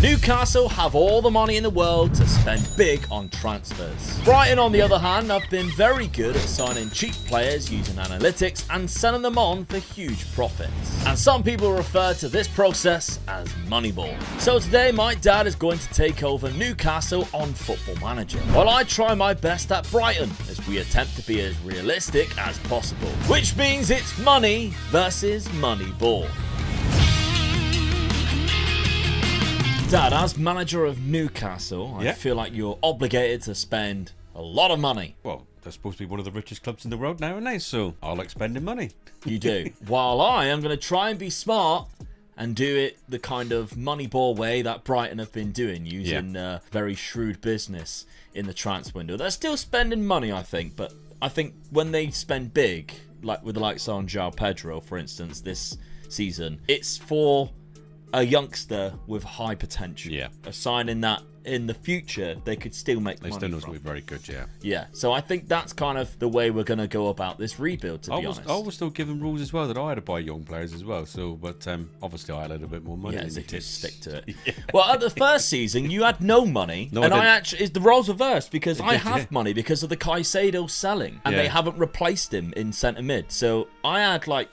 Newcastle have all the money in the world to spend big on transfers. Brighton, on the other hand, have been very good at signing cheap players using analytics and selling them on for huge profits. And some people refer to this process as Moneyball. So today my dad is going to take over Newcastle on Football Manager, while I try my best at Brighton as we attempt to be as realistic as possible. Which means it's money versus Moneyball. Dad, as manager of Newcastle, I feel like you're obligated to spend a lot of money. Well, they're supposed to be one of the richest clubs in the world nowadays, so I like spending money. You do. While I am going to try and be smart and do it the kind of Moneyball way that Brighton have been doing, using very shrewd business in the transfer window. They're still spending money, I think, but I think when they spend big, like with the likes of João Pedro, for instance, this season, it's for a youngster with high potential. Yeah. A signing that in the future they could still make money They still know from. it's very good, yeah. Yeah, so I think that's kind of the way we're going to go about this rebuild, to be honest. I was still given rules as well that I had to buy young players as well. So, but obviously I had a little bit more money. Yeah, than so the you kids. stick to it. Yeah. Well, at the first season, you had no money, No, and I I didn't. actually the roles reversed because I did, have yeah. money because of the Caicedo selling, and Yeah. they haven't replaced him in centre mid. So I had like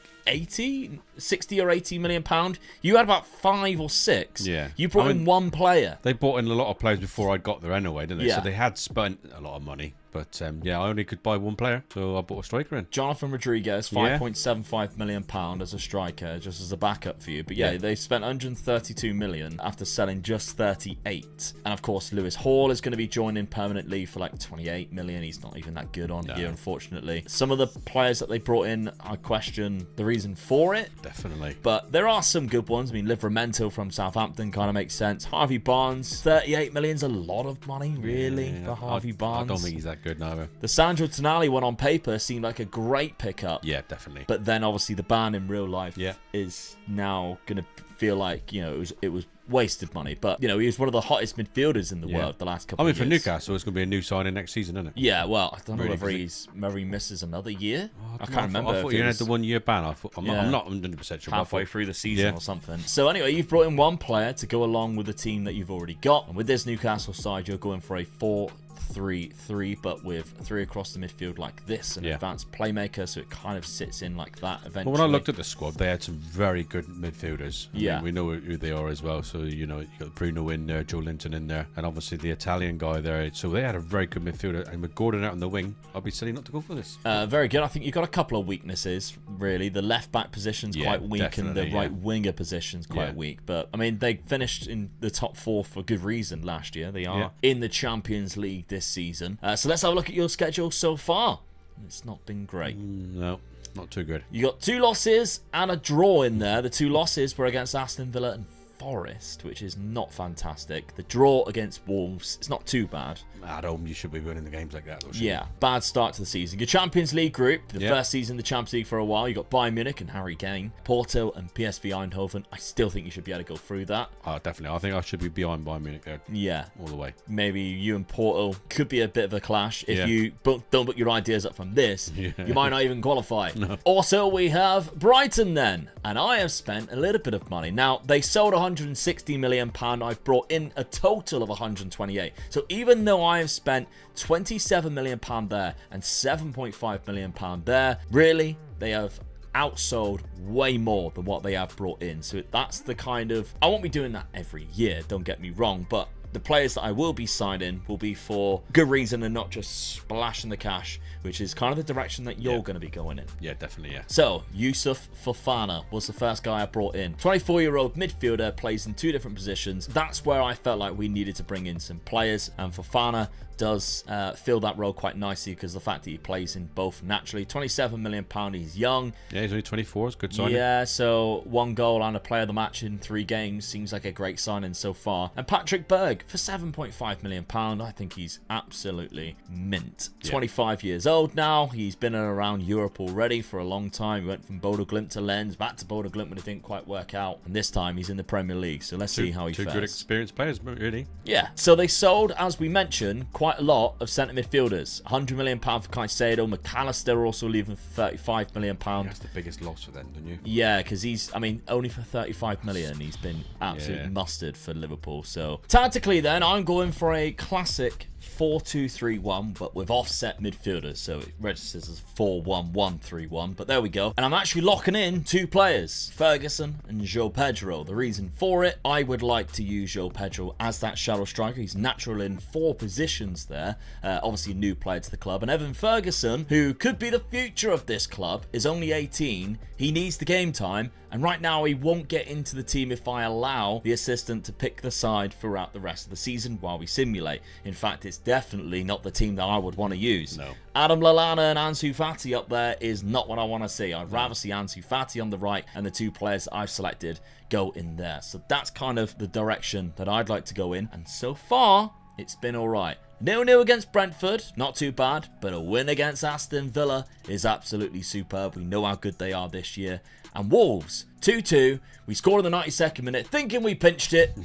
60 or 80 million pound. You had about 5 or 6. Yeah. You brought in one player. They bought in a lot of players before I got there anyway, didn't they? Yeah. So they had spent a lot of money. But yeah, I only could buy one player, so I bought a striker in. Jonathan Rodriguez, £5.75 million as a striker, just as a backup for you. But yeah, they spent 132 million after selling just 38. And of course, Lewis Hall is going to be joining permanently for like 28 million. He's not even that good on here, unfortunately. Some of the players that they brought in, I question the reason for it. Definitely. But there are some good ones. I mean, Livramento from Southampton kind of makes sense. Harvey Barnes, 38 million's a lot of money, really, for Harvey Barnes. I don't think he's that good now. The Sandro Tonali one on paper seemed like a great pickup. Yeah, definitely. But then obviously the ban in real life Yeah. is now going to feel like, you know, it was wasted money. But, you know, he was one of the hottest midfielders in the world the last couple of years. For Newcastle, it's going to be a new signing next season, isn't it? Yeah, well, I don't know Really, whether he misses another year. I I can't remember. I thought you had the 1 year ban. I'm not 100% sure. Halfway through the season or something. So anyway, you've brought in one player to go along with the team that you've already got. And with this Newcastle side, you're going for a 4-3-3, but with 3 across the midfield like this, an advanced playmaker, so it kind of sits in like that eventually. Well, when I looked at the squad, they had some very good midfielders. I mean, we know who they are as well. So, you know, you got Bruno in there, Joe Linton in there, and obviously the Italian guy there. So they had a very good midfielder. And with Gordon out on the wing, I'd be silly not to go for this. Very good. I think you've got a couple of weaknesses, really. The left-back position's quite weak, and the right-winger position's quite weak. But, I mean, they finished in the top 4 for good reason last year. They are in the Champions League this season. So let's have a look at your schedule so far. It's not been great. No, not too good. You got 2 losses and a draw in there. The 2 losses were against Aston Villa and Forest, which is not fantastic. The draw against Wolves, it's not too bad. At home, you should be winning the games like that, though. Yeah, bad start to the season. Your Champions League group, the first season in the Champions League for a while, you got Bayern Munich and Harry Kane, Porto and PSV Eindhoven. I still think you should be able to go through that. Definitely. I think I should be behind Bayern Munich there. Yeah. All the way. Maybe you and Porto could be a bit of a clash. If you don't put your ideas up from this, you might not even qualify. No. Also, we have Brighton then. And I have spent a little bit of money. Now, they sold £160 million. I've brought in a total of 128. So even though I have spent £27 million there and £7.5 million there, really, they have outsold way more than what they have brought in. So that's the kind of... I won't be doing that every year, don't get me wrong, but the players that I will be signing will be for good reason and not just splashing the cash, which is kind of the direction that you're going to be going in. Yeah, definitely, yeah. So, Yusuf Fofana was the first guy I brought in. 24-year-old midfielder, plays in 2 different positions. That's where I felt like we needed to bring in some players, and Fofana does fill that role quite nicely because of the fact that he plays in both naturally. £27 million, he's young. Yeah, he's only 24, it's a good signing. Yeah, so 1 goal and a player of the match in 3 games seems like a great signing so far. And Patrick Berg, for £7.5 million, I think he's absolutely mint. 25 years old now. He's been around Europe already for a long time. He went from Bodo Glimt to Lens, back to Bodo Glimt when it didn't quite work out. And this time he's in the Premier League. So let's see how he fares. Two good experienced players, really. Yeah. So they sold, as we mentioned, quite a lot of centre midfielders. £100 million for Caicedo. McAllister also leaving for £35 million. That's the biggest loss for them, don't you? Yeah, because he's, I mean, only for £35 million, he's been absolutely mustard for Liverpool. So tactically then, I'm going for a classic 4-2-3-1, but with offset midfielders, so it registers as 4-1-1-3-1, but there we go. And I'm actually locking in 2 players, Ferguson and João Pedro. The reason for it, I would like to use João Pedro as that shadow striker. He's natural in 4 positions there, obviously a new player to the club. And Evan Ferguson, who could be the future of this club, is only 18. He needs the game time, and right now he won't get into the team if I allow the assistant to pick the side throughout the rest of the season while we simulate. In fact, it's definitely not the team that I would want to use. No. Adam Lallana and Ansu Fati up there is not what I want to see. I'd rather see Ansu Fati on the right and the 2 players I've selected go in there. So that's kind of the direction that I'd like to go in. And so far, it's been all right. 0-0 against Brentford, not too bad, but a win against Aston Villa is absolutely superb. We know how good they are this year. And Wolves, 2-2. We scored in the 92nd minute, thinking we pinched it.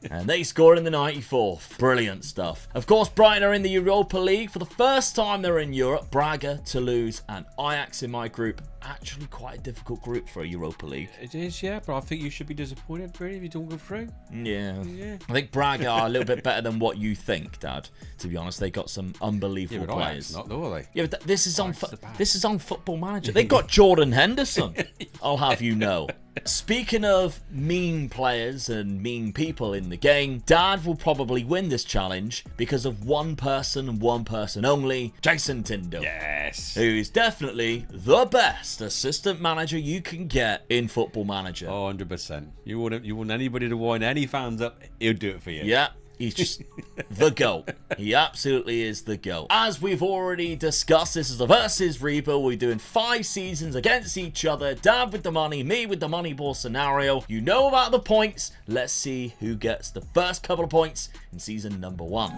And they scored in the 94th. Brilliant stuff. Of course, Brighton are in the Europa League. For the first time they're in Europe. Braga, Toulouse, and Ajax in my group. Actually quite a difficult group for a Europa League. It is, yeah, but I think you should be disappointed, really, if you don't go through. Yeah. I think Braga are a little bit better than what you think, Dad. To be honest, they got some unbelievable players. Not though, are they? Yeah, but this is on Football Manager. They got Jordan Henderson. I'll have you know. Speaking of mean players and mean people in the game, Dad will probably win this challenge because of one person and one person only, Jason Tyndall. Yes. Who's definitely the best assistant manager you can get in Football Manager. Oh, 100%. You want anybody to wind any fans up, he'll do it for you. Yeah. He's just the GOAT. He absolutely is the GOAT. As we've already discussed, this is a versus rebuild. We're doing 5 seasons against each other. Dad with the money, me with the money ball scenario. You know about the points. Let's see who gets the first couple of points in season number 1.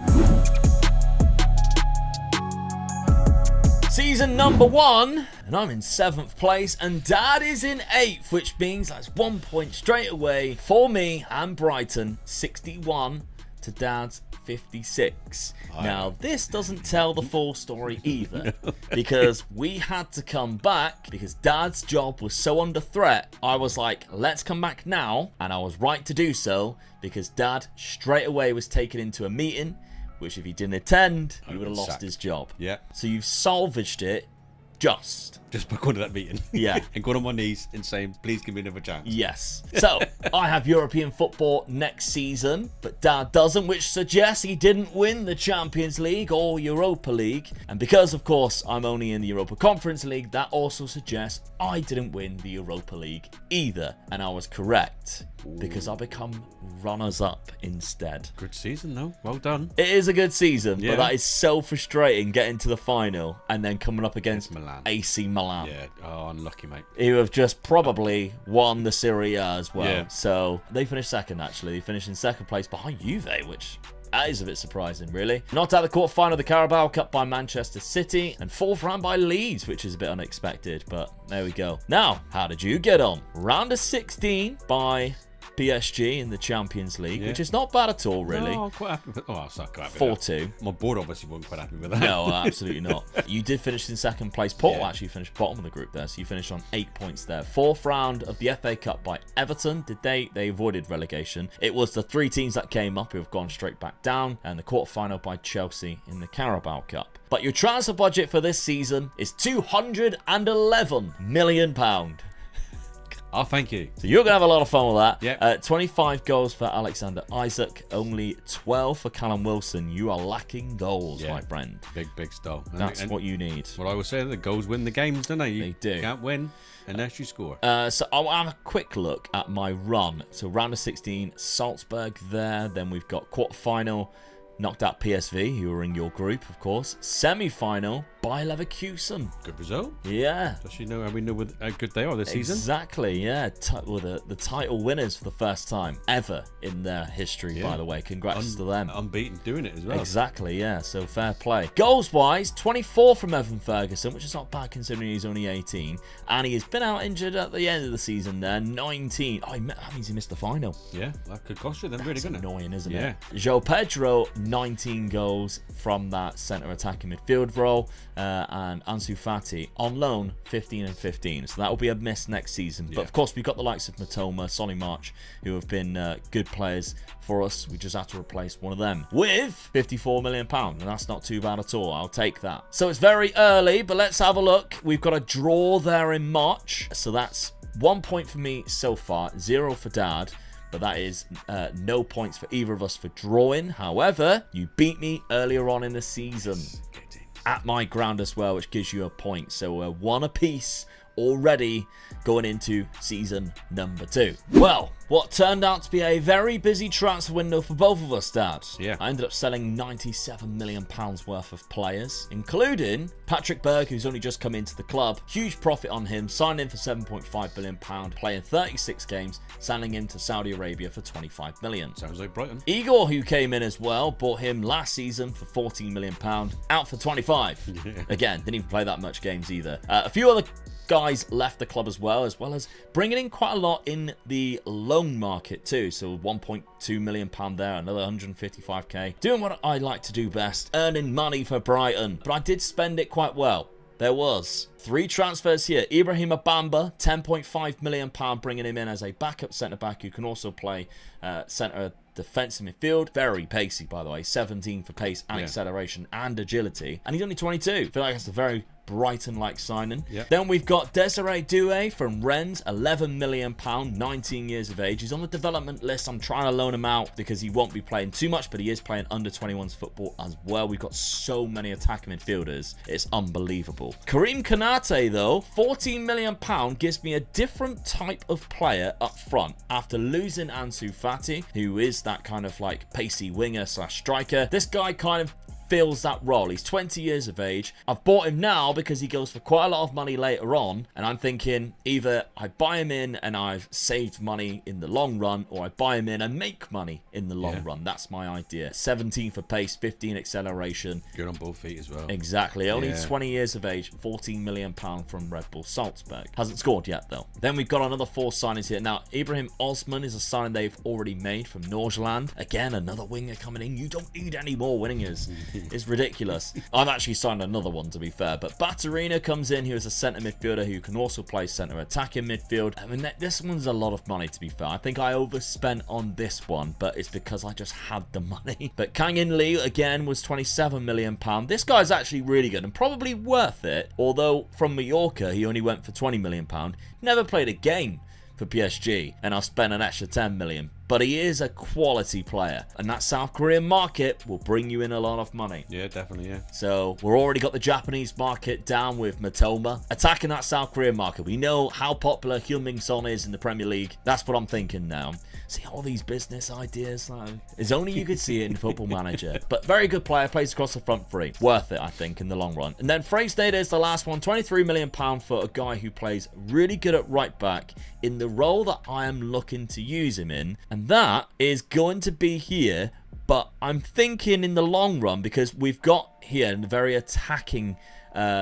Season number 1, and I'm in 7th place, and Dad is in 8th, which means that's 1 point straight away for me and Brighton. 61 to Dad's 56. Now, this doesn't tell the full story either, because we had to come back because Dad's job was so under threat. I was like, let's come back now, and I was right to do so because Dad straight away was taken into a meeting, which if he didn't attend, he would have lost his job. Yeah. So you've salvaged it just by going to that meeting. Yeah. And going on my knees and saying, please give me another chance. Yes. So, I have European football next season, but Dad doesn't, which suggests he didn't win the Champions League or Europa League. And because, of course, I'm only in the Europa Conference League, that also suggests I didn't win the Europa League either. And I was correct, because I become runners-up instead. Good season, though. Well done. It is a good season, but that is so frustrating getting to the final and then coming up against Milan. AC Milan. Yeah. Oh, unlucky, mate. Who have just probably won the Serie A as well. Yeah. So they finished second, actually. They finished in second place behind Juve, which that is a bit surprising, really. Knocked out the quarterfinal of the Carabao Cup by Manchester City, and 4th round by Leeds, which is a bit unexpected, but there we go. Now, how did you get on? Round of 16 by PSG in the Champions League, which is not bad at all, really. No, I'm quite happy with that. Oh, I'm not quite happy 4-2. With that. My board obviously wasn't quite happy with that. No, absolutely not. You did finish in second place. Porto actually finished bottom of the group there, so you finished on 8 points there. 4th round of the FA Cup by Everton. They avoided relegation. It was the 3 teams that came up who have gone straight back down, and the quarterfinal by Chelsea in the Carabao Cup. But your transfer budget for this season is £211 million. Oh, thank you. So you're going to have a lot of fun with that. Yep. 25 goals for Alexander Isak, only 12 for Callum Wilson. You are lacking goals, my friend. Big style. That's what you need. Well, I was saying, the goals win the games, don't they? They do. You can't win unless you score. So I'll have a quick look at my run. So round of 16, Salzburg there. Then we've got quarterfinal, knocked out PSV, who were in your group, of course. Semi-final, Bayer Leverkusen. Good result. Yeah. Does she know how we know how good they are this season? Exactly, yeah. Well, the title winners for the first time ever in their history, by the way. Congrats to them. Unbeaten doing it as well. Exactly, yeah. So fair play. Goals-wise, 24 from Evan Ferguson, which is not bad considering he's only 18. And he has been out injured at the end of the season there. 19. Oh, that means he missed the final. Yeah, that could cost you then, really, couldn't it? Annoying, isn't it? João Pedro, 19 goals from that centre attacking midfield role. And Ansu Fati on loan, 15 and 15. So that will be a miss next season. But of course, we've got the likes of Matoma, Solly March, who have been good players for us. We just have to replace one of them with £54 million. And that's not too bad at all. I'll take that. So it's very early, but let's have a look. We've got a draw there in March. So that's 1 point for me so far, 0 for Dad. But that is no points for either of us for drawing. However, you beat me earlier on in the season at my ground as well, which gives you a point. So we're 1 apiece already going into season number 2. Well, what turned out to be a very busy transfer window for both of us, Dad. Yeah. I ended up selling £97 million worth of players, including Patrick Berg, who's only just come into the club. Huge profit on him, signed in for £7.5 billion, playing 36 games, selling him to Saudi Arabia for £25 million. Sounds like Brighton. Igor, who came in as well, bought him last season for £14 million, out for 25. Yeah. Again, didn't even play that much games either. A few other guys left the club as well as bringing in quite a lot in the loan market too. So £1.2 million there, another 155k. Doing what I like to do best, earning money for Brighton. But I did spend it quite well. There was 3 transfers here. Ibrahim Abamba, £10.5 million, bringing him in as a backup centre-back who can also play centre defensive midfield. Very pacey, by the way. 17 for pace and acceleration and agility. And he's only 22. I feel like that's a very Brighton-like signing. Yep. Then we've got Desiree Doué from Rennes, £11 million, 19 years of age. He's on the development list. I'm trying to loan him out because he won't be playing too much, but he is playing under 21s football as well. We've got so many attacking midfielders. It's unbelievable. Karim Konate, though, £14 million, gives me a different type of player up front after losing Ansu Fati, who is that kind of like pacey winger / striker. This guy kind of fills that role. He's 20 years of age. I've bought him now because he goes for quite a lot of money later on, and I'm thinking either I buy him in and I've saved money in the long run, or I buy him in and make money in the long run. That's my idea. 17 for pace, 15 acceleration. Good on both feet as well. Exactly. Only 20 years of age, £14 million from Red Bull Salzburg. Hasn't scored yet though. Then we've got another 4 signings here. Now, Ibrahim Osman is a signing they've already made from Norgeland. Again, another winger coming in. You don't need any more wingers. It's ridiculous. I've actually signed another one, to be fair, but Baturina comes in, who is a centre midfielder who can also play centre attacking midfield. I mean, this one's a lot of money, to be fair. I think I overspent on this one, but it's because I just had the money. But Kang In Lee, again, was £27 million. This guy's actually really good and probably worth it, although from Mallorca, he only went for £20 million. Never played a game for PSG, and I'll spend an extra £10 million. But he is a quality player, and that South Korean market will bring you in a lot of money. Yeah, definitely, yeah. So we've already got the Japanese market down with Matoma. Attacking that South Korean market. We know how popular Heung-min Son is in the Premier League. That's what I'm thinking now. See, all these business ideas, like, it's only you could see it in Football Manager. But very good player, plays across the front 3. Worth it, I think, in the long run. And then Freysnade is the last one. £23 million for a guy who plays really good at right back in the role that I am looking to use him in. And that is going to be here, but I'm thinking in the long run, because we've got here a very attacking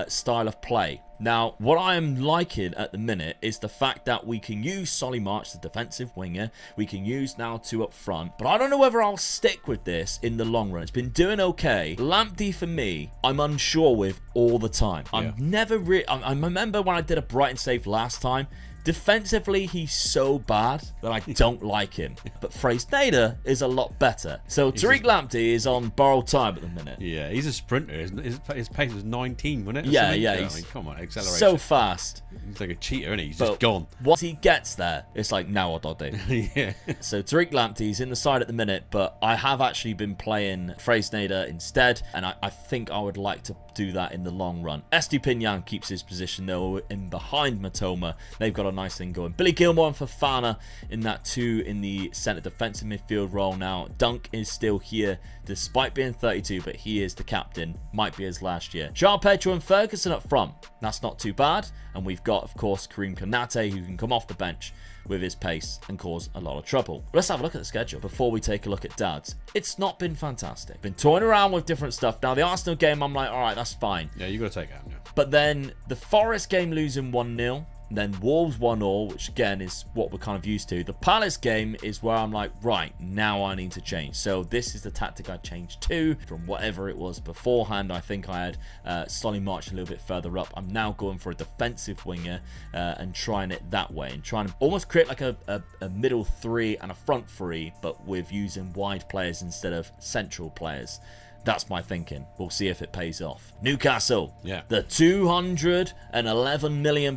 style of play. Now, what I am liking at the minute is the fact that we can use Solly March, the defensive winger. We can use now 2 up front. But I don't know whether I'll stick with this in the long run. It's been doing okay. Lamptey, for me, I'm unsure with all the time. I'm never really... I remember when I did a Brighton save last time. Defensively, he's so bad that I don't like him. But Freysnade is a lot better. So Tariq Lamptey is on borrowed time at the minute. Yeah, he's a sprinter, isn't he? His pace was 19, wasn't it? Yeah. I mean, come on, acceleration. So fast. He's like a cheater, isn't he? He's just gone. Once he gets there, it's like, now what do I do? Yeah. So Tariq Lamptey's in the side at the minute, but I have actually been playing Freysnade instead, and I think I would like to do that in the long run. Estupinian keeps his position though in behind Matoma. They've got a nice thing going. Billy Gilmore and Fofana in that 2 in the centre defensive midfield role now. Dunk is still here despite being 32, but he is the captain. Might be his last year. João Pedro and Ferguson up front. That's not too bad. And we've got, of course, Karim Konate, who can come off the bench with his pace and cause a lot of trouble. Let's have a look at the schedule before we take a look at Dad's. It's not been fantastic. Been toying around with different stuff. Now, the Arsenal game, I'm like, all right, that's fine. Yeah, you got to take it out. Yeah. But then the Forest game losing 1-0. Then Wolves 1-1, which again is what we're kind of used to. The Palace game is where I'm like, right, now I need to change. So this is the tactic I changed to from whatever it was beforehand. I think I had slowly marched a little bit further up. I'm now going for a defensive winger and trying it that way. And trying to almost create like a middle 3 and a front 3, but with using wide players instead of central players. That's my thinking. We'll see if it pays off. Newcastle. Yeah. The £211 million.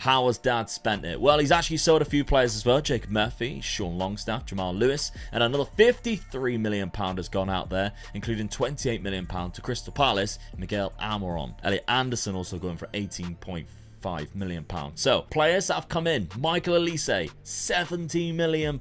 How has Dad spent it? Well, he's actually sold a few players as well. Jacob Murphy, Sean Longstaff, Jamal Lewis, and another £53 million has gone out there, including £28 million to Crystal Palace, Miguel Almiron. Elliot Anderson also going for £18.5 million. So, players that have come in. Michael Elise, £70 million.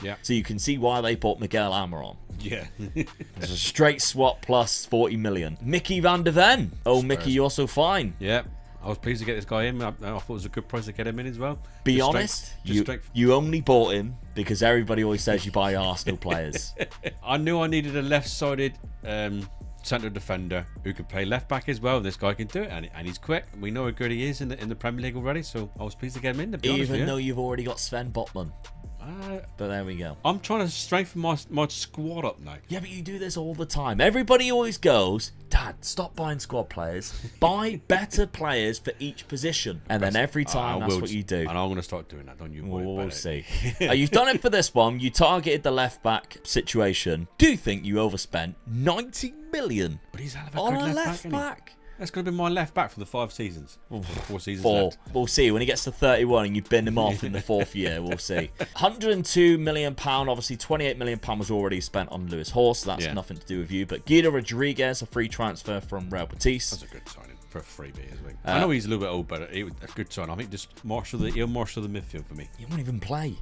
Yeah. So you can see why they bought Miguel Almiron. Yeah. There's a straight swap plus 40 million. Mickey van der Ven. Oh, Mickey, you're so fine. Yeah. I was pleased to get this guy in. I thought it was a good price to get him in as well. Be honest, you only bought him because everybody always says you buy Arsenal players. I knew I needed a left-sided centre defender who could play left back as well. This guy can do it, and he's quick. We know how good he is in the Premier League already, so I was pleased to get him in. To be honest with you. Even though you've already got Sven Botman. But there we go. I'm trying to strengthen my squad up now. Yeah, but you do this all the time. Everybody always goes, Dad, stop buying squad players. Buy better players for each position. And then every time that's what you do. And I'm going to start doing that. Don't you worry about it. We'll see. You've done it for this one. You targeted the left back situation. Do you think you overspent 90 million but he's a on good a left back? That's going to be my left back for the 5 seasons. 4 seasons left. We'll see. When he gets to 31 and you bin him off in the 4th year, we'll see. £102 million. Obviously, £28 million was already spent on Lewis Horse. So that's nothing to do with you. But Guido Rodriguez, a free transfer from Real Betis. That's a good signing for a freebie as well. I know he's a little bit old, but it was a good sign. I think just he'll marshal the midfield for me. He won't even play.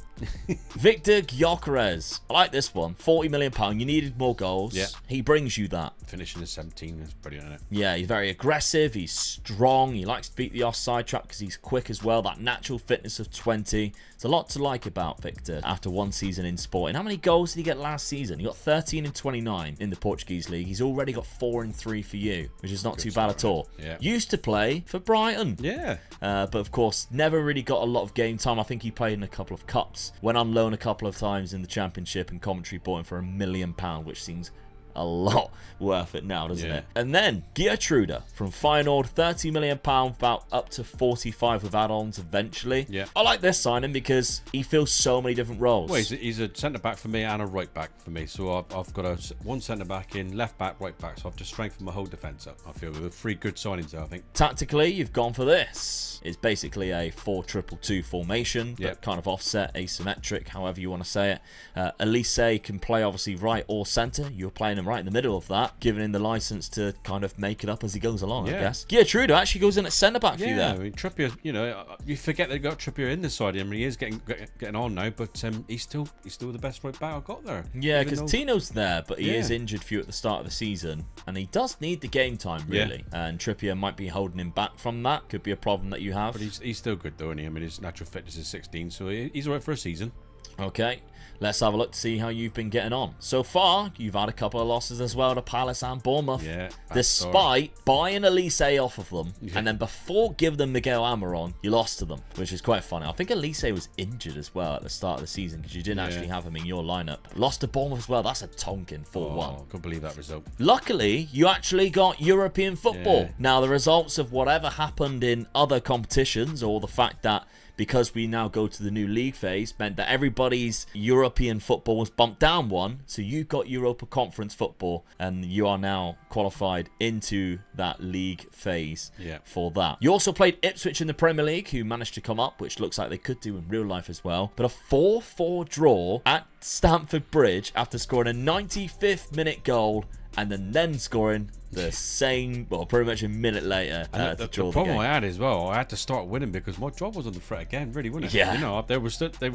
Victor Gyökeres. I like this one. £40 million. You needed more goals. Yeah. He brings you that. Finishing at 17 is brilliant, isn't it? Yeah, he's very aggressive. He's strong. He likes to beat the offside trap because he's quick as well. That natural fitness of 20. There's a lot to like about Victor after 1 season in Sporting. How many goals did he get last season? He got 13 in 29 in the Portuguese league. He's already got 4 in 3 for you, which is not too bad at all. Yeah. Used to play for Brighton. Yeah. But of course, never really got a lot of game time. I think he played in a couple of cups. Went on loan a couple of times in the Championship, and Coventry bought him for £1 million, which seems a lot worth it now, doesn't it? And then Geertruida from Feyenoord, £30 million, about up to 45 with add-ons eventually. Yeah. I like this signing because he fills so many different roles. Well, he's a centre-back for me and a right-back for me. So I've got one centre-back in, left-back, right-back. So I've just strengthened my whole defence up, I feel, with 3 good signings there, I think. Tactically, you've gone for this. It's basically a 4-2-2 formation, but kind of offset, asymmetric, however you want to say it. Elise can play obviously right or centre. You're playing him right in the middle of that, giving him the license to kind of make it up as he goes along, I guess. Geertruida actually goes in at centre-back for you there. I mean, Trippier, you forget they've got Trippier in this side. I mean, he is getting on now, but he's still the best right back I've got there. Yeah, because Tino's there, but he is injured for you at the start of the season, and he does need the game time, really. And Trippier might be holding him back from that. Could be a problem that you have. But he's still good, though, isn't he? I mean, his natural fitness is 16, so he's all right for a season. Okay. Let's have a look to see how you've been getting on. So far, you've had a couple of losses as well to Palace and Bournemouth. Yeah. Despite buying Elise off of them, and then before giving them Miguel Almiron, you lost to them, which is quite funny. I think Elise was injured as well at the start of the season because you didn't actually have him in your lineup. Lost to Bournemouth as well. That's a Tonkin 4-1. I can't believe that result. Luckily, you actually got European football. Now, the results of whatever happened in other competitions, or the fact that because we now go to the new league phase, meant that everybody's European football was bumped down 1. So you got Europa Conference football, and you are now qualified into that league phase for that. You also played Ipswich in the Premier League, who managed to come up, which looks like they could do in real life as well. But a 4-4 draw at Stamford Bridge after scoring a 95th minute goal and then scoring the same, well, pretty much a minute later to draw the problem game. I had as well, I had to start winning because my job was on the threat again, really, wasn't it? Yeah. You know, they were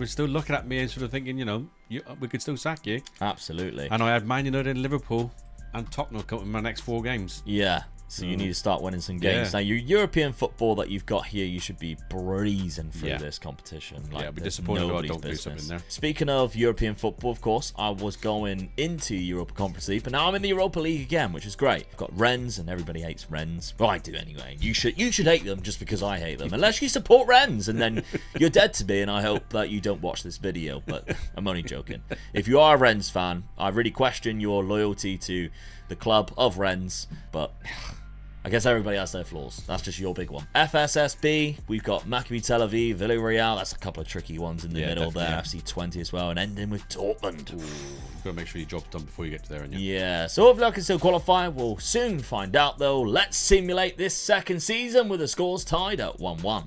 still looking at me and sort of thinking, you know, we could still sack you. Absolutely. And I had Man United, Liverpool, and Tottenham coming in my next 4 games. Yeah. So you need to start winning some games. Yeah. Now, your European football that you've got here, you should be breezing through this competition. Like, I'll be disappointed if I don't do something there. Speaking of European football, of course, I was going into Europa Conference League, but now I'm in the Europa League again, which is great. I've got Rennes, and everybody hates Rennes. Well, I do anyway. You should hate them just because I hate them, unless you support Rennes, and then you're dead to me, and I hope that you don't watch this video, but I'm only joking. If you are a Rennes fan, I really question your loyalty to the club of Rennes, but I guess everybody has their flaws. That's just your big one. FSSB, we've got Maccabi Tel Aviv, Villarreal. That's a couple of tricky ones in the middle there. FC20 as well, and ending with Dortmund. You've got to make sure your job's done before you get to there. Yeah, so if I can still qualify, we'll soon find out though. Let's simulate this second season with the scores tied at 1-1.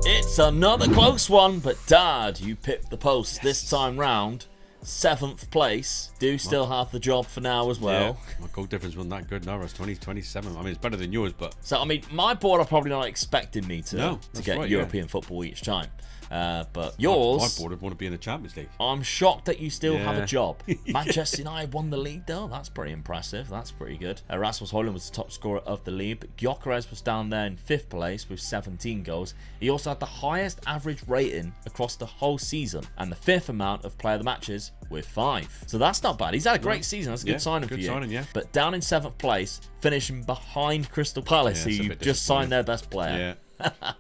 It's another close one, but Dad, you picked the post this time round. 7th place. Do still have the job for now as well. Yeah, my goal difference wasn't that good now. It's 27. I mean, it's better than yours, but... So, I mean, my board are probably not expecting me to get right, European football each time. But yours... My board would want to be in the Champions League. I'm shocked that you still have a job. Manchester United won the league, though. That's pretty impressive. That's pretty good. Rasmus Højlund was the top scorer of the league. But Gyökeres was down there in 5th place with 17 goals. He also had the highest average rating across the whole season and the 5th amount of player of the matches with 5. So that's not bad. He's had a great season. That's a good signing for you. Signing, But down in 7th place, finishing behind Crystal Palace, who you just signed their best player. Yeah.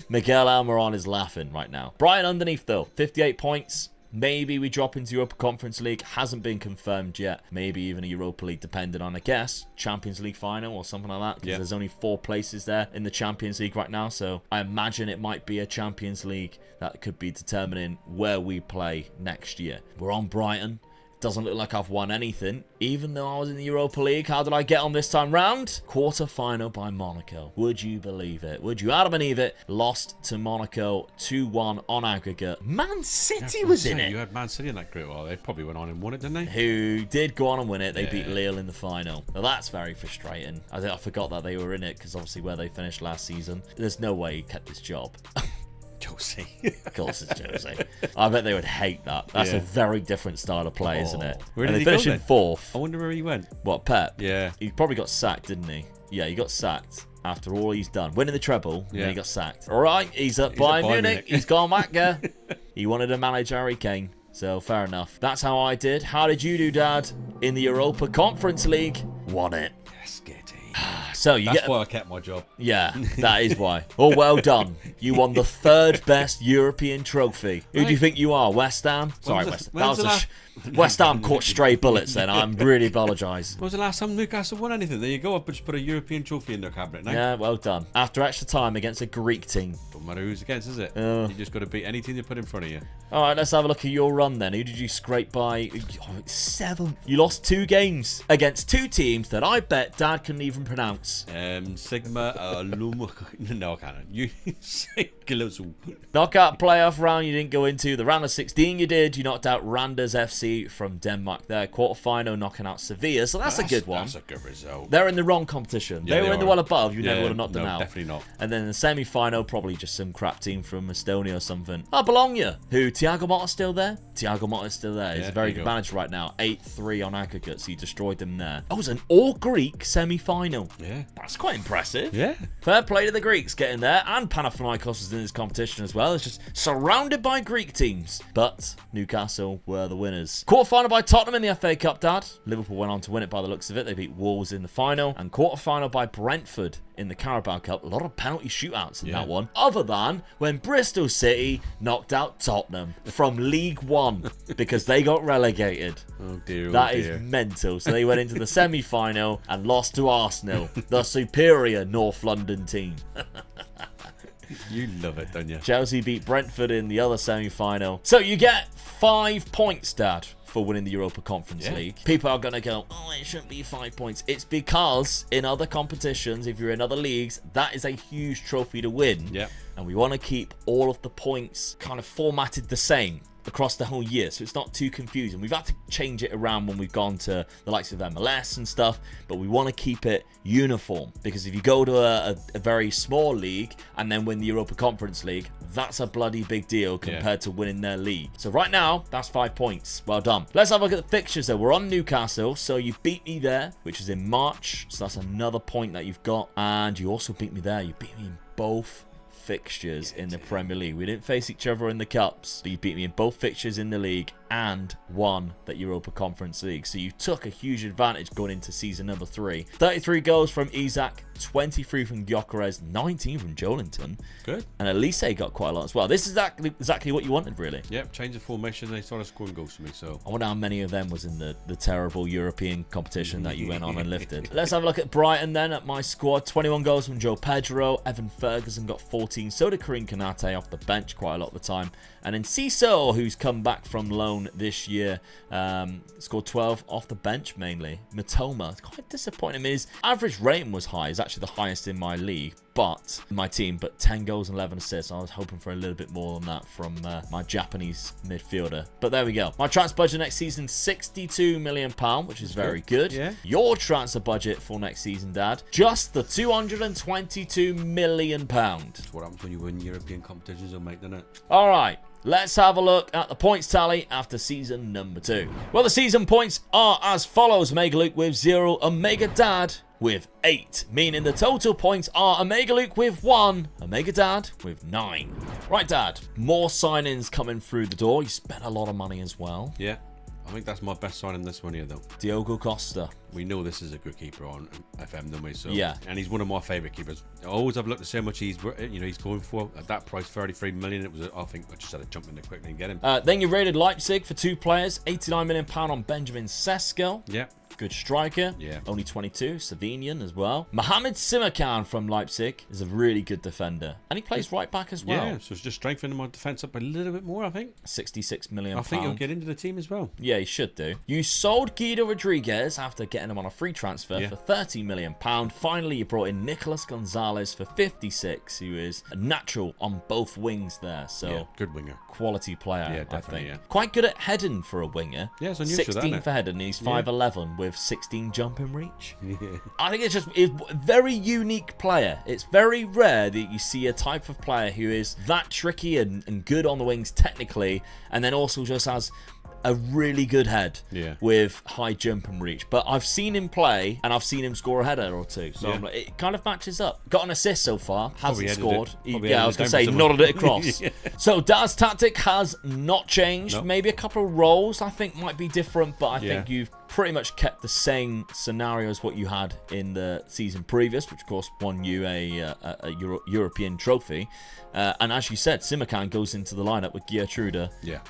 Miguel Almiron is laughing right now. Brighton underneath though, 58 points. Maybe we drop into Europa Conference League. Hasn't been confirmed yet. Maybe even a Europa League, depending on, I guess, Champions League final or something like that. Because there's only 4 places there in the Champions League right now. So I imagine it might be a Champions League that could be determining where we play next year. We're on Brighton. Doesn't look like I've won anything, even though I was in the Europa League. How did I get on this time round? Quarter-final by Monaco. Would you believe it? Would you? Adam and Eve lost to Monaco 2-1 on aggregate. Man City was in it. You had Man City in that group. Well, they probably went on and won it, didn't they? Who did go on and win it. They beat Lille in the final. Now that's very frustrating. I forgot that they were in it because obviously where they finished last season. There's no way he kept his job. Josie. Of course it's Josie. I bet they would hate that. That's a very different style of play, isn't it? Where and did they he finished go in then? 4th. I wonder where he went. What, Pep? Yeah. He probably got sacked, didn't he? Yeah, he got sacked after all he's done. Winning the treble, and then he got sacked. All right, he's at Bayern Munich. He's gone back there. He wanted to manage Harry Kane. So, fair enough. That's how I did. How did you do, Dad? In the Europa Conference League, won it. Yes, Getty. So you That's why I kept my job. Yeah, that is why. Oh, well done. You won the 3rd best European trophy. Who do you think you are? West Ham? Sorry, West Ham. West Ham caught stray bullets then. I'm really apologise. When was the last time Newcastle won anything? There you go. I've just put a European trophy in their cabinet now. Yeah, well done. After extra time against a Greek team. Don't matter who's against, is it? You just got to beat any team they put in front of you. All right, let's have a look at your run then. Who did you scrape by? 7th. You lost 2 games against 2 teams that I bet Dad couldn't even pronounce. Sigma, Luma. No, I can't. You say Knockout playoff round you didn't go into. The round of 16 you did. You knocked out Randers FC from Denmark there. Quarterfinal knocking out Sevilla. So that's a good one. That's a good result. They're in the wrong competition. Yeah, they were in the one above. You never would have knocked them no, out. Definitely not. And then in the semi-final, probably just some crap team from Estonia or something. Oh, Bologna. Who? Thiago Motta's still there? Thiago Motta's still there. He's a very good manager right now. 8-3 on aggregate, so he destroyed them there. Oh, it was an all-Greek semi-final. Yeah. That's quite impressive. Yeah. Fair play to the Greeks getting there, and Panathinaikos was in this competition as well. It's just surrounded by Greek teams. But Newcastle were the winners. Quarterfinal by Tottenham in the FA Cup, Dad. Liverpool went on to win it by the looks of it. They beat Wolves in the final. And quarterfinal by Brentford in the Carabao Cup. A lot of penalty shootouts in that one. Other than when Bristol City knocked out Tottenham from League One because they got relegated. Oh dear. That is mental. So they went into the semi-final and lost to Arsenal, the superior North London team. You love it, don't you? Chelsea beat Brentford in the other semi-final. So you get 5 points, Dad, for winning the Europa Conference League. People are going to go, oh, it shouldn't be 5 points. It's because in other competitions, if you're in other leagues, that is a huge trophy to win. Yeah. And we want to keep all of the points kind of formatted the same. across the whole year, so it's not too confusing. We've had to change it around when we've gone to the likes of MLS and stuff, but we want to keep it uniform, because if you go to a very small league and then win the Europa Conference League, that's a bloody big deal compared to winning their league. So right now, that's 5 points. Well done. Let's have a look at the fixtures though. We're on Newcastle, so you beat me there, which is in March, so that's another point that you've got. And you also beat me there. You beat me in both fixtures in the Premier League. We didn't face each other in the cups, but you beat me in both fixtures in the league and won that Europa Conference League. So you took a huge advantage going into season number 3. 33 goals from Isak, 23 from Gyökeres, 19 from Joelinton. Good. And Elise got quite a lot as well. This is exactly what you wanted, really. Yep, change the formation, they started scoring goals for me. So I wonder how many of them was in the terrible European competition that you went on and lifted. Let's have a look at Brighton then, at my squad. 21 goals from Joe Pedro. Evan Ferguson got 14. So did Karim Konate off the bench quite a lot of the time. And then Ciso, who's come back from loan this year, scored 12 off the bench mainly. Matoma, quite disappointing. I mean, his average rating was high. It's actually the highest in my league, but 10 goals and 11 assists. I was hoping for a little bit more than that from my Japanese midfielder. But there we go. My transfer budget next season, £62 million, which is very good. Yeah. Your transfer budget for next season, Dad, just the £222 million. That's what happens when you win European competitions, mate, doesn't it? All right. Let's have a look at the points tally after season number 2. Well, the season points are as follows. Omega Luke with 0, Omega Dad with 8, meaning the total points are Omega Luke with 1, Omega Dad with 9. Right, Dad, more signings coming through the door. You spent a lot of money as well. Yeah. I think that's my best sign in this one here, though. Diogo Costa. We know this is a good keeper on FM, don't we? So, yeah. And he's one of my favourite keepers. I always have looked at so much he's going for. At that price, 33 million. I think I just had to jump in there quickly and get him. Then you rated Leipzig for 2 players. £89 million on Benjamin Sesko. Yeah. Good striker. Yeah. Only 22. Slovenian as well. Mohamed Simakan from Leipzig is a really good defender. And he plays right back as well. Yeah, so it's just strengthening my defence up a little bit more, I think. £66 million. I think he'll get into the team as well. Yeah, he should do. You sold Guido Rodriguez after getting him on a free transfer for £30 million. Finally, you brought in Nicolas Gonzalez for 56, who is a natural on both wings there. So yeah, good winger. Quality player, yeah, definitely, I think. Quite good at heading for a winger. Yeah, it's unusual, 16 for heading, and he's 5'11 with 16 jumping reach. Yeah. I think it's a very unique player. It's very rare that you see a type of player who is that tricky and good on the wings technically, and then also just has a really good head with high jump and reach. But I've seen him play and I've seen him score a header or two. So I'm like, it kind of matches up. Got an assist so far. Hasn't scored. I was going to say, nodded it across. So Dad's tactic has not changed. Nope. Maybe a couple of roles I think might be different, but I think you've pretty much kept the same scenario as what you had in the season previous, which of course won you a European trophy. And as you said, Simakan goes into the lineup with Gertrude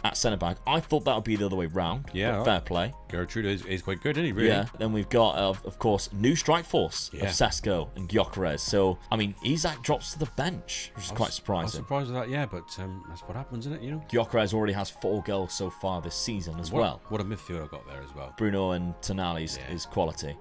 at centre back. I thought that would be the other way round. Yeah, fair play. Gertrude is quite good, isn't he? Really? Yeah. Then we've got, of course, new strike force of Sesko and Gyökeres. So I mean, Isak drops to the bench, which is quite surprising. I was surprised with that, yeah, but that's what happens, isn't it? You know, Gyökeres already has 4 goals so far this season as well. What a midfield I got there as well. Bruno and Tonali's is quality.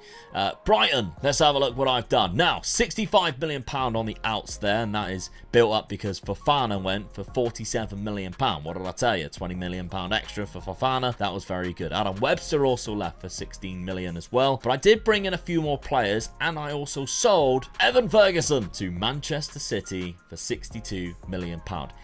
Brighton, let's have a look what I've done. Now, £65 million on the outs there, and that is built up because Fofana went for £47 million. What did I tell you? £20 million extra for Fofana. That was very good. Adam Webster also left for £16 million as well. But I did bring in a few more players, and I also sold Evan Ferguson to Manchester City for £62 million.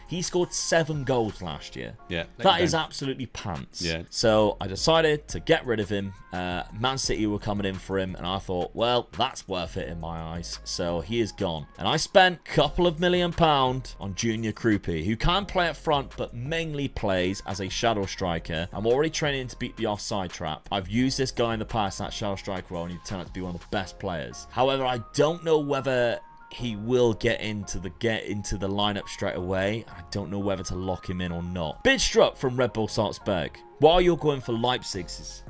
He scored 7 goals last year. Yeah. That is absolutely pants. Yeah. So I decided to get rid of him. Man City were coming in for him, and I thought, well, that's worth it in my eyes. So he is gone. And I spent a couple of £1 million on Junior Krupi, who can play up front, but mainly plays as a shadow striker. I'm already training to beat the offside trap. I've used this guy in the past, that shadow striker role, and he turned out to be one of the best players. However, I don't know whether he will get into the lineup straight away. I don't know whether to lock him in or not. Bidstrup from Red Bull Salzburg. While you're going for Leipzig's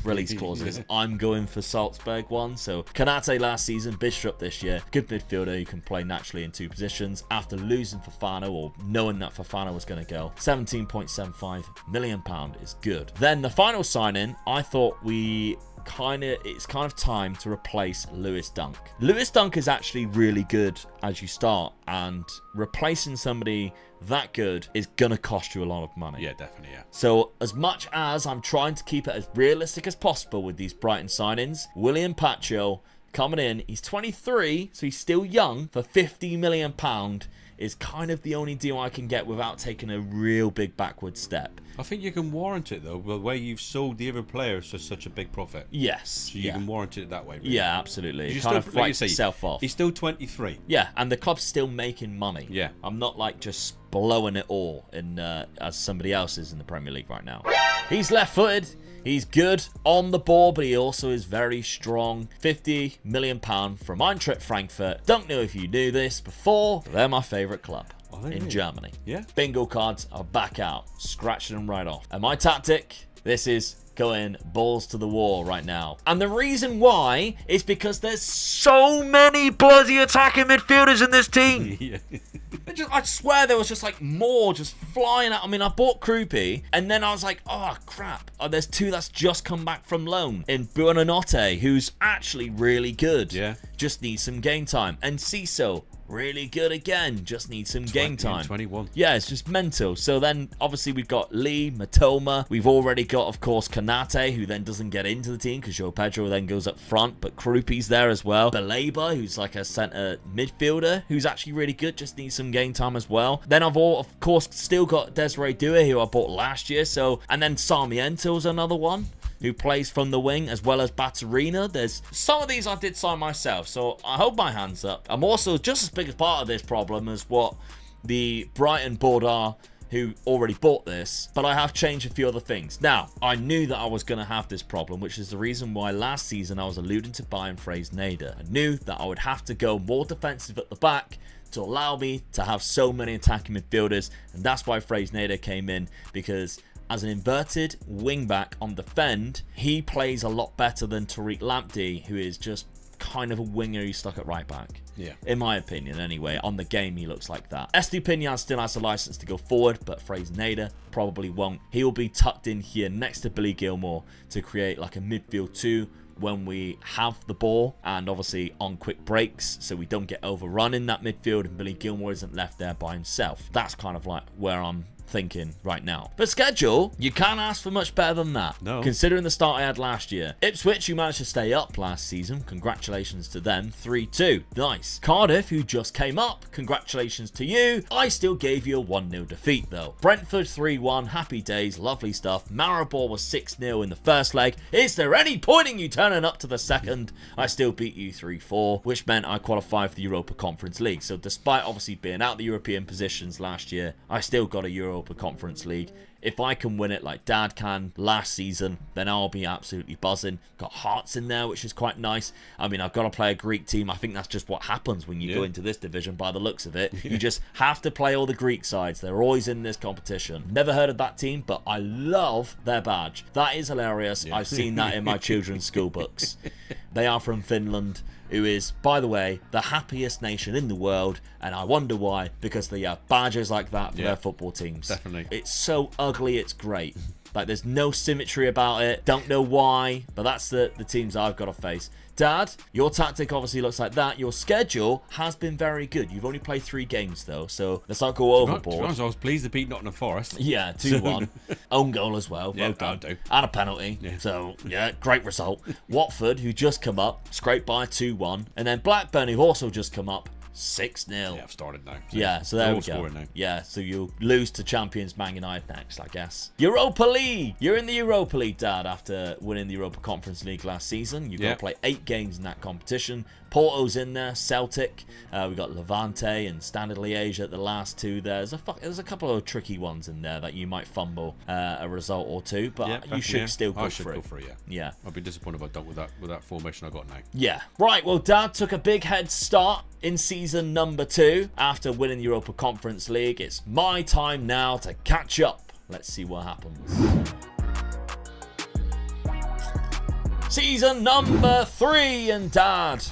release clauses, I'm going for Salzburg one. So Konate last season, Bidstrup this year. Good midfielder who can play naturally in 2 positions. After losing Fofana, or knowing that Fofana was going to go, £17.75 million is good. Then the final sign-in, I thought we it's kind of time to replace Lewis Dunk. Lewis Dunk is actually really good as you start, and replacing somebody that good is gonna cost you a lot of money. Yeah, definitely, yeah. So as much as I'm trying to keep it as realistic as possible with these Brighton signings, William Pacho coming in, he's 23, so he's still young, for £50 million is kind of the only deal I can get without taking a real big backward step. I think you can warrant it, though, the way you've sold the other players for such a big profit. Yes. So you can warrant it that way, really. Yeah, absolutely. It kind of writes itself off. He's still 23. Yeah, and the club's still making money. Yeah. I'm not like just blowing it all in as somebody else is in the Premier League right now. He's left-footed. He's good on the ball, but he also is very strong. £50 million from Eintracht Frankfurt. Don't know if you knew this before, but they're my favourite club in Germany. Yeah. Bingo cards are back out. Scratching them right off. And my tactic, this is going balls to the wall right now. And the reason why is because there's so many bloody attacking midfielders in this team. Yeah. I swear there was just like more just flying out. I mean, I bought Krupi, and then I was like, oh crap, there's two that's just come back from loan in Buonanotte, who's actually really good. Yeah. Just needs some game time. And Ciso, really good again, just needs some game time. 21. Yeah, it's just mental. So then obviously we've got Lee, Matoma. We've already got, of course, Kanate, who then doesn't get into the team because João Pedro then goes up front, but Krupi's there as well. Baleba, who's like a centre midfielder, who's actually really good, just needs some game time as well. Then I've of course still got Desiree Doué, who I bought last year. So, and then Sarmiento's another one who plays from the wing, as well as Batarina. There's some of these I did sign myself, so I hold my hands up. I'm also just as big a part of this problem as what the Brighton board are, who already bought this, but I have changed a few other things. Now, I knew that I was going to have this problem, which is the reason why last season I was alluding to buying Fraser-Nader. I knew that I would have to go more defensive at the back to allow me to have so many attacking midfielders, and that's why Fraser-Nader came in, because as an inverted wing-back on defend, he plays a lot better than Tariq Lamptey, who is just kind of a winger who's stuck at right-back. Yeah. In my opinion, anyway. On the game, he looks like that. Estupiñán still has a license to go forward, but Fraser-Nader probably won't. He will be tucked in here next to Billy Gilmour to create like a midfield 2 when we have the ball, and obviously on quick breaks, so we don't get overrun in that midfield and Billy Gilmour isn't left there by himself. That's kind of like where I'm thinking right now. But schedule, you can't ask for much better than that. No. Considering the start I had last year. Ipswich, who managed to stay up last season. Congratulations to them. 3-2. Nice. Cardiff, who just came up. Congratulations to you. I still gave you a 1-0 defeat though. Brentford 3-1. Happy days. Lovely stuff. Maribor was 6-0 in the first leg. Is there any point in you turning up to the second? I still beat you 3-4, which meant I qualified for the Europa Conference League. So despite obviously being out the European positions last year, I still got a Europa Conference League. If I can win it like Dad can last season, then I'll be absolutely buzzing. Got Hearts in there, which is quite nice. I mean, I've got to play a Greek team. I think that's just what happens when you go into this division by the looks of it. You just have to play all the Greek sides. They're always in this competition. Never heard of that team, but I love their badge. That is hilarious. I've seen that in my children's school books. They are from Finland, who is, by the way, the happiest nation in the world, and I wonder why, because they have badges like that for their football teams. Definitely. It's so ugly, it's great. Like, there's no symmetry about it. Don't know why, but that's the teams I've got to face. Dad, your tactic obviously looks like that. Your schedule has been very good. You've only played 3 games, though, so let's not go overboard. To be honest, I was pleased to beat Nottingham Forest. Yeah, 2-1. Own goal as well. Yeah, well done. that'll do. And a penalty. Yeah. So, yeah, great result. Watford, who just come up, scraped by 2-1. And then Blackburn, who've also just come up, 6-0. Yeah, I've started now. So there we go. Now. Yeah, so you'll lose to champions Man United next, I guess. Europa League. You're in the Europa League, Dad, after winning the Europa Conference League last season. You've got to play 8 games in that competition. Porto's in there, Celtic. We got Levante and Standard Liège at the last 2 there. There's a couple of tricky ones in there that you might fumble a result or 2, but you should still go for it. Yeah. I'll be disappointed if I don't with that formation I got now. Yeah. Right, well, Dad took a big head start in season number 2 after winning the Europa Conference League. It's my time now to catch up. Let's see what happens. Season number 3, and Dad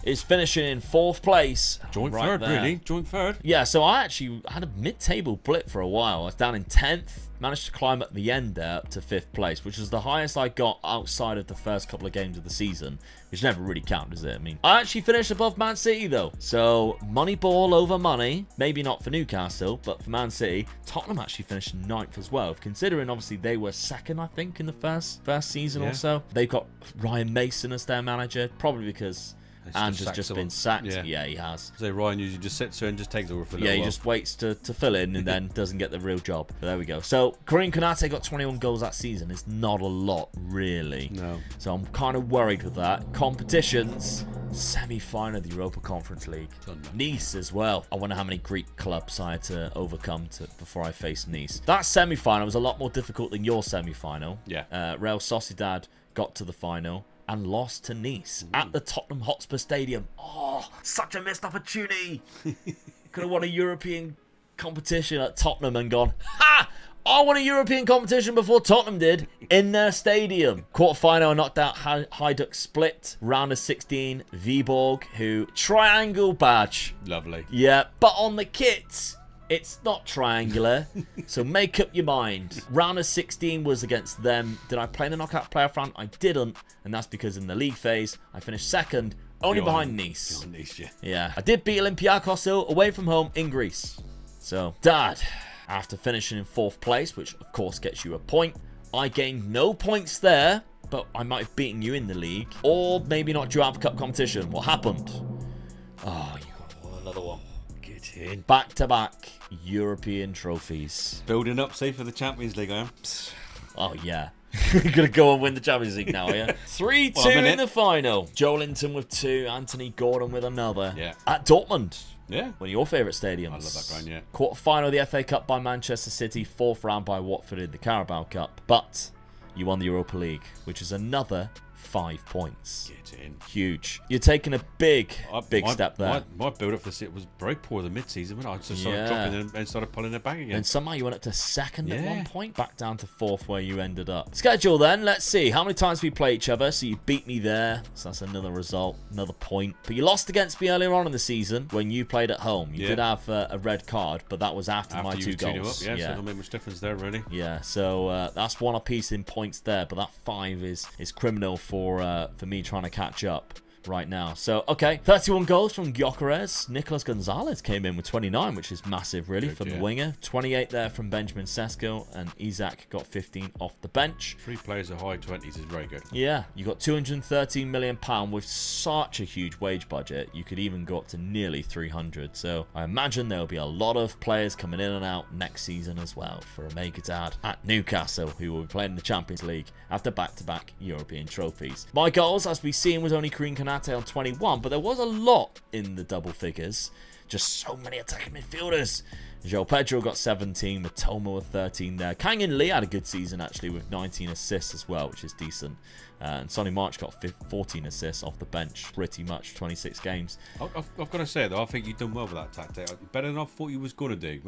is finishing in 4th place. Joint third, really. Joint third. Yeah, so I actually had a mid-table blip for a while. I was down in 10th, managed to climb at the end there up to 5th place, which is the highest I got outside of the first couple of games of the season, which never really counted, does it? I mean, I actually finished above Man City, though. So, money ball over money. Maybe not for Newcastle, but for Man City. Tottenham actually finished 9th as well, considering, obviously, they were 2nd, I think, in the first season or so. They've got Ryan Mason as their manager, probably because Ange has just been sacked. Yeah, he has. So Ryan usually just sits there and just takes over for a little while. Yeah, he just waits to fill in and then doesn't get the real job. But there we go. So Karim Konate got 21 goals that season. It's not a lot, really. No. So I'm kind of worried with that. Competitions. Semi-final of the Europa Conference League. Nice as well. I wonder how many Greek clubs I had to overcome before I faced Nice. That semi-final was a lot more difficult than your semi-final. Yeah. Real Sociedad got to the final and lost to Nice at the Tottenham Hotspur Stadium. Oh, such a missed opportunity. Could have won a European competition at Tottenham and gone, ha! I won a European competition before Tottenham did in their stadium. Quarterfinal knocked out Hajduk Split. Round of 16, Viborg, who triangle badge. Lovely. Yeah, but on the kits, it's not triangular, so make up your mind. Round of 16 was against them. Did I play in the knockout playoff round? I didn't, and that's because in the league phase, I finished 2nd, only behind Nice. Yeah, I did beat Olympiacos though, away from home in Greece. So, Dad, after finishing in 4th place, which of course gets you a point, I gained no points there, but I might have beaten you in the league, or maybe not due out for cup competition. What happened? Oh, you got another one. Get in. Back-to-back European trophies. Building up, say, for the Champions League, I am. Oh, yeah. You're going to go and win the Champions League now, are you? 3-2 in the final. Joe Linton with 2, Anthony Gordon with another. Yeah. At Dortmund. Yeah. One of your favourite stadiums. I love that ground, yeah. Quarter-final of the FA Cup by Manchester City. 4th round by Watford in the Carabao Cup. But you won the Europa League, which is another 5 points. Get in. Huge. You're taking a big step there. My build-up for City was very poor the mid-season when I just started dropping and started pulling it back again. And somehow you went up to 2nd at one point, back down to 4th where you ended up. Schedule then, let's see. How many times we play each other? So you beat me there. So that's another result, another point. But you lost against me earlier on in the season when you played at home. You did have a red card, but that was after my 2 goals. So it don't make much difference there, really. Yeah, so that's 1 apiece in points there, but that 5 is criminal for me trying to catch up right now. So, okay, 31 goals from Gyökeres. Nicolas Gonzalez came in with 29, which is massive, really, for the winger. 28 there from Benjamin Sesko, and Isak got 15 off the bench. 3 players at high 20s is very good. Yeah, you got £213 million with such a huge wage budget. You could even go up to nearly 300. So, I imagine there'll be a lot of players coming in and out next season as well for Omega Dad at Newcastle, who will be playing in the Champions League after back-to-back European trophies. My goals, as we've seen, was only Karim Konate on 21, but there was a lot in the double figures. Just so many attacking midfielders. João Pedro got 17, Matoma with 13 there. Kang In Lee had a good season, actually, with 19 assists as well, which is decent. And Sonny March got 14 assists off the bench, pretty much 26 games. I've got to say, though, I think you've done well with that tactic. Better than I thought you was going to do.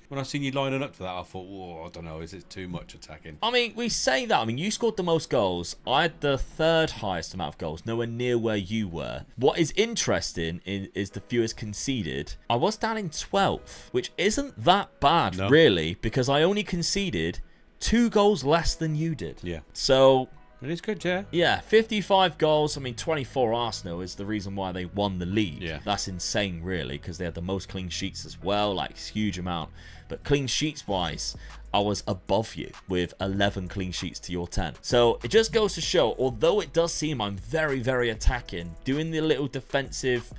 When I seen you lining up for that, I thought, oh, I don't know, is it too much attacking? I mean, we say that. I mean, you scored the most goals. I had the 3rd highest amount of goals, nowhere near where you were. What is interesting is the fewest conceded. I was down in 12th, which isn't that bad, really, because I only conceded 2 goals less than you did. Yeah. So it is good, yeah. Yeah, 55 goals. I mean, 24 Arsenal is the reason why they won the league. Yeah. That's insane, really, because they had the most clean sheets as well, like, huge amount. But clean sheets-wise, I was above you with 11 clean sheets to your 10. So it just goes to show, although it does seem I'm very, very attacking, doing the little defensive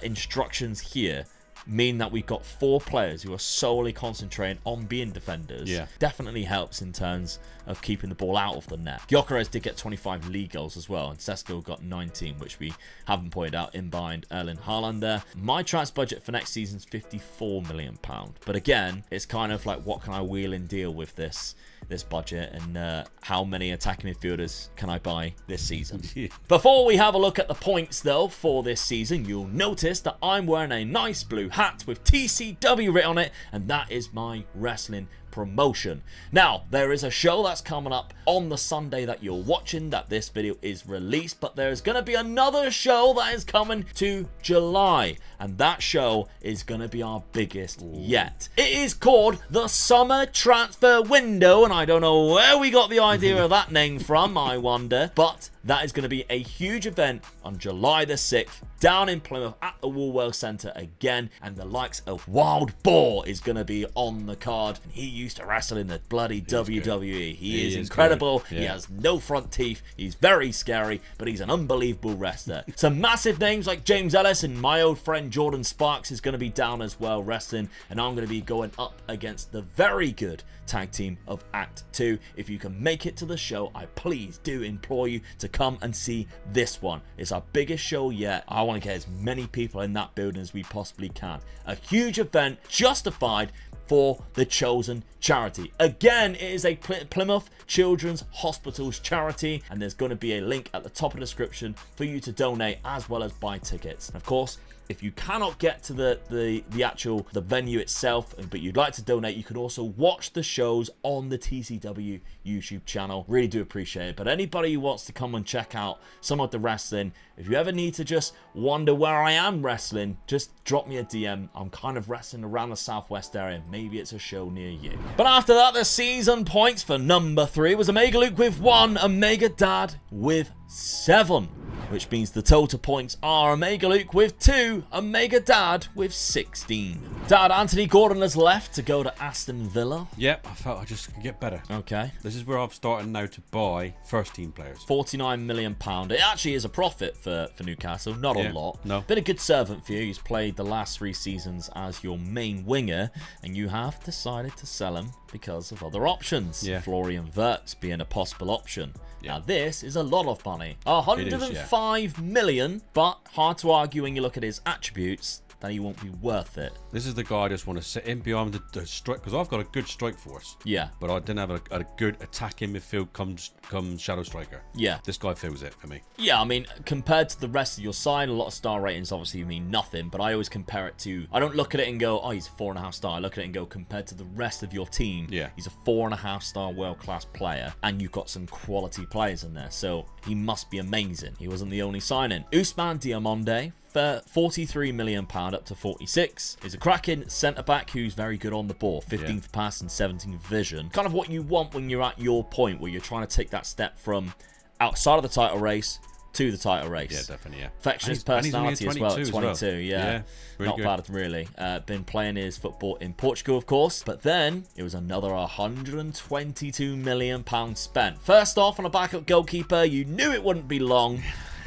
instructions here mean that we've got 4 players who are solely concentrating on being defenders. Definitely helps in terms of keeping the ball out of the net. Gyökeres did get 25 league goals as well, and Sesko got 19, which we haven't pointed out, in behind Erling Haaland there. My transfer budget for next season's £54 million. But again, it's kind of like, what can I wheel and deal with this budget, and how many attacking midfielders can I buy this season? Before we have a look at the points, though, for this season, you'll notice that I'm wearing a nice blue hat with TCW written on it, and that is my wrestling promotion. Now, there is a show that's coming up on the Sunday that you're watching, that this video is released, but there's going to be another show that is coming to July, and that show is going to be our biggest yet. It is called the Summer Transfer Window, and I don't know where we got the idea of that name from, I wonder, but that is going to be a huge event on July the 6th down in Plymouth at the Woolwell Centre again, and the likes of Wild Boar is going to be on the card. And he used to wrestle in the bloody WWE. He is incredible. Yeah. He has no front teeth. He's very scary, but he's an unbelievable wrestler. Some massive names like James Ellis and my old friend Jordan Sparks is going to be down as well wrestling, and I'm going to be going up against the very good tag team of Act 2. If you can make it to the show, I please do implore you to come and see this one. It's our biggest show yet. I want to get as many people in that building as we possibly can. A huge event justified for the chosen charity. Again, it is a Plymouth Children's Hospitals charity, and there's going to be a link at the top of the description for you to donate as well as buy tickets. And of course, if you cannot get to the venue itself, but you'd like to donate, you can also watch the shows on the TCW YouTube channel. Really do appreciate it. But anybody who wants to come and check out some of the wrestling, if you ever need to just wonder where I am wrestling, just drop me a DM. I'm kind of wrestling around the southwest area. Maybe it's a show near you. But after that, the season points for number 3 was Omega Luke with 1, Omega Dad with 7. Which means the total points are Omega Luke with 2, Omega Dad with 16. Dad, Anthony Gordon has left to go to Aston Villa. Yep, I felt I just could get better. Okay. This is where I'm starting now to buy first team players. £49 million. It actually is a profit for Newcastle, not a lot. No. Been a good servant for you. He's played the last 3 seasons as your main winger, and you have decided to sell him because of other options. Yeah. Florian Wirtz being a possible option. Yeah. Now this is a lot of money. 105 million, but hard to argue when you look at his attributes that he won't be worth it. This is the guy I just want to sit in behind the strike, because I've got a good strike force. Yeah. But I didn't have a good attacking midfield come shadow striker. Yeah. This guy fills it for me. Yeah, I mean, compared to the rest of your side, a lot of star ratings obviously mean nothing, but I always compare it to, I don't look at it and go, oh, he's a 4.5 star. I look at it and go, compared to the rest of your team, yeah, he's a 4.5 star world-class player, and you've got some quality players in there, so he must be amazing. He wasn't the only signing. Ousmane Diamonde, for £43 million up to 46. He's a cracking centre-back who's very good on the ball. 15th pass and 17th vision. Kind of what you want when you're at your point where you're trying to take that step from outside of the title race to the title race. Yeah, definitely, yeah. Affectionate personality as well. 22, yeah. Really not good. bad, really. Been playing his football in Portugal, of course. But then, it was another £122 million spent. First off, on a backup goalkeeper, you knew it wouldn't be long.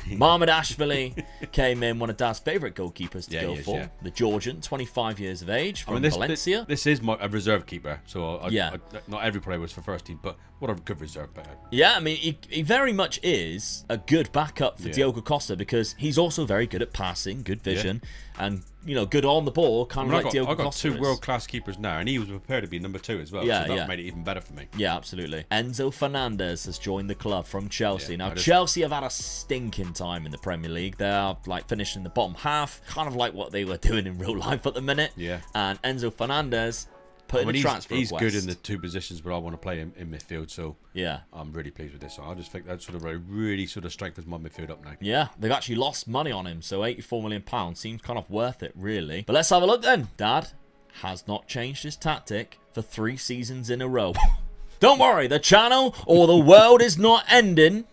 Mohamed Ashvili came in, one of Dad's favourite goalkeepers to go for. Yeah. The Georgian, 25 years of age, from Valencia. This is a reserve keeper, so not every player was for first team, but what a good reserve player. Yeah, I mean, he very much is a good backup for Diogo Costa, because he's also very good at passing, good vision, and, you know, good on the ball, kind of like Diogo Costa. I've got 2 world-class keepers now, and he was prepared to be number 2 as well, so that made it even better for me. Yeah, absolutely. Enzo Fernandez has joined the club from Chelsea. Now, Chelsea have had a stinking time in the Premier League. They are, like, finishing the bottom half, kind of like what they were doing in real life at the minute. Yeah. And Enzo Fernandez put in a transfer request. He's good in the 2 positions where I want to play in midfield, so yeah, I'm really pleased with this. So I just think that sort of really sort of strengthens my midfield up now. Yeah, they've actually lost money on him, so £84 million seems kind of worth it, really. But let's have a look then. Dad has not changed his tactic for 3 seasons in a row. Don't worry, the channel or the world is not ending.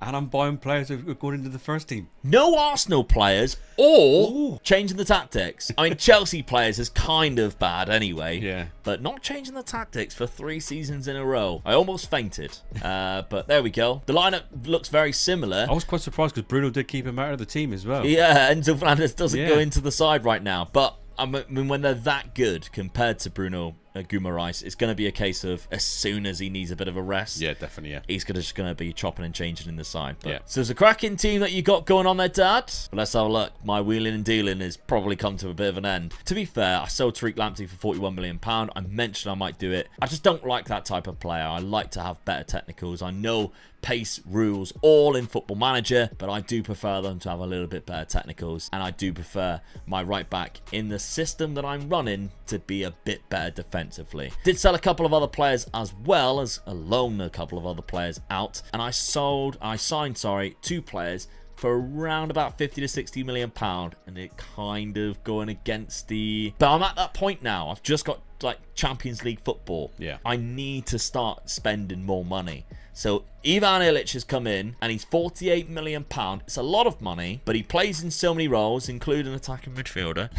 And I'm buying players who are going into the first team. No Arsenal players or changing the tactics. I mean, Chelsea players is kind of bad anyway. Yeah. But not changing the tactics for 3 seasons in a row. I almost fainted. But there we go. The lineup looks very similar. I was quite surprised because Bruno did keep him out of the team as well. Yeah, Enzo Fernandez doesn't go into the side right now. But I mean, when they're that good compared to Bruno Guimaraes, it's going to be a case of as soon as he needs a bit of a rest, yeah, definitely, yeah, he's just going to be chopping and changing in the side. But, so it's a cracking team that you got going on there, Dad. But let's have a look. My wheeling and dealing has probably come to a bit of an end. To be fair, I sold Tariq Lamptey for £41 million. I mentioned I might do it. I just don't like that type of player. I like to have better technicals. I know pace rules all in Football Manager, but I do prefer them to have a little bit better technicals, and I do prefer my right back in the system that I'm running to be a bit better defensively. Did sell a couple of other players as well as loan a couple of other players out, and I signed 2 players for around about 50 to 60 million pound, and it kind of going against the... But I'm at that point now. I've just got like Champions League football. Yeah. I need to start spending more money. So Ivan Illich has come in, and he's 48 million pound. It's a lot of money, but he plays in so many roles, including attacking midfielder.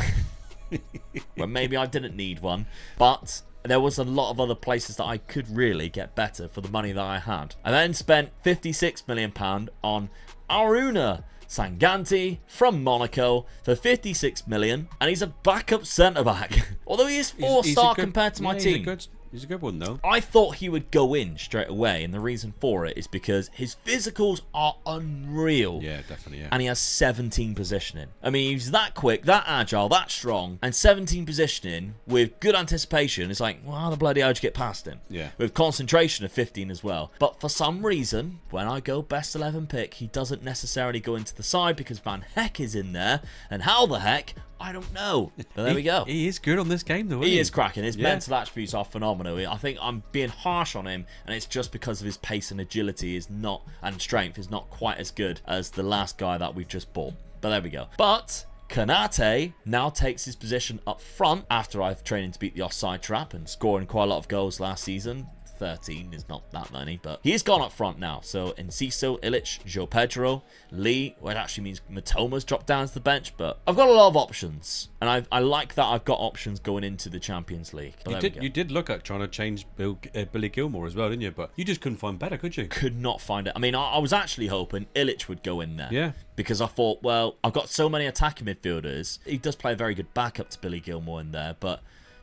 Well, maybe I didn't need one, but there was a lot of other places that I could really get better for the money that I had. I then spent 56 million pound on Aruna Sanganti from Monaco for 56 million, and he's a backup centre-back. Although he is 4-star compared to my team. He's a good one, though. I thought he would go in straight away, and the reason for it is because his physicals are unreal. Yeah, definitely, yeah. And he has 17 positioning. I mean, he's that quick, that agile, that strong, and 17 positioning with good anticipation. It's like, well, how the bloody hell did you get past him? Yeah. With concentration of 15 as well. But for some reason, when I go best 11 pick, he doesn't necessarily go into the side because Van Heck is in there. And how the heck... I don't know. But there we go. He is good on this game, though. He is cracking. His mental attributes are phenomenal. I think I'm being harsh on him, and it's just because of his pace and agility and strength is not quite as good as the last guy that we've just bought. But there we go. But Kanate now takes his position up front after I've trained him to beat the offside trap and scoring quite a lot of goals last season. 13 is not that many, but he's gone up front now. So Enciso, Illich, João Pedro, Lee, well, it actually means Matoma's dropped down to the bench, but I've got a lot of options, and I like that I've got options going into the Champions League. You did look at trying to change Billy Gilmore as well, didn't you? But you just couldn't find better, could you? Could not find it. I mean, I was actually hoping Illich would go in there. Yeah. Because I thought, well, I've got so many attacking midfielders. He does play a very good backup to Billy Gilmore in there, but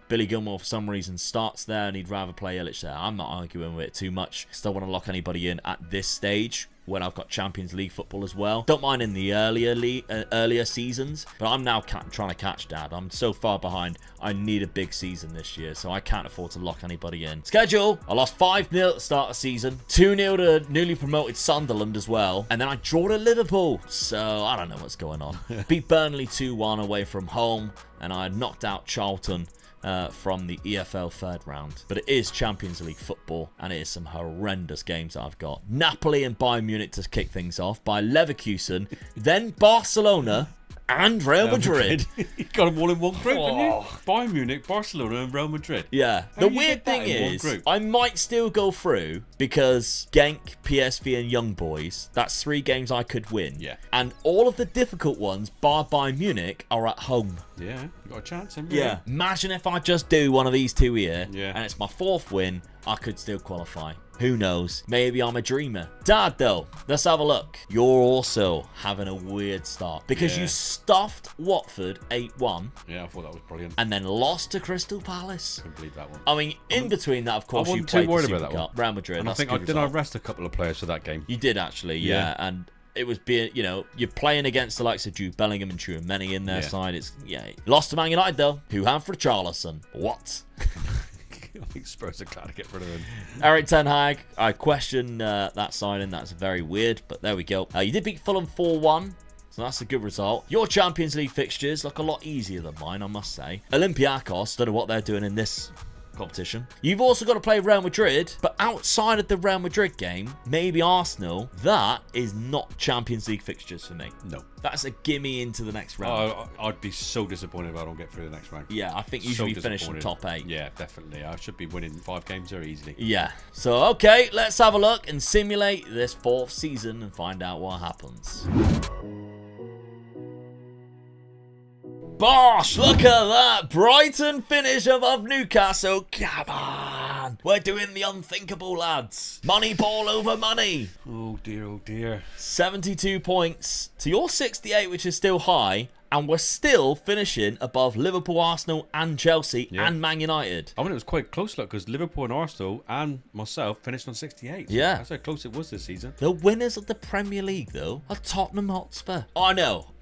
Billy Gilmore, for some reason, starts there, and he'd rather play Illich there. I'm not arguing with it too much. Still want to lock anybody in at this stage when I've got Champions League football as well. Don't mind in the earlier seasons, but I'm now trying to catch Dad. I'm so far behind. I need a big season this year, so I can't afford to lock anybody in. Schedule: I lost 5-0 at the start of the season, 2-0 to newly promoted Sunderland as well, and then I draw to Liverpool, so I don't know what's going on. Beat Burnley 2-1 away from home, and I knocked out Charlton from the EFL third round. But it is Champions League football, and it is some horrendous games I've got. Napoli and Bayern Munich to kick things off, by Leverkusen, then Barcelona and Real Madrid. You got them all in one group, haven't you? Bayern Munich, Barcelona and Real Madrid. Yeah. The weird thing is, I might still go through because Genk, PSV and Young Boys, that's 3 games I could win. Yeah. And all of the difficult ones, bar Bayern Munich, are at home. Yeah, you got a chance, haven't you? Yeah. Imagine if I just do one of these 2 here, yeah, and it's my 4th win, I could still qualify. Who knows? Maybe I'm a dreamer. Dad, though, let's have a look. You're also having a weird start because you stuffed Watford 8-1. Yeah, I thought that was brilliant. And then lost to Crystal Palace. Couldn't believe that one. I mean, in between that, of course, you played the Super Cup. Real Madrid. And I think I rest a couple of players for that game. You did, actually, yeah. And it was being, you're playing against the likes of Jude Bellingham and Tchouaméni in their side. It's, lost to Man United, though, who have for Richarlison. What? I think Spurs are glad to get rid of him. Eric Ten Hag, I question that signing. That's very weird, but there we go. You did beat Fulham 4-1, so that's a good result. Your Champions League fixtures look a lot easier than mine, I must say. Olympiacos, don't know what they're doing in this competition. You've also got to play Real Madrid, but outside of the Real Madrid game, maybe Arsenal, that is not Champions League fixtures for me. No. That's a gimme into the next round. I'd be so disappointed if I don't get through the next round. Yeah, I think you should be finishing top 8. Yeah, definitely. I should be winning 5 games there easily. Yeah. So, okay, let's have a look and simulate this 4th season and find out what happens. Bosh, look at that. Brighton finish above Newcastle. Come on. We're doing the unthinkable, lads. Money ball over money. Oh, dear, oh, dear. 72 points to your 68, which is still high. And we're still finishing above Liverpool, Arsenal, and Chelsea, and Man United. I mean, it was quite close, look, because Liverpool and Arsenal and myself finished on 68. So yeah. That's how close it was this season. The winners of the Premier League, though, are Tottenham Hotspur. I know.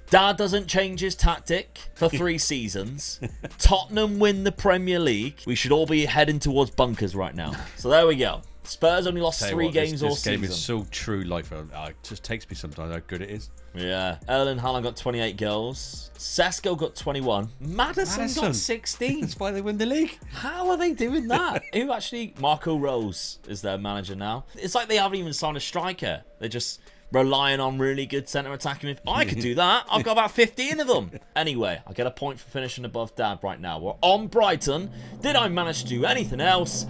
Dad doesn't change his tactic for 3 seasons. Tottenham win the Premier League. We should all be heading towards bunkers right now. So there we go. Spurs only lost 3 games all season. This game is so true. Like, it just takes me sometimes how good it is. Yeah. Erling Haaland got 28 goals. Sesko got 21. Madison got 16. That's why they win the league. How are they doing that? Who actually... Marco Rose is their manager now. It's like they haven't even signed a striker. They're just relying on really good centre attacking. I could do that. I've got about 15 of them. Anyway, I get a point for finishing above Dad right now. We're on Brighton. Did I manage to do anything else?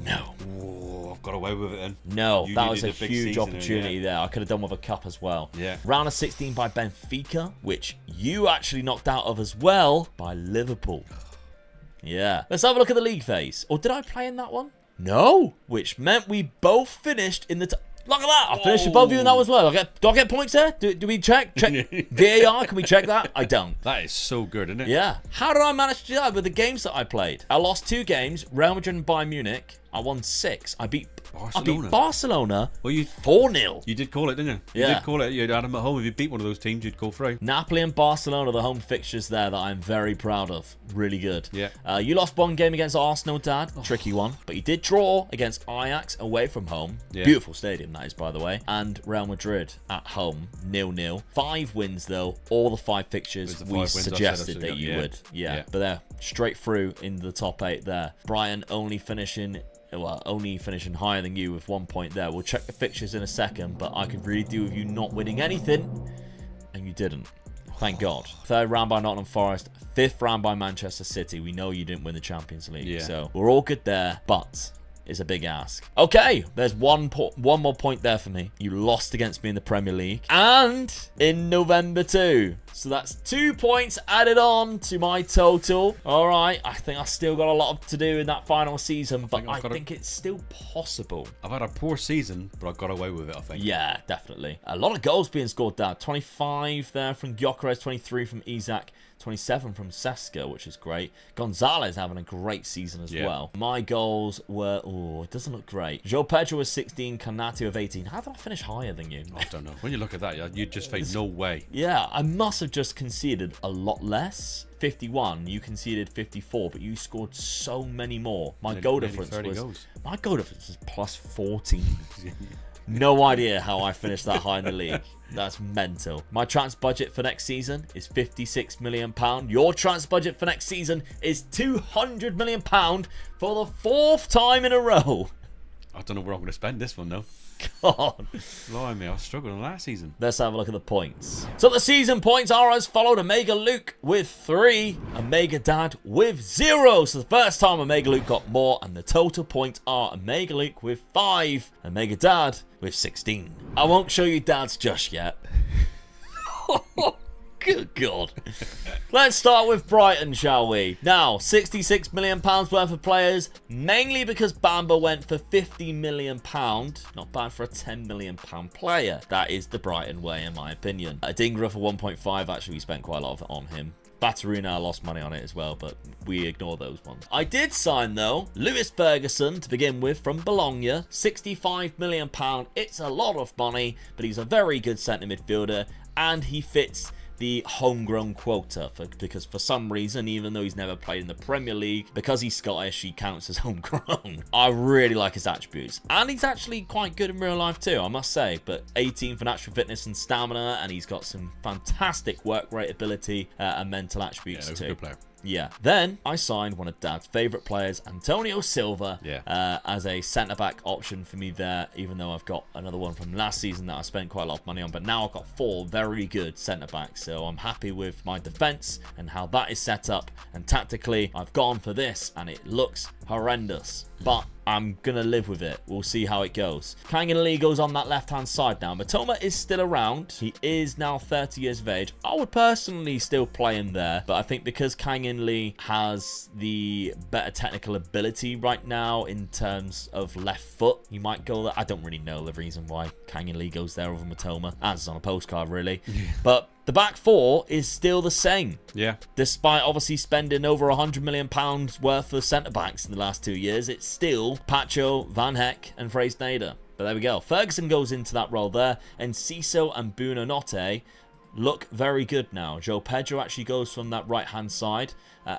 No. Got away with it then. No, that was a huge opportunity there. I could have done with a cup as well. Yeah. Round of 16 by Benfica, which you actually knocked out of as well by Liverpool. Yeah. Let's have a look at the league phase. Or did I play in that one? No. Which meant we both finished in the... Look at that! I finished above you in that as well. Do I get points there? Do we check? VAR? Can we check that? I don't. That is so good, isn't it? Yeah. How did I manage to do that with the games that I played? I lost 2 games. Real Madrid and Bayern Munich. I won 6. I beat Barcelona. Well, 4-0. You did call it, didn't you? Yeah. You did call it. You had them at home. If you beat one of those teams, you'd go through. Napoli and Barcelona, the home fixtures there that I'm very proud of. Really good. Yeah. You lost 1 game against Arsenal, Dad. Tricky one. But you did draw against Ajax away from home. Yeah. Beautiful stadium, that is, by the way. And Real Madrid at home, 0-0. 5 wins, though. All the 5 fixtures we suggested that you would. Yeah. But they're straight through into the top 8 there. Brighton only finishing higher than you with 1 point there. We'll check the fixtures in a second, but I could really do with you not winning anything, and you didn't. Thank God. 3rd round by Nottingham Forest. 5th round by Manchester City. We know you didn't win the Champions League, so we're all good there, but it's a big ask. Okay, there's one more point there for me. You lost against me in the Premier League and in November too. So that's 2 points added on to my total. All right, I think I still got a lot to do in that final season, but I think it's still possible. I've had a poor season, but I got away with it, I think. Yeah, definitely. A lot of goals being scored there. 25 there from Gyökeres, 23 from Isak, 27 from Sesko, which is great. Gonzalez having a great season as well. My goals were... Oh, it doesn't look great. João Pedro was 16, Konate with 18. How did I finish higher than you? I don't know. When you look at that, you just think, no way. Yeah, I must have just conceded a lot less. 51, you conceded 54, but you scored so many more. My goal difference was plus 14. No idea how I finished that high in the league. That's mental. My transfer budget for next season is £56 million. Your transfer budget for next season is £200 million for the 4th time in a row. I don't know where I'm going to spend this one, though. God. Blimey, I was struggling last season. Let's have a look at the points. So the season points are as followed. Omega Luke with 3. Omega Dad with 0. So the first time Omega Luke got more. And the total points are Omega Luke with 5. Omega Dad with 16. I won't show you Dad's just yet. Good God. Let's start with Brighton, shall we? Now, £66 million worth of players, mainly because Bamba went for £50 million. Not bad for a £10 million player. That is the Brighton way, in my opinion. Adingra for 1.5, actually, we spent quite a lot on him. Bataruna lost money on it as well, but we ignore those ones. I did sign, though, Lewis Ferguson to begin with from Bologna. £65 million. It's a lot of money, but he's a very good centre midfielder, and he fits the homegrown quota because for some reason, even though he's never played in the Premier League, because he's Scottish, he counts as homegrown. I really like his attributes, and he's actually quite good in real life too, I must say. But 18 for natural fitness and stamina, and he's got some fantastic work rate ability and mental attributes too. Good player. Yeah. Then I signed one of Dad's favourite players, Antonio Silva, as a centre-back option for me there, even though I've got another one from last season that I spent quite a lot of money on. But now I've got 4 very good centre-backs, so I'm happy with my defence and how that is set up. And tactically, I've gone for this, and it looks horrendous. But I'm going to live with it. We'll see how it goes. Kangin Lee goes on that left-hand side now. Matoma is still around. He is now 30 years of age. I would personally still play him there, but I think because Kangin Lee has the better technical ability right now in terms of left foot, you might go there. I don't really know the reason why Kangin Lee goes there over Matoma. As on a postcard, really. But the back 4 is still the same. Yeah. Despite obviously spending over £100 million worth of centre-backs in the last 2 years, it's still Pacho, Van Heck and Fraser-Nader. But there we go. Ferguson goes into that role there. And Ciso and Buonanotte look very good now. João Pedro actually goes from that right-hand side.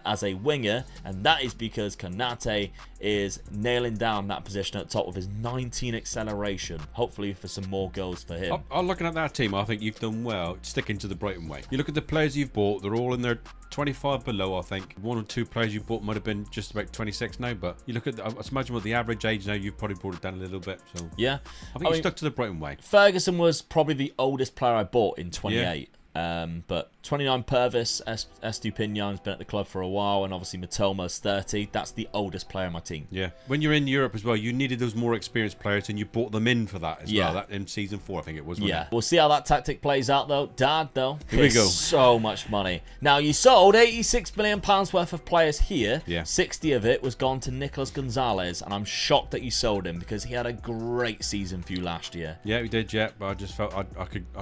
as a winger, and that is because Konate is nailing down that position at top with his 19 acceleration, hopefully for some more goals for him. I'm looking at that team. I think you've done well sticking to the Brighton way. You look at the players you've bought, they're all in their 25 below, I think. 1 or 2 players you bought might have been just about 26 now, but you look at, I imagine with the average age now, you've probably brought it down a little bit. So yeah, I think you stuck to the Brighton way. Ferguson was probably the oldest player I bought in 28. But 29 Purvis, Estupinan's been at the club for a while, and obviously Matoma's 30. That's the oldest player on my team. Yeah. When you're in Europe as well, you needed those more experienced players, and you bought them in for that as well. That in season 4, I think it was. Yeah. We'll see how that tactic plays out, though. Dad, though, here we go. So much money. Now, you sold £86 million worth of players here. Yeah. 60 of it was gone to Nicolas Gonzalez, and I'm shocked that you sold him because he had a great season for you last year. Yeah, we did. Yeah, but I just felt I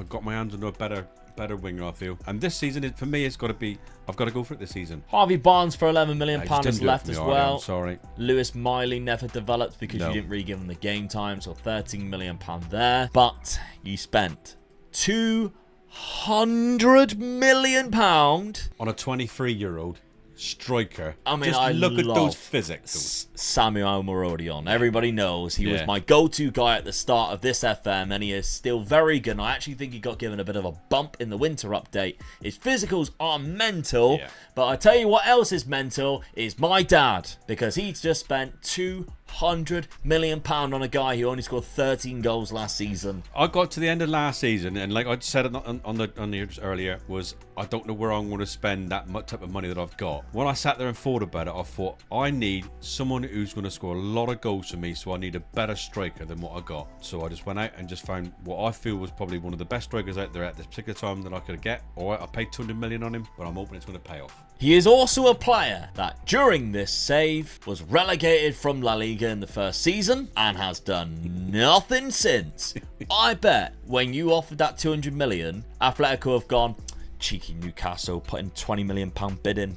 got my hands on a better winger, I feel. And this season, for me, it's got to be, I've got to go for it this season. Harvey Barnes for £11 million is left as well. I'm sorry. Lewis Miley never developed because you didn't really give him the game time, so £13 million there. But you spent £200 million on a 23-year-old striker. I mean, just look at those physics. Samuel Morodion. Everybody knows he was my go-to guy at the start of this FM, and he is still very good. And I actually think he got given a bit of a bump in the winter update. His physicals are mental, but I tell you what else is mental is my dad, because he's just spent £200 million on a guy who only scored 13 goals last season. I got to the end of last season, and like I said on the earlier, was I don't know where I'm going to spend that type of money that I've got. When I sat there and thought about it, I thought I need someone who's going to score a lot of goals for me, so I need a better striker than what I got. So I just went out and just found what I feel was probably one of the best strikers out there at this particular time that I could get. All right, I paid $200 million on him, but I'm hoping it's going to pay off. He is also a player that during this save was relegated from La Liga in the first season and has done nothing since. I bet when you offered that $200 million, Atletico have gone, cheeky Newcastle, putting £20 million bid in.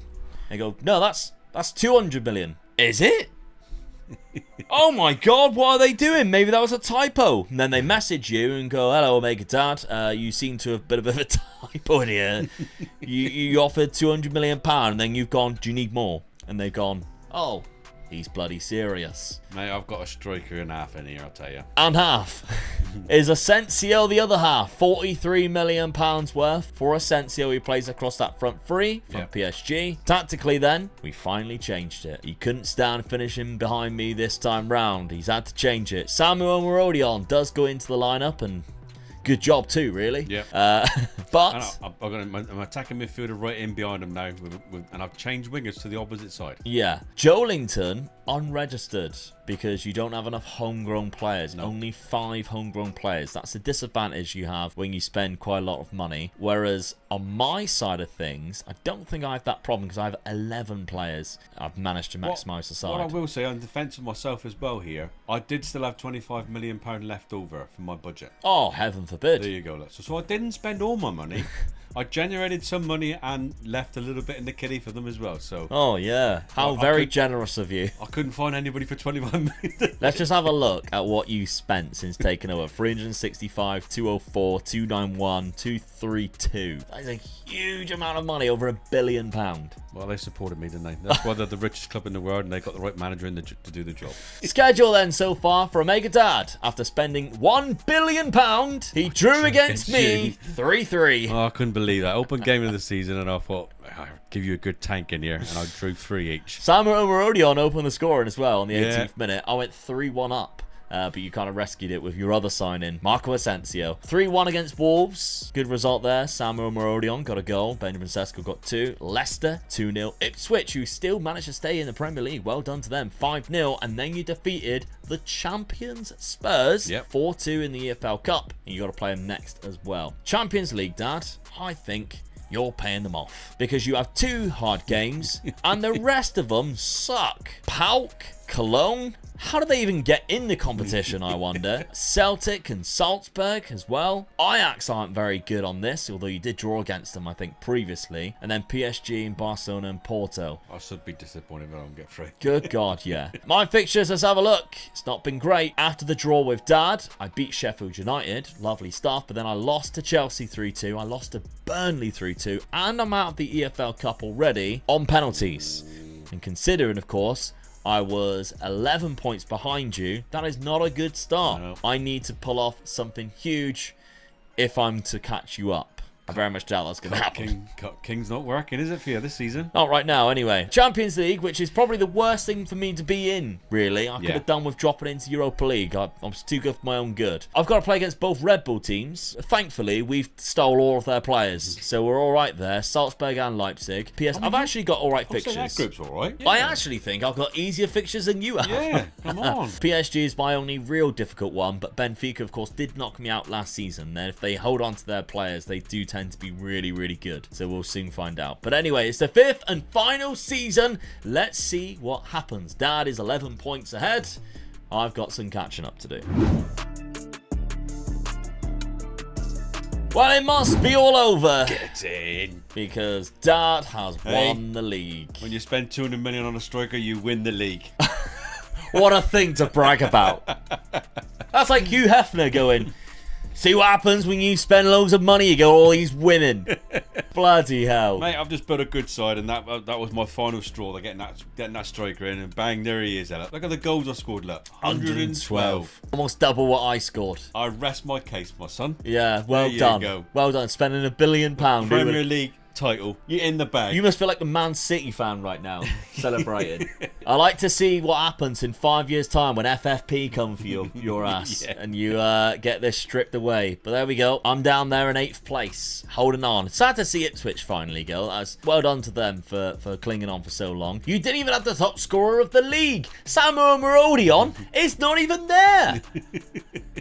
They go, no, that's $200 million. Is it? Oh my god, what are they doing? Maybe that was a typo. And then they message you and go, hello, Omega Dad. You seem to have a bit of a typo in here. you offered £200 million, and then you've gone, do you need more? And they've gone, oh, he's bloody serious. Mate, I've got a striker and a half in here, I'll tell you. And half is Asensio, the other half. £43 million worth for Asensio. He plays across that front three from PSG. Tactically then, we finally changed it. He couldn't stand finishing behind me this time round. He's had to change it. Samuel Morodion does go into the lineup, and good job too, really. Yeah. But I've got an attacking midfielder right in behind him now, and I've changed wingers to the opposite side. Yeah. Joelinton unregistered because you don't have enough homegrown players. No. Only 5 homegrown players. That's the disadvantage you have when you spend quite a lot of money. Whereas on my side of things, I don't think I have that problem because I have 11 players. I've managed to maximise the side. What I will say, on defence of myself as well here, I did still have £25 million left over from my budget. Oh, heaven forbid. There you go. So I didn't spend all my money. I generated some money and left a little bit in the kitty for them as well. So. Oh yeah, how very generous of you. I couldn't find anybody for $25 million. Let's just have a look at what you spent since taking over. 365, 204, 291, 232. That is a huge amount of money, over £1 billion. Well, they supported me, didn't they? That's why they're the richest club in the world, and they got the right manager in to do the job. Schedule then so far for Omega Dad. After spending £1 billion, he drew against me 3-3. Oh, I couldn't believe that. Open game of the season, and I thought, I'll give you a good tank in here, and I drew 3 each. Samuel Morodion opened the scoring as well on the 18th minute. I went 3-1 up. But you kind of rescued it with your other sign-in, Marco Asensio. 3-1 against Wolves. Good result there. Samuel Morodion got a goal. Benjamin Sesko got 2. Leicester, 2-0. Ipswich, who still managed to stay in the Premier League. Well done to them. 5-0. And then you defeated the champions Spurs. 4-2 in the EFL Cup. And you got to play them next as well. Champions League, Dad. I think you're paying them off. Because you have 2 hard games. And the rest of them suck. PAOK, Cologne, How do they even get in the competition, I wonder? Celtic and Salzburg as well. Ajax aren't very good on this, although you did draw against them, I think, previously. And then PSG and Barcelona and Porto. I should be disappointed if I don't get 3. Good God, yeah. My fixtures, let's have a look. It's not been great. After the draw with Dad, I beat Sheffield United. Lovely stuff. But then I lost to Chelsea 3-2. I lost to Burnley 3-2. And I'm out of the EFL Cup already on penalties. And considering, of course, I was 11 points behind you, that is not a good start. No. I need to pull off something huge if I'm to catch you up. I very much doubt that's going to happen. King's not working, is it, for you this season? Not right now, anyway. Champions League, which is probably the worst thing for me to be in, really. I could have done with dropping into Europa League. I'm too good for my own good. I've got to play against both Red Bull teams. Thankfully, we've stole all of their players, so we're all right there. Salzburg and Leipzig. I've actually got all right fixtures. That group's all right. Yeah. I actually think I've got easier fixtures than you have. Yeah, come on. PSG is my only real difficult one, but Benfica, of course, did knock me out last season. Then if they hold on to their players, they do tend to be really good, so we'll soon find out. But anyway, it's the 5th and final season. Let's see what happens. Dad is 11 points ahead. I've got some catching up to do. Well, it must be all over. Get in. Because Dad has won the league. When you spend 200 million on a striker, you win the league. What a thing to brag about. That's like Hugh Hefner going, see what happens when you spend loads of money, you get all these women. Bloody hell. Mate, I've just built a good side, and that was my final straw. They're getting that striker in, and bang, there he is. Look at the goals I scored, look. 112. Almost double what I scored. I rest my case, my son. Yeah, well done. Go. Well done, spending £1 billion. Premier League title. You're in the bag. You must feel like a Man City fan right now, celebrating. I like to see what happens in 5 years' time when FFP come for your ass and you get this stripped away. But there we go. I'm down there in 8th place, holding on. Sad to see Ipswich finally go. As well done to them for clinging on for so long. You didn't even have the top scorer of the league. Samuel Marodion is not even there.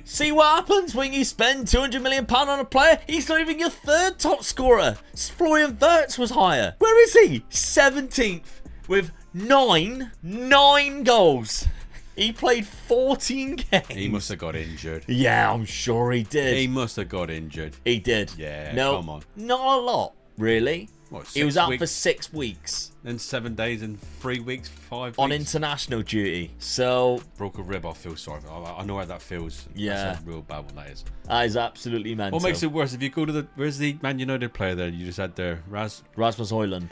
See what happens when you spend £200 million on a player? He's not even your 3rd top scorer. Florian Wirtz was higher. Where is he? 17th with 9 goals. He played 14 games. He must have got injured. Yeah, I'm sure he did. He must have got injured. He did. Yeah, no, come on. Not a lot, really. What, he was out for 6 weeks. Then 7 days and 3 weeks, 5 weeks. On international duty. So... broke a rib, I feel sorry. I know how that feels. Yeah. That's a real bad one, that is. That is absolutely mental. What makes it worse, if you go to the... where's the Man United player there you just had there? Rasmus Højlund.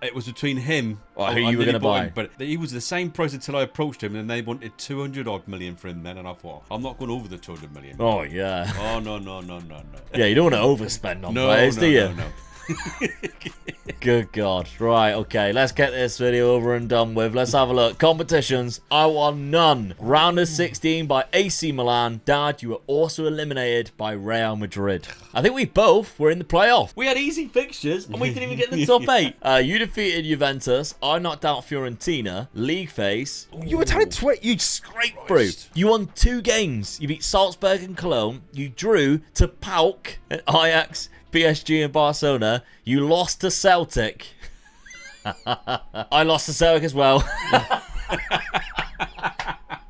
It was between him... who you were going to buy. Him, but he was the same price until I approached him, and they wanted 200 odd million for him then, and I thought, I'm not going over the 200 million. Oh, yeah. Oh, no. Yeah, you don't want to overspend on players, do you? No. Good God. Right, okay, let's get this video over and done with. Let's have a look. Competitions, I won none. Round of 16 by AC Milan. Dad, you were also eliminated by Real Madrid. I think we both were in the playoff. We had easy fixtures and we didn't even get in the top 8. You defeated Juventus. I knocked out Fiorentina. League phase. You were telling you scraped through. You won 2 games. You beat Salzburg and Cologne. You drew to PAOK at Ajax, PSG and Barcelona. You lost to Celtic. I lost to Celtic as well.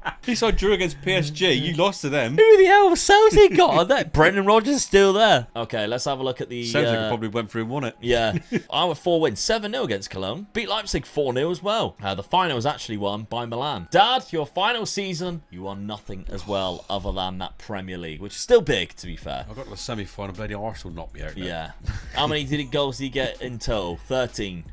At least I drew against PSG. You lost to them. Who the hell was Celtic got? That Brendan Rodgers is still there. Okay, let's have a look at the... Celtic probably went through and won it. Yeah. I went 4 wins. 7-0 against Cologne. Beat Leipzig 4-0 as well. The final was actually won by Milan. Dad, your final season, you won nothing as well other than that Premier League, which is still big, to be fair. I got to the semi-final. Bloody Arsenal knocked me out there. Yeah. How many goals did he get in total? 13.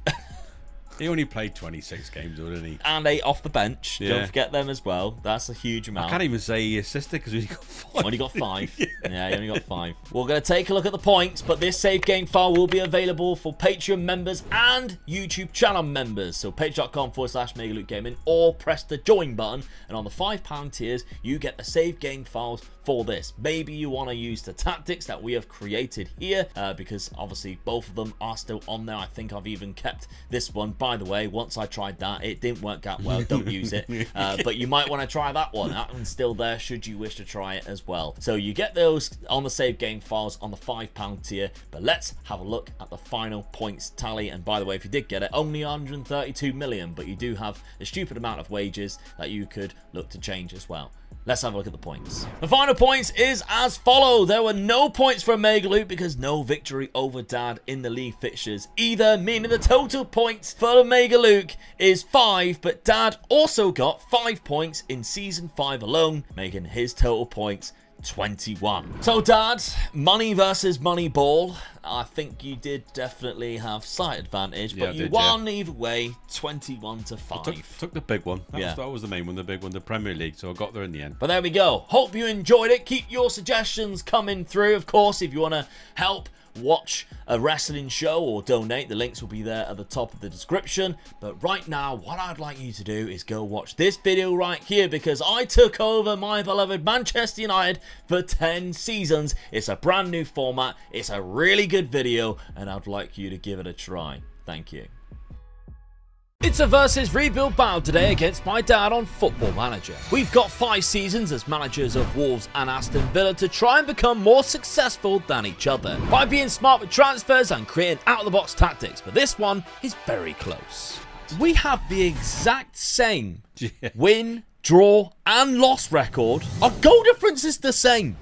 He only played 26 games, didn't he? And 8 off the bench. Yeah. Don't forget them as well. That's a huge amount. I can't even say he assisted because he got 5. Only got 5. Yeah, he only got 5. We're going to take a look at the points, but this save game file will be available for Patreon members and YouTube channel members. So patreon.com/MegaLukeGaming, or press the join button, and on the £5 tiers, you get the save game files for this. Maybe you want to use the tactics that we have created here, because obviously both of them are still on there. I think I've even kept this one by by the way, once I tried that, it didn't work out well. Don't use it. But you might want to try that one. That one's still there should you wish to try it as well. So you get those on the save game files on the £5 tier. But let's have a look at the final points tally. And by the way, if you did get it, only 132 million, but you do have a stupid amount of wages that you could look to change as well. Let's have a look at the points. The final points is as follow. There were no points for Mega Luke because no victory over Dad in the league fixtures either, meaning the total points for Mega Luke is 5, but Dad also got 5 points in Season 5 alone, making his total points 21. So Dad, money versus money ball. I think you did definitely have slight advantage, but you won either way, 21 to 5. Took the big one. That was the main one, the big one, the Premier League. So I got there in the end. But there we go. Hope you enjoyed it. Keep your suggestions coming through. Of course, if you want to help watch a wrestling show or donate, the links will be there at the top of the description. But right now, what I'd like you to do is go watch this video right here, because I took over my beloved Manchester United for 10 seasons. It's a brand new format. It's a really good video, and I'd like you to give it a try. Thank you. It's a versus rebuild battle today against my dad on Football Manager. We've got 5 seasons as managers of Wolves and Aston Villa to try and become more successful than each other by being smart with transfers and creating out-of-the-box tactics, but this one is very close. We have the exact same win, draw and loss record. Our goal difference is the same.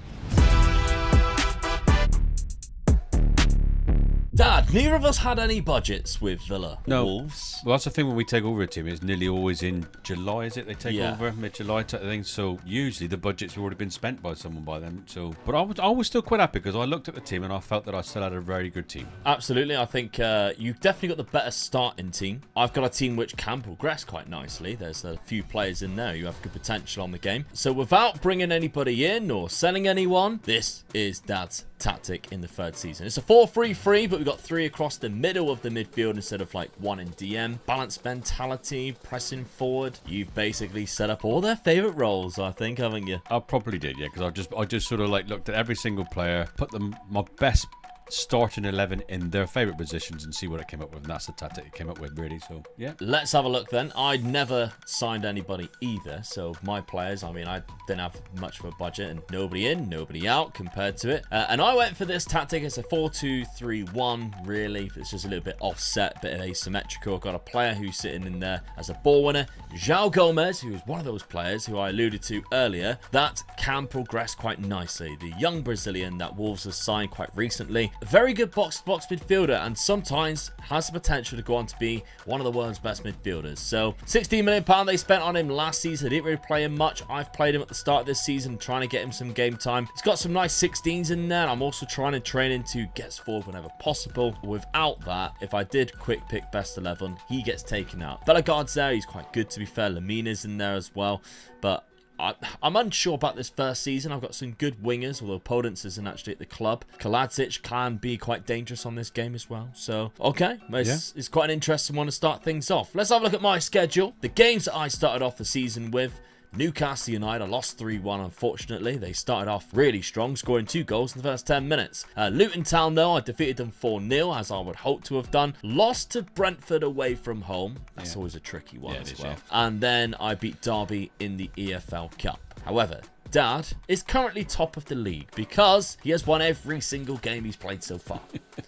Dad, neither of us had any budgets with Villa or Wolves. Well, that's the thing when we take over a team. It's nearly always in July, is it? They take over mid-July type of thing. So usually the budget's already been spent by someone by then. So, but I was still quite happy because I looked at the team and I felt that I still had a very good team. Absolutely. I think you've definitely got the better starting team. I've got a team which can progress quite nicely. There's a few players in there who have good potential on the game. So without bringing anybody in or selling anyone, this is Dad's tactic in the 3rd season. It's a 4-3-3, but we've got 3 across the middle of the midfield instead of like 1 in DM. Balanced mentality, pressing forward. You've basically set up all their favorite roles, I think, haven't you? I probably did, yeah, because I just sort of like looked at every single player, put them my best starting 11 in their favorite positions and see what it came up with, and that's the tactic it came up with, really. So yeah, let's have a look then. I'd never signed anybody either, so my players, I mean, I didn't have much of a budget, and nobody in, nobody out compared to it, and I went for this tactic. It's a 4-2-3-1, really. It's just a little bit offset, bit of asymmetrical. I've got a player who's sitting in there as a ball winner, João Gomez, who is one of those players who I alluded to earlier that can progress quite nicely. The young Brazilian that Wolves has signed quite recently. A very good box-to-box midfielder, and sometimes has the potential to go on to be one of the world's best midfielders. So £16 million they spent on him last season. They didn't really play him much. I've played him at the start of this season, trying to get him some game time. He's got some nice 16s in there. I'm also trying to train him to get forward whenever possible. Without that, if I did quick pick best 11, he gets taken out. Bellegarde's there. He's quite good, to be fair. Lamina's in there as well, but I'm unsure about this 1st season. I've got some good wingers, although Podence isn't actually at the club. Kaladzic can be quite dangerous on this game as well. So, okay, it's quite an interesting one to start things off. Let's have a look at my schedule. The games that I started off the season with: Newcastle United, I lost 3-1, unfortunately. They started off really strong, scoring 2 goals in the first 10 minutes. Luton Town, though, I defeated them 4-0, as I would hope to have done. Lost to Brentford away from home. That's always a tricky one as well. And then I beat Derby in the EFL Cup. However, Dad is currently top of the league because he has won every single game he's played so far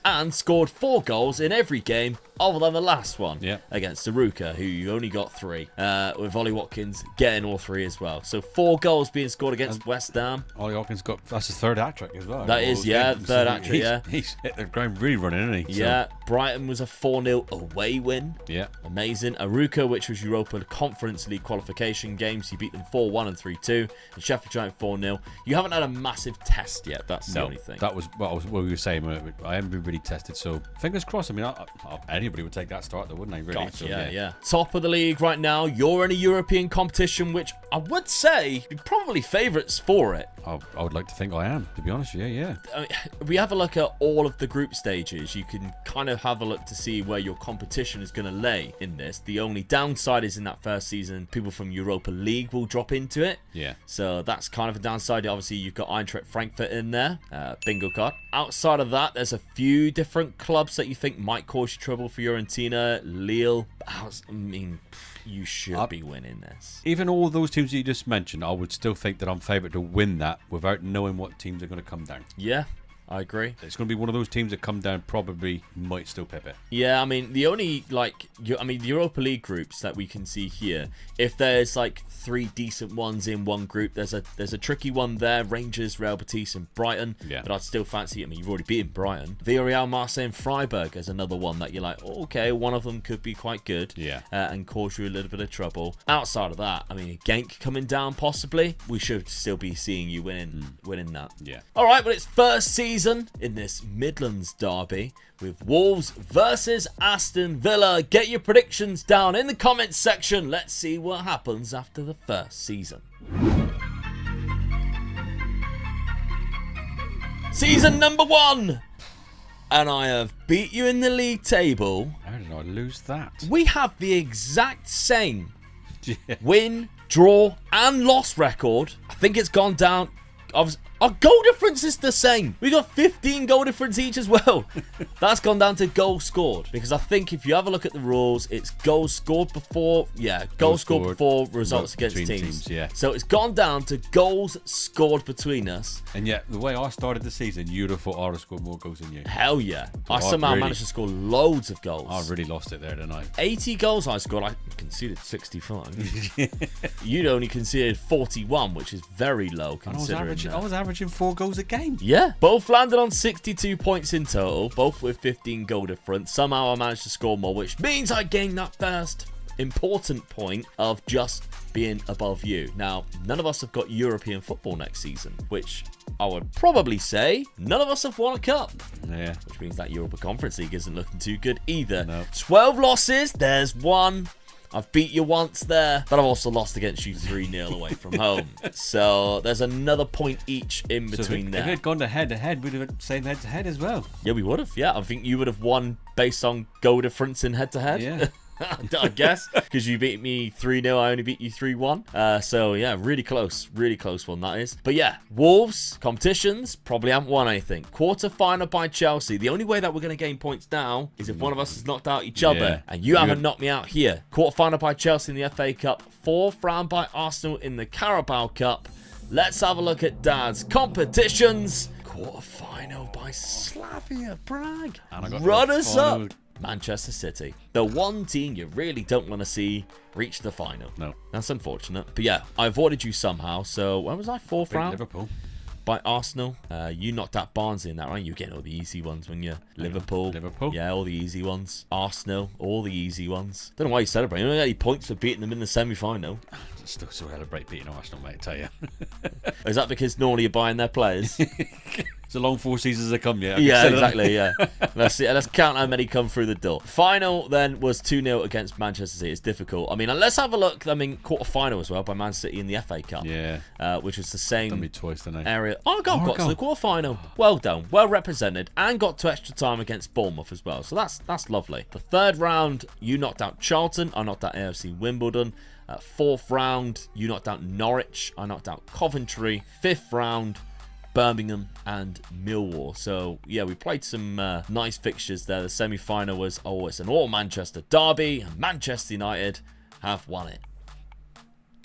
and scored 4 goals in every game other than the last one against Saruka, who you only got 3, with Ollie Watkins getting all 3 as well. So 4 goals being scored against West Ham. Ollie Watkins that's his 3rd hat-trick as well. That is, yeah, 3rd hat-trick, He's hit the ground really running, isn't he? Yeah, Brighton was a 4-0 away win. Yeah. Amazing. Aruka, which was Europa Conference League qualification games, he beat them 4-1 and 3-2. And Sheffield Giant 4-0. You haven't had a massive test yet. That's the only thing. That was what we were saying. I haven't been really tested, so fingers crossed. I mean, anybody would take that start, though, wouldn't they? Really? Gosh, so, yeah. Top of the league right now. You're in a European competition, which I would say you're probably favourites for it. I would like to think I am, to be honest. Yeah. I mean, we have a look at all of the group stages. You can kind of have a look to see where your competition is going to lay in this. The only downside is in that 1st season, people from Europa League will drop into it. Yeah. So that's kind of a downside. Obviously, you've got Eintracht Frankfurt in there. Bingo card. Outside of that, there's a few different clubs that you think might cause you trouble. Fiorentina, Lille. I mean, you should be winning this. Even all those teams that you just mentioned, I would still think that I'm favourite to win that without knowing what teams are going to come down. Yeah. I agree. It's going to be one of those teams that come down, probably might still pip it. Yeah, I mean, the only, the Europa League groups that we can see here, if there's, 3 decent ones in one group, there's a tricky one there, Rangers, Real Betis, and Brighton. Yeah. But I'd still fancy, you've already beaten Brighton. Villarreal, Marseille, and Freiburg is another one that you're like, oh, okay, one of them could be quite good. Yeah. And cause you a little bit of trouble. Outside of that, Genk coming down, possibly. We should still be seeing you winning that. Yeah. All right, but it's first season in this Midlands derby with Wolves versus Aston Villa. Get your predictions down in the comments section. Let's see what happens after the first season. Season number 1. And I have beat you in the league table. How did I lose that? We have the exact same win, draw, and loss record. I think it's gone down. Our goal difference is the same. We got 15 goal difference each as well. That's gone down to goals scored. Because I think if you have a look at the rules, it's goals scored before, goals scored before results against teams. Yeah. So it's gone down to goals scored between us. And yet, the way I started the season, you'd have thought I'd have scored more goals than you. Hell yeah. I somehow managed to score loads of goals. I really lost it there, didn't I? 80 goals I scored. I conceded 65. You'd only conceded 41, which is very low considering. I was averaging 4 goals a game. Yeah. Both landed on 62 points in total, both with 15 goal difference. Somehow I managed to score more, which means I gained that first important point of just being above you. Now, none of us have got European football next season, which I would probably say none of us have won a cup. Yeah. Which means that Europa Conference League isn't looking too good either. No. 12 losses. There's 1. I've beat you once there, but I've also lost against you 3-0 away from home. So there's another point each in between there. If it had gone to head-to-head, we'd have had the same head-to-head as well. Yeah, we would have. Yeah, I think you would have won based on goal difference in head-to-head. Yeah. I guess, because you beat me 3-0, I only beat you 3-1. So, yeah, really close one, that is. But, yeah, Wolves, competitions, probably haven't won anything. Quarter-final by Chelsea. The only way that we're going to gain points now is if one of us has knocked out each other. And you haven't knocked me out here. Quarter-final by Chelsea in the FA Cup. 4th round by Arsenal in the Carabao Cup. Let's have a look at Dad's competitions. Quarter-final by Slavia Prague. Runners up. Manchester City. The one team you really don't want to see reach the final. No. That's unfortunate. But yeah, I avoided you somehow. So, where was I? 4th round? Liverpool. By Arsenal. You knocked out Barnsley in that, right? You getting all the easy ones when you Liverpool. Yeah, all the easy ones. Arsenal, all the easy ones. Don't know why you celebrate. You don't get any points for beating them in the semi-final. Still celebrate beating Arsenal, mate, I tell you. Is that because normally you're buying their players? It's a long 4 seasons that come, Yeah, exactly, yeah. Let's count how many come through the door. Final, then, was 2-0 against Manchester City. It's difficult. Let's have a look. Quarter-final as well by Man City in the FA Cup. Yeah. Which was the same done me twice, didn't I? Area. Oh, got to the quarter-final. Well done. Well represented. And got to extra time against Bournemouth as well. So that's lovely. The 3rd round, you knocked out Charlton. I knocked out AFC Wimbledon. 4th round, you knocked out Norwich. I knocked out Coventry. 5th round, Birmingham and Millwall. So, yeah, we played some nice fixtures there. The semi-final was, it's an all-Manchester derby. And Manchester United have won it.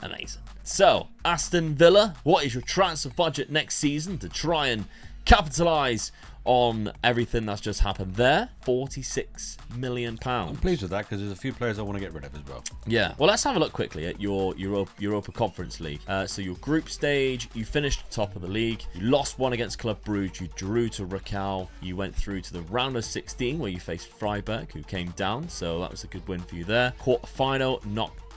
Amazing. So, Aston Villa, what is your transfer budget next season to try and capitalise on everything that's just happened there? £46 million. I'm pleased with that because there's a few players I want to get rid of as well. Yeah. Well, let's have a look quickly at your Europa Conference League. So your group stage, you finished top of the league. You lost 1 against Club Brugge. You drew to Racal. You went through to the round of 16 where you faced Freiburg, who came down. So that was a good win for you there. Quarter-final,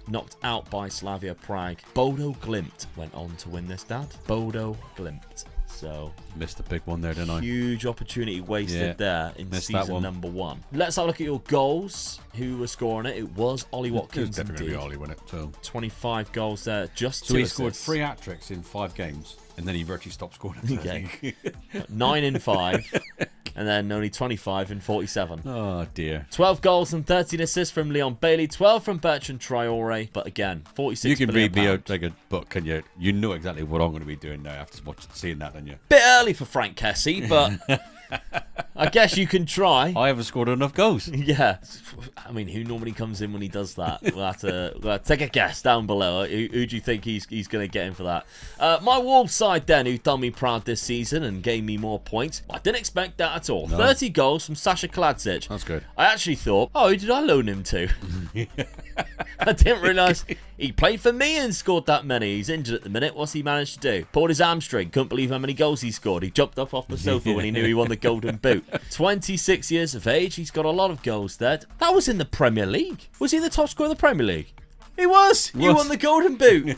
knocked out by Slavia Prague. Bodo Glimt went on to win this, Dad. Bodo Glimt. So missed a big one there, didn't I? Huge opportunity wasted there in season number 1. Let's have a look at your goals. Who was scoring it? It was Ollie Watkins. It was definitely Ollie, wasn't it? So 25 goals there. So he scored 3 hat-tricks in 5 games. And then he virtually stopped scoring. Okay. 9 in 5. And then only 25 in 47. Oh, dear. 12 goals and 13 assists from Leon Bailey. 12 from Bertrand Traore. But again, 46 You can read me £1 like a book, can you? You know exactly what I'm going to be doing now after seeing that, don't you? Bit early for Frank Kessie, but I guess you can try. I haven't scored enough goals. Yeah. I mean, who normally comes in when he does that? We'll have to take a guess down below. Who do you think he's going to get in for that? My Wolves side then, who done me proud this season and gave me more points. I didn't expect that at all. No. 30 goals from Sasha Kaladzic. That's good. I actually thought, oh, who did I loan him to? I didn't realise he played for me and scored that many. He's injured at the minute. What's he managed to do? Pulled his hamstring. Couldn't believe how many goals he scored. He jumped up off the sofa when he knew he won the Golden Boot. 26 years of age. He's got a lot of goals there. That was in the Premier League. Was he the top scorer of the Premier League? He was. He won the Golden Boot.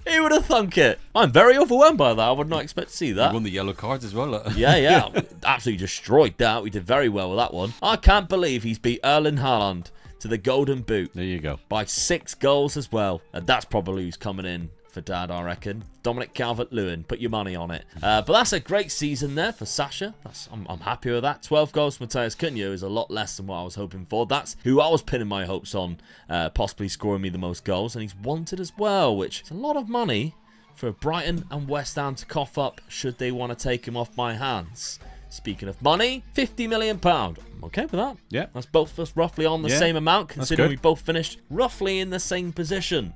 He would have thunk it. I'm very overwhelmed by that. I would not expect to see that. He won the yellow cards as well. Yeah. Absolutely destroyed that. We did very well with that one. I can't believe he's beat Erling Haaland to the Golden Boot. There you go. By 6 goals as well. And that's probably who's coming in for Dad, I reckon. Dominic Calvert-Lewin, put your money on it. But that's a great season there for Sasha. I'm happy with that. 12 goals for Matheus Cunha is a lot less than what I was hoping for. That's who I was pinning my hopes on, possibly scoring me the most goals. And he's wanted as well, which is a lot of money for Brighton and West Ham to cough up should they want to take him off my hands. Speaking of money, £50 million. I'm okay with that. Yeah. That's both of us roughly on the same amount, considering we both finished roughly in the same position.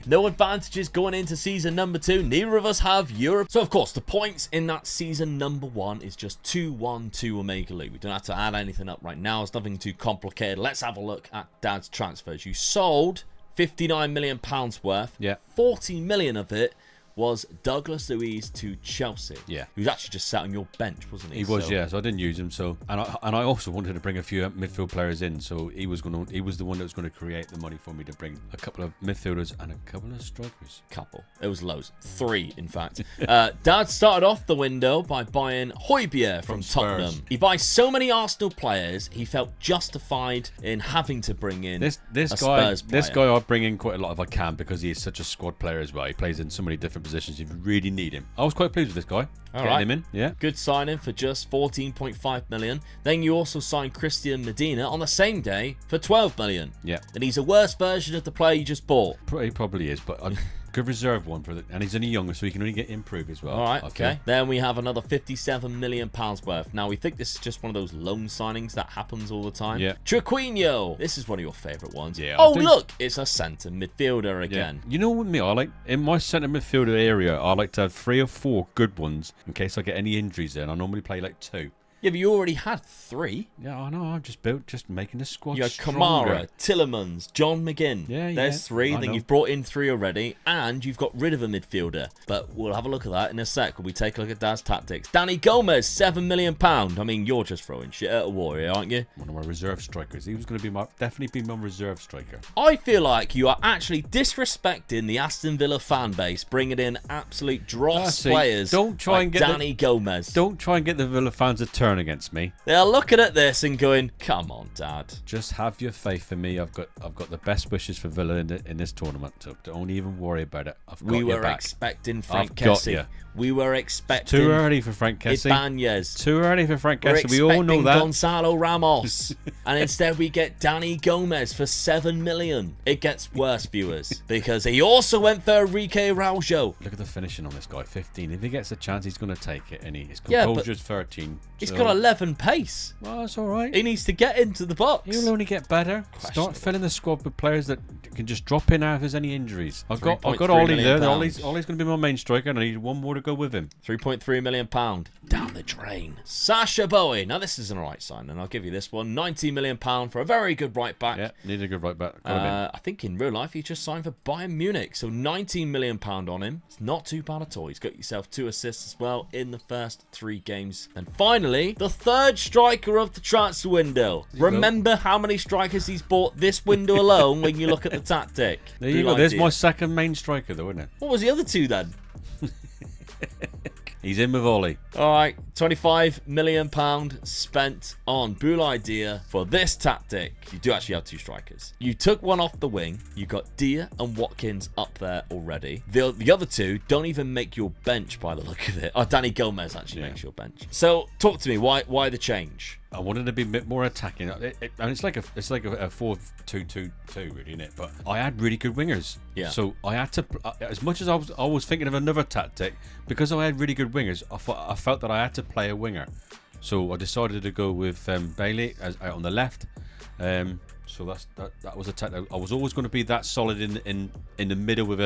No advantages going into season number 2. Neither of us have Europe. So, of course, the points in that season number 1 is just 2-1-2 Omega League. We don't have to add anything up right now. It's nothing too complicated. Let's have a look at Dad's transfers. You sold £59 million worth. Yeah. 40 million of it was Douglas Luiz to Chelsea. Yeah. He was actually just sat on your bench, wasn't he? He was, yeah. So I didn't use him. So and I also wanted to bring a few midfield players in. So he was the one that was going to create the money for me to bring a couple of midfielders and a couple of strikers. It was loads. 3, in fact. Dad started off the window by buying Højbjerg from Tottenham. He buys so many Arsenal players, he felt justified in having to bring in this guy. This guy I bring in quite a lot if I can because he is such a squad player as well. He plays in so many different positions if you really need him. I was quite pleased with this guy. Getting him in, yeah. Good signing for just 14.5 million. Then you also signed Christian Medina on the same day for 12 million. Yeah. And he's a worse version of the player you just bought. He probably is, but good reserve one for and he's only younger, so he can only get improved as well. All right, okay. Then we have another £57 million worth. Now we think this is just one of those loan signings that happens all the time. Yeah. Triquinho. This is one of your favourite ones. Yeah. Oh look, it's a centre midfielder again. Yeah. You know what me? I like in my centre midfielder area. I like to have 3 or 4 good ones in case I get any injuries. Then I normally play like 2. Yeah, but you already had 3. Yeah, I know. I'm just making the squad You had stronger. Kamara, Tillemans, John McGinn. Yeah, There's 3. Then you've brought in 3 already, and you've got rid of a midfielder. But we'll have a look at that in a sec when we take a look at Dad's tactics. Danny Gomez, £7 million. I mean, you're just throwing shit at a warrior, aren't you? One of my reserve strikers. He was going to be definitely be my reserve striker. I feel like you are actually disrespecting the Aston Villa fan base, bringing in absolute dross players. Don't try like and get Danny Gomez. Don't try and get the Villa fans to turn against me. They're looking at this and going, "Come on, Dad. Just have your faith in me. I've got the best wishes for Villa in this tournament. So don't even worry about it. We were expecting Frank Kessie. We were expecting too early for Frank Kessie. Ibanez. Too early for Frank Kessie. We all know that. Gonzalo Ramos, and instead we get Danny Gomez for 7 million. It gets worse, viewers, because he also went for Enrique Araujo. Look at the finishing on this guy. 15. If he gets a chance, he's going to take it. And his composure's 13. He's got 11 pace. Well, that's all right. He needs to get into the box. He'll only get better. Start filling the squad with players that can just drop in out if there's any injuries. I've got Ollie there. Ollie's going to be my main striker, and I need one more to go with him. £3.3 million down the drain. Sasha Bowie. Now this is an alright sign, and I'll give you this one. £19 million for a very good right back. Yeah, need a good right back. I think in real life he just signed for Bayern Munich, so £19 million on him. It's not too bad at all. He's got yourself 2 assists as well in the first 3 games. And finally, the third striker of the transfer window. Remember how many strikers he's bought this window alone when you look at the tactic. There you go. There's my second main striker, though, isn't it? What was the other 2 then? He's in with Ollie. All right, £25 million spent on Bull Idea for this tactic. You do actually have 2 strikers. You took one off the wing. You got Dia and Watkins up there already. The other 2 don't even make your bench by the look of it. Oh, Danny Gomez actually makes your bench. So talk to me. Why the change? I wanted to be a bit more attacking. And it's like a 4-2-2-2 really, isn't it? But I had really good wingers. Yeah. So I had to, as much as I was thinking of another tactic, because I had really good wingers, I felt that I had to play a winger. So I decided to go with Bailey out on the left. So that was a tactic. I was always going to be that solid in the middle with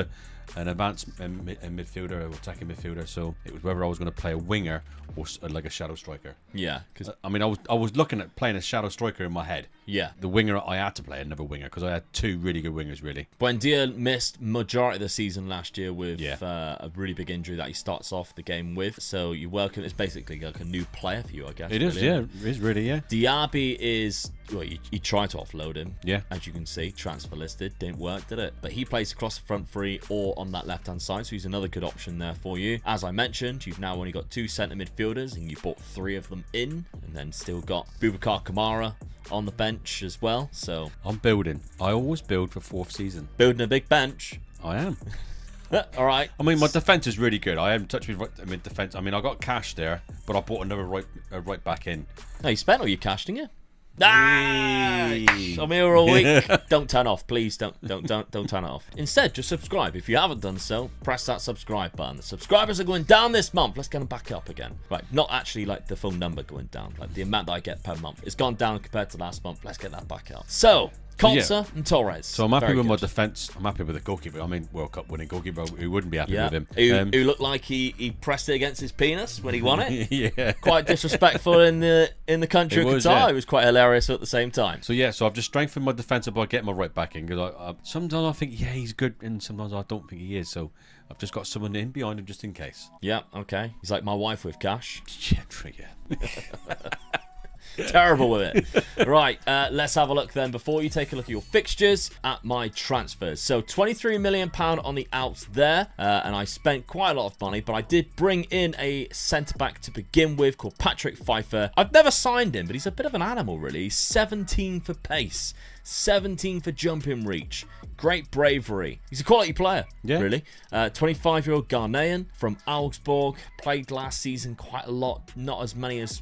an advanced midfielder or attacking midfielder. So it was whether I was going to play a winger or like a shadow striker. Yeah, because I mean, I was looking at playing a shadow striker in my head. Yeah, the winger, I had to play another winger because I had 2 really good wingers. Really, Buendia missed majority of the season last year with a really big injury that he starts off the game with. So you welcome. It's basically like a new player for you, I guess. It is, really, yeah. It is really, yeah. Diaby is, well, you tried to offload him. Yeah. As you can see, transfer listed. Didn't work, did it? But he plays across the front 3 or on that left-hand side, so he's another good option there for you. As I mentioned, you've now only got 2 centre midfielders, and you bought 3 of them in, and then still got Boubacar Kamara on the bench as well. So I'm building. I always build for 4th season. Building a big bench. I am. All right. I mean, my defence is really good. I haven't touched with defence. I mean, I got cash there, but I bought another right back in. No, you spent all your cash, didn't you? I'm here all week. Don't turn off, please. Don't turn it off. Instead, just subscribe. If you haven't done so, press that subscribe button. The subscribers are going down this month. Let's get them back up again. Right, not actually like the phone number going down, like the amount that I get per month. It's gone down compared to last month. Let's get that back up. So Konsa and Torres. So I'm happy with my defence. I'm happy with the goalkeeper. I mean, World Cup winning goalkeeper. Who wouldn't be happy with him? Who looked like he pressed it against his penis when he won it. Yeah. Quite disrespectful in the country of Qatar. Yeah. It was quite hilarious at the same time. So so I've just strengthened my defence by getting my right back in, because sometimes I think he's good and sometimes I don't think he is. So I've just got someone in behind him just in case. Yeah. Okay. He's like my wife with cash. Yeah, trigger. Terrible with it. Right, let's have a look then, before you take a look at your fixtures, at my transfers. So £23 million on the outs there, and I spent quite a lot of money, but I did bring in a centre-back to begin with called Patrick Pfeiffer. I've never signed him, but he's a bit of an animal, really. He's 17 for pace, 17 for jumping reach. Great bravery. He's a quality player, really. 25-year-old Ghanaian from Augsburg. Played last season quite a lot. Not as much as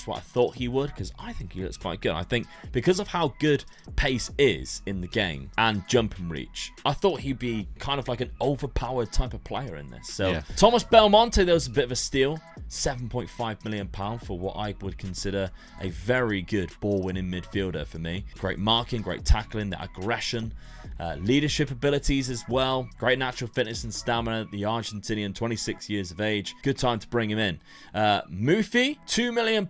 what I thought he would, because I think he looks quite good. I think because of how good pace is in the game and jumping reach, I thought he'd be kind of like an overpowered type of player in this. So Thomas Belmonte, there was a bit of a steal. £7.5 million for what I would consider a very good ball-winning midfielder for me. Great marking, great tackling, the aggression, leadership abilities as well. Great natural fitness and stamina. The Argentinian, 26 years of age. Good time to bring him in. Mufi, £2 million.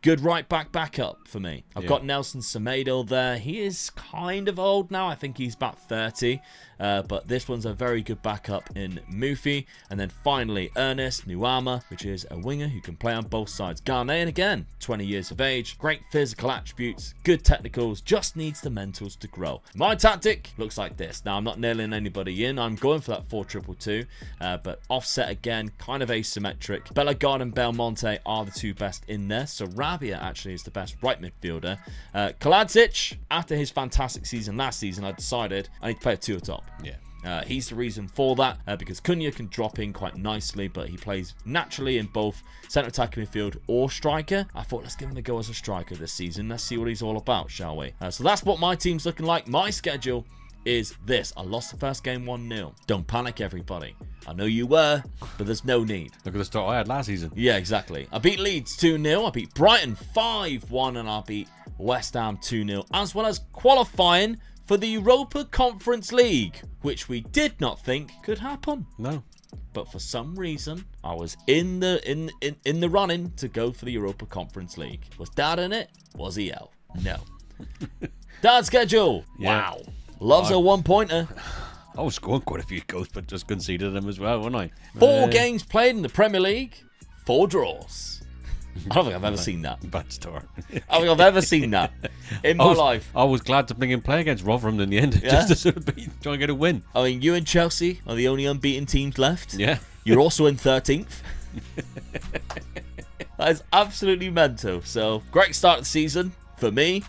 Good right back backup for me. I've got Nelson Semedo there. He is kind of old now. I think he's about 30. But this one's a very good backup in Mufi. And then finally, Ernest Nuama, which is a winger who can play on both sides. Ghanaian again, 20 years of age. Great physical attributes, good technicals, just needs the mentals to grow. My tactic looks like this. Now, I'm not nailing anybody in. I'm going for that 4-2-2-2, but offset again, kind of asymmetric. Bellegarde and Belmonte are the 2 best in there. So Rabia actually is the best right midfielder. Kaladzic, after his fantastic season last season, I decided I need to play a 2 atop. Yeah. He's the reason for that, because Cunha can drop in quite nicely, but he plays naturally in both centre attacking midfield or striker. I thought, let's give him a go as a striker this season. Let's see what he's all about, shall we? So that's what my team's looking like. My schedule is this. I lost the first game 1-0. Don't panic, everybody. I know you were, but there's no need. Look at the start I had last season. Yeah, exactly. I beat Leeds 2-0. I beat Brighton 5-1, and I beat West Ham 2-0, as well as qualifying for the Europa Conference League, which we did not think could happen. No. But for some reason, I was in the running to go for the Europa Conference League. Was Dad in it? Was he out? No. Dad's schedule. Yeah. Wow. Loves a 1-pointer. I was scoring quite a few goals, but just conceded them as well, wasn't I? 4 games played in the Premier League, 4 draws. I don't think I've ever seen that. Bad start. I don't think I've ever seen that in my life. I was glad to bring him play against Rotherham in the end, just to sort of try and get a win. I mean, you and Chelsea are the only unbeaten teams left. Yeah. You're also in 13th. That is absolutely mental. So, great start of the season for me.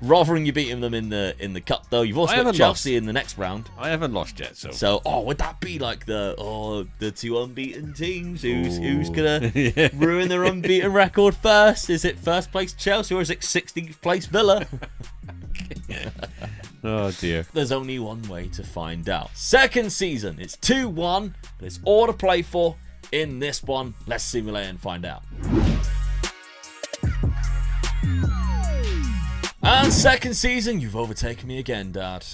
Rotherham, you beating them in the cup though. You've also got Chelsea in the next round. I haven't lost yet, so. So, would that be like the two unbeaten teams? Who's gonna ruin their unbeaten record first? Is it first place Chelsea or is it 16th place Villa? Oh dear. There's only one way to find out. Second season, it's 2-1. There's all to play for in this one. Let's simulate and find out. And second season, you've overtaken me again, Dad.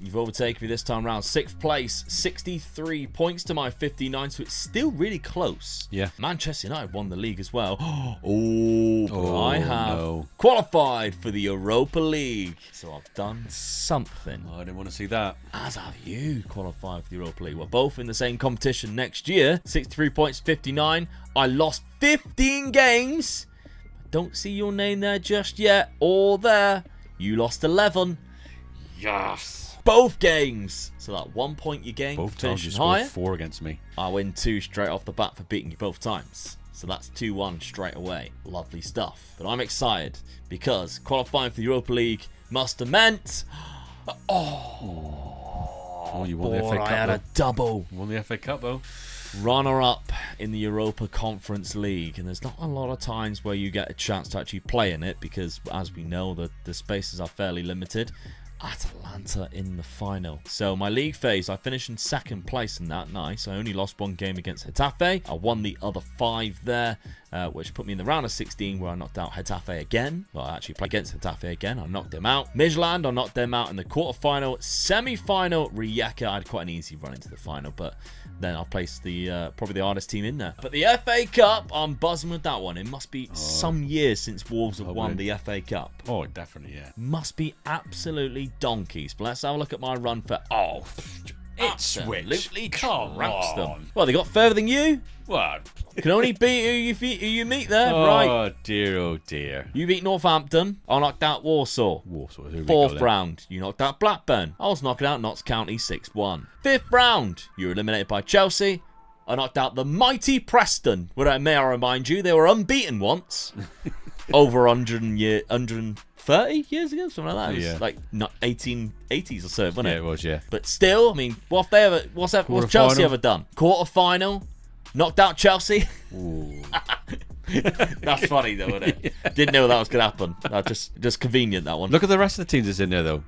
You've overtaken me this time round. 6th place, 63 points to my 59, so it's still really close. Yeah. Manchester United won the league as well. I have qualified for the Europa League. So I've done something. Oh, I didn't want to see that. As have you qualified for the Europa League. We're both in the same competition next year. 63 points, 59. I lost 15 games. Don't see your name there just yet. Or there. You lost 11. Yes. Both games. So that 1 point you gained. Both times you scored scored 4 against me. I win 2 straight off the bat for beating you both times. So that's 2-1 straight away. Lovely stuff. But I'm excited because qualifying for the Europa League must have meant... Oh, you won the FA Cup. I had a double. You won the FA Cup though. Runner-up in the Europa Conference League, and there's not a lot of times where you get a chance to actually play in it because, as we know, the spaces are fairly limited. Atalanta in the final. So my league phase, I finished in 2nd place in that. Nice. I only lost 1 game against Getafe. I won the other 5 there, which put me in the round of 16 where I knocked out Getafe again. Well, I actually played against Getafe again. I knocked them out. Midland, I knocked them out in the quarterfinal. Semi-final, Rijeka. I had quite an easy run into the final, but then I placed the probably the hardest team in there. But the FA Cup, I'm buzzing with that one. It must be some years since Wolves have won the FA Cup. Oh, definitely, yeah. Must be absolutely donkeys. But let's have a look at my run for... It's absolutely trounced them. Well, they got further than you. What? Can only beat who you meet there, right? Oh dear. You beat Northampton. I knocked out Warsaw. 4th round, you knocked out Blackburn. I was knocking out Notts County 6-1. 5th round, you were eliminated by Chelsea. I knocked out the mighty Preston. May I remind you, they were unbeaten once. Over 130 years ago, something like that. It was like 1880s or so, wasn't it? Yeah, it was, yeah. But still, I mean, what's Chelsea ever done? Quarter-final, knocked out Chelsea. Ooh. That's funny though, isn't it? Didn't know that was going to happen. Just convenient, that one. Look at the rest of the teams that's in there, though.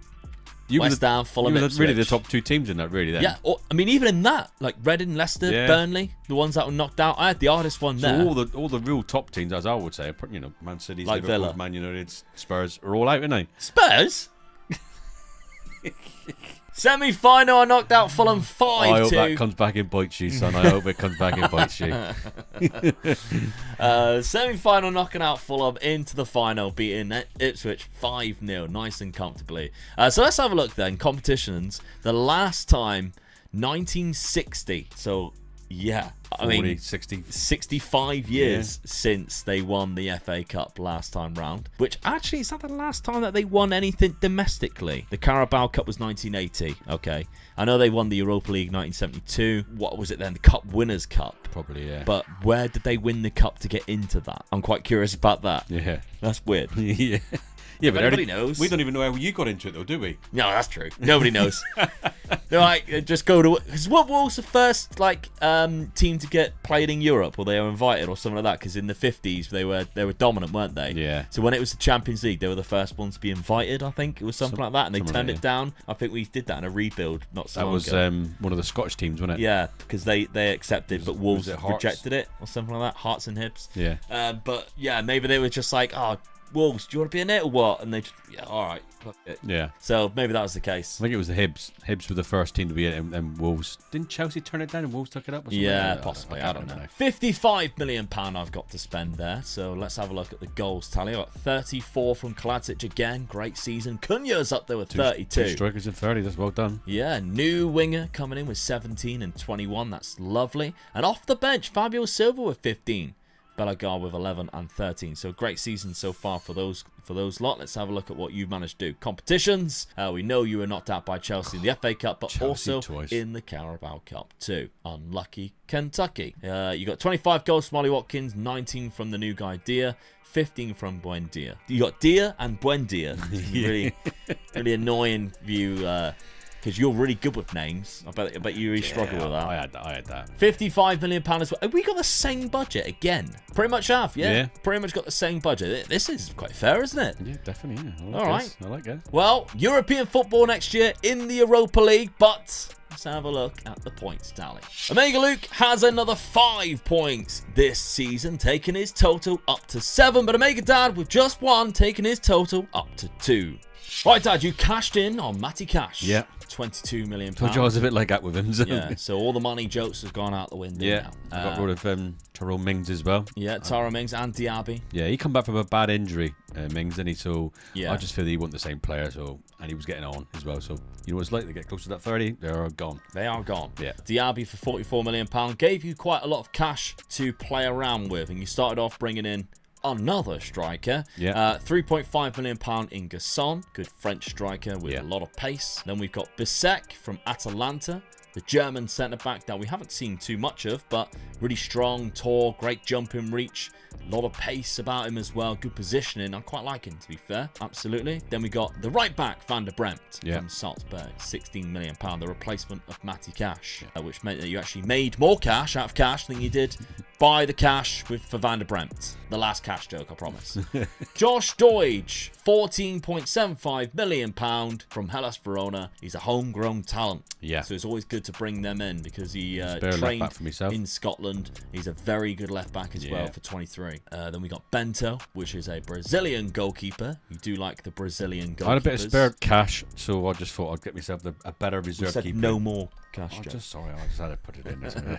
West Ham, Fulham, Ipswich. Really the top 2 teams in that, really, then. Yeah, I mean, even in that, like Reading, Leicester, Burnley, the ones that were knocked out, I had the hardest one there. So all the real top teams, as I would say, Man City, like Liverpool, Villa, Man United, Spurs, are all out, aren't they? Spurs? Semi-final, I knocked out Fulham 5-2. I hope that comes back and bites you, son. I hope it comes back and bites you. Semi-final, knocking out Fulham into the final, beating Ipswich 5-0, nice and comfortably. So let's have a look then. Competitions. The last time, 1960. So, yeah. 65 years since they won the FA Cup last time round. Which actually, is that the last time that they won anything domestically? The Carabao Cup was 1980. Okay. I know they won the Europa League 1972. What was it then? The Cup Winners' Cup. Probably, yeah. But where did they win the cup to get into that? I'm quite curious about that. Yeah. That's weird. Yeah. Yeah, but nobody knows. We don't even know how you got into it, though, do we? No, that's true. Nobody knows. They're like, just go to... Because what was the first team to get played in Europe, or they were invited, or something like that? Because in the 50s, they were dominant, weren't they? Yeah. So when it was the Champions League, they were the first ones to be invited, I think. It was something like that, and they turned it down. I think we did that in a rebuild not so long ago. That was one of the Scottish teams, wasn't it? Yeah, because they accepted, but Wolves rejected it, or something like that. Hearts and Hibs. Yeah. But, yeah, maybe they were just like, Wolves, do you want to be in it or what? And they just, all right. Fuck it. Yeah. So maybe that was the case. I think it was the Hibs. Hibs were the first team to be in it, and Wolves. Didn't Chelsea turn it down and Wolves took it up? Or something? Yeah, possibly. I don't know. £55 million I've got to spend there. So let's have a look at the goals tally. I got 34 from Kalajdzic again. Great season. Cunha's up there with 32. Two strikers in 30. That's well done. Yeah, new winger coming in with 17 and 21. That's lovely. And off the bench, Fabio Silva with 15. Bellegarde with 11 and 13. So great season so far for those lot. Let's have a look at what you've managed to do. Competitions. We know you were knocked out by Chelsea in the FA Cup, but Chelsea also twice. in the Carabao Cup too. Unlucky Kentucky. You got 25 goals from Ollie Watkins, 19 from the new guy Dia, 15 from Buendia. You got Dia and Buendia. Really annoying view. Because you're really good with names. I bet you really struggle with that. I had that. £55 million as well. Have we got the same budget again? Pretty much have, yeah. Pretty much got the same budget. This is quite fair, isn't it? Yeah, definitely, yeah. All right. I like it. Well, European football next year in the Europa League, but let's have a look at the points tally. Omega Luke has another 5 points this season, taking his total up to 7. But Omega Dad, with just 1, taking his total up to 2. Right, Dad, you cashed in on Matty Cash. Yeah. £22 million. Told you I was a bit like that with him. So. Yeah, so all the money jokes have gone out the window now. I got rid of Tyrone Mings as well. Yeah, Tyrone Mings and Diaby. Yeah, he come back from a bad injury, Mings, didn't he? So yeah. I just feel that he wasn't the same player, and he was getting on as well. So you know what it's like, they get close to that 30, they're gone. They are gone. Yeah. Diaby for £44 million gave you quite a lot of cash to play around with, and you started off bringing in another striker. Yeah. £3.5 million in Gasson, good French striker with a lot of pace. Then we've got Bissek from Atalanta, the German centre-back that we haven't seen too much of, but really strong, tall, great jumping reach, a lot of pace about him as well, good positioning. I quite like him, to be fair. Absolutely. Then we got the right-back, Van der Bremt from Salzburg, £16 million, the replacement of Matty Cash, which meant that you actually made more cash out of cash than you did buy the cash for Van der Bremt. The last cash joke, I promise. Josh Deutsch, £14.75 million from Hellas Verona. He's a homegrown talent. Yeah. So it's always good to bring them in because he trained in Scotland. He's a very good left back as well for 23. Then we got Bento, which is a Brazilian goalkeeper. You do like the Brazilian goalkeepers. I had a bit of spare cash, so I just thought I'd get myself a better reserve keeper. No more cash. I just had to put it in. So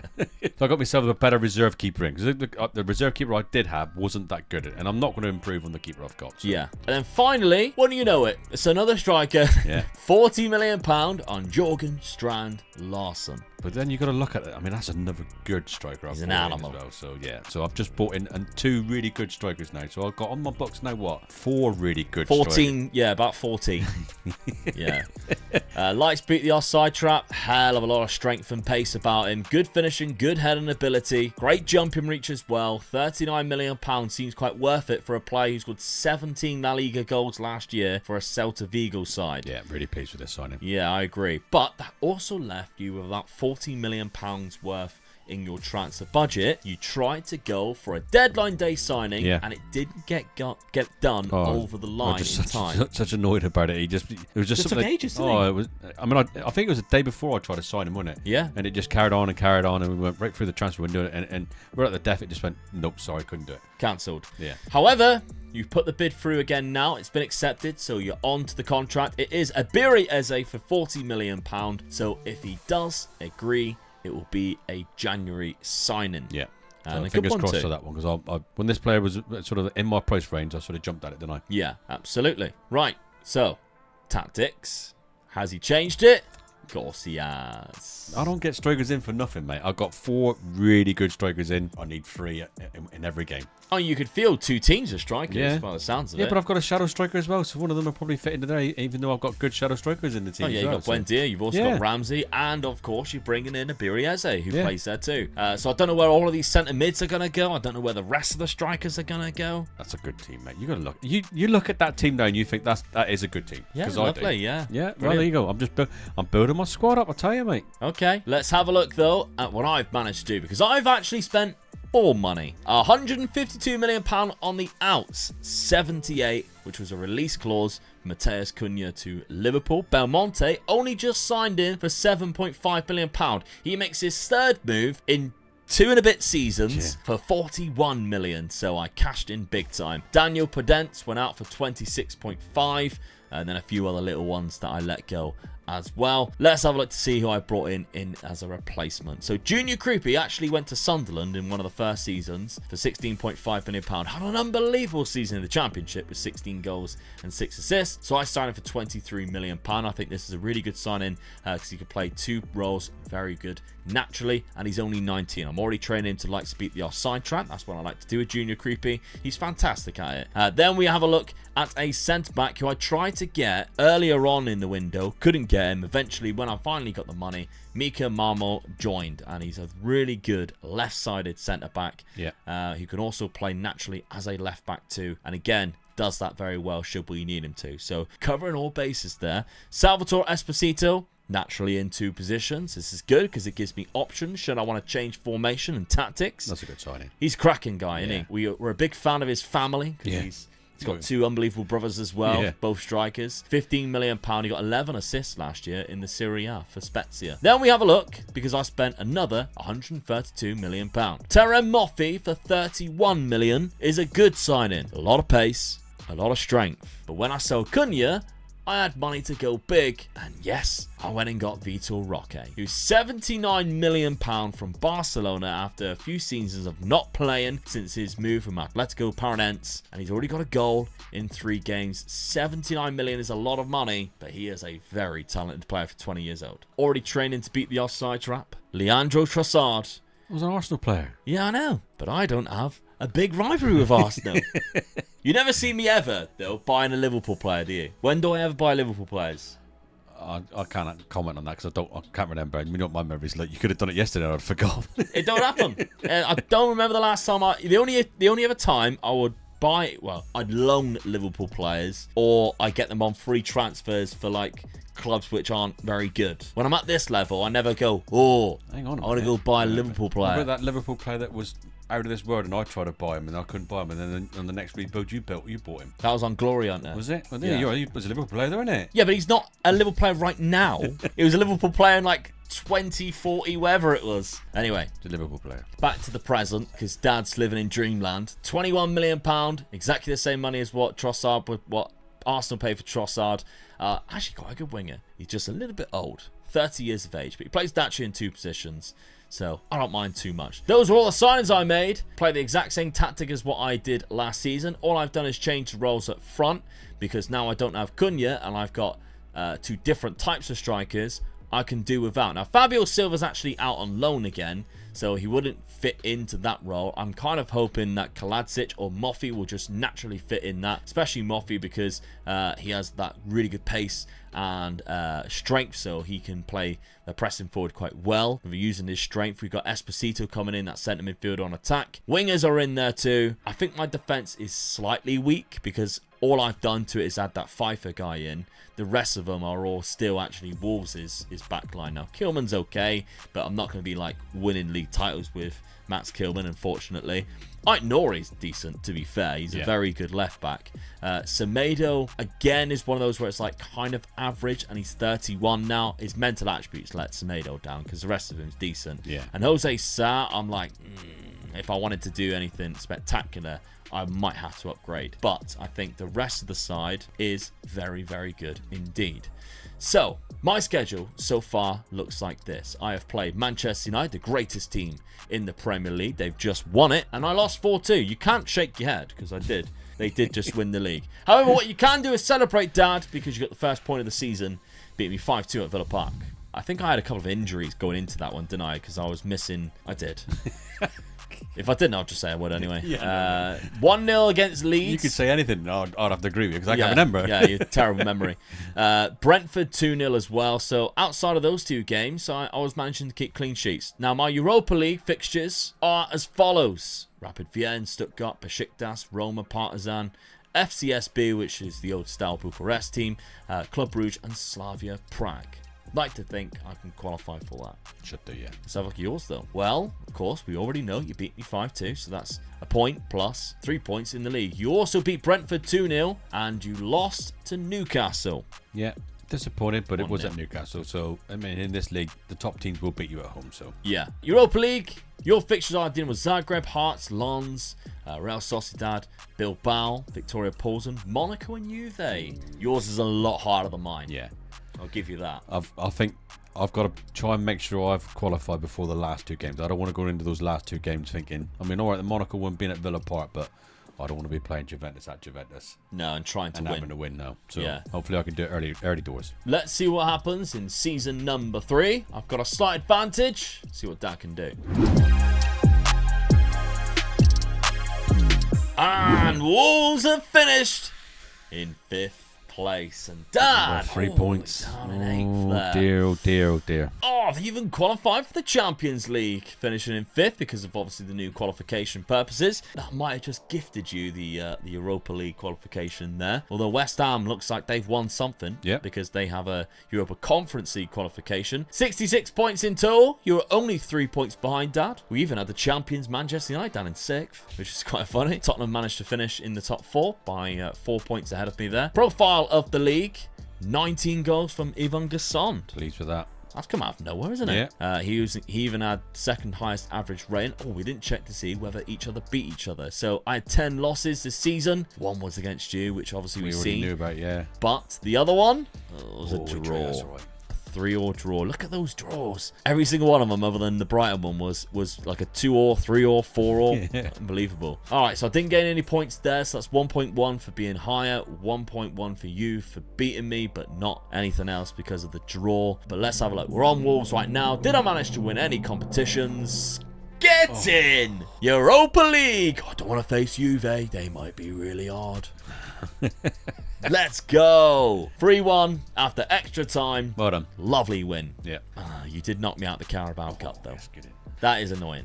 I got myself a better reserve keeper in, because the reserve keeper I did have wasn't that good, and I'm not going to improve on the keeper I've got. So. Yeah. And then finally, when you know it, it's another striker. Yeah. £40 million on Jorgen Strand Larsen. But then you got to look at it. I mean, that's another good striker. He's an animal. As well. So yeah. So I've just bought in 2 really good strikers now. So I've got on my books now 4 really good 14, strikers. Yeah, about 14. Yeah. Lights beat the offside trap. Hell of a lot of strength and pace about him. Good finishing, good heading ability. Great jumping reach as well. £39 million seems quite worth it for a player who's got 17 La Liga goals last year for a Celta Vigo side. Yeah, really pleased with this signing. Yeah, I agree. But that also left you with about £40 million worth in your transfer budget. You tried to go for a deadline day signing, and it didn't get done over the line in time. Such annoyed about it. It was just something. Took ages, didn't it was. I mean, I think it was the day before I tried to sign him, wasn't it? Yeah. And it just carried on, and we went right through the transfer window, and right at the death, it just went, nope, sorry, couldn't do it. Cancelled. Yeah. However, you've put the bid through again now. It's been accepted, so you're on to the contract. It is Abiri Eze for £40 million. So if he does agree, it will be a January signing. Yeah. And so fingers crossed for that one, because when this player was sort of in my price range, I sort of jumped at it, didn't I? Yeah, absolutely. Right. So, tactics. Has he changed it? Of course he has. I don't get strikers in for nothing, mate. I've got 4 really good strikers in. I need 3 in every game. Oh, you could field 2 teams of strikers by the sounds of it. Yeah, but I've got a shadow striker as well, so one of them will probably fit into there, even though I've got good shadow strikers in the team. Oh, yeah, you've got Buendia, you've also got Ramsey, and of course you're bringing in Abiri Eze, who plays there too. So I don't know where all of these centre mids are going to go. I don't know where the rest of the strikers are going to go. That's a good team, mate. You got to look. You look at that team now and you think that is a good team. Yeah, lovely, yeah. Yeah, well, there you go. I'm building my squad up, I tell you, mate. Okay, let's have a look though at what I've managed to do, because I've actually spent more money. £152 million on the outs, 78, which was a release clause for Mateus Cunha to Liverpool. Belmonte only just signed in for £7.5 million. He makes his 3rd move in 2 and a bit seasons for £41 million, so I cashed in big time. Daniel Podence went out for 26.5, and then a few other little ones that I let go as well. Let's have a look to see who I brought in as a replacement. So Junior Creepy actually went to Sunderland in one of the first seasons for £16.5 million. Had an unbelievable season in the Championship with 16 goals and 6 assists. So I signed him for £23 million. I think this is a really good sign-in because he could play 2 roles very good naturally, and he's only 19. I'm already training him to like to beat the offside trap. That's what I like to do with Junior Creepy. He's fantastic at it. Then we have a look at a centre-back who I tried to get earlier on in the window. Couldn't get him. Eventually, when I finally got the money, Mika Marmo joined, and he's a really good left-sided centre-back. Yeah. Who can also play naturally as a left-back too. And again, does that very well should we need him to. So covering all bases there. Salvatore Esposito, naturally in 2 positions. This is good because it gives me options should I want to change formation and tactics. That's a good signing. He's a cracking guy, isn't he? We're a big fan of his family because he's got 2 unbelievable brothers as well, both strikers. £15 million. He got 11 assists last year in the Serie A for Spezia. Then we have a look because I spent another £132 million. Terem Moffi for £31 million is a good signing. A lot of pace, a lot of strength. But when I sold Cunha, I had money to go big, and yes, I went and got Vitor Roque, who's £79 million from Barcelona after a few seasons of not playing since his move from Atletico Paranaense, and he's already got a goal in 3 games. £79 million is a lot of money, but he is a very talented player for 20 years old. Already training to beat the offside trap. Leandro Trossard. Was an Arsenal player. Yeah, I know, but I don't have a big rivalry with Arsenal. You never see me ever, though, buying a Liverpool player, do you? When do I ever buy Liverpool players? I can't comment on that because I can't remember. My memory's like you could have done it yesterday and I'd forgot. It don't happen. I don't remember the last time. The only other time I would buy, well, I'd loan Liverpool players, or I get them on free transfers for like clubs which aren't very good. When I'm at this level, I never go, hang on, I want to go buy a Liverpool player. Remember that Liverpool player that was out of this world, and I tried to buy him and I couldn't buy him, and then on the next rebuild you bought him. That was on Glory Hunter. Was it? Well, yeah, he was a Liverpool player though, isn't it? Yeah, but he's not a Liverpool player right now. He was a Liverpool player in like 2040, wherever it was. Anyway, the Liverpool player. Back to the present, because Dad's living in dreamland. £21 million, exactly the same money as what Arsenal paid for Trossard. Actually quite a good winger. He's just a little bit old, 30 years of age, but he plays naturally in 2 positions. So I don't mind too much. Those are all the signings I made. Play the exact same tactic as what I did last season. All I've done is change the roles up front, because now I don't have Cunha and I've got 2 different types of strikers I can do without. Now Fabio Silva's actually out on loan again, so he wouldn't fit into that role. I'm kind of hoping that Kaladzic or Moffi will just naturally fit in that, especially Moffi because he has that really good pace and strength, so he can play the pressing forward quite well. If we're using his strength, we've got Esposito coming in, that centre midfielder on attack. Wingers are in there too. I think my defence is slightly weak because all I've done to it is add that Pfeiffer guy in. The rest of them are all still actually Wolves' backline. Now, Kilman's okay, but I'm not going to be like winning league titles with Max Kilman, unfortunately. Ike Nori's decent, to be fair. He's a very good left back. Semedo, again, is one of those where it's like kind of average, and he's 31 now. His mental attributes let Semedo down because the rest of him's decent. Yeah. And Jose Sa, I'm like, if I wanted to do anything spectacular, I might have to upgrade. But I think the rest of the side is very, very good indeed. So, my schedule so far looks like this. I have played Manchester United, the greatest team in the Premier League. They've just won it, and I lost 4-2. You can't shake your head, because I did. They did just win the league. However, what you can do is celebrate, Dad, because you got the first point of the season. Beat me 5-2 at Villa Park. I think I had a couple of injuries going into that one, didn't I? Because I was missing... I did. If I didn't, I'll just say I would anyway. 1-0 against Leeds. You could say anything. I'd have to agree with you because I can't remember. Yeah, you have terrible memory. Brentford 2-0 as well. So outside of those 2 games, I was managing to keep clean sheets. Now, my Europa League fixtures are as follows. Rapid Vienna, Stuttgart, Besiktas, Roma, Partizan, FCSB, which is the old style Bucharest team, Club Brugge, and Slavia Prague. I'd like to think I can qualify for that. Should do, yeah. Let's have a look at yours, though. Well, of course, we already know you beat me 5-2, so that's a point plus 3 points in the league. You also beat Brentford 2-0, and you lost to Newcastle. Yeah, disappointed, but it was at Newcastle. So, I mean, in this league, the top teams will beat you at home, so. Yeah. Europa League, your fixtures are dealing with Zagreb, Hearts, Lens, Real Sociedad, Bilbao, Victoria Pilsen, Monaco, and Juve. Yours is a lot harder than mine. Yeah. I'll give you that. I think I've got to try and make sure I've qualified before the last 2 games. I don't want to go into those last 2 games thinking, I mean, all right, the Monaco one being at Villa Park, but I don't want to be playing Juventus at Juventus. No, and trying to win. Having to win now. So hopefully I can do it early doors. Let's see what happens in season number 3. I've got a slight advantage. See what Dad can do. And Wolves have finished in 5th place. And Dad, 3 points. Down in 8th there. Dear. Oh, they even qualified for the Champions League, finishing in 5th because of obviously the new qualification purposes. That might have just gifted you the Europa League qualification there. Although West Ham looks like they've won something because they have a Europa Conference League qualification. 66 points in total. You're only 3 points behind, Dad. We even had the champions Manchester United down in 6th, which is quite funny. Tottenham managed to finish in the top 4 by 4 points ahead of me there. Profile of the league, 19 goals from Yvan Gasson. Pleased with that. That's come out of nowhere, isn't it? Yeah. He even had 2nd highest average rating. Oh, we didn't check to see whether each other beat each other. So I had 10 losses this season. 1 was against you, which obviously we already knew about, But the other one was a draw. That's all right. 3-3 draw. Look at those draws. Every single one of them, other than the Brighton one, was like a 2-2, 3-3, 4-4. Unbelievable. All right, so I didn't gain any points there. So that's 1.1 for being higher, 1.1 for you for beating me, but not anything else because of the draw. But let's have a look. We're on Wolves right now. Did I manage to win any competitions? Get in! Europa League! I don't want to face Juve. They might be really hard. Let's go. 3-1 after extra time. Well done. Lovely win. Yeah. You did knock me out of the Carabao Cup, though. That is annoying.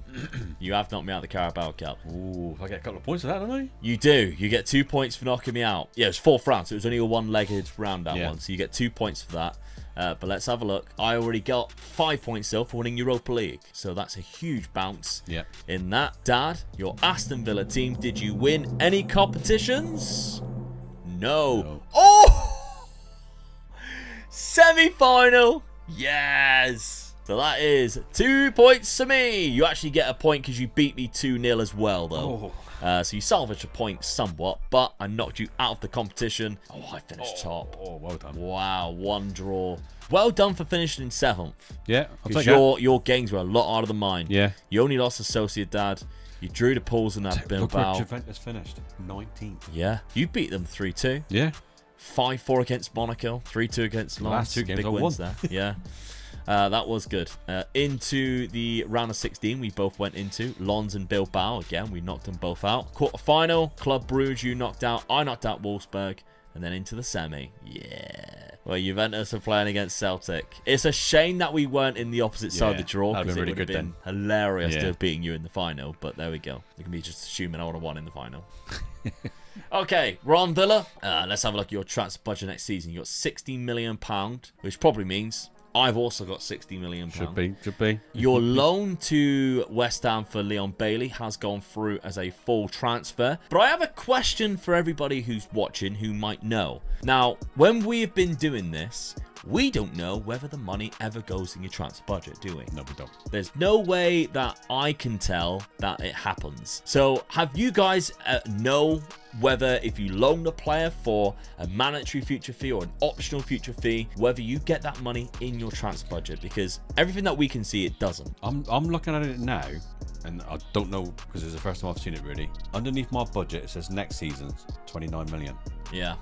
You have knocked me out of the Carabao Cup. Ooh, I get a couple of points for that, don't I? You do. You get 2 points for knocking me out. Yeah, it was 4th round, so it was only a one-legged round, that one. So you get 2 points for that. But let's have a look. I already got 5 points still for winning Europa League. So that's a huge bounce in that. Dad, your Aston Villa team, did you win any competitions? No. Oh! Semi-final. Yes. So that is 2 points to me. You actually get a point because you beat me 2-0 as well, though. So you salvaged a point somewhat, but I knocked you out of the competition. Oh, I finished top. Oh, well done. Wow, 1 draw. Well done for finishing in 7th. Yeah, because your games were a lot harder than mine. Yeah. You only lost to Sociedad. You drew the pools in that Bilbao. Look where Juventus finished. 19th. Yeah. You beat them 3-2. Yeah. 5-4 against Monaco. 3-2 against Lens. Last 2 games Big I wins won. there. Yeah. That was good. Into the round of 16, we both went into Lens and Bilbao. Again, we knocked them both out. Quarter-final, Club Brugge you knocked out. I knocked out Wolfsburg. And then into the semi. Yeah. Well, Juventus are playing against Celtic. It's a shame that we weren't in the opposite side of the draw, because it would have been hilarious to have beaten you in the final. But there we go. You can be just assuming I would have won in the final. Okay, we're on Villa. Let's have a look at your transfer budget next season. You got £60 million, which probably means I've also got £60 million. Should be. Your loan to West Ham for Leon Bailey has gone through as a full transfer. But I have a question for everybody who's watching who might know. Now, when we've been doing this, we don't know whether the money ever goes in your transfer budget, do we? No, we don't. There's no way that I can tell that it happens. So have you guys know whether if you loan the player for a mandatory future fee or an optional future fee, whether you get that money in your transfer budget? Because everything that we can see, it doesn't. I'm looking at it now, and I don't know, because it's the first time I've seen it really. Underneath my budget, it says next season's 29 million. Yeah.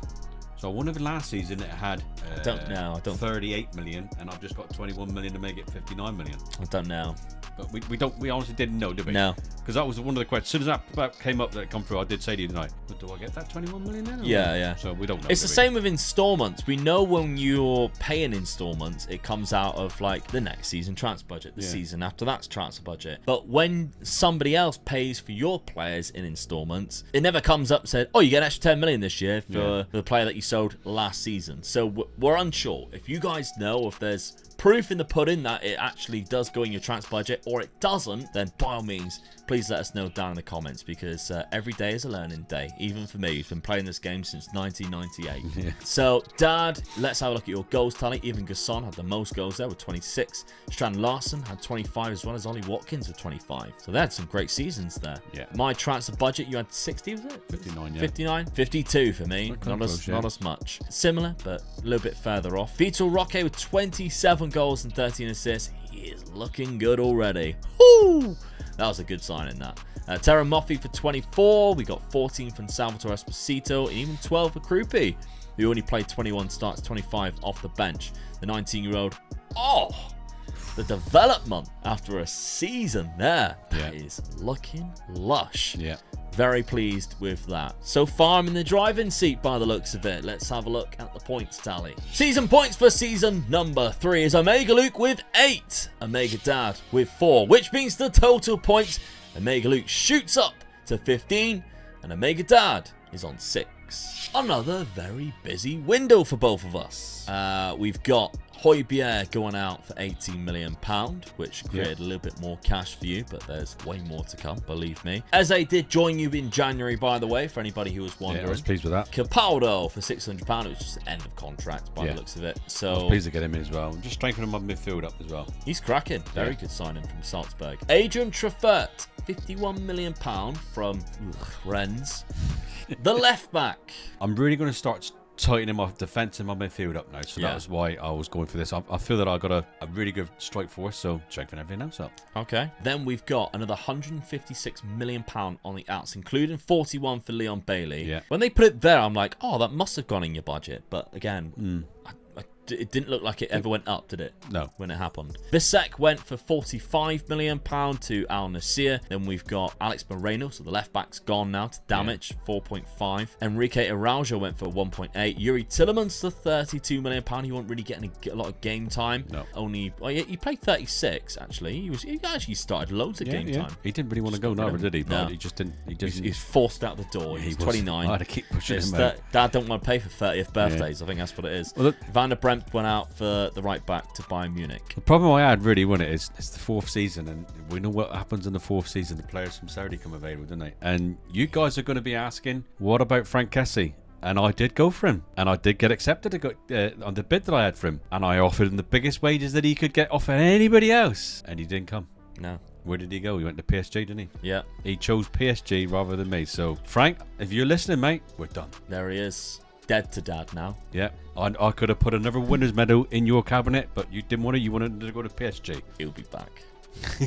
So I wonder if last season it had I don't know. 38 million, and I've just got 21 million to make it 59 million. I don't know. But we honestly didn't know, did we? No. Because that was one of the questions. As soon as that came up, that come through, I did say to you tonight, but do I get that 21 million then? Yeah. So we don't know. It's the same with installments. We know when you're paying installments, it comes out of like the next season transfer budget, the season after that's transfer budget. But when somebody else pays for your players in installments, it never comes up and said, oh, you get an extra 10 million this year for the player that you sold last season. So we're unsure. If you guys know if there's proof in the pudding that it actually does go in your transfer budget, or it doesn't, then by all means, please let us know down in the comments, because every day is a learning day, even for me, who's been playing this game since 1998. Yeah. So, Dad, let's have a look at your goals tally. Even Gasson had the most goals there with 26. Strand Larson had 25, as well as Ollie Watkins with 25. So they had some great seasons there. Yeah. My transfer budget, you had 60, was it? 59, yeah. 59? 52 for me. Not as much. Similar, but a little bit further off. Vitor Roque with 27 goals and 13 assists. He is looking good already. Woo! That was a good signing, that. Terra Moffi for 24. We got 14 from Salvatore Esposito, and even 12 for Krupi, who only played 21 starts, 25 off the bench. The 19-year-old, the development after a season there, that is looking lush. Yeah. Very pleased with that. So far, I'm in the driving seat by the looks of it. Let's have a look at the points tally. Season points for season number 3 is Omega Luke with 8. Omega Dad with 4, which means the total points, Omega Luke shoots up to 15, and Omega Dad is on 6. Another very busy window for both of us. We've got Højbjerg going out for £18 million, which created a little bit more cash for you, but there's way more to come, believe me. Eze did join you in January, by the way, for anybody who was wondering. Yeah, I was pleased with that. Capaldo for £600, which is the end of contract by the looks of it. So I was pleased to get him in as well. Just strengthening my midfield up as well. He's cracking. Very good signing from Salzburg. Adrian Traffert, £51 million from Rennes. The left back. I'm really going to start tightening my defence and my midfield up now, so that was why I was going for this. I feel that I got a really good strike force, so strengthen everything else up. Okay. Then we've got another £156 million on the outs, including 41 for Leon Bailey. Yeah. When they put it there, I'm like, oh, that must have gone in your budget. But again, it didn't look like it ever went up, did it? No. When it happened. Bissek went for £45 million to Al Nassr. Then we've got Alex Moreno, so the left back's gone now to damage, 4.5. Enrique Araujo went for 1.8. Yuri Tillemans to £32 million. He wasn't really getting a lot of game time. No. He played 36 actually. He actually started loads of game time. He didn't really want to go neither, did he? But he just didn't. He's forced out the door. He's 29. I had to keep pushing him out. Dad don't want to pay for 30th birthdays. I think that's what it is. Well, Van der Brempt went out for the right back to Bayern Munich. The problem I had really, wasn't it, is it's the 4th season, and we know what happens in the 4th season. The players from Saudi come available, don't they? And you guys are going to be asking, what about Frank Kessie? And I did go for him, and I did get accepted on the bid that I had for him, and I offered him the biggest wages that he could get off of anybody else, and he didn't come. No. Where did he go? He went to PSG, didn't he? Yeah. He chose PSG rather than me. So, Frank, if you're listening, mate, we're done. There he is. Dead to Dad now. Yeah. I could have put another winner's medal in your cabinet, but you didn't want to. You wanted to go to PSG. He'll be back.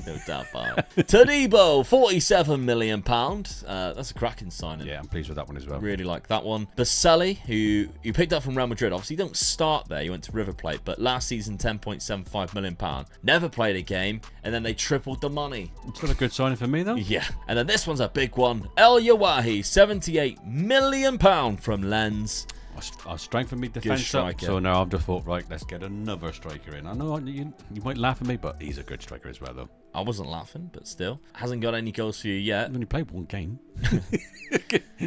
No doubt about it. Todibo, £47 million. That's a cracking signing. Yeah, I'm pleased with that one as well. Really like that one. Baselli, who you picked up from Real Madrid. Obviously, you don't start there. You went to River Plate, but last season, £10.75 million. Never played a game, and then they tripled the money. It's not a good signing for me, though. Yeah, and then this one's a big one. El Yawahi, £78 million from Lens. I strengthened my defence up, so now I've just thought, right, let's get another striker in. I know you might laugh at me, but he's a good striker as well, though. I wasn't laughing, but still. Hasn't got any goals for you yet. I've only played one game.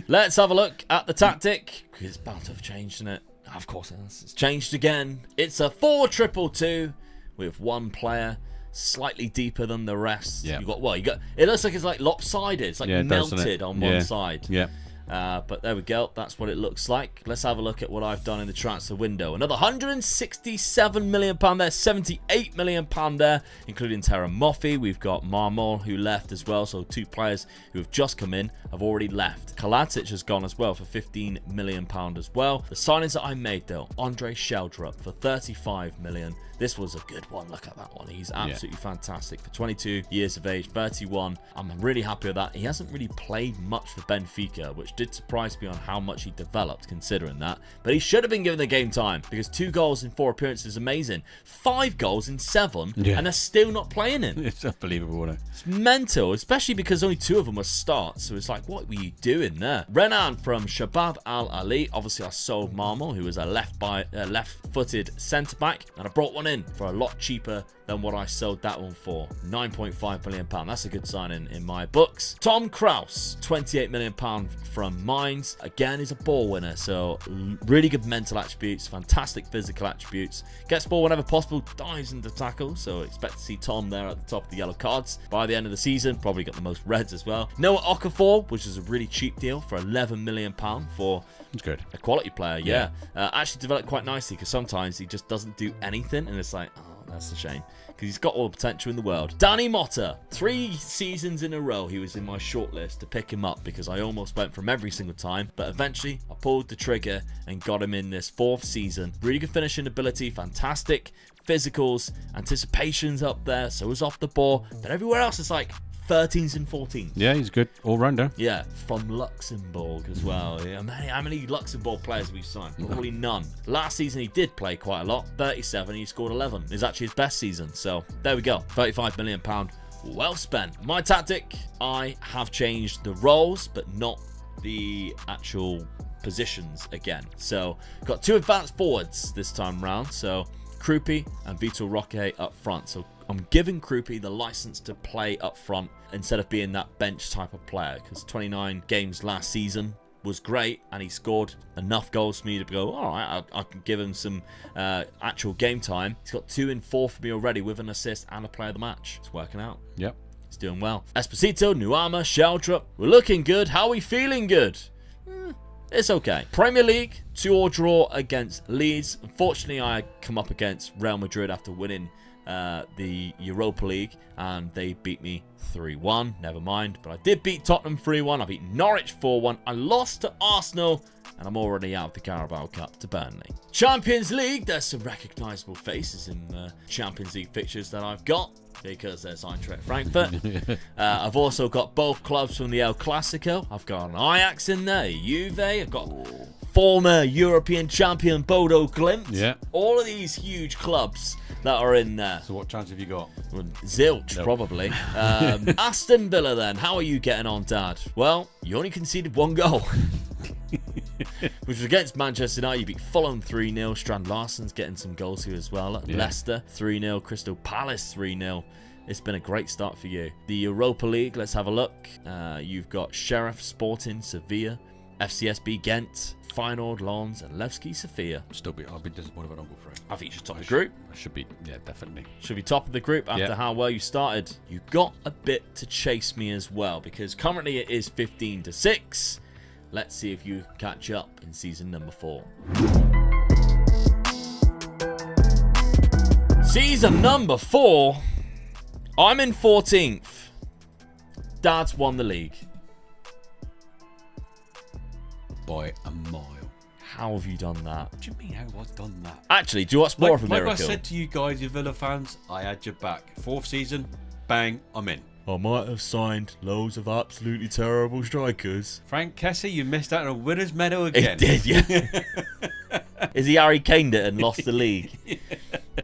Let's have a look at the tactic. It's bound to have changed, isn't it? Of course it has. It's changed again. It's a 4-2-2 with one player slightly deeper than the rest. Yeah. You got. It looks like it's like lopsided. It's like melted on one side. Yeah. But there we go. That's what it looks like. Let's have a look at what I've done in the transfer window. Another £167 million there, £78 million there, including Terra Moffi. We've got Marmol, who left as well. So 2 players who have just come in have already left. Kalatic has gone as well for £15 million as well. The signings that I made, though, Andre Sheldrup for £35 million. This was a good one. Look at that one. He's absolutely fantastic. For 22 years of age, 31. I'm really happy with that. He hasn't really played much for Benfica, which did surprise me on how much he developed, considering that. But he should have been given the game time, because 2 goals in 4 appearances is amazing. 5 goals in 7, and they're still not playing him. It's unbelievable, isn't it? It's mental, especially because only 2 of them were starts. So it's like, what were you doing there? Renan from Shabab Al Ali. Obviously, I sold Marmol, who was a left-footed centre-back, and I brought one in for a lot cheaper than what I sold that one for. £9.5 million. That's a good signing in my books. Tom Krause, £28 million from Mines. Again, is a ball winner. So really good mental attributes, fantastic physical attributes. Gets ball whenever possible, dives into tackle. So expect to see Tom there at the top of the yellow cards by the end of the season. Probably got the most reds as well. Noah Okafor, which is a really cheap deal for £11 million for it's good. A quality player, yeah. Actually developed quite nicely because sometimes he just doesn't do anything and it's like, oh, that's a shame because he's got all the potential in the world. Danny Motta, 3 seasons in a row he was in my shortlist to pick him up because I almost went from every single time, but eventually I pulled the trigger and got him in this 4th season. Really good finishing ability, fantastic physicals, anticipations up there, so was off the ball, but everywhere else is like 13s and 14s. Yeah, he's good all-rounder. Yeah, from Luxembourg as well. Yeah, how many Luxembourg players have we signed? Probably none. Last season he did play quite a lot. 37, he scored 11. It's actually his best season. So there we go. £35 million. Well spent. My tactic, I have changed the roles, but not the actual positions again. So got 2 advanced forwards this time round. So Krupi and Vitor Roque up front. So I'm giving Krupi the license to play up front instead of being that bench type of player, because 29 games last season was great and he scored enough goals for me to go, all right, I can give him some actual game time. He's got 2 in 4 for me already with an assist and a player of the match. It's working out. Yep. He's doing well. Esposito, Nuama, Sheldrup, we're looking good. How are we feeling good? It's okay. Premier League, 2-2 draw against Leeds. Unfortunately, I come up against Real Madrid after winning the Europa League and they beat me 3-1. Never mind, but I did beat Tottenham 3-1. I beat Norwich 4-1. I lost to Arsenal and I'm already out of the Carabao Cup to Burnley. Champions League, there's some recognisable faces in the Champions League fixtures that I've got because there's Eintracht Frankfurt. I've also got both clubs from the El Clasico. I've got an Ajax in there, Juve. I've got former European champion Bodo Glimt. Yeah. All of these huge clubs that are in there. So what chance have you got? Well, zilch, probably. Aston Villa then. How are you getting on, Dad? Well, you only conceded 1 goal. Which was against Manchester United. You beat Fulham 3-0. Strand Larsen's getting some goals here as well. Yeah. Leicester 3-0. Crystal Palace 3-0. It's been a great start for you. The Europa League, let's have a look. You've got Sheriff, Sporting, Sevilla, FCSB Ghent, Feyenoord, Lens, and Levski Sofia. I'll be disappointed if I don't go for it. I think you should top the group. I should be, yeah, definitely. Should be top of the group after how well you started. You got a bit to chase me as well because currently it is 15-6. Let's see if you catch up in season number 4. Season number 4. I'm in 14th. Dad's won the league. By a mile. How have you done that? What do you mean, how have I done that? Actually, do you watch more of a miracle? Like I said to you guys, you Villa fans, I had your back. 4th season, bang, I'm in. I might have signed loads of absolutely terrible strikers. Frank Kessie, you missed out on a winner's medal again. He did, yeah. Is he Harry Kaned it and lost the league? Yeah.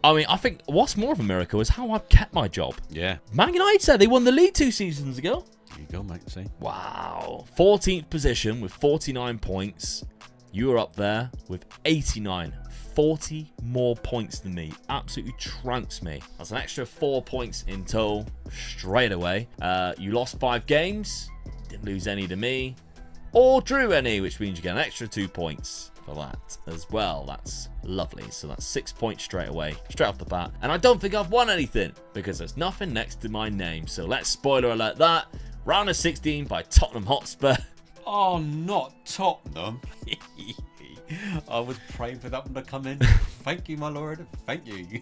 I mean, I think what's more of a miracle is how I've kept my job. Yeah. Man United said they won the league 2 seasons ago. There you go, mate. See? Wow. 14th position with 49 points. You were up there with 89. 40 more points than me. Absolutely trounced me. That's an extra 4 points in total straight away. You lost 5 games. Didn't lose any to me. Or drew any, which means you get an extra 2 points for that as well. That's lovely. So that's 6 points straight away, straight off the bat. And I don't think I've won anything because there's nothing next to my name. So let's spoiler alert that. Round of 16 by Tottenham Hotspur. Oh, not Tottenham. I was praying for that one to come in. Thank you, my lord. Thank you.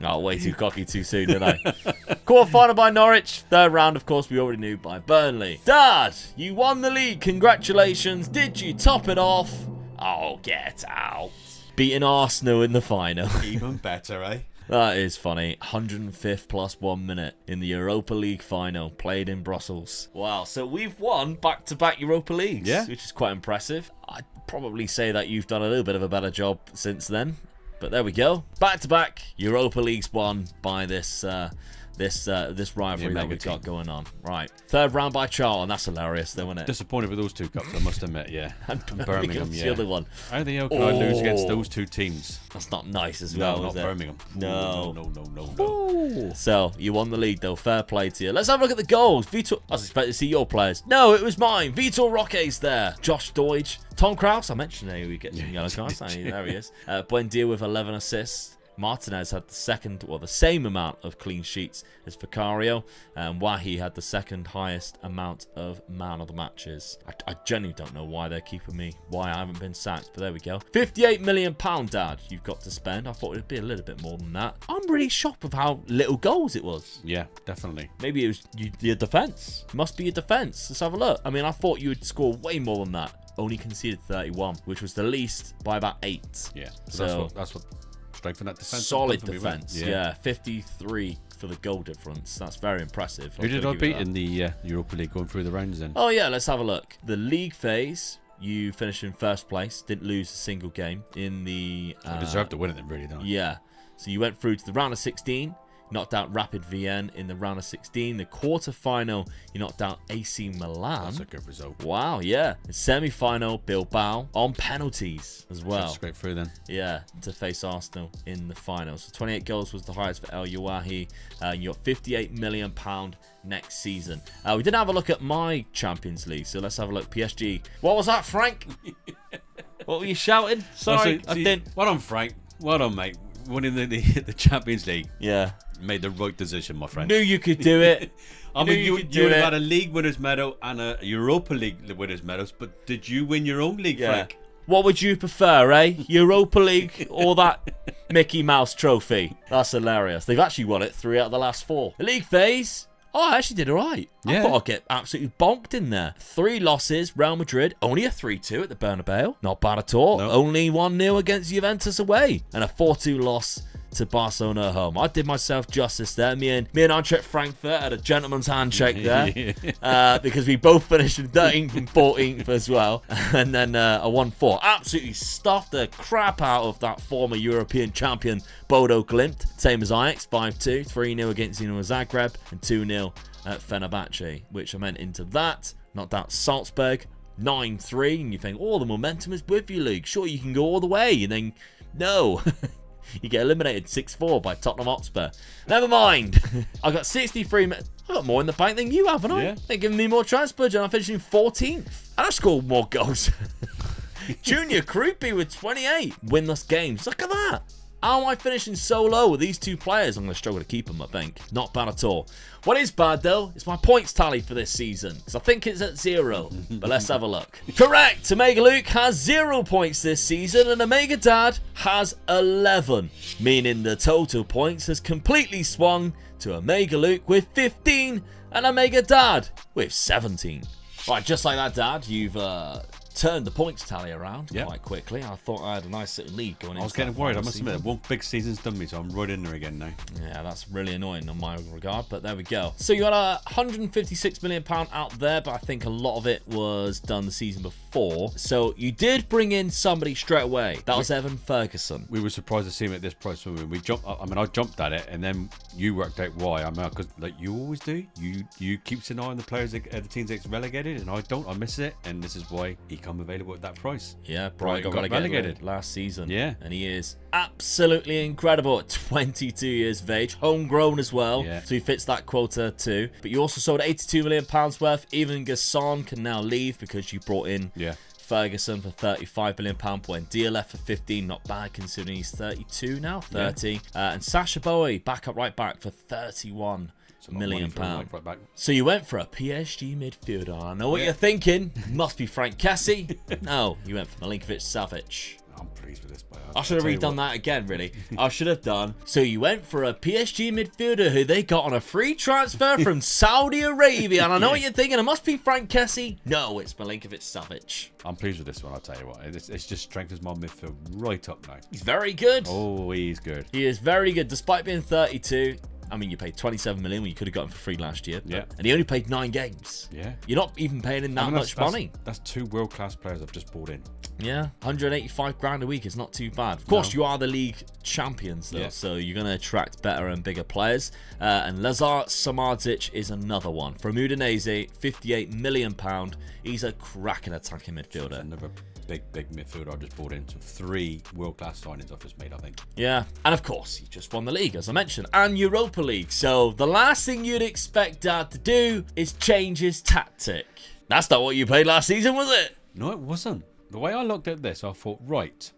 Oh, way too cocky too soon, didn't I? Quarter-final by Norwich. 3rd round, of course, we already knew by Burnley. Dad, you won the league. Congratulations. Did you top it off? Oh, get out. Beating Arsenal in the final. Even better, eh? That is funny. 105th plus 1 minute in the Europa League final, played in Brussels. Wow, so we've won back-to-back Europa Leagues, which is quite impressive. I'd probably say that you've done a little bit of a better job since then, but there we go. Back-to-back Europa Leagues won by this this rivalry that we've got going on. Right. Third round by Charlton. That's hilarious, though, isn't it? Disappointed with those two cups, I must admit, yeah. And Birmingham, the other one. How the hell can I lose against those two teams? That's not nice as well, No, is not it? Birmingham. No. No. So, you won the league, though. Fair play to you. Let's have a look at the goals. I was expecting to see your players. No, it was mine. Vitor Roque's there. Josh Deutsch. Tom Krause. I mentioned there he gets some yellow cards. There he is. Buendia with 11 assists. Martinez had the same amount of clean sheets as Vicario, and Wahi had the second highest amount of man of the matches. I genuinely don't know why they're keeping me, why I haven't been sacked, but there we go. £58 million, Dad, you've got to spend. I thought it'd be a little bit more than that. I'm really shocked with how little goals it was. Yeah, definitely. Maybe it was your defence. Must be your defence. Let's have a look. I mean, I thought you would score way more than that. Only conceded 31, which was the least by about 8. Yeah, so that's what strengthen that defense. Solid defense, yeah. 53 for the goal difference. That's very impressive. Who did I beat in the Europa League going through the rounds then? Oh yeah, let's have a look. The league phase, you finished in first place, didn't lose a single game in the. I deserved to win it, then, really, don't I? Yeah. So you went through to the round of 16. Knocked out Rapid Vienna in the round of 16. The quarter-final, you knocked out AC Milan. That's a good result. Wow, yeah. The semi-final, Bilbao on penalties as well. Straight through then. Yeah, to face Arsenal in the final. So 28 goals was the highest for El Yawahi. You got £58 million next season. We didn't have a look at my Champions League, so let's have a look. PSG. What was that, Frank? What were you shouting? Sorry, I didn't. Well done, Frank. Well done, mate. Winning the Champions League. Yeah. Made the right decision, my friend. Knew you could do it. I mean, you would have had a league winners medal and a Europa League winners medals, but did you win your own league, Frank? What would you prefer, eh? Europa League or that Mickey Mouse trophy? That's hilarious. They've actually won it 3 out of the last 4. The league phase. Oh, I actually did all right. I thought I'd get absolutely bonked in there. 3 losses. Real Madrid, only a 3-2 at the Bernabeu. Not bad at all. No. Only 1-0 against Juventus away. And a 4-2 loss to Barcelona at home. I did myself justice there. Me and Eintracht Frankfurt had a gentleman's handshake there because we both finished in 13th and 14th as well. And then a 1-4. Absolutely stuffed the crap out of that former European champion Bodo Glimt. Same as Ajax, 5-2. 3-0 against Dinamo Zagreb and 2-0 at Fenerbahce, which I meant into that. Knocked out Salzburg, 9-3. And you think, oh, the momentum is with you, Luke. Sure, you can go all the way. And then, no. You get eliminated 6-4 by Tottenham Hotspur. Never mind. I got 63 minutes. I got more in the bank than you, haven't I? Yeah. They're giving me more transfer, and I finished in 14th. And I scored more goals. Junior Krupi with 28 winless games. Look at that. How am I finishing so low with these 2 players? I'm going to struggle to keep them, I think. Not bad at all. What is bad, though, is my points tally for this season. Because I think it's at 0. But let's have a look. Correct. Omega Luke has 0 points this season. And Omega Dad has 11. Meaning the total points has completely swung to Omega Luke with 15. And Omega Dad with 17. Right, just like that, Dad, you've turned the points tally around quite quickly. I thought I had a nice little lead going into I was getting worried. I must admit, one big season's done me, so I'm right in there again now. Yeah, that's really annoying on my regard, but there we go. So you got £156 million out there, but I think a lot of it was done the season before. So you did bring in somebody straight away. That was Evan Ferguson. We were surprised to see him at this price. We jumped. I mean, I jumped at it, and then you worked out why. I mean, because like you always do, you keeps an eye on the players, the teams that get relegated, and I don't. I miss it, and this is why he come available at that price. Yeah, Brighton got relegated last season. Yeah, and he is absolutely incredible at 22 years of age, homegrown as well. Yeah. So he fits that quota too. But you also sold £82 million worth. Even Gasson can now leave because you brought in Ferguson for £35 million. Buendia left for 15. Not bad considering he's 32 now. 30. And Sacha Boey back up right back for £31 million. Right, so you went for a PSG midfielder. I know what you're thinking. Must be Frank Kessie. No, you went for Milinkovic-Savic. I'm pleased with this player. I should have redone that again, really. I should have done. So you went for a PSG midfielder who they got on a free transfer from Saudi Arabia. And I know what you're thinking. It must be Frank Kessie. No, it's Milinkovic-Savic. I'm pleased with this one, I'll tell you what. It's just strengthens my midfield right up now. He's very good. Oh, he's good. He is very good. Despite being 32, I mean, you paid 27 million when you could have got him for free last year. Yeah. And he only played 9 games. Yeah. You're not even paying him that much money. That's 2 world-class players I've just bought in. Yeah, 185 grand a week is not too bad. Of course, you are the league champions, though, so you're going to attract better and bigger players. And Lazar Samardzic is another one. From Udinese, £58 million. He's a cracking attacking midfielder. Another big midfielder I just bought in. So 3 world-class signings I've just made, I think. Yeah, and of course, he just won the league, as I mentioned, and Europa League. So the last thing you'd expect Dad to do is change his tactic. That's not what you played last season, was it? No, it wasn't. The way I looked at this, I thought, right,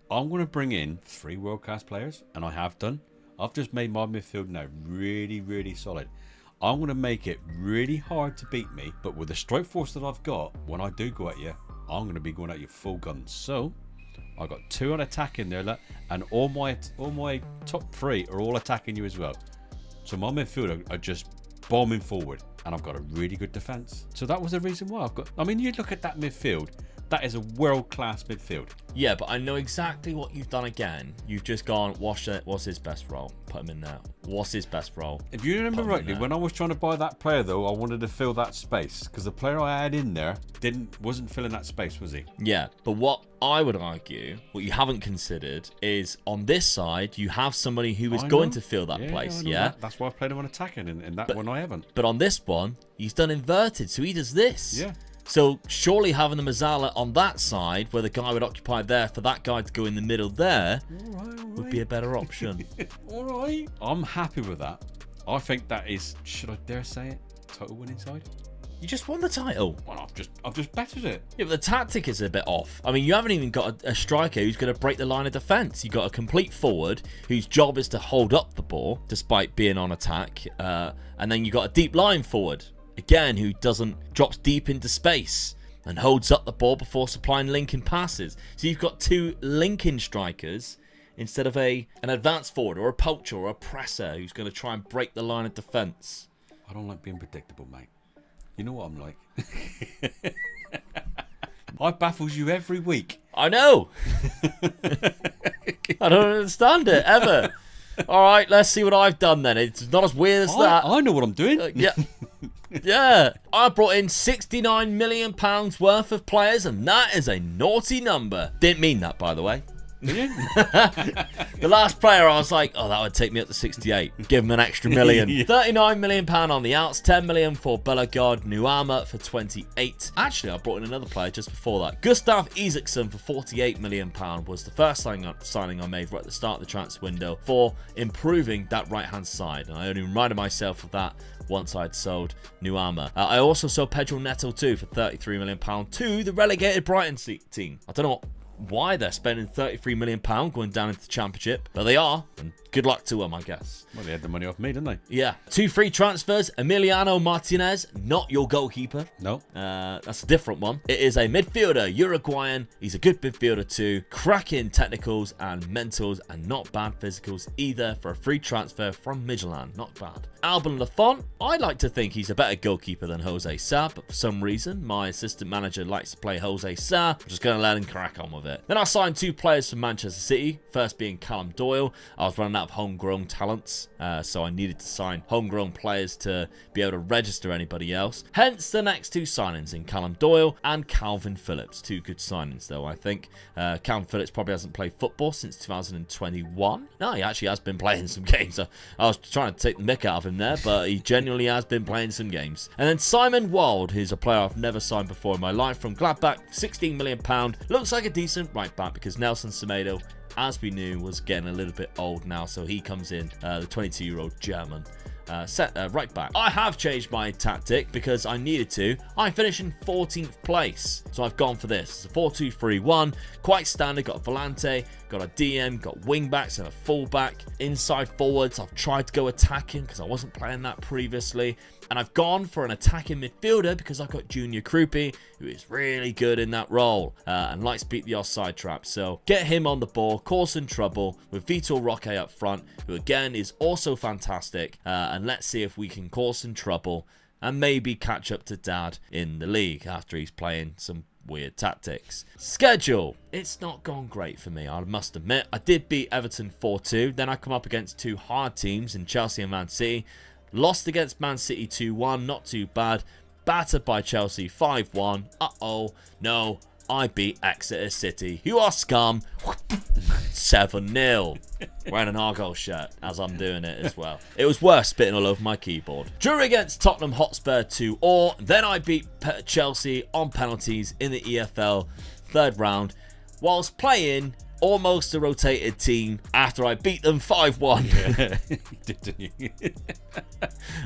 I'm going to bring in 3 world-class players, and I have done. I've just made my midfield now really, really solid. I'm going to make it really hard to beat me, but with the strike force that I've got, when I do go at you, I'm going to be going at you full guns. So I got 2 on attack in there, and all my top 3 are all attacking you as well. So my midfield are just bombing forward, and I've got a really good defence. So that was the reason why I've got. I mean, you look at that midfield. That is a world-class midfield. Yeah, but I know exactly what you've done again. You've just gone, what's his best role? Put him in there. What's his best role? If you remember rightly, when I was trying to buy that player, though, I wanted to fill that space. Because the player I had in there wasn't filling that space, was he? Yeah, but what I would argue, what you haven't considered, is on this side, you have somebody who is going to fill that place, yeah? That's why I played him on attacking, and that one I haven't. But on this one, he's done inverted, so he does this. Yeah. So surely having the Mazzala on that side, where the guy would occupy there, for that guy to go in the middle there, would be a better option. All right. I'm happy with that. I think that is, should I dare say it, title winning side? You just won the title. Well, I've just bettered it. Yeah, but the tactic is a bit off. I mean, you haven't even got a striker who's going to break the line of defence. You've got a complete forward whose job is to hold up the ball, despite being on attack. And then you've got a deep line forward, again, who drops deep into space and holds up the ball before supplying linking passes. So you've got 2 linking strikers instead of an advanced forward or a poacher or a presser who's going to try and break the line of defence. I don't like being predictable, mate. You know what I'm like. I baffles you every week. I know. I don't understand it, ever. All right, let's see what I've done then. It's not as weird as that. I know what I'm doing. Yeah. Yeah. I brought in £69 million worth of players, and that is a naughty number. Didn't mean that, by the way. The last player, I was like, that would take me up to 68. Give him an extra million. Yeah. £39 million on the outs, 10 million for Bellegarde Nuama for 28. Actually, I brought in another player just before that. Gustav Isaacson for £48 million was the first signing I made right at the start of the transfer window for improving that right-hand side. And I only reminded myself of that once I'd sold Nuama. I also sold Pedro Neto too for £33 million to the relegated Brighton team. I don't know why they're spending £33 million going down into the Championship, but they are, and good luck to them, I guess. Well, they had the money off me, didn't they? Yeah. 2 free transfers. Emiliano Martinez, not your goalkeeper. No. That's a different one. It is a midfielder, Uruguayan. He's a good midfielder too. Cracking technicals and mentals, and not bad physicals either, for a free transfer from Midtjylland. Not bad. Alban Lafont, I like to think he's a better goalkeeper than Jose Sa, but for some reason, my assistant manager likes to play Jose Sa. I'm just going to let him crack on with it. Then I signed 2 players from Manchester City, first being Callum Doyle. I was running out of homegrown talents, so I needed to sign homegrown players to be able to register anybody else. Hence the next 2 signings in Callum Doyle and Calvin Phillips. 2 good signings though, I think. Calvin Phillips probably hasn't played football since 2021. No, he actually has been playing some games. I was trying to take the mick out of him there, but he genuinely has been playing some games. And then Simon Wald, who's a player I've never signed before in my life, from Gladbach, £16 million. Looks like a decent right back, because Nelson Semedo, as we knew, was getting a little bit old now, so he comes in, the 22-year-old German. Right back. I have changed my tactic because I needed to. I finished in 14th place, so I've gone for this. It's a 4-2-3-1, quite standard. Got a volante, got a DM, got wing backs and a fullback. Inside forwards, I've tried to go attacking because I wasn't playing that previously. And I've gone for an attacking midfielder because I've got Junior Krupi, who is really good in that role and likes to beat the offside trap. So get him on the ball, cause some trouble with Vitor Roque up front, who again is also fantastic. And let's see if we can cause some trouble and maybe catch up to Dad in the league after he's playing some weird tactics. Schedule. It's not gone great for me, I must admit. I did beat Everton 4-2. Then I come up against two hard teams in Chelsea and Man City. Lost against Man City 2-1, not too bad. Battered by Chelsea 5-1. Uh-oh. No, I beat Exeter City, who are scum. 7-0. Wearing an Argyle shirt as I'm doing it as well. It was worse spitting all over my keyboard. Drew against Tottenham Hotspur 2-2. Then I beat Chelsea on penalties in the EFL third round, whilst playing almost a rotated team after I beat them 5-1. Didn't you?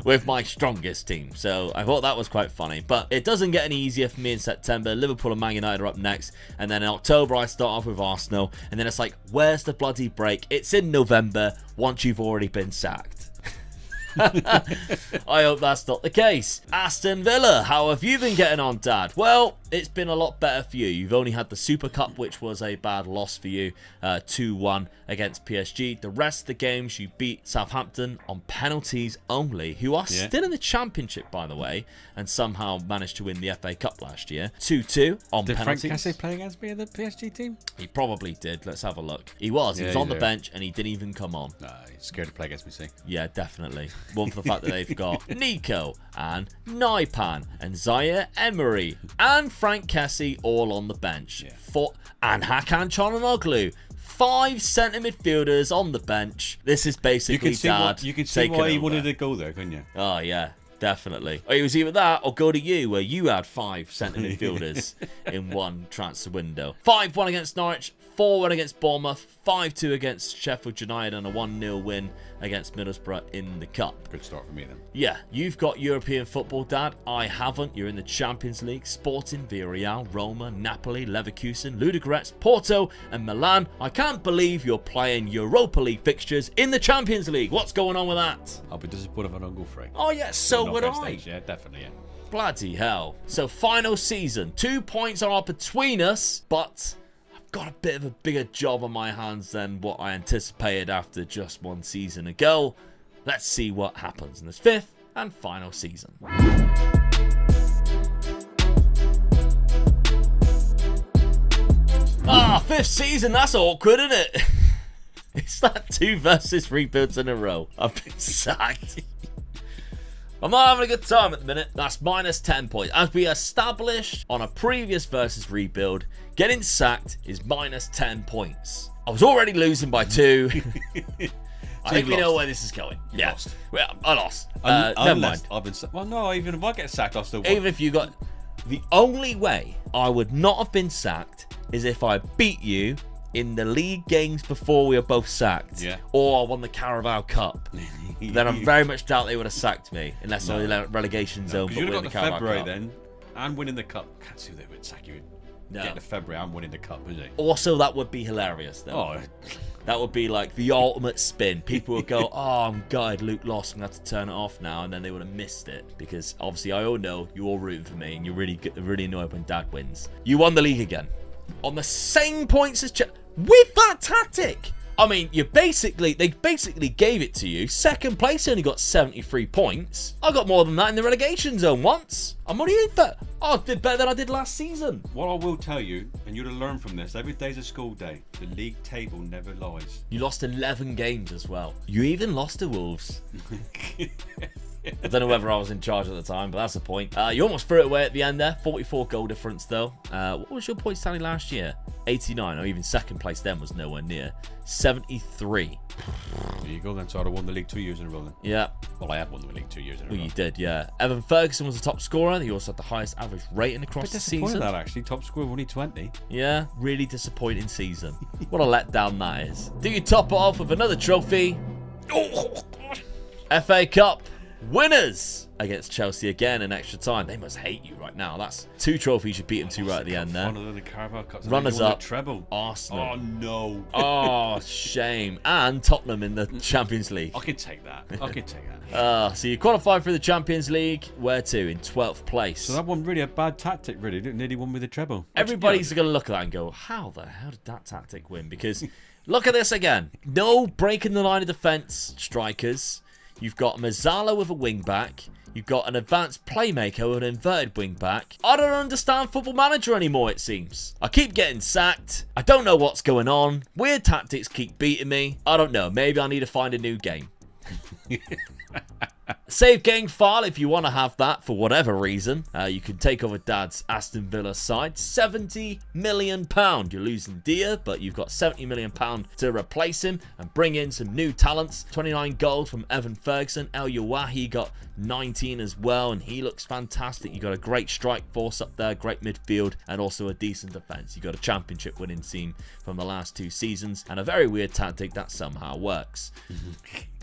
With my strongest team. So I thought that was quite funny. But it doesn't get any easier for me in September. Liverpool and Man United are up next. And then in October, I start off with Arsenal. And then it's like, where's the bloody break? It's in November once you've already been sacked. I hope that's not the case. Aston Villa, how have you been getting on, Dad? Well, it's been a lot better for you. You've only had the Super Cup, which was a bad loss for you, 2-1 against PSG. The rest of the games, you beat Southampton on penalties only, who are still in the Championship, by the way, and somehow managed to win the FA Cup last year. 2-2 on did penalties. Frank Cassie play against me in the PSG team? He probably did. Let's have a look. He was. He was on the bench, and he didn't even come on. Nah, he's scared to play against me, see? Yeah, definitely. One for the fact that they've got Nico and Naipan and Zaire Emery and Frank Kessie all on the bench. And Hakan Çalhanoğlu. 5 centre midfielders on the bench. This is basically Dad. You can see why he wanted to go there, couldn't you? Oh, yeah. Definitely. It was either that or go to you, where you had 5 centre midfielders in one transfer window. 5-1 against Norwich, 4-1 against Bournemouth, 5-2 against Sheffield United, and a 1-0 win against Middlesbrough in the Cup. Good start for me then. Yeah, you've got European football, Dad. I haven't. You're in the Champions League. Sporting, Villarreal, Roma, Napoli, Leverkusen, Ludogorets, Porto, and Milan. I can't believe you're playing Europa League fixtures in the Champions League. What's going on with that? I'll be disappointed if I don't go for it. Oh, yeah, so would I. Stage. Yeah, definitely, yeah. Bloody hell. So, final season. 2 points are between us, but I've got a bit of a bigger job on my hands than what I anticipated after just one season ago. Let's see what happens in this 5th and final season. Ah, 5th season, that's awkward, isn't it? It's that 2 versus rebuilds in a row. I've been sacked. I'm not having a good time at the minute. That's minus 10 points. As we established on a previous versus rebuild, getting sacked is minus 10 points. I was already losing by 2. I think we know where this is going. You lost. Well, I lost. Never mind. I've been well, no, even if I get sacked, I'll still win. Even if you got... The only way I would not have been sacked is if I beat you in the league games before we were both sacked. Yeah. Or I won the Carabao Cup. Then I very much doubt they would have sacked me unless I was in the relegation zone. Because you would have got the to February Cup. then and winning the Cup. Can't see they would sack you. No. Get to February and winning the Cup, would they? Also, that would be hilarious, though. Oh. That would be like the ultimate spin. People would go, oh, I'm gutted Luke lost. I'm going to have to turn it off now. And then they would have missed it. Because obviously, I all know you're all rooting for me. And you're really annoyed when Dad wins. You won the league again. On the same points as with that tactic. I mean, they basically gave it to you. Second place only got 73 points. I got more than that in the relegation zone once. I'm only in that. I did better than I did last season. What I will tell you, and you'll learn from this, every day's a school day. The league table never lies. You lost 11 games as well. You even lost to Wolves. I don't know whether I was in charge at the time, but that's the point. You almost threw it away at the end there. 44 goal difference, though. What was your points tally last year? 89, or even second place then was nowhere near. 73. There you go then. So I'd have won the league 2 years in a row then. Yeah. Well, I have won the league 2 years in a row. Well, you did, yeah. Evan Ferguson was the top scorer. He also had the highest average rating across the season. That actually, top scorer only 20. Yeah, really disappointing season. What a letdown that is. Do you top it off with another trophy? Oh, God. FA Cup winners against Chelsea again in extra time. They must hate you right now. That's 2 trophies you beat them to right at the end there. Runners up, treble. Arsenal. Oh no. Oh, shame. And Tottenham in the Champions League. I could take that. So you qualified for the Champions League. Where to? In 12th place. So that wasn't really a bad tactic, really. Didn't nearly won with the treble. Everybody's going to look at that and go, how the hell did that tactic win? Because look at this again. No breaking the line of defence strikers. You've got Mazzala with a wing back. You've got an advanced playmaker with an inverted wing back. I don't understand Football Manager anymore, it seems. I keep getting sacked. I don't know what's going on. Weird tactics keep beating me. I don't know. Maybe I need to find a new game. Save game file if you want to have that for whatever reason. You can take over Dad's Aston Villa side. £70 million. You're losing Dia, but you've got £70 million to replace him and bring in some new talents. 29 goals from Evan Ferguson. El Yawahi got 19 as well, and he looks fantastic. You've got a great strike force up there, great midfield, and also a decent defense. You've got a championship winning team from the last 2 seasons, and a very weird tactic that somehow works.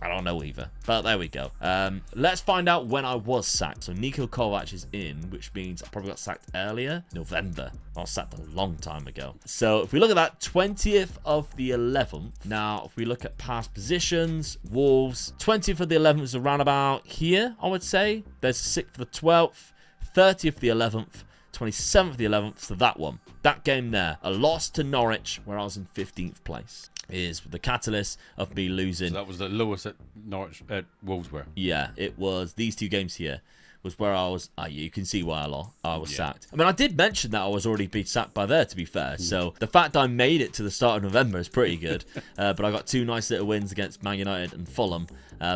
I don't know either, but there we go. Let's find out when I was sacked. So Niko Kovac is in, which means I probably got sacked earlier. November. I was sacked a long time ago. So if we look at that, 20th of the 11th. Now, if we look at past positions, Wolves, 20th of the 11th is around about here, I would say. There's 6th of the 12th, 30th of the 11th, 27th of the 11th, so that one. That game there. A loss to Norwich, where I was in 15th place. Is the catalyst of me losing. So that was the lowest that Norwich Wolves were. Yeah, it was these 2 games here was where I was. You can see why I was sacked. I mean, I did mention that I was already being sacked by there, to be fair. So the fact I made it to the start of November is pretty good. But I got 2 nice little wins against Man United and Fulham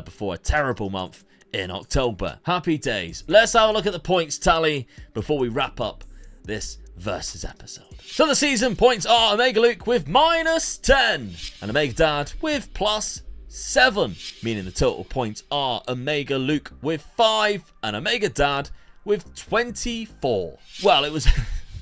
before a terrible month in October. Happy days. Let's have a look at the points tally before we wrap up this versus episode. So the season points are Omega Luke with -10 and Omega Dad with +7, meaning the total points are Omega Luke with 5 and Omega Dad with 24. Well, it was a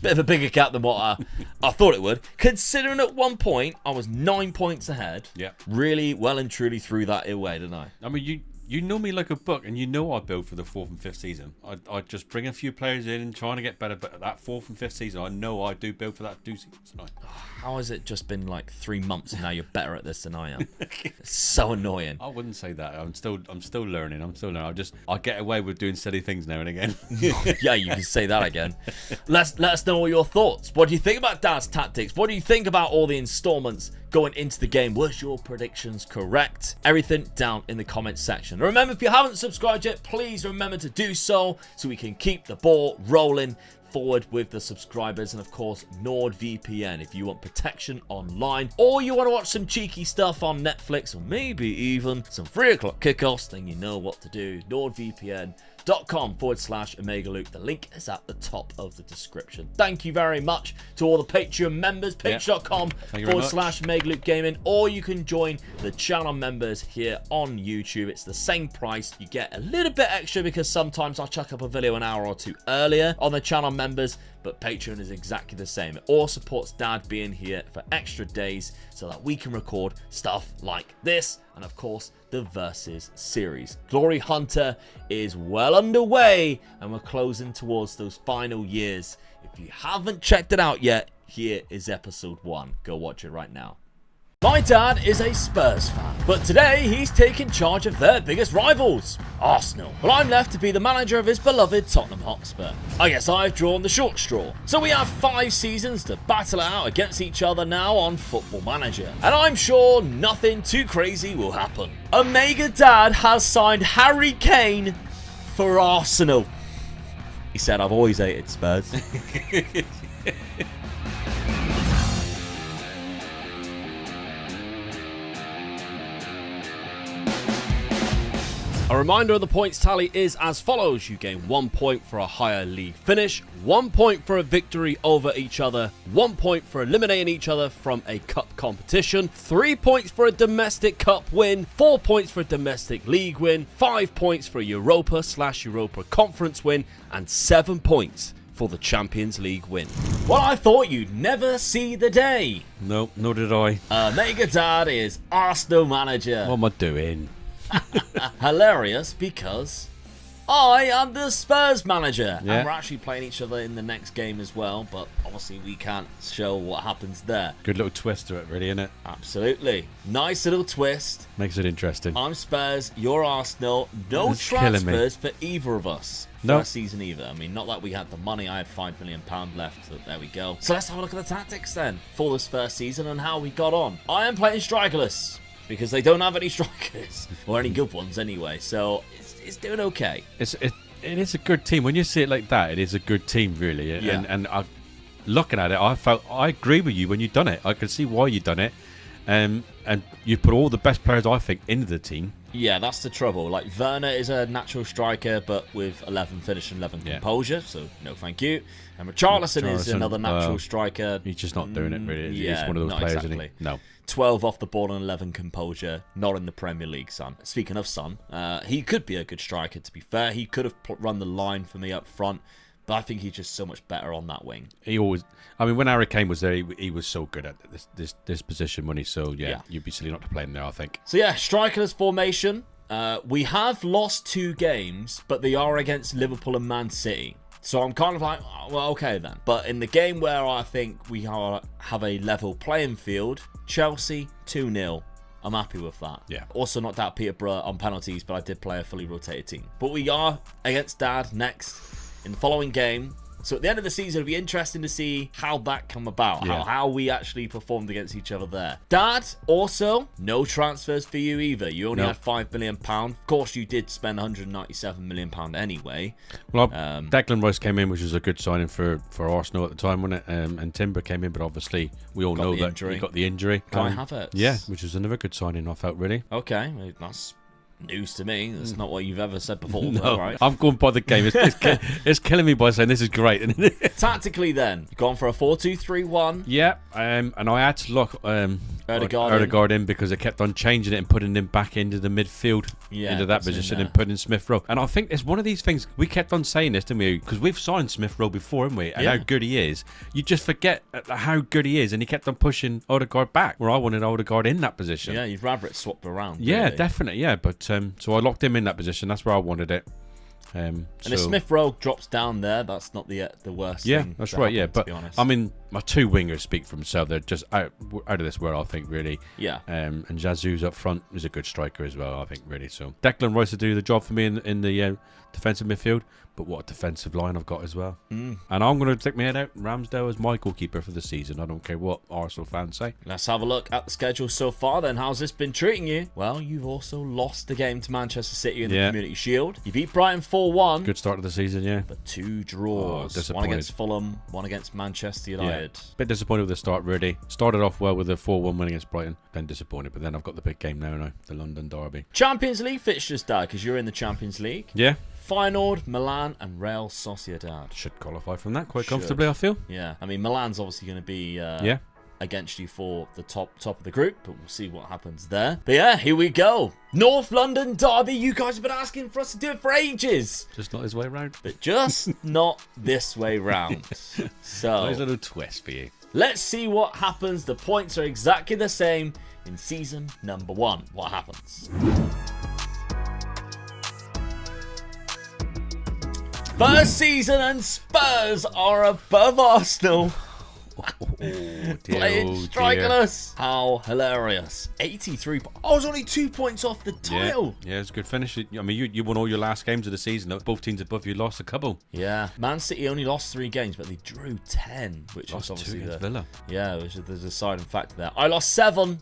bit of a bigger gap than what I thought it would, considering at one point I was 9 points ahead. Yeah, really well and truly threw that away, didn't I? I mean, you know me like a book, and you know I build for the 4th and 5th season. I just bring a few players in and trying to get better, but that 4th and 5th season, I know I do build for that 2 seasons tonight. How has it just been like 3 months and now you're better at this than I am? It's so annoying. I wouldn't say that. I'm still learning. I get away with doing silly things now and again. Yeah, you can say that again. Let us know all your thoughts. What do you think about Dad's tactics? What do you think about all the installments going into the game? Was your predictions correct? Everything down in the comments section. And remember, if you haven't subscribed yet, please remember to do so we can keep the ball rolling forward with the subscribers. And of course, NordVPN if you want protection online, or you want to watch some cheeky stuff on Netflix, or maybe even some 3 o'clock kickoffs, then you know what to do. NordVPN.com/Omega Luke. The link is at the top of the description. Thank you very much to all the Patreon members. Patreon.com/Omega Luke Gaming, or you can join the channel members here on YouTube. It's the same price. You get a little bit extra because sometimes I'll chuck up a video an hour or 2 earlier on the channel members, but Patreon is exactly the same. It all supports Dad being here for extra days so that we can record stuff like this, and of course the Versus series. Glory Hunter is well underway, and we're closing towards those final years. If you haven't checked it out yet, here is episode 1. Go watch it right now. My dad is a Spurs fan, but today he's taking charge of their biggest rivals, Arsenal. Well, I'm left to be the manager of his beloved Tottenham Hotspur. I guess I've drawn the short straw. So we have 5 seasons to battle it out against each other now on Football Manager. And I'm sure nothing too crazy will happen. Omega Dad has signed Harry Kane for Arsenal. He said, I've always hated Spurs. A reminder of the points tally is as follows. You gain 1 point for a higher league finish, 1 point for a victory over each other, 1 point for eliminating each other from a cup competition, 3 points for a domestic cup win, 4 points for a domestic league win, 5 points for a Europa/Europa Conference win, and 7 points for the Champions League win. Well, I thought you'd never see the day. Nope, nor did I. Omega Dad is Arsenal manager. What am I doing? Hilarious, because I am the Spurs manager. Yeah. And we're actually playing each other in the next game as well, but obviously we can't show what happens there. Good little twist to it, really, isn't it? Absolutely. Nice little twist. Makes it interesting. I'm Spurs, you're Arsenal. No It's killing me. transfers for either of us. Nope. First season either. I mean, not that we had the money. I had £5 million left, so there we go. So let's have a look at the tactics then for this first season and how we got on. I am playing strikerless. because they don't have any strikers or any good ones anyway. So it's doing okay. It is a good team. When you see it like that, it is a good team, really. Yeah. And I've looking at it, I agree with you when you've done it. I can see why you've done it. And you put all the best players, I think, into the team. Yeah, that's the trouble. Like, Werner is a natural striker, but with 11 finish and 11 composure, so no thank you. And Richarlison is another natural striker. He's just not doing it, really. Yeah, he's one of those players, exactly. isn't he? No. 12 off the ball and 11 composure, not in the Premier League, Son. Speaking of Son, he could be a good striker, to be fair. He could have run the line for me up front, but I think he's just so much better on that wing. He always... I mean, when Harry Kane was there, he was so good at this position when he... So, yeah, you'd be silly not to play him there, I think. So, yeah, strikerless formation. We have lost 2 games, but they are against Liverpool and Man City. So I'm kind of like, oh, well, okay then. But in the game where I think we have a level playing field, Chelsea 2-0. I'm happy with that. Yeah. Also knocked out Peterborough on penalties, but I did play a fully rotated team. But we are against Dad next in the following game. So at the end of the season, it'll be interesting to see how that come about, how we actually performed against each other there. Dad, also, no transfers for you either. You only had £5 million. Of course, you did spend £197 million anyway. Well, Declan Rice came in, which was a good signing for Arsenal at the time, wasn't it? And Timber came in, but obviously we all know that he got the injury. Kai Havertz. Yeah, which was another good signing, I felt, really. Okay, that's news to me. That's not what you've ever said before. No, though, right? I'm going by the game. It's killing me by saying this is great. Tactically, then, you've gone for a 4-2-3-1. Yeah, and I had to look Ødegaard in because they kept on changing it and putting him back into the midfield, into that position, and putting Smith Rowe. And I think it's one of these things, we kept on saying this, didn't we? Because we've signed Smith Rowe before, haven't we? And how good he is. You just forget how good he is, and he kept on pushing Ødegaard back, where I wanted Ødegaard in that position. Yeah, you'd rather it swapped around. Yeah, really. definitely, yeah. But so I locked him in that position. That's where I wanted it. And if Smith Rowe drops down there, that's not the worst thing. Yeah, that's right. Yeah, but I mean, my 2 wingers speak for themselves. They're just out of this world, I think, really. Yeah. And Jesus up front is a good striker as well, I think, really. So Declan Rice will do the job for me in the defensive midfield. But what a defensive line I've got as well. And I'm going to stick my head out. Ramsdale as my goalkeeper for the season. I don't care what Arsenal fans say. Let's have a look at the schedule so far then. How's this been treating you? Well, you've also lost the game to Manchester City in the Community Shield. You beat Brighton 4-1. Good start to the season, yeah. But 2 draws. One against Fulham, one against Manchester United. Yeah. Bit disappointed with the start, really. Started off well with a 4-1 win against Brighton. Then disappointed. But then I've got the big game now, the London Derby. Champions League fixtures, Dad, because you're in the Champions League. Yeah. Feyenoord, Milan, and Real Sociedad. Should qualify from that quite comfortably, I feel. Yeah. I mean, Milan's obviously going to be against you for the top of the group, but we'll see what happens there. But yeah, here we go. North London Derby. You guys have been asking for us to do it for ages. Just not this way round. But just not this way round. So, there's a little twist for you. Let's see what happens. The points are exactly the same in season number 1. What happens? First season and Spurs are above Arsenal. Playing strikerless. How hilarious. 83 points. I was only 2 points off the title. Yeah, it's a good finish. I mean, you won all your last games of the season. Both teams above you lost a couple. Yeah. Man City only lost 3 games, but they drew 10, which lost was obviously 2 against Villa. Yeah, which is the deciding factor there. I lost 7.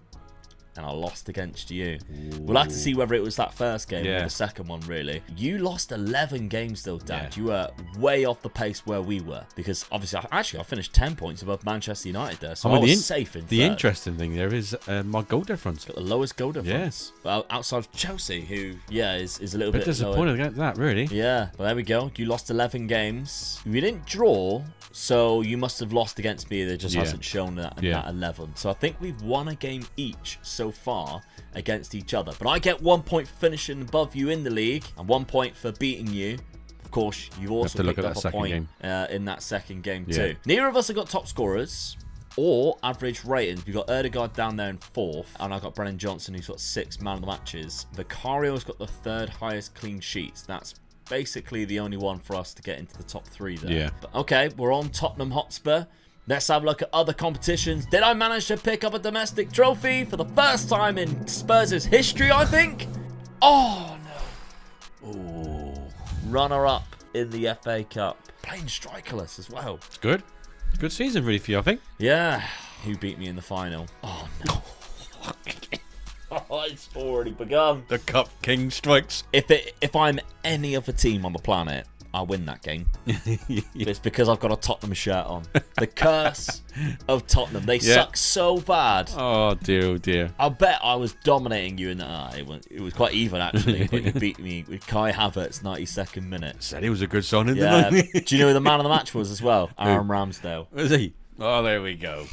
And I lost against you. Ooh. We'll have to see whether it was that first game or the second one, really. You lost 11 games, though, Dad. Yeah. You were way off the pace where we were. Because, obviously, I finished 10 points above Manchester United there. So I was safe in third. The interesting thing there is my goal difference. Got the lowest goal difference. Yeah. Well, outside of Chelsea, who, is a little bit disappointed against that, really. Yeah. Well, there we go. You lost 11 games. You didn't draw, so you must have lost against me. That just hasn't shown that in that 11. So I think we've won a game each so far against each other. But I get 1 point finishing above you in the league and 1 point for beating you. Of course, you've also picked up a point in that second game too. Neither of us have got top scorers or average ratings. We've got Ødegaard down there in 4th, and I've got Brennan Johnson, who's got 6 man of the matches. Vicario's got the 3rd highest clean sheets. That's basically the only one for us to get into the top 3 there. Yeah. But okay, we're on Tottenham Hotspur. Let's have a look at other competitions. Did I manage to pick up a domestic trophy for the first time in Spurs' history, I think? Oh, no. Ooh. Runner-up in the FA Cup. Playing strikerless as well. Good. Good season, really, for you, I think. Yeah. Who beat me in the final? Oh, no. It's already begun. The Cup King strikes. If I'm any other team on the planet, I win that game. It's because I've got a Tottenham shirt on. The curse of Tottenham. They suck so bad. Oh, dear, oh, dear. I bet I was dominating you in that. It was quite even, actually, but you beat me with Kai Havertz, 92nd minute. Said he was a good signing, yeah. didn't he? Do you know who the man of the match was as well? Aaron Ramsdale. Was he? Oh, there we go.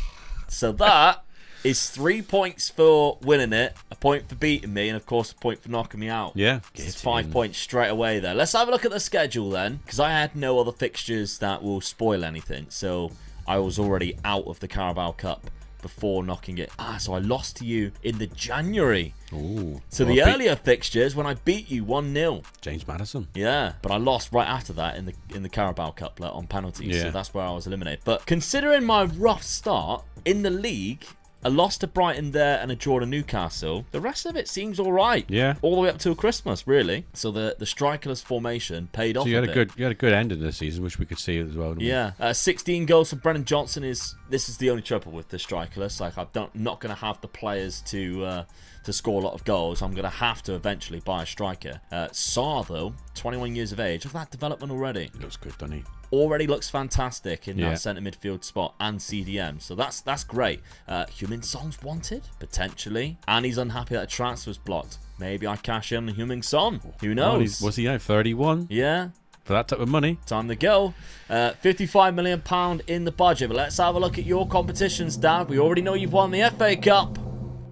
So that is 3 points for winning it, a point for beating me, and of course a point for knocking me out. Yeah. It's 5 points straight away there. Let's have a look at the schedule then, because I had no other fixtures that will spoil anything. So I was already out of the Carabao Cup before knocking it. So I lost to you in the January. Ooh. So the earlier fixtures when I beat you 1-0. James Maddison. Yeah, but I lost right after that in the Carabao Cup on penalties. Yeah. So that's where I was eliminated. But considering my rough start in the league, a loss to Brighton there and a draw to Newcastle, the rest of it seems all right. Yeah. All the way up till Christmas, really. So the strikerless formation paid off. So you had a bit. you had a good end in the season, which we could see as well. Yeah. 16 goals from Brennan Johnson this is the only trouble with the strikerless. Like I'm not going to have the players to score a lot of goals. I'm going to have to eventually buy a striker. Sarr, though, 21 years of age. Look at that development already. He looks good, doesn't he? Already looks fantastic in that centre midfield spot and CDM. So that's great. Heung-min Son's wanted, potentially. And he's unhappy that a transfer's blocked. Maybe I cash in on Heung-min Son. Who knows? Was he now 31? Yeah. For that type of money. Time to go. £55 million in the budget. But let's have a look at your competitions, Dad. We already know you've won the FA Cup.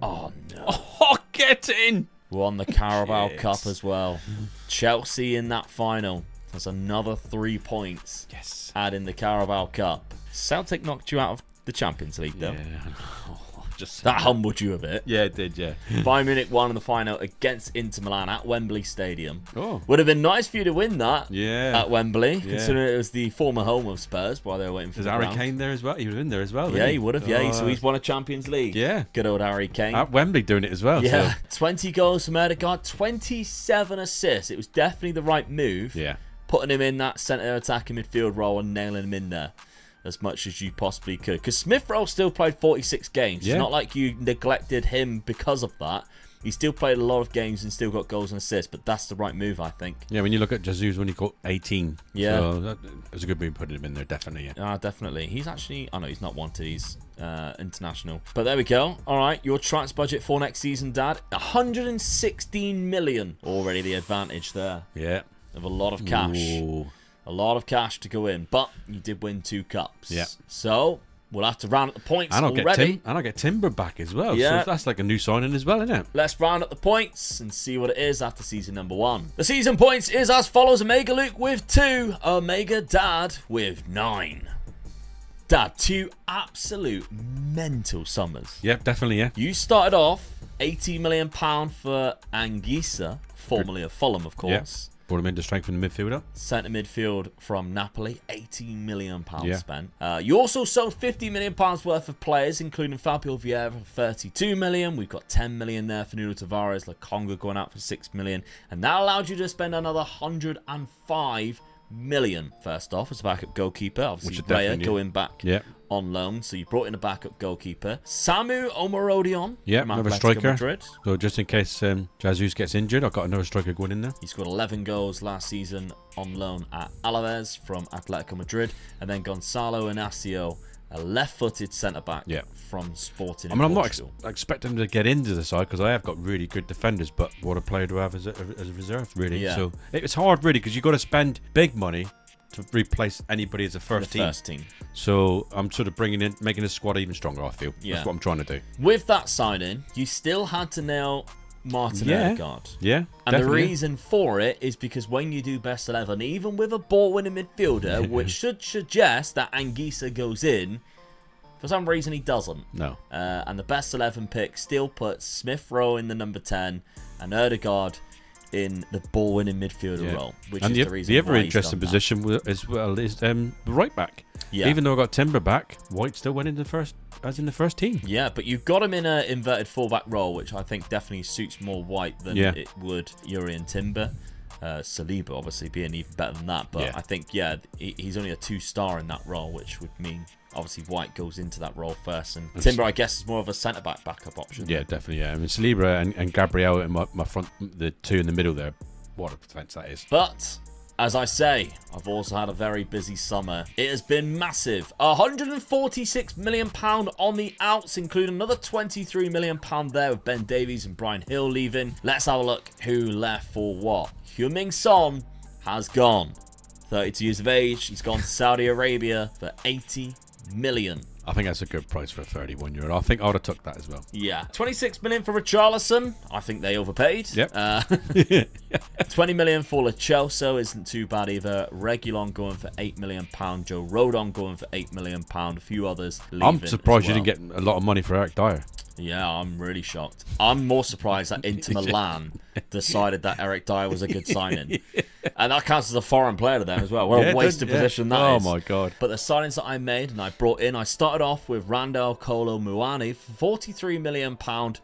Oh, no. Oh, get in. Won the Carabao Cup as well. Chelsea in that final. That's another 3 points. Yes. Add in the Carabao Cup. Celtic knocked you out of the Champions League, though. Yeah. That humbled you a bit. Yeah, it did, yeah. Bayern Munich won in the final against Inter Milan at Wembley Stadium. Oh. Would have been nice for you to win that at Wembley, Yeah. considering it was the former home of Spurs while they were waiting for the Harry round. Kane there as well? He was in there as well, Yeah, he would have. Yeah, so he's won a Champions League. Yeah. Good old Harry Kane. At Wembley doing it as well. Yeah. So. 20 goals from Ødegaard, 27 assists. It was definitely the right move. Yeah. Putting him in that centre attacking midfield role and nailing him in there as much as you possibly could. Because Smith Rowe still played 46 games. Yeah. It's not like you neglected him because of that. He still played a lot of games and still got goals and assists, but that's the right move, I think. Yeah, when you look at Jesus when he got 18. Yeah. So that was a good move putting him in there, definitely. Yeah. Definitely. He's actually... Oh, no, he's not wanted. He's international. But there we go. All right, your transfer budget for next season, Dad. 116 million. Already the advantage there. Yeah. Of a lot of cash. Ooh. A lot of cash to go in, but you did win 2 cups. Yeah. So we'll have to round up the points and already. I'll get Timber back as well. Yeah. So that's like a new signing as well, isn't it? Let's round up the points and see what it is after season number 1. The season points is as follows: Omega Luke with 2, Omega Dad with 9. Dad, 2 absolute mental summers. Yeah, definitely, yeah. You started off £80 million for Anguissa, formerly of Fulham, of course. Yeah. Brought him in to strengthen the midfielder. Centre midfield from Napoli, £18 million Yeah. spent. You also sold £50 million worth of players, including Fabio Vieira for £32 million. We've got £10 million there for Nuno Tavares, Lakonga going out for £6 million. And that allowed you to spend another £105 million. First off, as a backup goalkeeper. Obviously, Raya going back on loan. So you brought in a backup goalkeeper. Samu Omarodion. Yeah, from another Atletico striker. Madrid. So just in case Jesus gets injured, I've got another striker going in there. He scored 11 goals last season on loan at Alaves from Atletico Madrid. And then Gonzalo Inacio, a left-footed centre-back from Sporting I'm not Portugal. expecting him to get into the side because I have got really good defenders, but what a player to have as a reserve, really. Yeah. So it's hard, really, because you've got to spend big money to replace anybody as a first team. So I'm sort of making the squad even stronger, I feel. Yeah. That's what I'm trying to do. With that signing, you still had to nail Martin Ødegaard. Yeah, and definitely. The reason for it is because when you do best 11, even with a ball-winning midfielder, which should suggest that Anguissa goes in, for some reason he doesn't. No. And the best 11 pick still puts Smith Rowe in the number 10 and Ødegaard in the ball-winning midfielder role, which is the reason the other why interesting position as well is the right back. Yeah. Even though I got Timber back, White still went in the first team. Yeah, but you've got him in an inverted fullback role, which I think definitely suits more White than it would Yuri and Timber. Saliba obviously being even better than that. But I think, he's only a 2-star in that role, which would mean obviously White goes into that role first. And Timber, I guess, is more of a centre-back backup option. Yeah, definitely, I mean, Saliba and Gabriel in my front, the two in the middle there, what a defence that is. But as I say, I've also had a very busy summer. It has been massive. £146 million on the outs, including another £23 million there with Ben Davies and Brian Hill leaving. Let's have a look who left for what. Heung-min Son has gone. 32 years of age. He's gone to Saudi Arabia for 80 million. I think that's a good price for a 31-year-old. I think I would have took that as well. Yeah. 26 million for Richarlison. I think they overpaid. Yep. 20 million for Lo Celso isn't too bad either. Regulon going for £8 million. Joe Rodon going for £8 million. A few others leaving. I'm surprised you didn't get a lot of money for Eric Dyer. Yeah, I'm really shocked. I'm more surprised that Inter Milan decided that Eric Dyer was a good signing. And that counts as a foreign player to them as well. What a wasted position that is. Oh, my God. But the signings that I made and I brought in, I started off with Randall Kolo Muani for £43 million,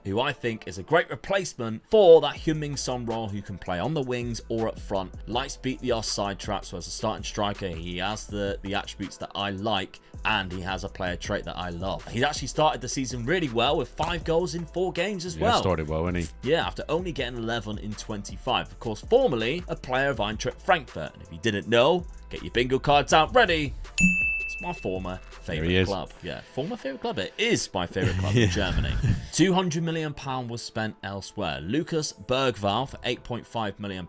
who I think is a great replacement for that Heung-min Son role, who can play on the wings or up front. Likes to beat the offside trap, so as a starting striker, he has the attributes that I like, and he has a player trait that I love. He's actually started the season really well with 5 goals in 4 games as well. Started well, hasn't he? Yeah, after only getting 11 in 25. Of course, formerly a player of Eintracht Frankfurt. And if you didn't know, get your bingo cards out ready. It's my former favourite club. Yeah, former favourite club. It is my favourite club in Germany. £200 million was spent elsewhere. Lucas Bergvall for £8.5 million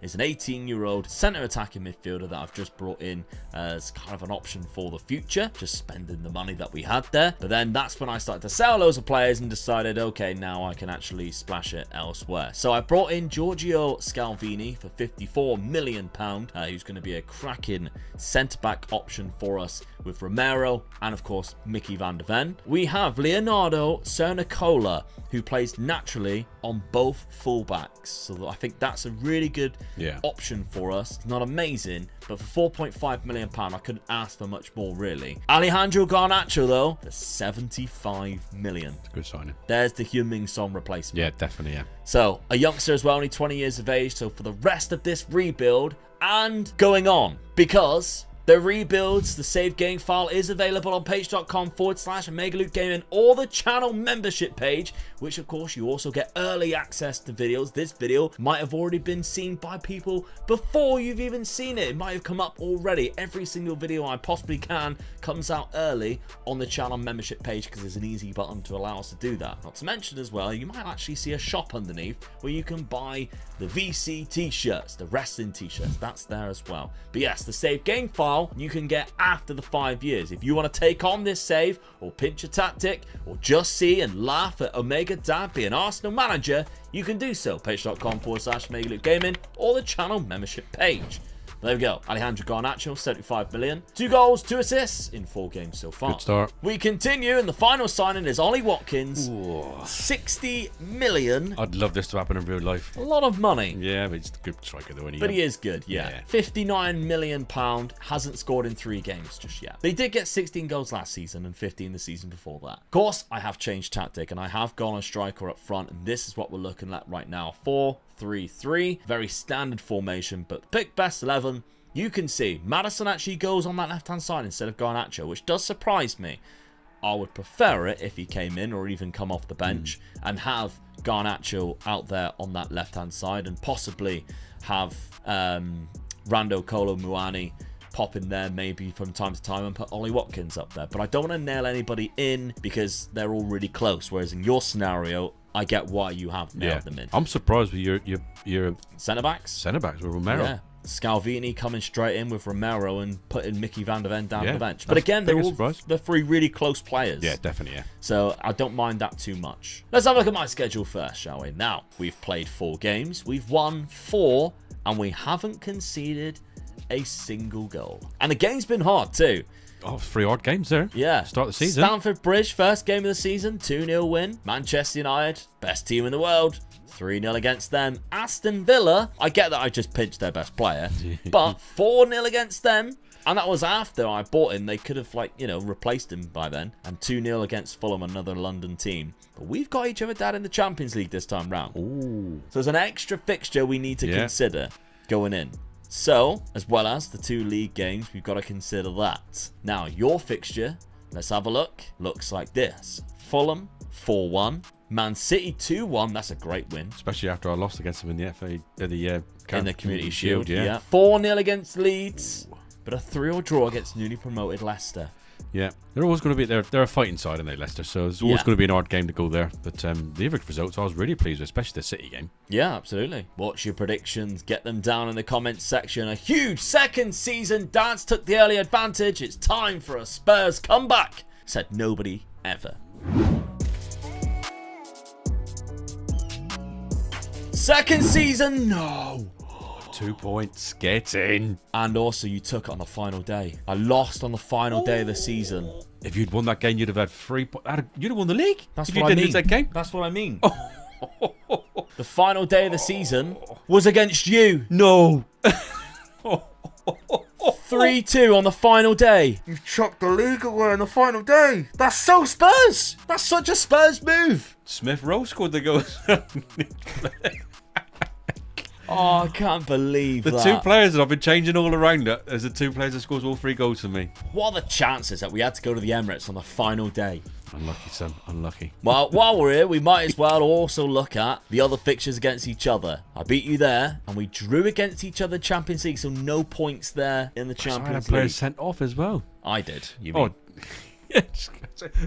is an 18-year-old centre attacking midfielder that I've just brought in as kind of an option for the future, just spending the money that we had there. But then that's when I started to sell loads of players and decided, okay, now I can actually splash it elsewhere. So I brought in Giorgio Scalvini for £54 million, who's going to be a cracking centre-back option for us with Romero and, of course, Mickey van der Ven. We have Leonardo Cernicola, who plays naturally on both fullbacks. So I think that's a really good option for us. Not amazing, but for £4.5 million, I couldn't ask for much more, really. Alejandro Garnacho, though, for £75 million. It's a good signing. There's the Heung-min Son replacement. Yeah, definitely, yeah. So, a youngster as well, only 20 years of age. So, for the rest of this rebuild and going on, because the rebuilds, the save game file is available on page.com/OmegaLootGaming or the channel membership page, which of course you also get early access to videos. This video might have already been seen by people before you've even seen it. It might have come up already. Every single video I possibly can comes out early on the channel membership page because there's an easy button to allow us to do that. Not to mention as well, you might actually see a shop underneath where you can buy the VC t-shirts, the wrestling t-shirts. That's there as well. But yes, the save game file you can get after the 5 years. If you want to take on this save or pinch a tactic or just see and laugh at Omega Dad be an Arsenal manager, you can do so. Page.com/OmegaLootGaming or the channel membership page. There we go. Alejandro Garnacho, 75 million. 2 goals, 2 assists in 4 games so far. Good start. We continue, and the final signing is Ollie Watkins. Ooh. 60 million. I'd love this to happen in real life. A lot of money. Yeah, but he's a good striker though. But he is good, yeah. £59 million. Hasn't scored in 3 games just yet. They did get 16 goals last season and 15 the season before that. Of course, I have changed tactic, and I have gone a striker up front, and this is what we're looking at right now. 4-3-3. Very standard formation, but pick best 11. You can see Maddison actually goes on that left-hand side instead of Garnacho, which does surprise me. I would prefer it if he came in or even come off the bench and have Garnacho out there on that left-hand side and possibly have Rando Kolo Muani pop in there maybe from time to time and put Ollie Watkins up there. But I don't want to nail anybody in because they're all really close, whereas in your scenario, I get why you have nailed them in. I'm surprised with your centre-backs? Centre-backs with Romero. Yeah. Scalvini coming straight in with Romero and putting Mickey van der Ven down the bench. But again, they're all the 3 really close players. Yeah, definitely, yeah. So I don't mind that too much. Let's have a look at my schedule first, shall we? Now, we've played 4 games. We've won 4, and we haven't conceded a single goal. And the game's been hard too. Oh, 3 odd games there. Yeah. Start the season. Stamford Bridge, first game of the season, 2-0 win. Manchester United, best team in the world, 3-0 against them. Aston Villa, I get that I just pinched their best player, but 4-0 against them. And that was after I bought him. They could have, replaced him by then. And 2-0 against Fulham, another London team. But we've got each other down in the Champions League this time round. Ooh. So there's an extra fixture we need to consider. going in. So, as well as the 2 league games, we've got to consider that. Now, your fixture, let's have a look, looks like this. Fulham, 4-1. Man City, 2-1. That's a great win. Especially after I lost against them in the FA, in the Community Shield, yeah. 4-0 against Leeds, but a 3-3 draw against newly promoted Leicester. Yeah, they're always going to be they're a fighting side, aren't they, Leicester? So there's always going to be an hard game to go there. But the other results I was really pleased with, especially the City game. Yeah, absolutely. What's your predictions? Get them down in the comments section. A huge second season. Dance took the early advantage. It's time for a Spurs comeback, said nobody ever. Second season, no. 2 points, get in. And also, you took it on the final day. I lost on the final day of the season. If you'd won that game, you'd have had 3 points. You'd have won the league. That's if what you I didn't mean. lose that game. That's what I mean. The final day of the season was against you. No. 3-2 on the final day. You chucked the league away on the final day. That's so Spurs. That's such a Spurs move. Smith Rowe scored the goals. Oh, I can't believe the that. 2 players that I've been changing all around it as the 2 players that scores all 3 goals for me. What are the chances that we had to go to the Emirates on the final day? Unlucky, son. Unlucky. Well, while we're here, we might as well also look at the other fixtures against each other. I beat you there, and we drew against each other in the Champions League, so no points there in the Champions League. I had players sent off as well. I did. You mean? This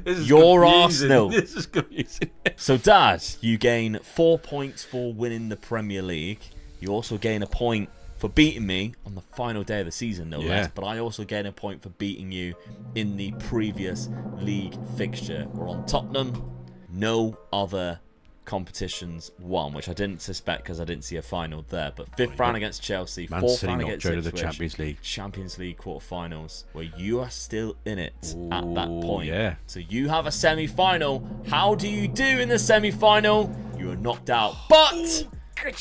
is You're confusing. Arsenal. This is confusing. So, Dad, you gain 4 points for winning the Premier League. You also gain a point for beating me on the final day of the season, no less. But I also gain a point for beating you in the previous league fixture. We're on Tottenham. No other competitions won, which I didn't suspect because I didn't see a final there. But 5th round against Chelsea, 4th round against the Champions League. Champions League quarterfinals, where you are still in it at that point. Yeah. So you have a semi-final. How do you do in the semi-final? You are knocked out, but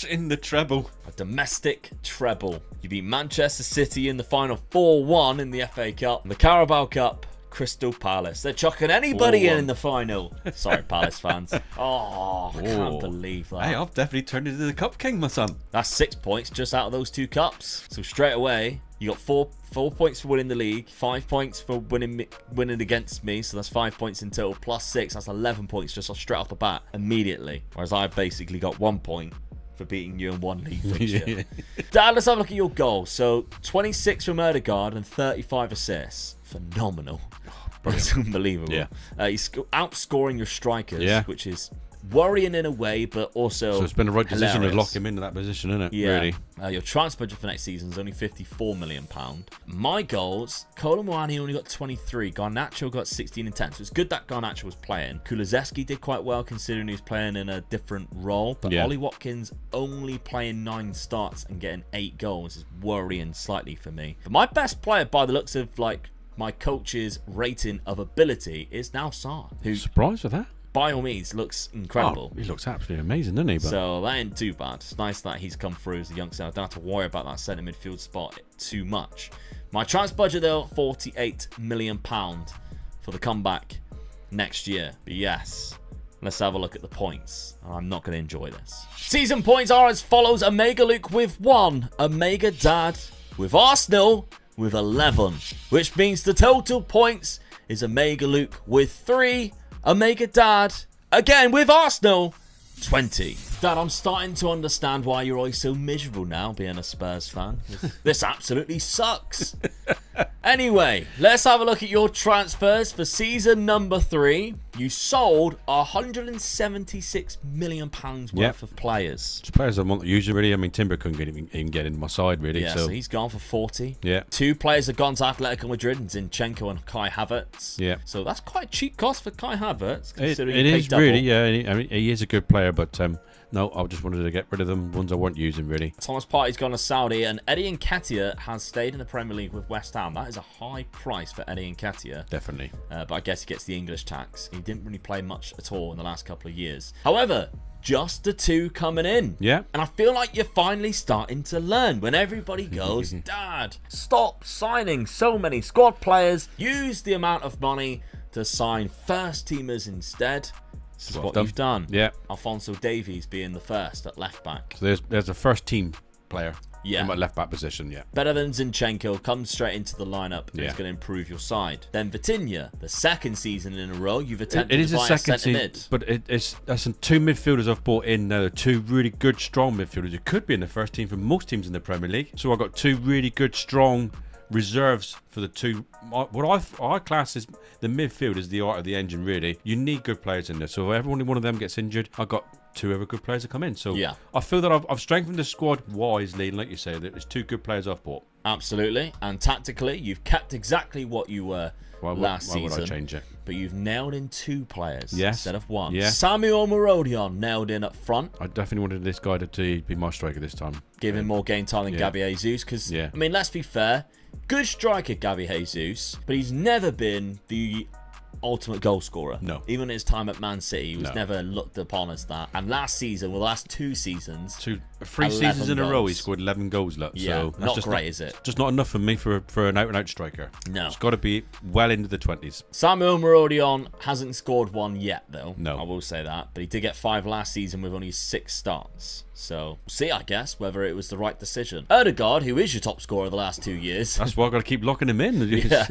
in the treble. A domestic treble. You beat Manchester City in the final 4-1 in the FA Cup. And the Carabao Cup, Crystal Palace. They're chucking anybody in the final. Sorry, Palace fans. Oh, I can't believe that. Hey, I've definitely turned into the Cup King, my son. That's 6 points just out of those 2 cups. So straight away, you got 4 points for winning the league, 5 points for winning against me, so that's 5 points in total, plus 6, that's 11 points just straight off the bat, immediately. Whereas I basically got 1 point for beating you in 1 league fixture. Dad, let's have a look at your goals. So 26 from Ødegaard and 35 assists. Phenomenal. It's unbelievable. Yeah. He's outscoring your strikers, which is worrying in a way, but also so it's been the right hilarious. Decision to lock him into that position, isn't it? Yeah. Really. Your transfer budget for next season is only £54 million. My goals, Kolo Muani only got 23. Garnacho got 16 and 10. So it's good that Garnacho was playing. Kulusevski did quite well considering he was playing in a different role. But Ollie Watkins only playing 9 starts and getting 8 goals is worrying slightly for me. But my best player by the looks of like my coach's rating of ability is now Sarr. Who, surprised with that? By all means, looks incredible. Oh, he looks absolutely amazing, doesn't he? But so that ain't too bad. It's nice that he's come through as a youngster. I don't have to worry about that centre midfield spot too much. My transfer budget, though, £48 million for the comeback next year. But yes, let's have a look at the points. I'm not going to enjoy this. Season points are as follows. Omega Luke with 1. Omega Dad with Arsenal with 11. Which means the total points is Omega Luke with 3. Omega Dad, again with Arsenal, 20. Dad, I'm starting to understand why you're always so miserable now being a Spurs fan. This absolutely sucks. Anyway, let's have a look at your transfers for season number 3. You sold £176 million worth of players. It's players I want using, really. I mean, Timber couldn't even get into my side, really. Yeah, so he's gone for 40. Yeah. 2 players have gone to Atletico Madrid, Zinchenko and Kai Havertz. Yeah. So that's quite cheap cost for Kai Havertz. It is really, yeah. I mean, he is a good player, but no, I just wanted to get rid of them ones I weren't using, really. Thomas Partey's gone to Saudi, and Eddie Nketiah has stayed in the Premier League with West Ham. That is a high price for Eddie Nketiah. Definitely. But I guess he gets the English tax. He didn't really play much at all in the last couple of years. However, just the 2 coming in. Yeah. And I feel like you're finally starting to learn when everybody goes, Dad, stop signing so many squad players. Use the amount of money to sign first teamers instead. This is what you've done. Yeah. Alphonso Davies being the first at left back. So there's a first team player. Yeah. In my left-back position, yeah. Better than Zinchenko, comes straight into the lineup and is going to improve your side. Then Vitinha, the second season in a row, you've attempted to buy a centre mid. But that's two midfielders I've brought in now. Two really good, strong midfielders. It could be in the first team for most teams in the Premier League. So I've got two really good, strong reserves for the two. What I class as the midfield is the art of the engine, really. You need good players in there. So if every one of them gets injured, I've got two other good players to come in. So yeah. I feel that I've strengthened the squad wisely, and like you say, there's two good players I've bought. Absolutely. And tactically, you've kept exactly what you were last season. Why would I change it? But you've nailed in two players instead of one. Yeah. Samuel Marodion nailed in up front. I definitely wanted this guy to be my striker this time. Give him more game time than Gabby Jesus. Because, I mean, let's be fair. Good striker, Gabby Jesus. But he's never been the ultimate goal scorer. No. Even in his time at Man City, he was never looked upon as that. And last season, well, the last two seasons, three seasons in a row, he scored 11 goals. Look, yeah, so not great, is it? Just not enough for me for an out-and-out striker. No. It's got to be well into the 20s. Samuel Marodion hasn't scored one yet, though. No. I will say that. But he did get 5 last season with only 6 starts. So, we'll see, I guess, whether it was the right decision. Odegaard, who is your top scorer the last 2 years. That's why I've got to keep locking him in. Yeah.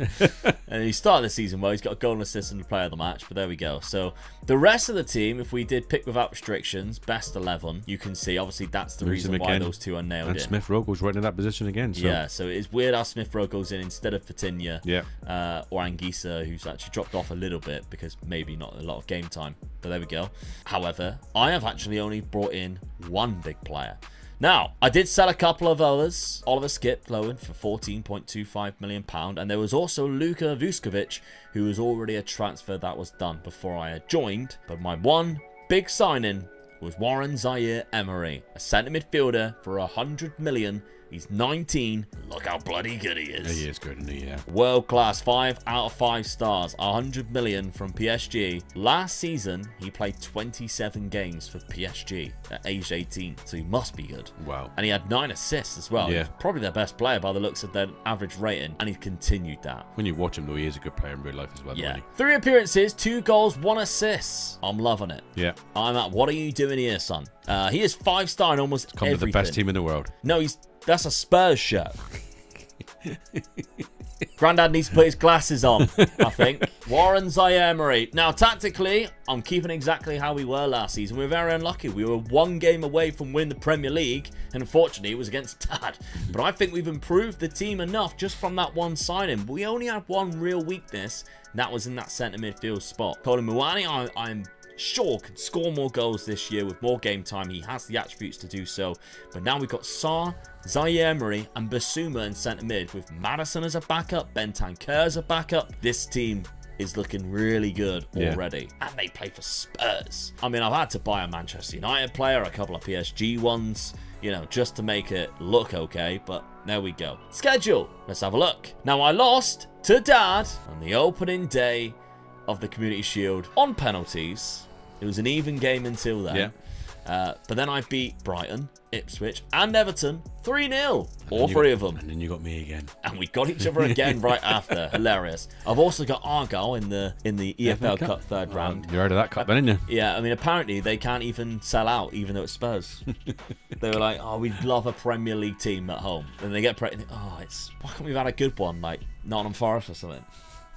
And he started the season well. He's got a goal and assist and player of the match. But there we go. So, the rest of the team, if we did pick without restrictions, best 11, you can see, obviously, that's the reason why those two are nailed and in. Smith Rowe's right in that position again. So. Yeah, so it's weird how Smith Rowe goes in instead of Vitinha or Anguissa, who's actually dropped off a little bit because maybe not a lot of game time. But there we go. However, I have actually only brought in one big player. Now, I did sell a couple of others. Oliver Skip Lowen for £14.25 million. And there was also Luka Vuskovic, who was already a transfer that was done before I had joined. But my one big signing was Warren Zaire-Emery, a centre midfielder for £100 million. He's 19. Look how bloody good he is. He is good, isn't he? Yeah. World class, 5 out of 5 stars, 100 million from PSG. Last season, he played 27 games for PSG at age 18, so he must be good. Wow. And he had 9 assists as well. Yeah. He's probably their best player by the looks of their average rating, and he's continued that. When you watch him, though, he is a good player in real life as well. Yeah. 3 appearances, 2 goals, 1 assist. I'm loving it. Yeah. I'm at, what are you doing here, son? He is 5-star in almost everything. Come to the best team in the world. No, that's a Spurs shirt. Grandad needs to put his glasses on, I think. Warren Zaire-Emery. Now, tactically, I'm keeping exactly how we were last season. We were very unlucky. We were 1 game away from winning the Premier League, and unfortunately, it was against Dad. But I think we've improved the team enough just from that one signing. We only had one real weakness, and that was in that centre midfield spot. Colin Muani, I'm sure could score more goals this year with more game time. He has the attributes to do so. But now we've got Sarr, Zaire-Emery and Basuma in centre mid with Maddison as a backup, Bentancur as a backup. This team is looking really good already. And they play for Spurs. I mean, I've had to buy a Manchester United player, a couple of PSG ones, you know, just to make it look okay. But there we go. Schedule. Let's have a look. Now, I lost to Dad on the opening day of the Community Shield on penalties. It was an even game until then. Yeah. But then I beat Brighton, Ipswich, and Everton 3-0. All 3 of them. And then you got me again. And we got each other again right after. Hilarious. I've also got Argyle in the EFL Cup third round. You're out of that cup, then, aren't you? Yeah, I mean, apparently they can't even sell out, even though it's Spurs. They were like, oh, we'd love a Premier League team at home. And they get pregnant. Oh, why can't we have had a good one, like Nottingham Forest or something?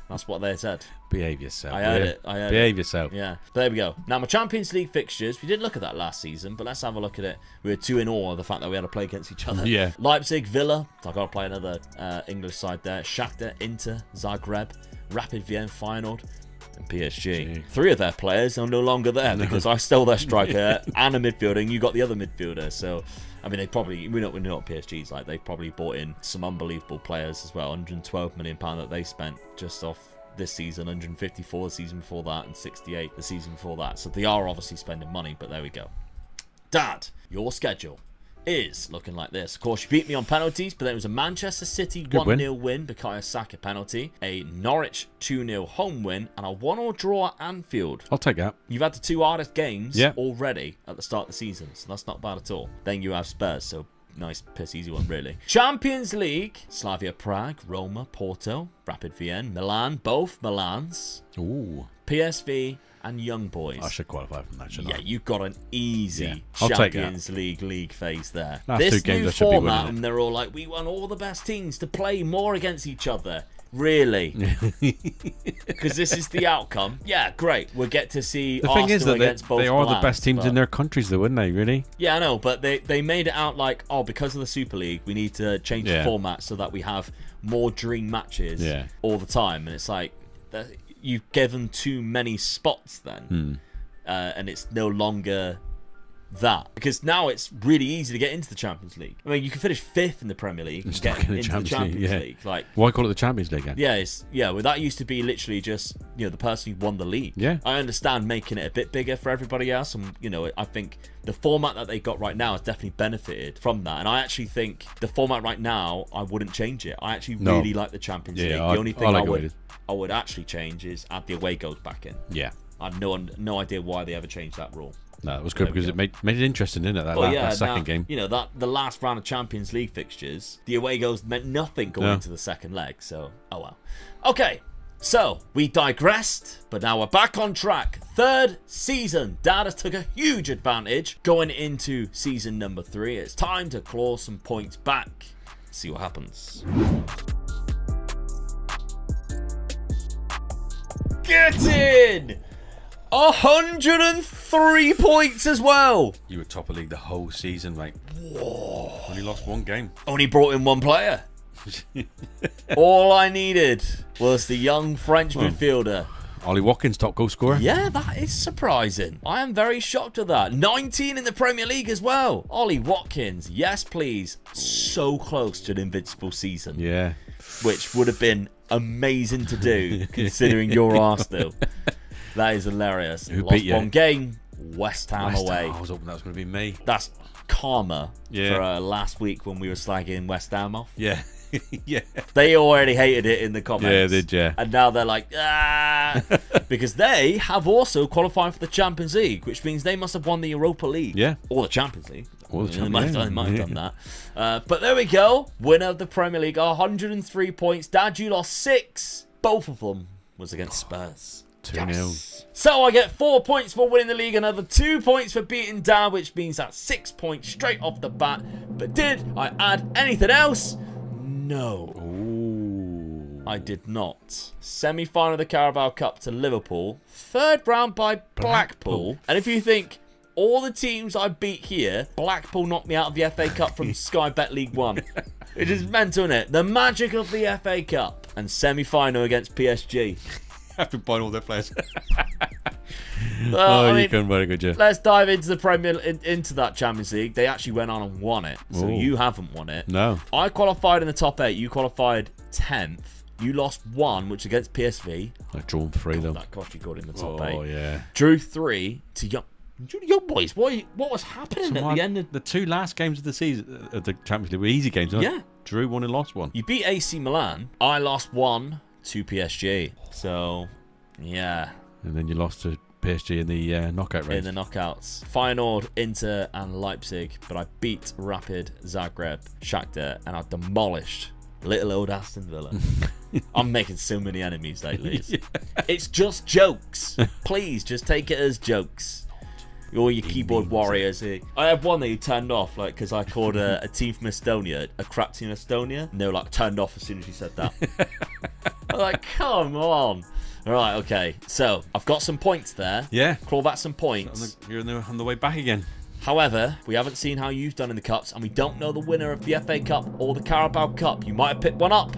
That's what they said. Behave yourself. I heard it. Behave yourself. Yeah. But there we go. Now, my Champions League fixtures, we did look at that last season, but let's have a look at it. We were 2 in awe of the fact that we had to play against each other. Yeah. Leipzig, Villa. I've got to play another English side there. Shakhtar, Inter, Zagreb, Rapid Vienna, Feyenoord, and PSG. 3 of their players are no longer there because I stole their striker and a midfielder, and you got the other midfielder. So, I mean, we know what PSG's like. They probably bought in some unbelievable players as well. £112 million that they spent just off this season, 154 the season before that, and 68 the season before that. So they are obviously spending money, but there we go. Dad, your schedule is looking like this. Of course, you beat me on penalties, but then it was a Manchester City 1-0 win, Bukayo Saka penalty, a Norwich 2-0 home win, and a 1-1 draw at Anfield. I'll take that. You've had the 2 hardest games already at the start of the season, so that's not bad at all. Then you have Spurs, so nice, piss easy one, really. Champions League, Slavia Prague, Roma, Porto, Rapid Vienna, Milan, both Milans. Ooh. PSV and Young Boys. I should qualify from that, shouldn't I? Yeah, you've got an easy I'll take Champions League phase there. Last 2 This games new I should be format, winning it. and they're all like, we want all the best teams to play more against each other. Really? Because this is the outcome. Yeah, great. We'll get to see The Arsenal thing is that against both they are the Milans, best teams but- in their countries, though, wouldn't they? Really? Yeah, I know, but they made it out like, oh, because of the Super League, we need to change the format so that we have more dream matches all the time. And it's like, you've given too many spots then. And it's no longer that. Because now it's really easy to get into the Champions League. I mean, you can finish 5th in the Premier League and get into the Champions League. Like, why call it the Champions League again? Yeah, well, that used to be literally just, the person who won the league. Yeah. I understand making it a bit bigger for everybody else, and, I think the format that they got right now has definitely benefited from that. And I actually think the format right now, I wouldn't change it. I actually really like the Champions League. The only thing I would actually change is add the away goals back in. Yeah. I have no idea why they ever changed that rule. No, it was good because it made it interesting, didn't it? That second game. That the last round of Champions League fixtures, the away goals meant nothing going into the second leg. So, oh well. Okay, so we digressed, but now we're back on track. 3rd season. Dad has took a huge advantage going into season number 3. It's time to claw some points back. See what happens. Get in! 103 points as well. You were top of league the whole season, mate. Whoa. Only lost 1 game. Only brought in 1 player. All I needed was the young French midfielder. Ollie Watkins, top goal scorer. Yeah, that is surprising. I am very shocked at that. 19 in the Premier League as well. Ollie Watkins, yes please. So close to an invincible season. Yeah. Which would have been amazing to do, considering your Arsenal. That is hilarious. Who Lost beat you? 1 game, West Ham away. I was hoping that was going to be me. That's karma for last week when we were slagging West Ham off. Yeah. Yeah. They already hated it in the comments. Yeah, they did, yeah. And now they're like, because they have also qualified for the Champions League, which means they must have won the Europa League. Yeah. Or the Champions League. Or the They might have done that. But there we go. Winner of the Premier League, 103 points. Dad, you lost 6. Both of them was against Spurs. 2-0. Yes. So I get 4 points for winning the league, another 2 points for beating Dad, which means that's 6 points straight off the bat. But did I add anything else? No. Ooh. I did not. Semi-final of the Carabao Cup to Liverpool. 3rd round by Blackpool. And if you think all the teams I beat here, Blackpool knocked me out of the FA Cup from Sky Bet League 1. It is mental, isn't it? The magic of the FA Cup. And semi-final against PSG. Have to buy all their players. I mean, you couldn't very good, yeah. Let's dive into the into that Champions League. They actually went on and won it, so you haven't won it. No. I qualified in the top 8. You qualified 10th. You lost 1, which against PSV. I've drawn 3 though. That cost you good in the top 8. Oh yeah. Drew 3 to Young Boys. What was happening at the end of the 2 last games of the season of the Champions League were easy games, weren't they? Yeah. Drew 1 and lost 1. You beat AC Milan. I lost 1 to PSG. So, yeah. And then you lost to PSG in the knockout race. In the knockouts. Feyenoord, Inter and Leipzig. But I beat Rapid, Zagreb, Shakhtar, and I demolished little old Aston Villa. I'm making so many enemies lately. Yeah. It's just jokes. Please, just take it as jokes. All your keyboard warriors here. I had one that you turned off, like, because I called a team from Estonia a crap team Estonia. And they were like turned off as soon as you said that. I'm like, come on. All right, okay. So I've got some points there. Yeah. Crawl back some points. You're on the way back again. However, we haven't seen how you've done in the cups, and we don't know the winner of the FA Cup or the Carabao Cup. You might have picked one up.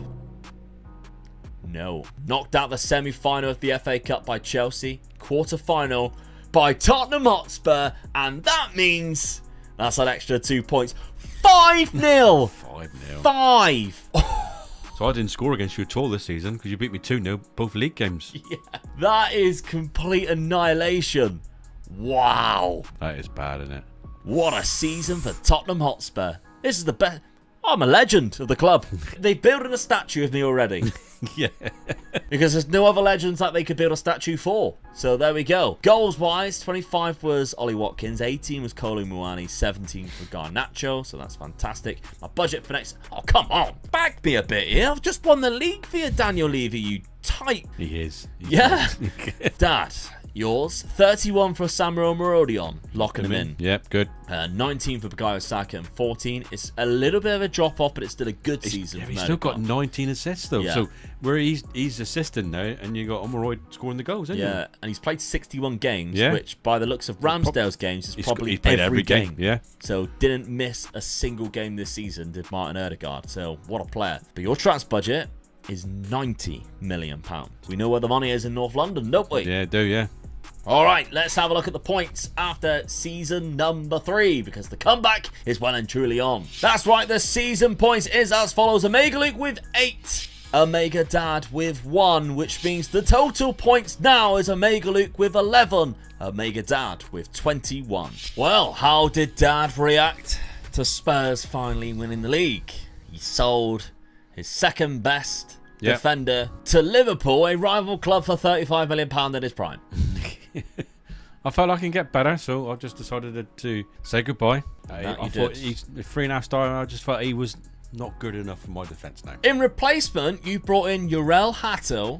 No. Knocked out the semi-final of the FA Cup by Chelsea. Quarter-final by Tottenham Hotspur. And that means that's an extra 2 points. 5-0. 5-0. 5. So I didn't score against you at all this season because you beat me 2-0 both league games. Yeah. That is complete annihilation. Wow. That is bad, isn't it? What a season for Tottenham Hotspur. This is the best. I'm a legend of the club. They're building a statue of me already. Yeah. Because there's no other legends that they could build a statue for. So there we go. Goals-wise, 25 was Ollie Watkins, 18 was Kolo Muani, 17 for Garnacho. So that's fantastic. My budget for next... Oh, come on. Back me a bit here. I've just won the league for you, Daniel Levy, you tight... He is. Yeah. Dad, yours. 31 for Samuel Marodion, locking him in. Yep, good. 19 for Bukayo Saka and 14. It's a little bit of a drop-off, but it's still a good season. He's still got 19 assists, though. Yeah. So where he's assisting now, and you got Omeroyd scoring the goals, isn't Yeah, and he's played 61 games, Yeah. which by the looks of Ramsdale's games is probably he's played every game. Yeah. So didn't miss a single game this season, did Martin Ødegaard. So what a player. But your transfer budget is £90 million. We know where the money is in North London, don't we? Yeah, do, yeah. All right, let's have a look at the points after season number 3, because the comeback is well and truly on. That's right, the season points is as follows. Omega Luke with 8, Omega Dad with 1, which means the total points now is Omega Luke with 11, Omega Dad with 21. Well, how did Dad react to Spurs finally winning the league? He sold his second best defender to Liverpool, a rival club, for £35 million at his prime. I felt I can get better, so I just decided to say goodbye. I thought he's 3.5 star, and I just felt he was not good enough for my defence now. In replacement, you brought in Jurel Hatto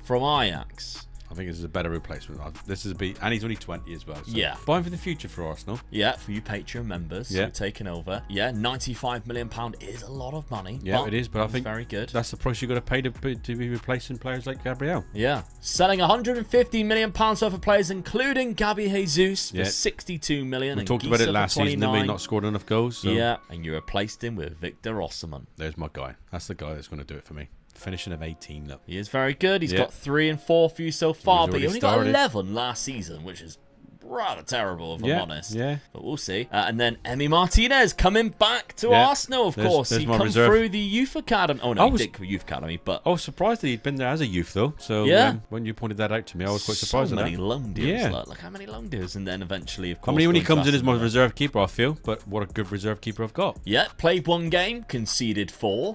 from Ajax. I think this is a better replacement. This is and he's only 20 as well. So Yeah. Buying for the future for Arsenal. Yeah, for you Patreon members who are taking over. Yeah, £95 million is a lot of money. Yeah, it is, but I think very good. That's the price you got to pay to be replacing players like Gabriel. Yeah, selling £150 million worth of players, including Gabby Jesus for £62 million. We talked about it last season, didn't we? Not scored enough goals. So. Yeah, and you replaced him with Victor Osimhen. There's my guy. That's the guy that's going to do it for me. Finishing of 18, look. He is very good. He's got 3 and 4 for you so far, but he only got 11 last season, which is rather terrible, if I'm honest. Yeah. But we'll see. And then Emi Martinez coming back to Arsenal, of course. He come through the youth academy. Oh, no, he did come youth academy, but... I was surprised that he'd been there as a youth, though. So when you pointed that out to me, I was quite surprised so at that. many loan deals. Look how many loan deals. And then eventually, of course... I mean, when he comes in as my reserve keeper, I feel. But what a good reserve keeper I've got. Yeah, played 1 game, conceded 4.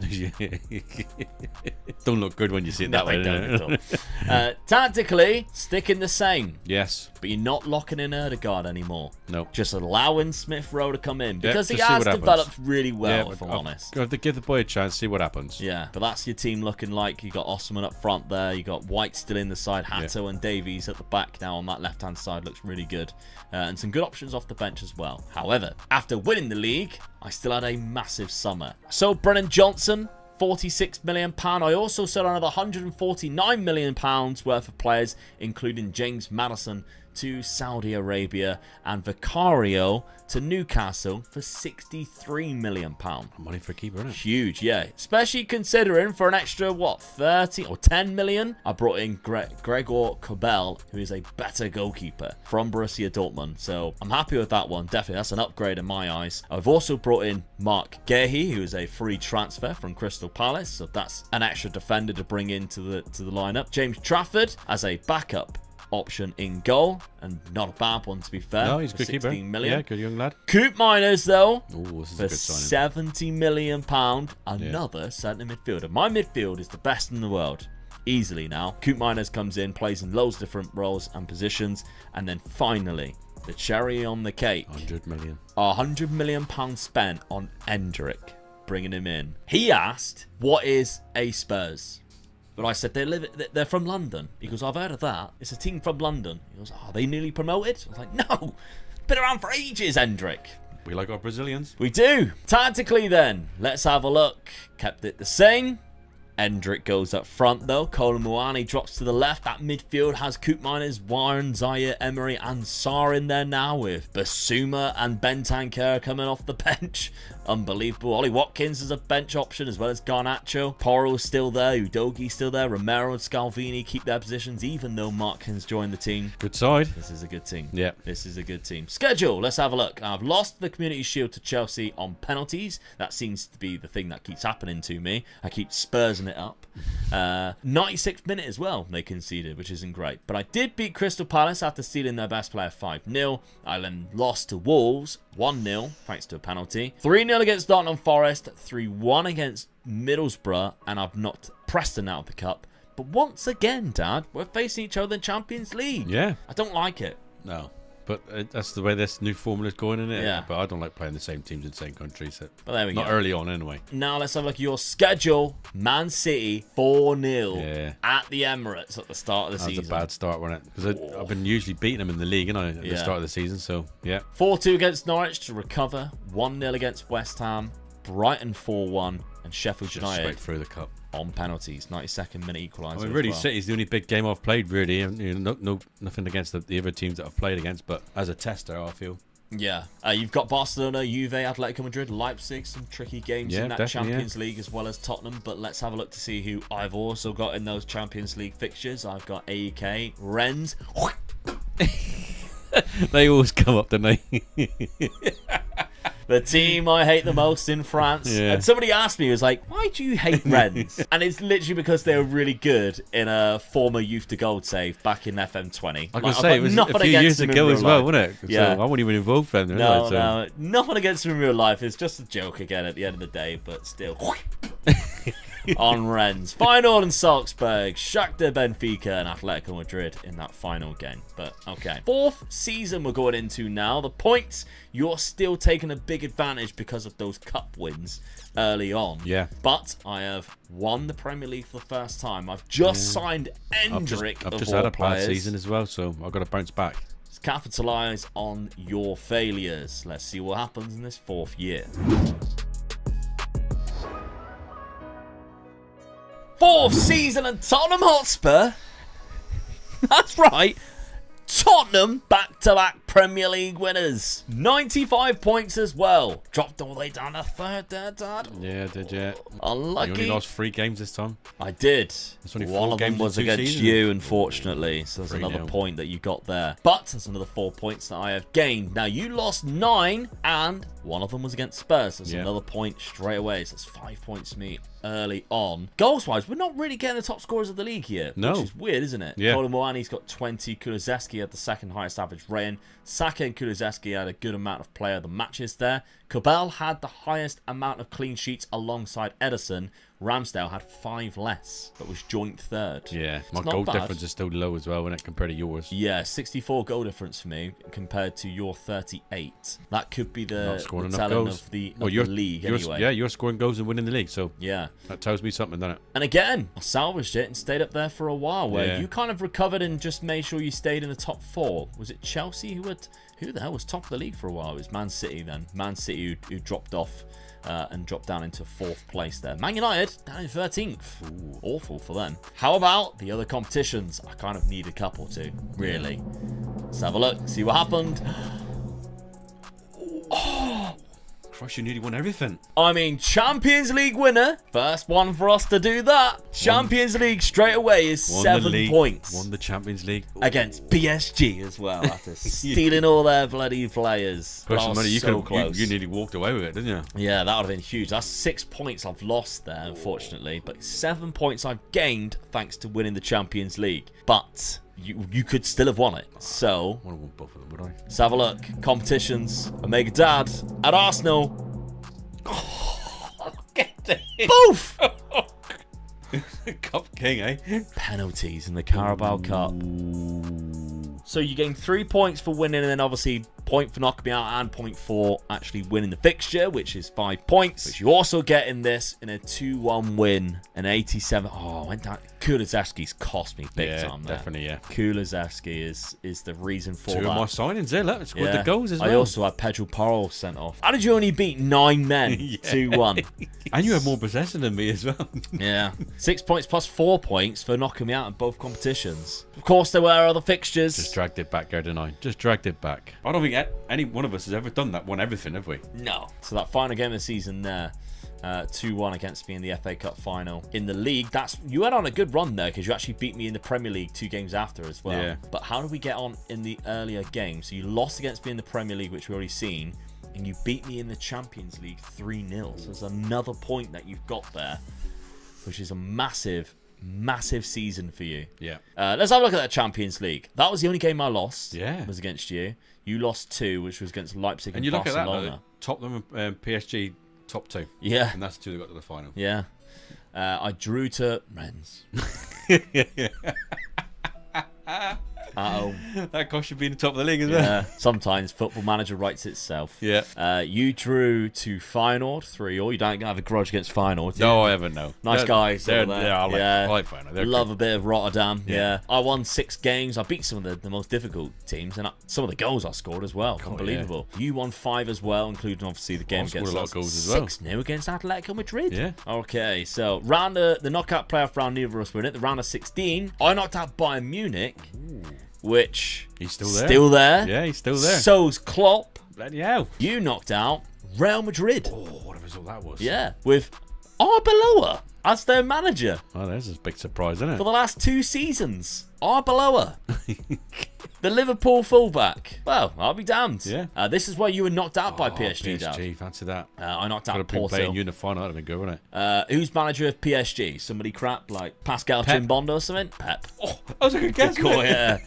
Don't look good when you see it that way. Tactically, sticking the same. Yes. But you're not locking in Ødegaard anymore. No. Just allowing Smith Rowe to come in. Because he has developed really well, if I'm honest. Got to give the boy a chance, see what happens. Yeah, but that's your team looking like. You got Osimhen up front there. You got White still in the side. Hatto and Davies at the back now on that left-hand side. Looks really good. And some good options off the bench as well. However, after winning the league, I still had a massive summer. So Brennan Johnson... £46 million. I also sold another £149 million worth of players, including James Maddison to Saudi Arabia and Vicario to Newcastle for £63 million. Money for a keeper, isn't it? Huge, yeah. Especially considering for an extra, 30 or 10 million, I brought in Gregor Kobel, who is a better goalkeeper from Borussia Dortmund. So I'm happy with that one. Definitely, that's an upgrade in my eyes. I've also brought in Mark Gehi, who is a free transfer from Crystal Palace. So that's an extra defender to bring into the lineup. James Trafford as a backup option in goal, and not a bad one to be fair. No, he's a good keeper. Million. Yeah, good young lad. Coop Miners though, this is for a good signing. £70 million, another centre midfielder. My midfield is the best in the world, easily now. Coop Miners comes in, plays in loads of different roles and positions, and then finally, the cherry on the cake. 100 million. £100 million spent on Endrick, bringing him in. He asked, "What is a Spurs?" But I said, they're from London. He goes, "I've heard of that. It's a team from London." He goes, "Are they newly promoted?" I was like, "No, been around for ages, Hendrick." We like our Brazilians. We do. Tactically then, let's have a look. Kept it the same. Endrick goes up front though. Kolo Muani drops to the left. That midfield has Coop Miners, Warren, Zaire, Emery and Sarr in there now, with Basuma and Bentancur coming off the bench. Unbelievable. Ollie Watkins is a bench option, as well as Garnacho. Porro's still there. Udogi's still there. Romero and Scalvini keep their positions, even though Markins joined the team. Good side. This is a good team. Yeah. This is a good team. Schedule. Let's have a look. I've lost the Community Shield to Chelsea on penalties. That seems to be the thing that keeps happening to me. I keep spursing it up. 96th minute as well, they conceded, which isn't great. But I did beat Crystal Palace after stealing their best player 5-0. I then lost to Wolves 1-0, thanks to a penalty. 3-0 against Nottingham Forest, 3-1 against Middlesbrough, and I've knocked Preston out of the cup. But once again, Dad, we're facing each other in Champions League. Yeah. I don't like it. No. But that's the way this new formula's going, isn't it? Yeah. But I don't like playing the same teams in the same countries. But there we go. Not early on, anyway. Now let's have a look at your schedule. Man City 4-0 at the Emirates at the start of the season. That was a bad start, wasn't it? Because I've been usually beating them in the league, at the start of the season. So, yeah. 4-2 against Norwich to recover. 1-0 against West Ham. Brighton 4-1. And Sheffield United straight through the cup on penalties. 92nd minute equaliser. I mean, really, City's the only big game I've played, really. Nothing against the other teams that I've played against, but as a tester, I feel. Yeah. You've got Barcelona, Juve, Atletico Madrid, Leipzig, some tricky games in that Champions League, as well as Tottenham. But let's have a look to see who I've also got in those Champions League fixtures. I've got AEK, Rennes. They always come up, don't they? The team I hate the most in France. Yeah. And somebody asked me, was like, why do you hate Rennes? And it's literally because they were really good in a former Youth to Gold save back in FM20. I was going to say, it was a few years ago as well, wasn't it? Yeah. So I wasn't even involved then. No, nothing against them in real life. It's just a joke again at the end of the day, but still. On Rennes. Final in Salzburg, Shakhtar, Benfica and Atletico Madrid in that final game. But okay. 4th season we're going into now. The points, you're still taking a big advantage because of those cup wins early on. Yeah. But I have won the Premier League for the first time. I've just signed Endrick. I've just had a bad season as well, so I've got to bounce back. Capitalise on your failures. Let's see what happens in this 4th year. 4th season and Tottenham Hotspur. That's right. Tottenham back-to-back Premier League winners. 95 points as well. Dropped all the way down to 3rd there, Dad. Yeah, did you? Unlucky. You only lost 3 games this time. I did. Only One of them was against you, unfortunately. So there's another point that you got there. But there's another 4 points that I have gained. Now, you lost 9, and one of them was against Spurs. There's another point straight away. So that's 5 points to me early on. Goals-wise, we're not really getting the top scorers of the league here. No. Which is weird, isn't it? Yeah. Colin Moani's got 20. Kulusevski had the 2nd highest average rating. Saka and Kulusevski had a good amount of player of the matches there. Cabell had the highest amount of clean sheets alongside Ederson. Ramsdale had 5 less, but was joint 3rd. Yeah, my goal difference is still low as well, isn't it, compared to yours? Yeah, 64 goal difference for me compared to your 38. That could be the telling of the league anyway. Yeah, you're scoring goals and winning the league, so yeah, that tells me something, doesn't it? And again, I salvaged it and stayed up there for a while, where you kind of recovered and just made sure you stayed in the top 4. Was it Chelsea who the hell was top of the league for a while? It was Man City then. Man City who dropped off and dropped down into 4th place there. Man United down in 13th. Ooh, awful for them. How about the other competitions? I kind of need a couple to, really. Let's have a look, see what happened. Oh, Christ, you nearly won everything. I mean, Champions League winner. First one for us to do that. Champions League straight away is 7 points. Won the Champions League. Against PSG as well, after stealing all their bloody players. Personally, you nearly walked away with it, didn't you? Yeah, that would have been huge. That's 6 points I've lost there, unfortunately. But 7 points I've gained thanks to winning the Champions League. But you could still have won it. So, I would have won both of them, would I? Let's have a look. Competitions. Omega Dad at Arsenal. Oh, get it. Both! Cup King, eh? Penalties in the Carabao Cup. So you gain 3 points for winning, and then obviously point for knocking me out and point for actually winning the fixture, which is 5 points. Which you also get in this in a 2-1 win, an 87. Oh, I went down. Kulusevski's cost me big time there. Definitely, yeah. Kulusevski is the reason for that. 2 of my signings there, look. Scored the goals as well. I also had Pedro Porro sent off. How did you only beat 9 men 2-1? And you had more possession than me as well. Yeah. 6 points plus 4 points for knocking me out in both competitions. Of course, there were other fixtures. Just dragged it back, didn't I? Just dragged it back. I don't think any one of us has ever done that, won everything, have we? No. So that final game of the season there, 2-1 against me in the FA Cup final. In the league, you went on a good run there because you actually beat me in the Premier League 2 games after as well. Yeah. But how did we get on in the earlier game? So you lost against me in the Premier League, which we've already seen, and you beat me in the Champions League 3-0. So there's another point that you've got there. which is a massive season for you. Yeah. Let's have a look at that Champions League. That was the only game I lost. Yeah. Was against you. You lost 2, which was against Leipzig and you look Barcelona. at that, Tottenham and PSG top 2. Yeah. And that's the 2 that got to the final. Yeah. I drew to Rennes. That cost you being the top of the league as well. Yeah, sometimes Football Manager writes itself. Yeah. You drew to Feyenoord 3-3. You don't have a grudge against Feyenoord, do you? No, I haven't, no. Nice guys. I like Feyenoord. They're Love good. a bit of Rotterdam. Yeah. I won 6 games. I beat some of the most difficult teams, and some of the goals I scored as well. Unbelievable. Yeah. You won 5 as well, including obviously the game against a lot of goals as well. 6-0 against Atletico Madrid. Yeah. Okay, so the knockout playoff round, neither of us were in it. The round of 16, I knocked out Bayern Munich. Ooh. Which he's still there. Still there. Yeah, he's still there. So's Klopp. Bloody hell. You knocked out Real Madrid. Oh, what a result that was. Yeah, with Arbeloa as their manager. Oh, there's a big surprise, isn't it? For the last 2 seasons. Arbeloa. The Liverpool fullback. Well, I'll be damned. Yeah. This is where you were knocked out by PSG. PSG, fancy that. I knocked out Porto. Porto. You in the final, that'd have been good, wouldn't it? Who's manager of PSG? Somebody crap like Pascal Chimbondo or something? Pep. Oh, that was a good guess. Cool, yeah.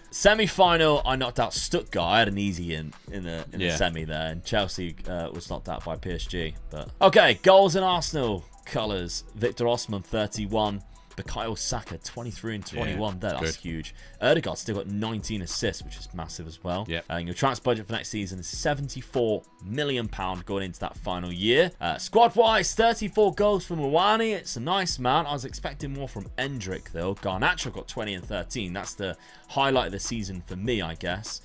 Semi-final, I knocked out Stuttgart. I had an easy in the semi there, and Chelsea was knocked out by PSG. But okay, goals in Arsenal colours: Victor Osman 31. Bukayo Saka 23 and 21. That's good. Huge. Erdegaard still got 19 assists, which is massive as well. Yeah. Your transfer budget for next season is £74 million going into that final year. Squad-wise, 34 goals from Muani. It's a nice amount. I was expecting more from Endrick, though. Garnacho got 20 and 13. That's the highlight of the season for me, I guess.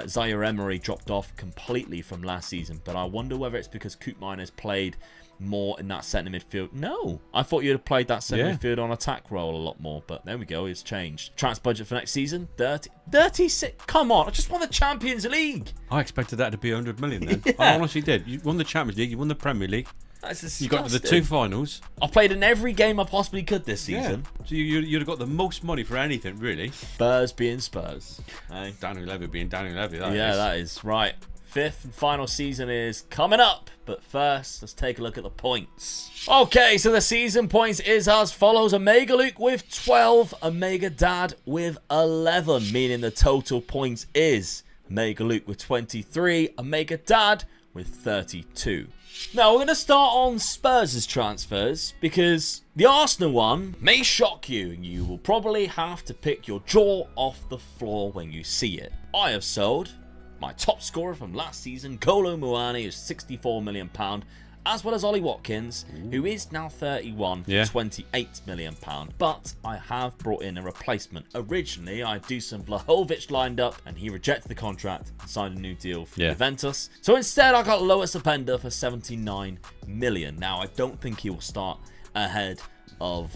Zaire Emery dropped off completely from last season, but I wonder whether it's because Koopmeiners has played more in that centre midfield. No, I thought you'd have played that centre midfield on attack role a lot more, but there we go, it's changed. Transfer budget for next season, 36. Come on, I just won the Champions League. I expected that to be 100 million then. I honestly did. You won the Champions League, you won the Premier League. That's disgusting. You got to the 2 finals. I played in every game I possibly could this season. So you'd have got the most money for anything, really. Spurs being Spurs. Hey. Daniel Levy being Daniel Levy. That is right. 5th and final season is coming up, but first let's take a look at the points. Okay, so the season points is as follows: Omega Luke with 12, Omega Dad with 11, meaning the total points is Omega Luke with 23, Omega Dad with 32. Now we're going to start on Spurs' transfers, because the Arsenal one may shock you, and you will probably have to pick your jaw off the floor when you see it. I have sold my top scorer from last season, Kolo Muani, is £64 million, as well as Ollie Watkins, who is now 31 for £28 million. But I have brought in a replacement. Originally, I had Dusan Vlahovic lined up, and he rejected the contract and signed a new deal for Juventus. So instead, I got Lois Openda for £79 million. Now, I don't think he will start ahead of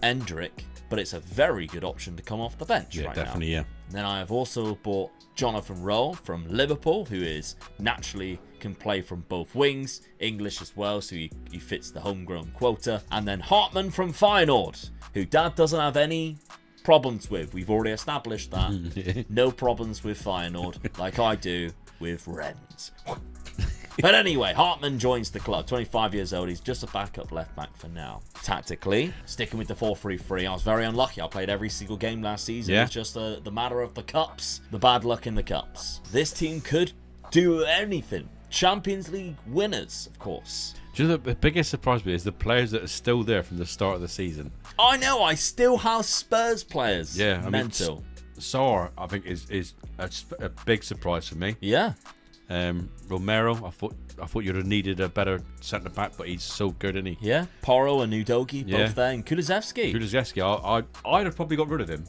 Endrick, but it's a very good option to come off the bench right definitely, now. Then I have also bought Jonathan Rowe from Liverpool, who is naturally can play from both wings, English as well, so he fits the homegrown quota. And then Hartman from Feyenoord, who Dad doesn't have any problems with. We've already established that. No problems with Feyenoord, like I do with Rennes. But anyway, Hartman joins the club. 25 years old. He's just a backup left back for now. Tactically, sticking with the 4-3-3. I was very unlucky. I played every single game last season. It's just the matter of the cups. The bad luck in the cups. This team could do anything. Champions League winners, of course. Do you know the biggest surprise is the players that are still there from the start of the season? I know. I still have Spurs players. Yeah. Mental. Sarr, I think, is a big surprise for me. Yeah. Romero, I thought you'd have needed a better centre back, but he's so good, isn't he? Yeah, Porro and Udogi both there, and Kulusevski. I'd have probably got rid of him.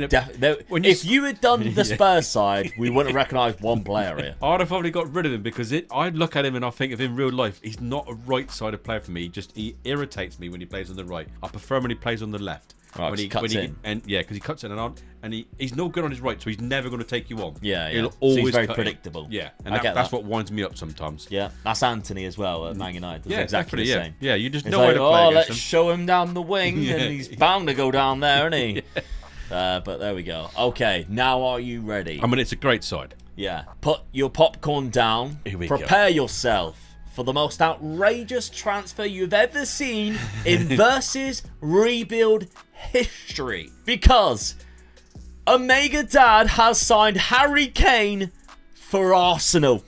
Definitely. If you had done the Spurs side, we wouldn't have recognised one player here. I'd have probably got rid of him because I'd look at him and I think of him in real life, he's not a right-sided player for me. He irritates me when he plays on the right. I prefer when he plays on the left. Right, when he cuts in. Because he cuts in and he's no good on his right, so he's never going to take you on. Yeah. He'll always so he's very predictable. In. Yeah, and that's what winds me up sometimes. Yeah, that's Anthony as well at Man United. Exactly the same. Yeah, you just know how to play against him. Let's show him down the wing, and he's bound to go down there, isn't he? But there we go. Okay, now are you ready? I mean, it's a great side. Yeah. Put your popcorn down. Here we Prepare yourself for the most outrageous transfer you've ever seen in versus rebuild history. Because Omega Dad has signed Harry Kane for Arsenal.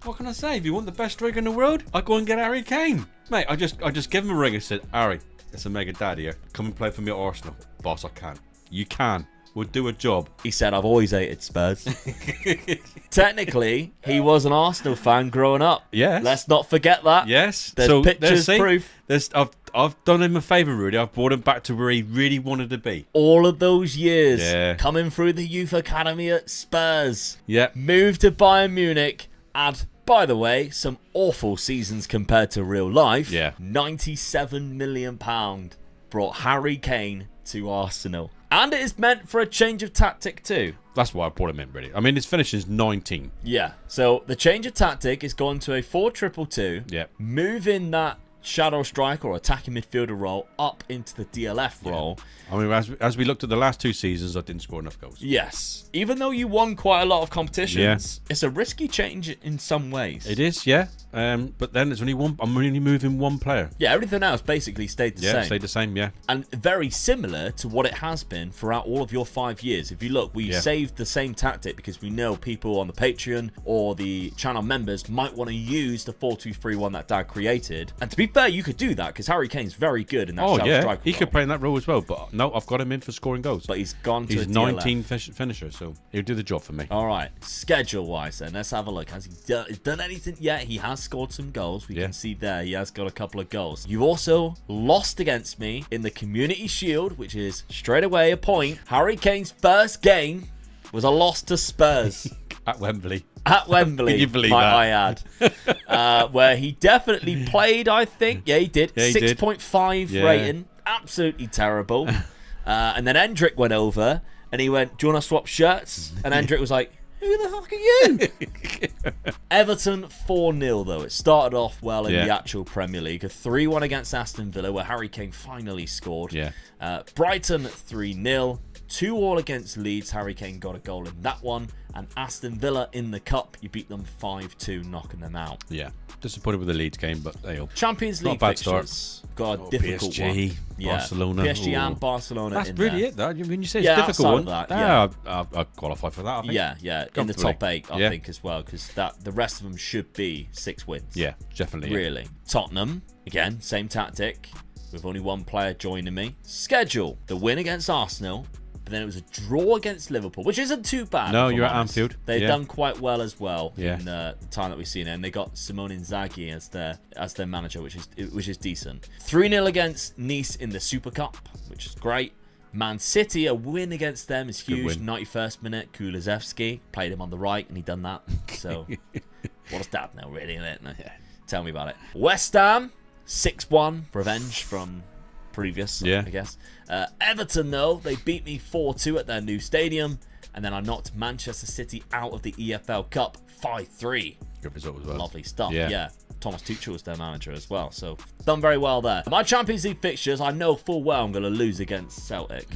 What can I say? If you want the best striker in the world, I go and get Harry Kane. Mate, I just give him a ring and said, Harry, it's Omega Dad here. Come and play for me at Arsenal. Boss, I can. You can. We'll do a job. He said, I've always hated Spurs. Technically, he was an Arsenal fan growing up. Yes. Let's not forget that. Yes. There's pictures, proof. I've done him a favour, Rudy. I've brought him back to where he really wanted to be. All of those years. Yeah. Coming through the youth academy at Spurs. Yeah. Moved to Bayern Munich. And, by the way, some awful seasons compared to real life. Yeah. £97 million brought Harry Kane to Arsenal. And it is meant for a change of tactic too. That's why I brought him in, really. I mean, his finish is 19. Yeah. So the change of tactic is going to a 4-2-2. Yeah. Moving that shadow striker or attacking midfielder role up into the DLF role. I mean, as we looked at the last 2 seasons, I didn't score enough goals. Yes. Even though you won quite a lot of competitions, it's a risky change in some ways. It is, yeah. But then it's only one. I'm only moving one player. Yeah, everything else basically stayed the same. Yeah, stayed the same, yeah. And very similar to what it has been throughout all of your 5 years. If you look, we saved the same tactic because we know people on the Patreon or the channel members might want to use the 4-2-3-1 that Dad created. And to be fair, you could do that because Harry Kane's very good in that shadow striker he role. could play in that role as well. But no, I've got him in for scoring goals. But he's gone to He's a 19 DLF. finisher, so he'll do the job for me. All right, schedule-wise then, let's have a look. Has he done anything yet? He has scored some goals. We can see there he has got a couple of goals. You also lost against me in the Community Shield, which is straight away a point. Harry Kane's first game was a loss to Spurs. At Wembley. At Wembley, Can you believe I add. Where he definitely played, I think. Yeah, he did. Yeah, 6.5 rating. Absolutely terrible. And then Hendrick went over and he went, do you want to swap shirts? And Hendrick was like, who the fuck are you? Everton 4-0 though. It started off well in the actual Premier League. A 3-1 against Aston Villa where Harry Kane finally scored. Yeah. Brighton 3-0. 2-2 against Leeds. Harry Kane got a goal in that one. And Aston Villa in the Cup, you beat them 5-2, knocking them out. Yeah. Disappointed with the Leeds game, but they'll. Champions League fixtures. Got a difficult PSG, one. Barcelona. PSG and Barcelona. That's in really there. it, though. When you say it's a difficult one, that, I qualify for that, I think. Yeah. In the top 8, I think, as well, because the rest of them should be 6 wins. Yeah, definitely. Really. Tottenham, again, same tactic, with only one player joining me. Schedule, the win against Arsenal, but then it was a draw against Liverpool, which isn't too bad. No, you're at Anfield. They've done quite well as well Yeah. in the time that we've seen it, and they got Simone Inzaghi as their manager, which is decent. 3-0 against Nice in the Super Cup, which is great. Man City, a win against them is huge. 91st minute, Kulusevski played him on the right, and he done that. So, what a stat now, really, isn't it? Tell me about it. West Ham, 6-1, revenge from previous, I guess. Everton, though, they beat me 4-2 at their new stadium, and then I knocked Manchester City out of the EFL Cup 5-3. Good result as well. Lovely stuff, Yeah. Thomas Tuchel was their manager as well, so done very well there. My Champions League fixtures, I know full well I'm going to lose against Celtic.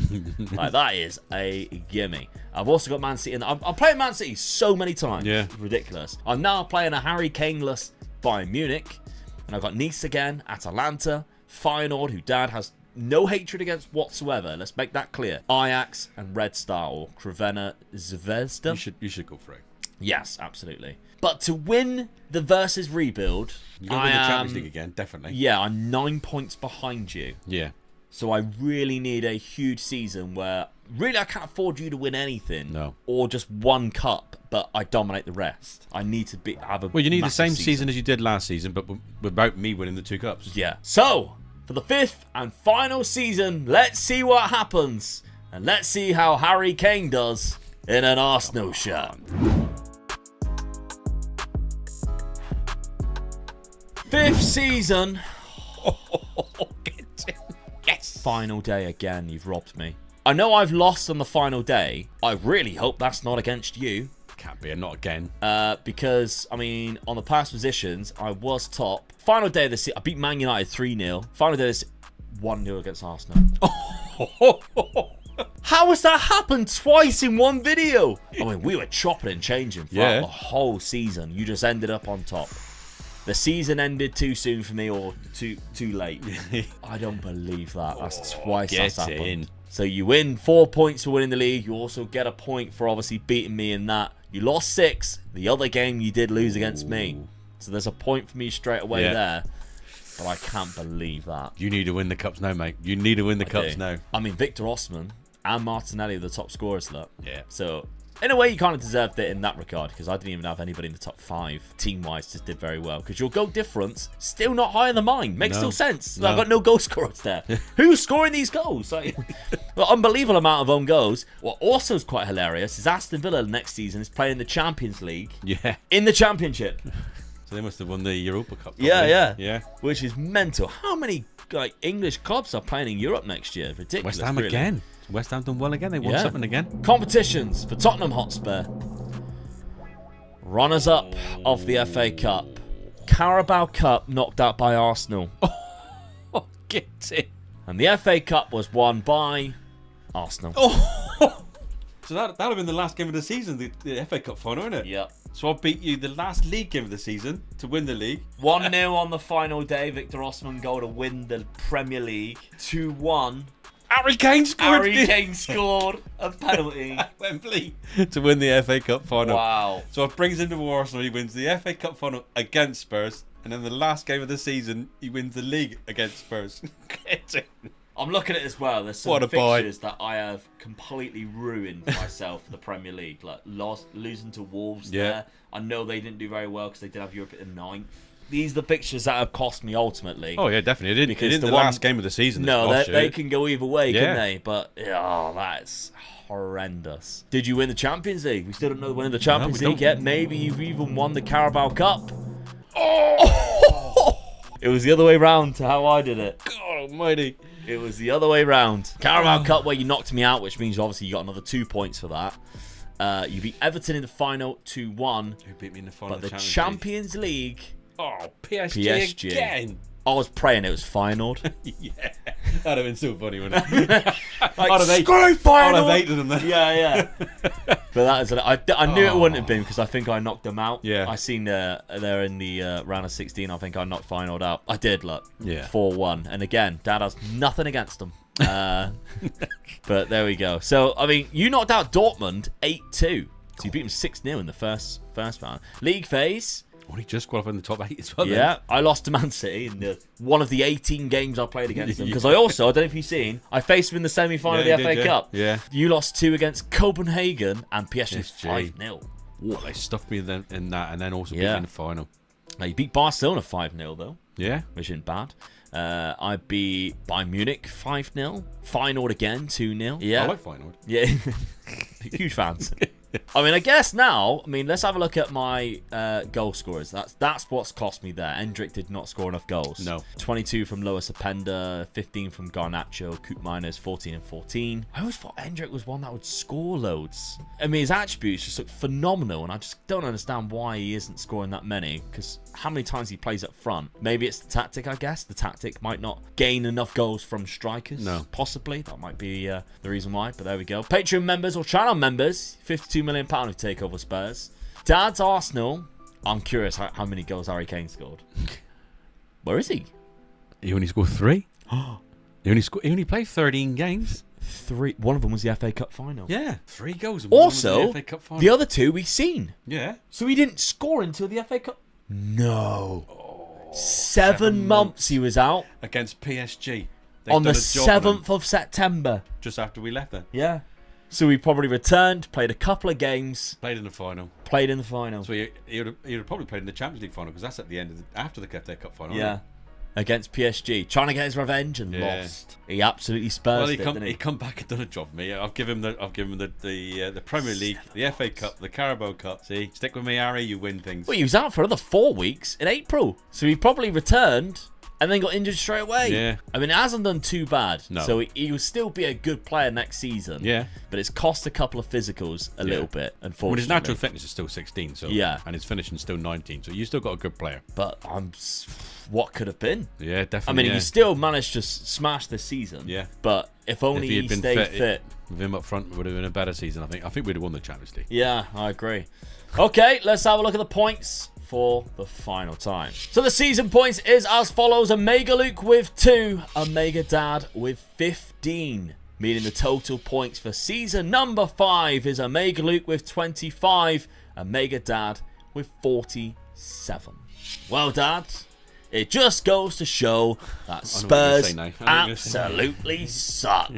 Like, that is a gimme. I've also got Man City, and I'm playing Man City so many times. Yeah. It's ridiculous. I'm now playing a Harry Kane-less Bayern Munich, and I've got Nice again, Atalanta, Feyenoord, who Dad has no hatred against whatsoever. Let's make that clear. Ajax and Red Star, or Crvena Zvezda. You should go for it. Yes, absolutely. But to win the versus rebuild, You're going to win the Champions League again, definitely. Yeah, I'm 9 points behind you. Yeah. So I really need a huge season where really I can't afford you to win anything. No. Or just one cup, but I dominate the rest. I need to have a Well, you need the same massive season as you did last season, but without me winning the 2 cups. Yeah. So, for the 5th and final season, let's see what happens. And let's see how Harry Kane does in an Arsenal shirt. 5th season. Yes. Final day again. You've robbed me. I know I've lost on the final day. I really hope that's not against you. Can't be, and not again. Because, I mean, on the past positions, I was top. Final day of the season, I beat Man United 3-0. Final day of the season, 1-0 against Arsenal. How has that happened twice in one video? I mean, we were chopping and changing throughout the whole season. You just ended up on top. The season ended too soon for me, or too late. I don't believe that. That's twice that's happened. In. So you win 4 points for winning the league. You also get a point for obviously beating me in that. You lost 6. The other game you did lose against me. So there's a point for me straight away there. But I can't believe that. You need to win the cups now, mate. You need to win the cups now. I mean, Victor Osman and Martinelli are the top scorers, look. Yeah. So in a way, you kind of deserved it in that regard, because I didn't even have anybody in the top 5. Team-wise, just did very well. Because your goal difference, still not higher than mine. Makes no sense. No. I've got no goal scorers there. Who's scoring these goals? Like, well, unbelievable amount of own goals. What also is quite hilarious is Aston Villa next season is playing the Champions League. Yeah. In the Championship. So they must have won the Europa Cup. Yeah. Which is mental. How many English clubs are playing in Europe next year? Ridiculous. West Ham really. Again. West Ham done well again. They won something again. Competitions for Tottenham Hotspur. Runners-up of the FA Cup. Carabao Cup knocked out by Arsenal. Oh, get it. And the FA Cup was won by Arsenal. So that'll have been the last game of the season, the FA Cup final, isn't it? Yep. So I beat you the last league game of the season to win the league. 1-0 on the final day. Victor Osman goal to win the Premier League. 2-1. Harry Kane scored. Harry Kane scored a penalty at Wembley to win the FA Cup final. Wow. So it brings him to Arsenal. He wins the FA Cup final against Spurs. And then the last game of the season, he wins the league against Spurs. I'm looking at it as well. There's some fixtures that I have completely ruined myself for the Premier League. Like losing to Wolves there. I know they didn't do very well because they did have Europe at the 9th. These are the fixtures that have cost me ultimately. Oh, yeah, definitely. It didn't the last game of the season. No, they can go either way, couldn't they? But, that's horrendous. Did you win the Champions League? We still don't know the winner of the Champions League yet. Maybe you've even won the Carabao Cup. Oh! It was the other way round to how I did it. God almighty. It was the other way round. Carabao Cup where you knocked me out, which means obviously you got another 2 points for that. You beat Everton in the final 2-1. Who beat me in the final? But the Champions League... Oh, PSG again. I was praying it was Feyenoord. Yeah. That'd have been so funny, wouldn't it? Screw Feyenoord! I'd have hated them then. Yeah. But that is, I knew it wouldn't have been because I think I knocked them out. Yeah. I seen they're in the round of 16. I think I knocked Feyenoord out. I did, look. Yeah. 4-1. And again, Dad has nothing against them. But there we go. So, I mean, you knocked out Dortmund 8-2. So you beat them 6-0 in the first round. League phase... Well, he just qualified in the top 8 as well. Yeah, I lost to Man City in one of the 18 games I played against them. Because I don't know if you've seen, I faced them in the semi-final of the FA Cup. Yeah. You lost 2 against Copenhagen and PSG 5-0. Well, they stuffed me in that and then also beat me in the final. Now, you beat Barcelona 5-0 though. Yeah. Which isn't bad. I beat Bayern Munich 5-0. Feyenoord again 2-0. Yeah. I like Feyenoord. Yeah. Huge fans. I mean, I guess now, let's have a look at my goal scorers. That's what's cost me there. Endrick did not score enough goals. No. 22 from Lois Openda, 15 from Garnacho, Coop Miners, 14 and 14. I always thought Endrick was one that would score loads. I mean, his attributes just look phenomenal, and I just don't understand why he isn't scoring that many, because how many times he plays up front? Maybe it's the tactic, I guess. The tactic might not gain enough goals from strikers. No. Possibly. That might be the reason why, but there we go. Patreon members or channel members, £52 million to take over Spurs. Dad's Arsenal. I'm curious how many goals Harry Kane scored. Where is he? He only scored 3. He only played 13 games. 3. One of them was the FA Cup final. Yeah, 3 goals. Also, the FA Cup final. The other 2 we've seen. Yeah. So he didn't score until the FA Cup. No. 7 months he was out against PSG on the 7th of September. Just after we left there. Yeah. So he probably returned, played a couple of games. Played in the final. So he would have probably played in the Champions League final because that's at the end after the FA Cup final. Yeah. Against PSG, trying to get his revenge and lost. He absolutely Spurs he come back and done a job for me. I've given him the Premier League, the FA Cup, the Carabao Cup. See, stick with me, Harry. You win things. Well, he was out for another 4 weeks in April, so he probably returned and then got injured straight away. Yeah. I mean, it hasn't done too bad. No. So he will still be a good player next season. Yeah. But it's cost a couple of physicals a little bit, unfortunately. Well, his natural fitness is still 16, so yeah, and his finishing still 19, so you still got a good player. But what could have been? Yeah, definitely. I mean, he still managed to smash this season. Yeah. But if only he stayed fit. With him up front, it would have been a better season, I think. I think we'd have won the Champions League. Yeah, I agree. Okay, let's have a look at the points for the final time. So the season points is as follows. Omega Luke with 2, Omega Dad with 15. Meaning the total points for season number 5 is Omega Luke with 25, Omega Dad with 47. Well, Dad, it just goes to show that Spurs absolutely suck.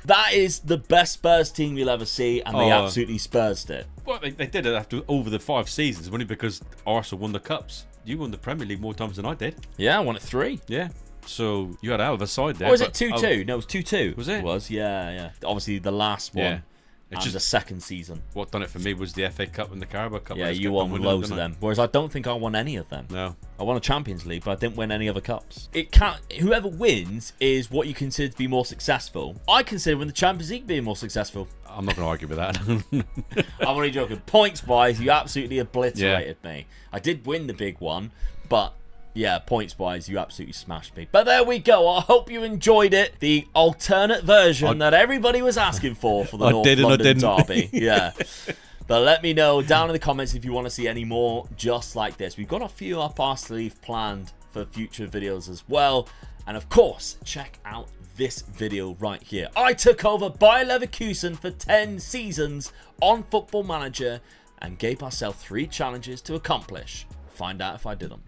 That is the best Spurs team you'll ever see, and they absolutely Spursed it. Well, they did it after over the 5 seasons, only because Arsenal won the Cups. You won the Premier League more times than I did. Yeah, I won it 3. Yeah. So you had out of a side there. Or was it 2-2? No, it was 2-2. Was it? It was, yeah. Obviously, the last one. Yeah. And just the second season. What done it for me was the FA Cup and the Carabao Cup. Yeah, you won loads of them. Whereas I don't think I won any of them. No. I won a Champions League, but I didn't win any other cups. It can't. Whoever wins is what you consider to be more successful. I consider winning the Champions League being more successful. I'm not going to argue with that. I'm only joking. Points-wise, you absolutely obliterated me. I did win the big one, but... yeah, points-wise, you absolutely smashed me. But there we go. I hope you enjoyed it. The alternate version that everybody was asking for the North London derby. Yeah. But let me know down in the comments if you want to see any more just like this. We've got a few up our sleeve planned for future videos as well. And of course, check out this video right here. I took over Bayer Leverkusen for 10 seasons on Football Manager and gave myself 3 challenges to accomplish. Find out if I did them.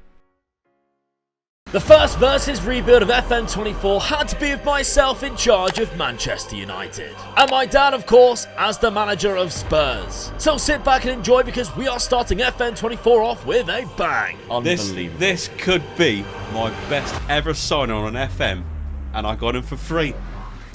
The first versus rebuild of FM24 had to be with myself in charge of Manchester United. And my dad, of course, as the manager of Spurs. So sit back and enjoy because we are starting FM24 off with a bang. Unbelievable. This could be my best ever sign on an FM, and I got him for free.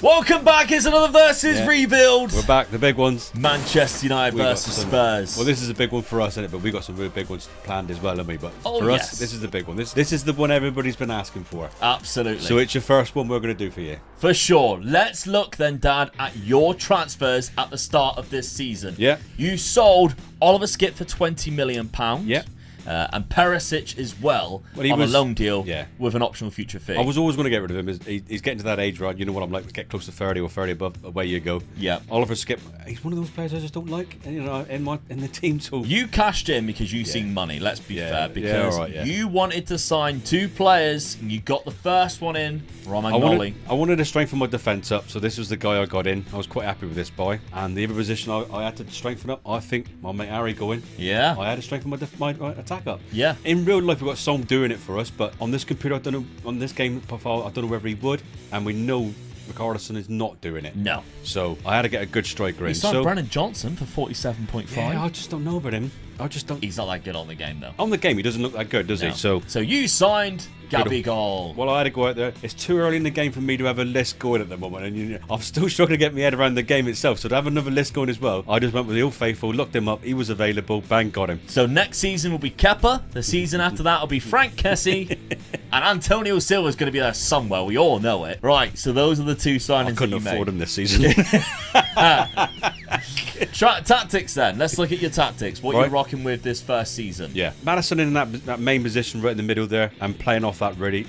Welcome back, it's another versus rebuild. We're back, the big ones. Manchester United versus Spurs. Well, this is a big one for us, isn't it? But we got some really big ones planned as well, haven't we? But for us, this is the big one. This is the one everybody's been asking for. Absolutely. So it's your first one we're going to do for you. For sure. Let's look then, Dad, at your transfers at the start of this season. Yeah. You sold Oliver Skip for £20 million. Yeah. And Perisic as well on a loan deal with an optional future fee. I was always going to get rid of him. He's getting to that age, right? You know what I'm like. Get close to 30 or 30 above, away you go. Yeah. Oliver Skip, he's one of those players I just don't like. You know, in the team. So you cashed in because you seen money. Let's be fair, because you wanted to sign 2 players, and you got the first one in, Romagnoli. I wanted to strengthen my defence up, so this was the guy I got in. I was quite happy with this boy. And the other position I had to strengthen up, I think my mate Harry going. Yeah. I had to strengthen my attack up. Yeah. In real life, we've got Song doing it for us, but on this computer, I don't know. On this game profile, I don't know whether he would, and we know Richarlison is not doing it. No. So I had to get a good striker in. He signed Brennan Johnson for 47.5. Yeah, I just don't know about him. He's not that good on the game, though. On the game, he doesn't look that good, does he? So you signed Gabigol. Well, I had to go out there. It's too early in the game for me to have a list going at the moment, and I'm still struggling to get my head around the game itself. So to have another list going as well, I just went with the old faithful, looked him up. He was available. Bang, got him. So next season will be Kepa. The season after that will be Frank Kessie. And Antonio Silva's going to be there somewhere. We all know it. Right, so those are the 2 signings I couldn't that you afford made. him this season. Tactics then. Let's look at your tactics. What you're rocking with this first season. Yeah. Madison in that main position right in the middle there and playing off that really.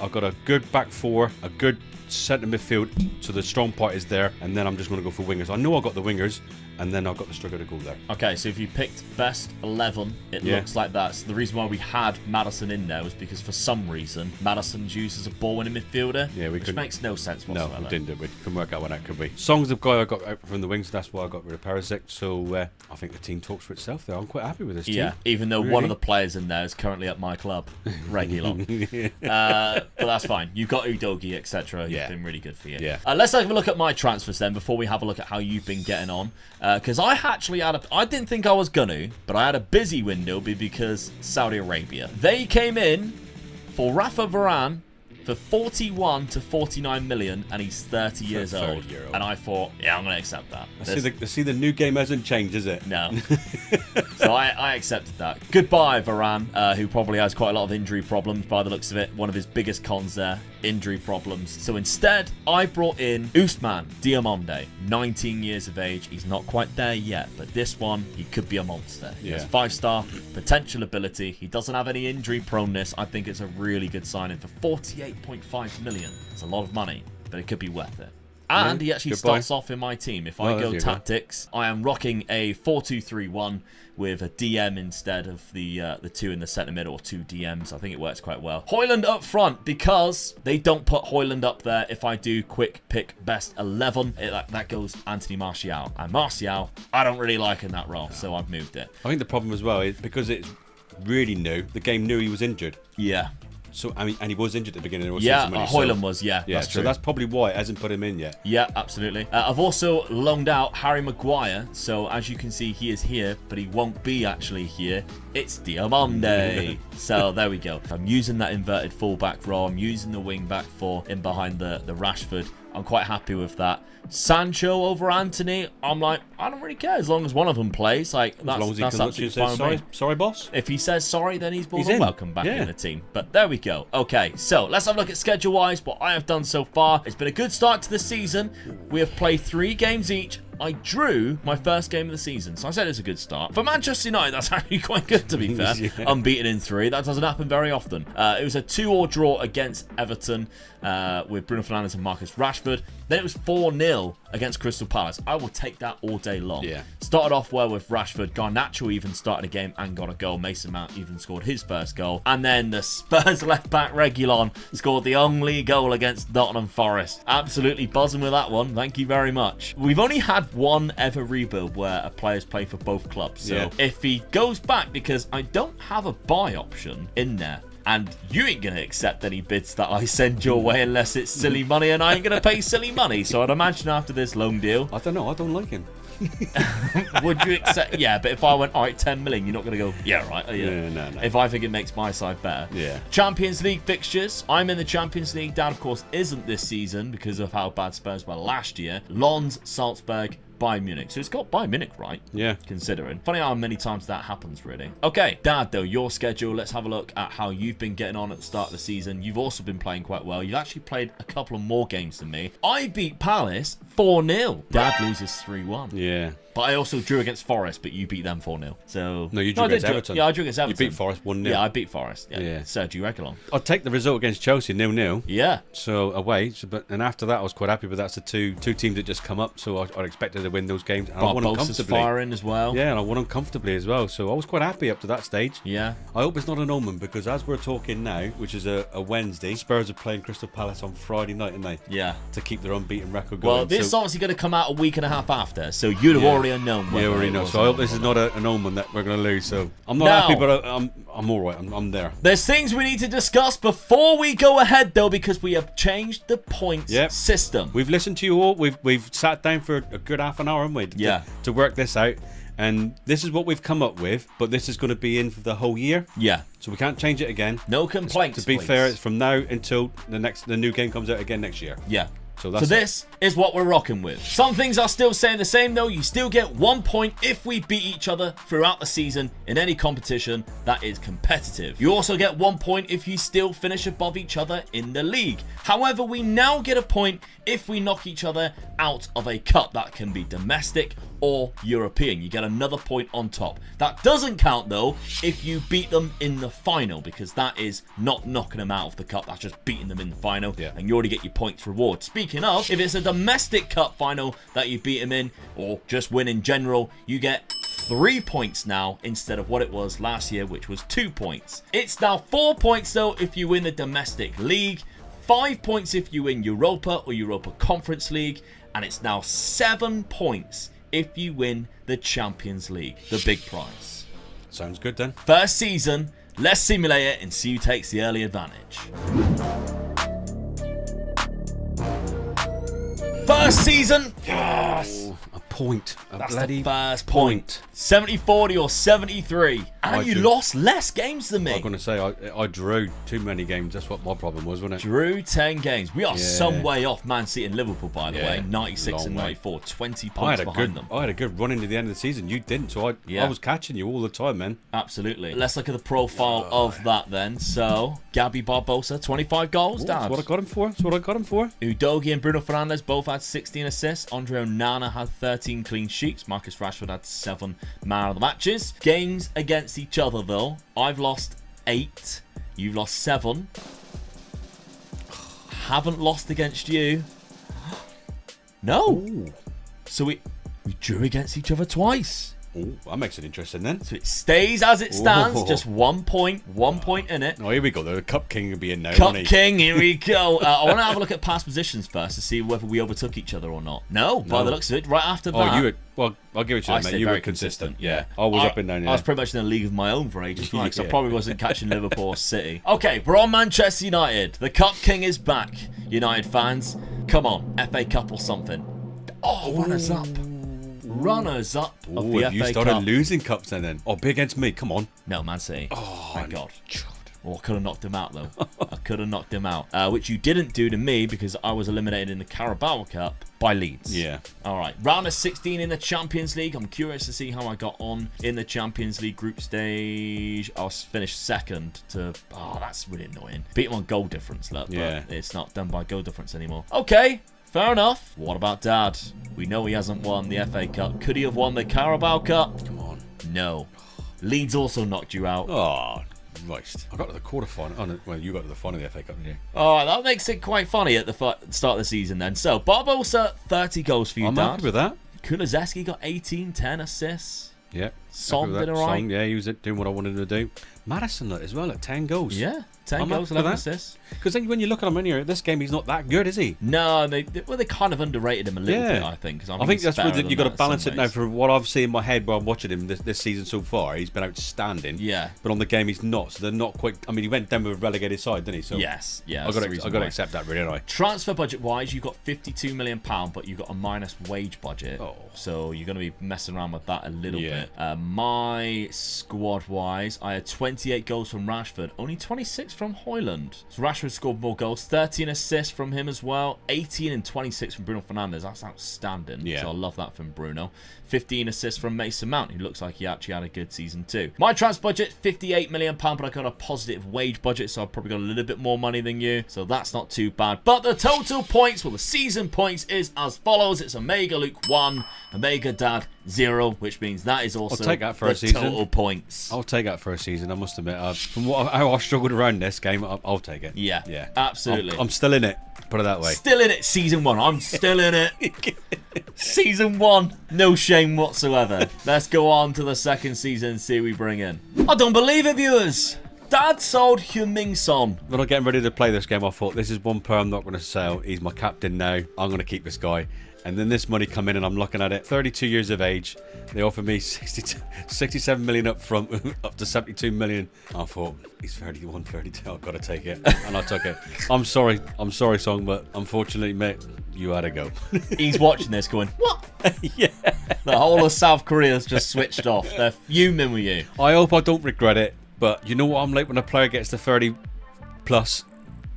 I've got a good back 4, a good centre midfield, so the strong part is there, and then I'm just going to go for wingers. I know I got the wingers, and then I've got the striker to go there. Okay, so if you picked best 11, it looks like that. So the reason why we had Madison in there was because for some reason Madison's used as a ball-winning midfielder, which makes no sense whatsoever. No, we didn't. We couldn't work out what that could be. Song's the guy I got out from the wings. That's why I got rid of Perisic. So I think the team talks for itself there. I'm quite happy with this team. Yeah, even though one of the players in there is currently at my club, Reguilon. But that's fine. You've got Udogie, etc. He's been really good for you. Yeah. Let's have a look at my transfers then before we have a look at how you've been getting on. Because I actually I didn't think I was going to, but I had a busy window because Saudi Arabia. They came in for Rafa Varane for 41 to 49 million, and he's 30 years old. And I thought, I'm going to accept that. See, the new game hasn't changed, is it? No. So I accepted that. Goodbye, Varane, who probably has quite a lot of injury problems by the looks of it. One of his biggest cons there, injury problems. So instead, I brought in Ousmane Diomande, 19 years of age. He's not quite there yet, but this one, he could be a monster. He has 5-star potential ability. He doesn't have any injury proneness. I think it's a really good signing for 48.5 million. It's a lot of money, but it could be worth it. And he actually starts off in my team. If I go tactics, I am rocking a 4-2-3-1 with a DM instead of the 2 in the centre mid, or 2 DMs. I think it works quite well. Højlund up front, because they don't put Højlund up there. If I do quick pick best 11, that goes Anthony Martial. And Martial, I don't really like in that role, so I've moved it. I think the problem as well is because it's really new, the game knew he was injured. Yeah. So, I mean, and he was injured at the beginning of the season. Yeah, Højlund was, that's so true. that's probably why it hasn't put him in yet. Yeah, absolutely. I've also loaned out Harry Maguire, so as you can see, he is here, but he won't be actually here. It's Diamande. So there we go. I'm using that inverted fullback role. I'm using the wing back 4 in behind the Rashford. I'm quite happy with that. Sancho over Anthony, I'm like, I don't really care as long as one of them plays. Like, that's, as long as he that's can look and say, sorry, boss. If he says sorry, then he's more than welcome back in the team. But there we go. Okay, so let's have a look at schedule-wise, what I have done so far. It's been a good start to the season. We have played 3 games each. I drew my first game of the season, so I said it's a good start. For Manchester United, that's actually quite good, to be fair. Unbeaten in 3. That doesn't happen very often. It was a 2-2 draw against Everton with Bruno Fernandes and Marcus Rashford. Then it was 4-0 against Crystal Palace. I will take that all day long. Yeah. Started off well with Rashford. Garnacho even started a game and got a goal. Mason Mount even scored his first goal. And then the Spurs left-back Reguilon scored the only goal against Nottingham Forest. Absolutely buzzing with that one. Thank you very much. We've only had one ever rebuild where a player's played for both clubs. So if he goes back, because I don't have a buy option in there, and you ain't going to accept any bids that I send your way unless it's silly money, and I ain't going to pay silly money. So I'd imagine after this loan deal... I don't know. I don't like him. Would you accept? Yeah, but if I went, all right, 10 million, you're not going to go, yeah, right. No. If I think it makes my side better. Yeah. Champions League fixtures. I'm in the Champions League. That, of course, isn't this season because of how bad Spurs were last year. Lens, Salzburg, Bayern Munich. So it's got Bayern Munich right. Yeah. Considering. Funny how many times that happens, really. Okay, Dad, though, your schedule. Let's have a look at how you've been getting on at the start of the season. You've also been playing quite well. You've actually played a couple of more games than me. I beat Palace 4-0. Dad loses 3-1. Yeah. But I also drew against Forest, but you beat them 4-0. So no, you drew against Everton. Yeah, I drew against Everton. You beat Forest 1-0. Yeah, I beat Forest. Yeah. Sergio Reguilon. I'll take the result against Chelsea 0-0. Yeah. So away. And after that, I was quite happy. But that's the two teams that just come up. So I expected to win those games. And I won them comfortably. Firing as well. Yeah, and I won them comfortably as well. So I was quite happy up to that stage. Yeah. I hope it's not an omen, because as we're talking now, which is a Wednesday, Spurs are playing Crystal Palace on Friday night, aren't they? Yeah. To keep their unbeaten record going. Well, this is obviously going to come out a week and a half after, so you'd have already known. Yeah, already know. So I hope this is not an omen that we're going to lose. So I'm not happy, but I'm all right. I'm there. There's things we need to discuss before we go ahead, though, because we have changed the points system. We've listened to you all. We've sat down for a good half an hour, haven't we? To work this out. And this is what we've come up with, but this is going to be in for the whole year. Yeah. So we can't change it again. No complaints, To be fair, it's from now until the new game comes out again next year. Yeah. So this is what we're rocking with. Some things are still staying the same, though. You still get 1 point if we beat each other throughout the season in any competition that is competitive. You also get 1 point if you still finish above each other in the league. However, we now get a point if we knock each other out of a cup. That can be domestic or European. You get another point on top. That doesn't count, though, if you beat them in the final, because that is not knocking them out of the cup. That's just beating them in the final, and you already get your points reward. Speaking of, if it's a domestic cup final that you beat them in, or just win in general, you get 3 points now instead of what it was last year, which was 2 points. It's now 4 points, though, if you win the domestic league, 5 points if you win Europa or Europa Conference League, and it's now 7 points if you win the Champions League, the big prize. Sounds good then. First season, let's simulate it and see who takes the early advantage. First season, yes! A point. That's bloody the first point. 70-40 or 73. And you lost less games than me. I'm going to say, I drew too many games. That's what my problem was, wasn't it? Drew 10 games. We are some way off Man City and Liverpool, by the way. 96 and 94. 20 points behind them. I had a good run into the end of the season. You didn't, so I was catching you all the time, man. Absolutely. Let's look at the profile of that then. So, Gabby Barbosa, 25 goals. That's what I got him for. Udogie and Bruno Fernandes both had 16 assists. Andre Onana had 13 clean sheets. Marcus Rashford had 7 man of the matches. Games against each other, though. I've lost 8. You've lost 7. Haven't lost against you. No. Ooh. So we drew against each other twice. Oh, that makes it interesting then. So it stays as it stands, Ooh. just 1 point, 1 point in it. Oh, here we go. The Cup King will be in now. Cup King, here we go. I want to have a look at past positions first to see whether we overtook each other or not. No, by the looks of it, right after that. Oh, you were, well, I'll give it to you, mate. You were consistent. Yeah. I was up and down. Yeah. I was pretty much in a league of my own for ages, because I probably wasn't catching Liverpool or City. Okay, we're on Manchester United. The Cup King is back, United fans. Come on, FA Cup or something. Oh, runners up. Runners up of the FA Cup. You started losing cups then. Oh, big against me. Come on. No, Man City. Oh, my God. Oh, I could have knocked him out, though. I could have knocked him out. Which you didn't do to me because I was eliminated in the Carabao Cup by Leeds. Yeah. All right. Round of 16 in the Champions League. I'm curious to see how I got on in the Champions League group stage. I was finished second to... Oh, that's really annoying. Beat him on goal difference, look. Yeah. But it's not done by goal difference anymore. Okay. Fair enough. What about Dad? We know he hasn't won the FA Cup. Could he have won the Carabao Cup? Come on. No. Leeds also knocked you out. Oh, Christ. I got to the quarterfinal. Oh, no, well, you got to the final of the FA Cup, didn't you? Oh, that makes it quite funny at the start of the season then. So, Barbosa, 30 goals for you, I'm Dad. happy with that. Kulizeski got 18, 10 assists. Yeah. Son did all right. Yeah, he was doing what I wanted him to do. Madison as well at 10 goals. Yeah, 10 goals, 11 assists. Because then when you look at him in here, this game, he's not that good, is he? No, they kind of underrated him a little bit, I think. I think that's where you've got to balance it now. For what I've seen in my head while I'm watching him this season so far, he's been outstanding. Yeah. But on the game, he's not. So they're not quite... I mean, he went down with a relegated side, didn't he? So yes. Yeah. I've got to accept that, really, don't I? Transfer budget-wise, you've got £52 million, but you've got a minus wage budget. Oh. So you're going to be messing around with that a little bit. My squad-wise, I had 28 goals from Rashford, only 26 from Højlund. So Rashford scored more goals, 13 assists from him as well, 18 and 26 from Bruno Fernandes. That's outstanding. Yeah. So I love that from Bruno. 15 assists from Mason Mount, who looks like he actually had a good season too. My transfer budget, £58 million, but I got a positive wage budget, so I've probably got a little bit more money than you. So that's not too bad. But the total points, well, the season points is as follows. It's Omega Luke 1, Omega Dad 0, which means that is also I'll take that for a season. Total points. I'll take that for a season, I must admit. From how I struggled around this game, I'll take it. Yeah, absolutely. I'm still in it, put it that way. Still in it, season 1. I'm still in it. Season 1, no shame whatsoever. Let's go on to the second season and see who we bring in. I don't believe it, viewers. Dad sold Heung-min Son. When I'm getting ready to play this game, I thought, this is one player I'm not going to sell. He's my captain now. I'm going to keep this guy. And then this money come in and I'm looking at it. 32 years of age. They offered me 67 million up front, up to 72 million. I thought, he's 31, 32. I've got to take it. And I took it. I'm sorry, Song, but unfortunately, mate, you had to go. He's watching this going, what? Yeah. The whole of South Korea's just switched off. They're fuming with you. I hope I don't regret it. But you know what I'm like when a player gets to 30 plus?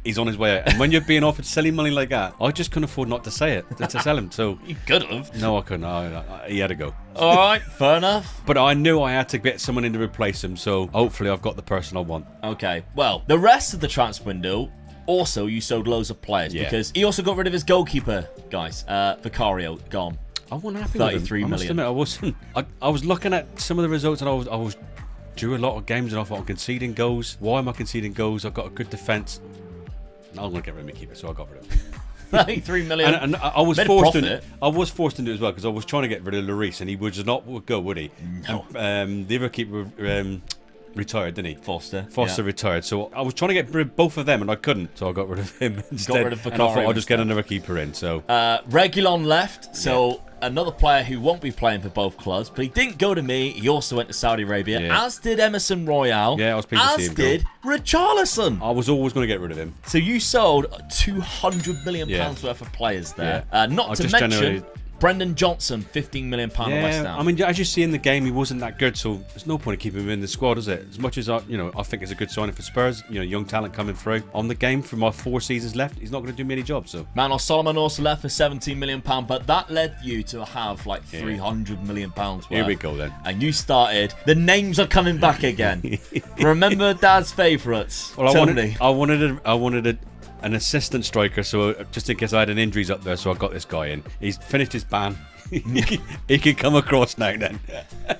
He's on his way out. And when you're being offered silly money like that, I just couldn't afford not to say it, to sell him. So you could have. No, I couldn't. He had to go. All right, fair enough. But I knew I had to get someone in to replace him. So hopefully I've got the person I want. Okay, well, the rest of the transfer window, also you sold loads of players because he also got rid of his goalkeeper, guys. Vicario, gone. I wasn't happy with him. 33 million. I must admit, I wasn't. I was looking at some of the results and I was drew a lot of games and I thought I'm conceding goals. Why am I conceding goals? I've got a good defence. No, I'm going to get rid of my keeper, so I got rid of him. 33 million. And I was forced into it as well because I was trying to get rid of Lloris and he would just not go, would he? No. The other keeper retired, didn't he? Foster retired. So I was trying to get rid of both of them and I couldn't. So I got rid of him instead. Got rid of Vicario and I thought I'll just get another keeper in. So Reguilon left. So another player who won't be playing for both clubs, but he didn't go to me. He also went to Saudi Arabia, as did Emerson Royale. Yeah, I was pleased to see him go. As did Richarlison. I was always going to get rid of him. So you sold £200 million worth of players there. Not to mention Brendan Johnson, £15 million at West Ham. I mean, as you see in the game, he wasn't that good, so there's no point in keeping him in the squad, is it? As much as I think it's a good signing for Spurs, young talent coming through. On the game for my 4 seasons left, he's not going to do me any jobs. So Manos Solomon also left for £17 million, but that led you to have like £300 million worth. Here we go then. And you started. The names are coming back again. Remember Dad's favourites? Well, I wanted an assistant striker, so just in case I had an injuries up there, so I got this guy in. He's finished his ban. he can come across now then.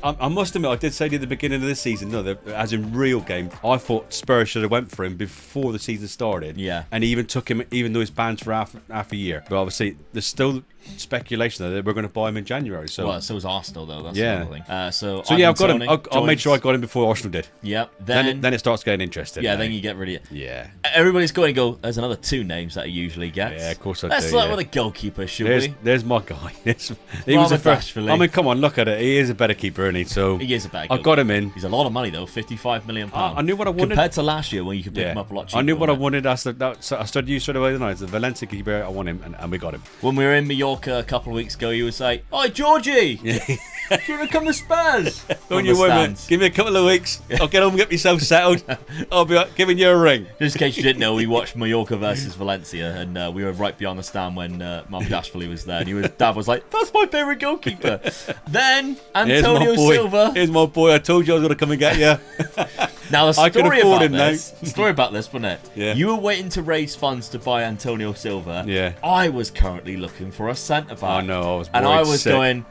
I must admit, I did say to you at the beginning of the season, as in real game, I thought Spurs should have went for him before the season started. Yeah. And he even took him, even though he's banned for half a year. But obviously, there's still speculation that we're going to buy him in January. So so is Arsenal though. That's yeah. the other thing. So yeah, I've got him. I made sure I got him before Arsenal did. Yep. Then it starts getting interesting. Yeah. Then you get rid of it. Yeah. Everybody's going to go. There's another 2 names that he usually gets. Yeah, of course Let's start with a goalkeeper, should we? There's my guy. He was a first. I mean, come on, look at it. He is a better keeper, isn't he? So he is a better. I got him in. He's a lot of money though, £55 million. I knew what I wanted compared to last year when you could pick him up a lot cheaper. I knew what I wanted. I started you straight away. The Valencia keeper. I want him, and we got him. When we were in Mallorca a couple of weeks ago, you would say, "Oi, Georgie, do you want to come to Spurs?" Don't you worry, man. Give me a couple of weeks. I'll get home and get myself settled. I'll be giving you a ring. Just in case you didn't know, we watched Mallorca versus Valencia, and we were right behind the stand when Mark Ashford was there. And Dad was like, "That's my favourite goalkeeper." Then Antonio Silva. Here's my boy. I told you I was going to come and get you. Now the story about this, wasn't it? Yeah. You were waiting to raise funds to buy Antonio Silva. Yeah. I was currently looking for a centre back. I know. I was going,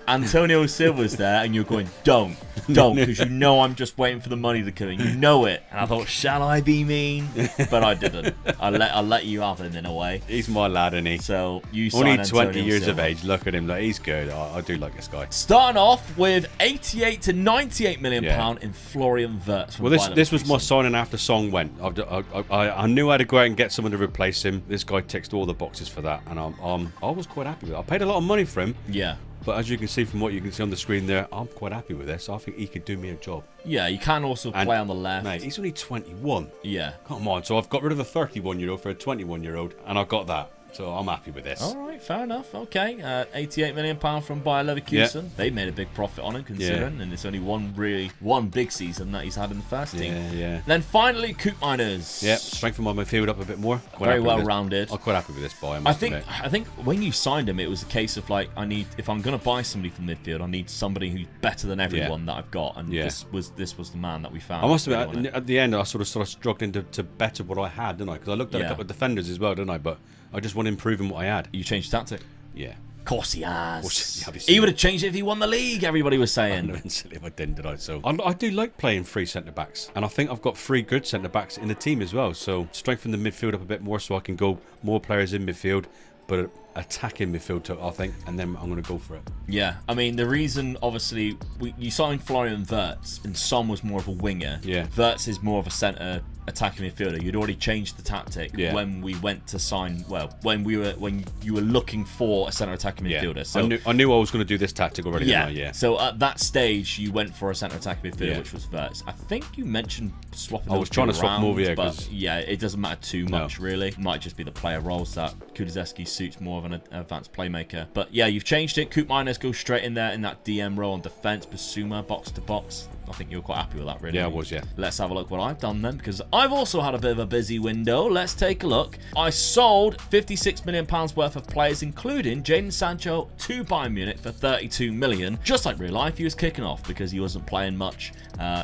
Antonio Silva's there, and you're going, don't, because you know I'm just waiting for the money to come in. You know it. And I thought, shall I be mean? But I didn't. I let you have him in a way. He's my lad, isn't he? So you only signed 20 Antonio years Silva. of age. Look at him. Like, he's good. I do like this guy. Starting off with 88 to 98 million pound in Florian Wirtz. Well, this was my signing after Song went. I knew I had to go out and get someone to replace him. This guy ticked all the boxes for that, and I was quite happy with it. I paid a lot of money for him. Yeah. But as you can see from what you can see on the screen there, I'm quite happy with this. I think he could do me a job. Yeah, you can also play on the left. Mate, he's only 21. Yeah. Come on. So I've got rid of a 31-year-old for a 21-year-old, and I've got that. So I'm happy with this. All right, fair enough. Okay, £88 million from Bayer Leverkusen. Yeah. They made a big profit on him, considering, and it's only one big season that he's had in the first team. Yeah. Then finally, Coop Miners. Yep, strengthen my midfield up a bit more. Very well rounded. I'm quite happy with this buy. I think when you signed him, it was a case of like, if I'm going to buy somebody from midfield, I need somebody who's better than everyone that I've got, and this was the man that we found. I must admit, at the end, I sort of struggling to better what I had, didn't I? Because I looked at a couple of defenders as well, didn't I? But I just want to improve in what I had. You changed tactic? Yeah. Of course he has. He would have changed it if he won the league, everybody was saying. I silly if I didn't, did I? So I do like playing 3 centre-backs. And I think I've got 3 good centre-backs in the team as well. So strengthen the midfield up a bit more so I can go more players in midfield, but attacking midfield, I think, and then I'm going to go for it. Yeah, I mean, the reason, obviously, you signed Florian Wirtz, and Son was more of a winger. Yeah. Wirtz is more of a centre attacking midfielder. You'd already changed the tactic when we went to sign. When you were looking for a centre attacking midfielder. So I knew I was going to do this tactic already. Yeah. So at that stage, you went for a centre attacking midfielder, which was Wirtz. I think you mentioned swapping. I was trying to swap them over, but it doesn't matter too much really. It might just be the player roles that Kulusevski suits more of an advanced playmaker. But yeah, you've changed it. Coop Miners goes straight in there in that DM role on defence. Basuma box to box. I think you were quite happy with that, really. Yeah, I was, yeah. Let's have a look what I've done then, because I've also had a bit of a busy window. Let's take a look. I sold £56 million worth of players, including Jadon Sancho to Bayern Munich for £32 million. Just like real life, he was kicking off because he wasn't playing much.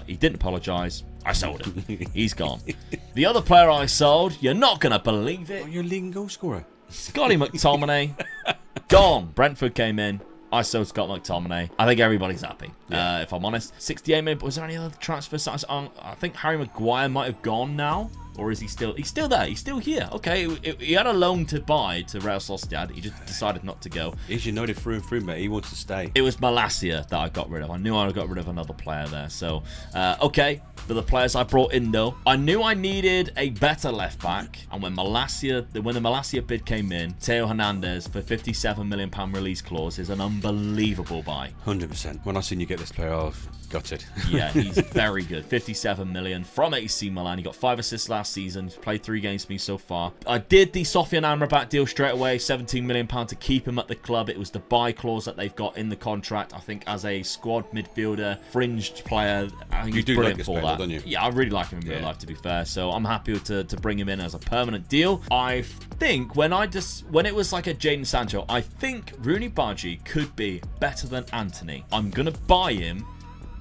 He didn't apologise. I sold him. He's gone. The other player I sold, you're not going to believe it. Your leading goal scorer. Scotty McTominay. Gone. Brentford came in. I sold Scott McTominay. I think everybody's happy, if I'm honest. 68 million. Was there any other transfers? I think Harry Maguire might have gone now. Or is he still? He's still there. He's still here. Okay, he had a loan to buy to Real Sociedad. He just decided not to go. He's United through and through, mate. He wants to stay. It was Malacia that I got rid of. I knew I got rid of another player there. So, okay. For the players I brought in, though, I knew I needed a better left back. And when the Malacia bid came in, Theo Hernandez for £57 million release clause is an unbelievable buy. 100%. When I seen you get this player, I was gutted. Yeah, he's very good. 57 million from AC Milan. He got 5 assists last season. He's played 3 games for me so far. I did the Sofian Amrabat deal straight away. £17 million to keep him at the club. It was the buy clause that they've got in the contract. I think as a squad midfielder, fringed player, I think he's brilliant like for that. Don't you? Yeah, I really like him in real life, to be fair. So I'm happy to bring him in as a permanent deal. I think when it was like a Jadon Sancho, I think Rooney Bargi could be better than Anthony. I'm gonna buy him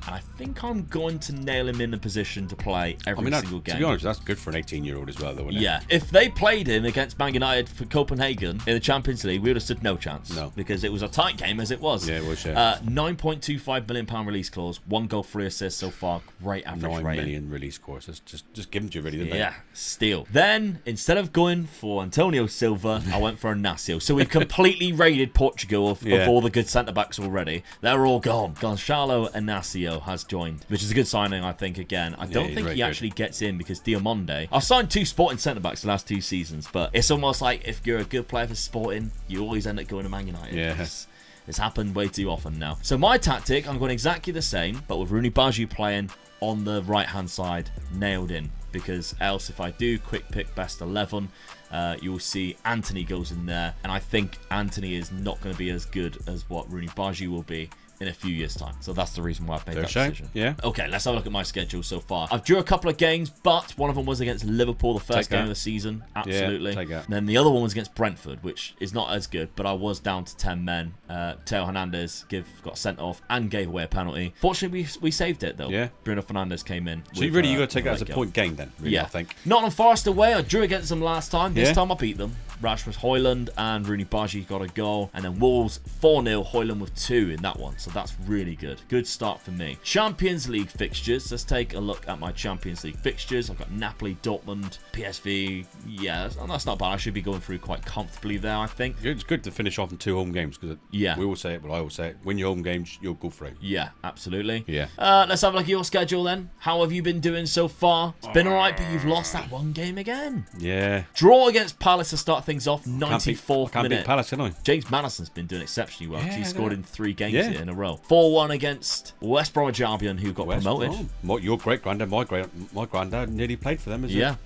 and I think I'm going to nail him in a position to play every single game. To be honest, that's good for an 18-year-old as well, though, isn't it? Yeah. If they played him against Man United for Copenhagen in the Champions League, we would have stood no chance. No. Because it was a tight game as it was. Yeah, it was, yeah. £9.25 million release clause, 1 goal, 3 assists so far. Great average rating. 9 million release clause. Just give them to you, really, didn't they? Yeah, steal. Then, instead of going for Antonio Silva, I went for Inácio. So we've completely raided Portugal of all the good centre-backs already. They're all gone. Gonçalo Inácio has joined, which is a good signing, I think, again. I don't think he actually gets in because Diamonde... I've signed 2 Sporting centre-backs the last 2 seasons, but it's almost like if you're a good player for Sporting, you always end up going to Man United. Yes. It's happened way too often now. So my tactic, I'm going exactly the same, but with Rooney Baju playing on the right-hand side, nailed in. Because else, if I do quick pick best 11, you'll see Anthony goes in there. And I think Anthony is not going to be as good as what Rooney Baju will be in a few years' time. So that's the reason why I've made that decision. Yeah. Okay, let's have a look at my schedule so far. I've drew a couple of games, but one of them was against Liverpool, the first game of the season. Absolutely. Yeah, take that. And then the other one was against Brentford, which is not as good, but I was down to 10 men. Teo Hernandez got sent off and gave away a penalty. Fortunately, we saved it, though. Yeah. Bruno Fernandes came in. So you got to take that as a point game, then, really, I think. Nottingham Forest away. I drew against them last time. This time I beat them. Rashford, Højlund, and Rooney Baju got a goal. And then Wolves 4-0, Højlund with 2 in that one. So that's really good. Good start for me. Champions League fixtures. Let's take a look at my Champions League fixtures. I've got Napoli, Dortmund, PSV. Yeah, that's not bad. I should be going through quite comfortably there, I think. It's good to finish off in 2 home games because we all say it, but I always say it. Win your home games, you'll go through. Yeah, absolutely. Yeah. Let's have a look at your schedule then. How have you been doing so far? It's been alright, but you've lost that 1 game again. Yeah. Draw against Palace to start things off, 94th can't minute. beat Palace, can I? James Madison's been doing exceptionally well because he scored in 3 games here in a row. 4-1 against West Bromwich Albion, who got promoted. Your great-granddad, my granddad nearly played for them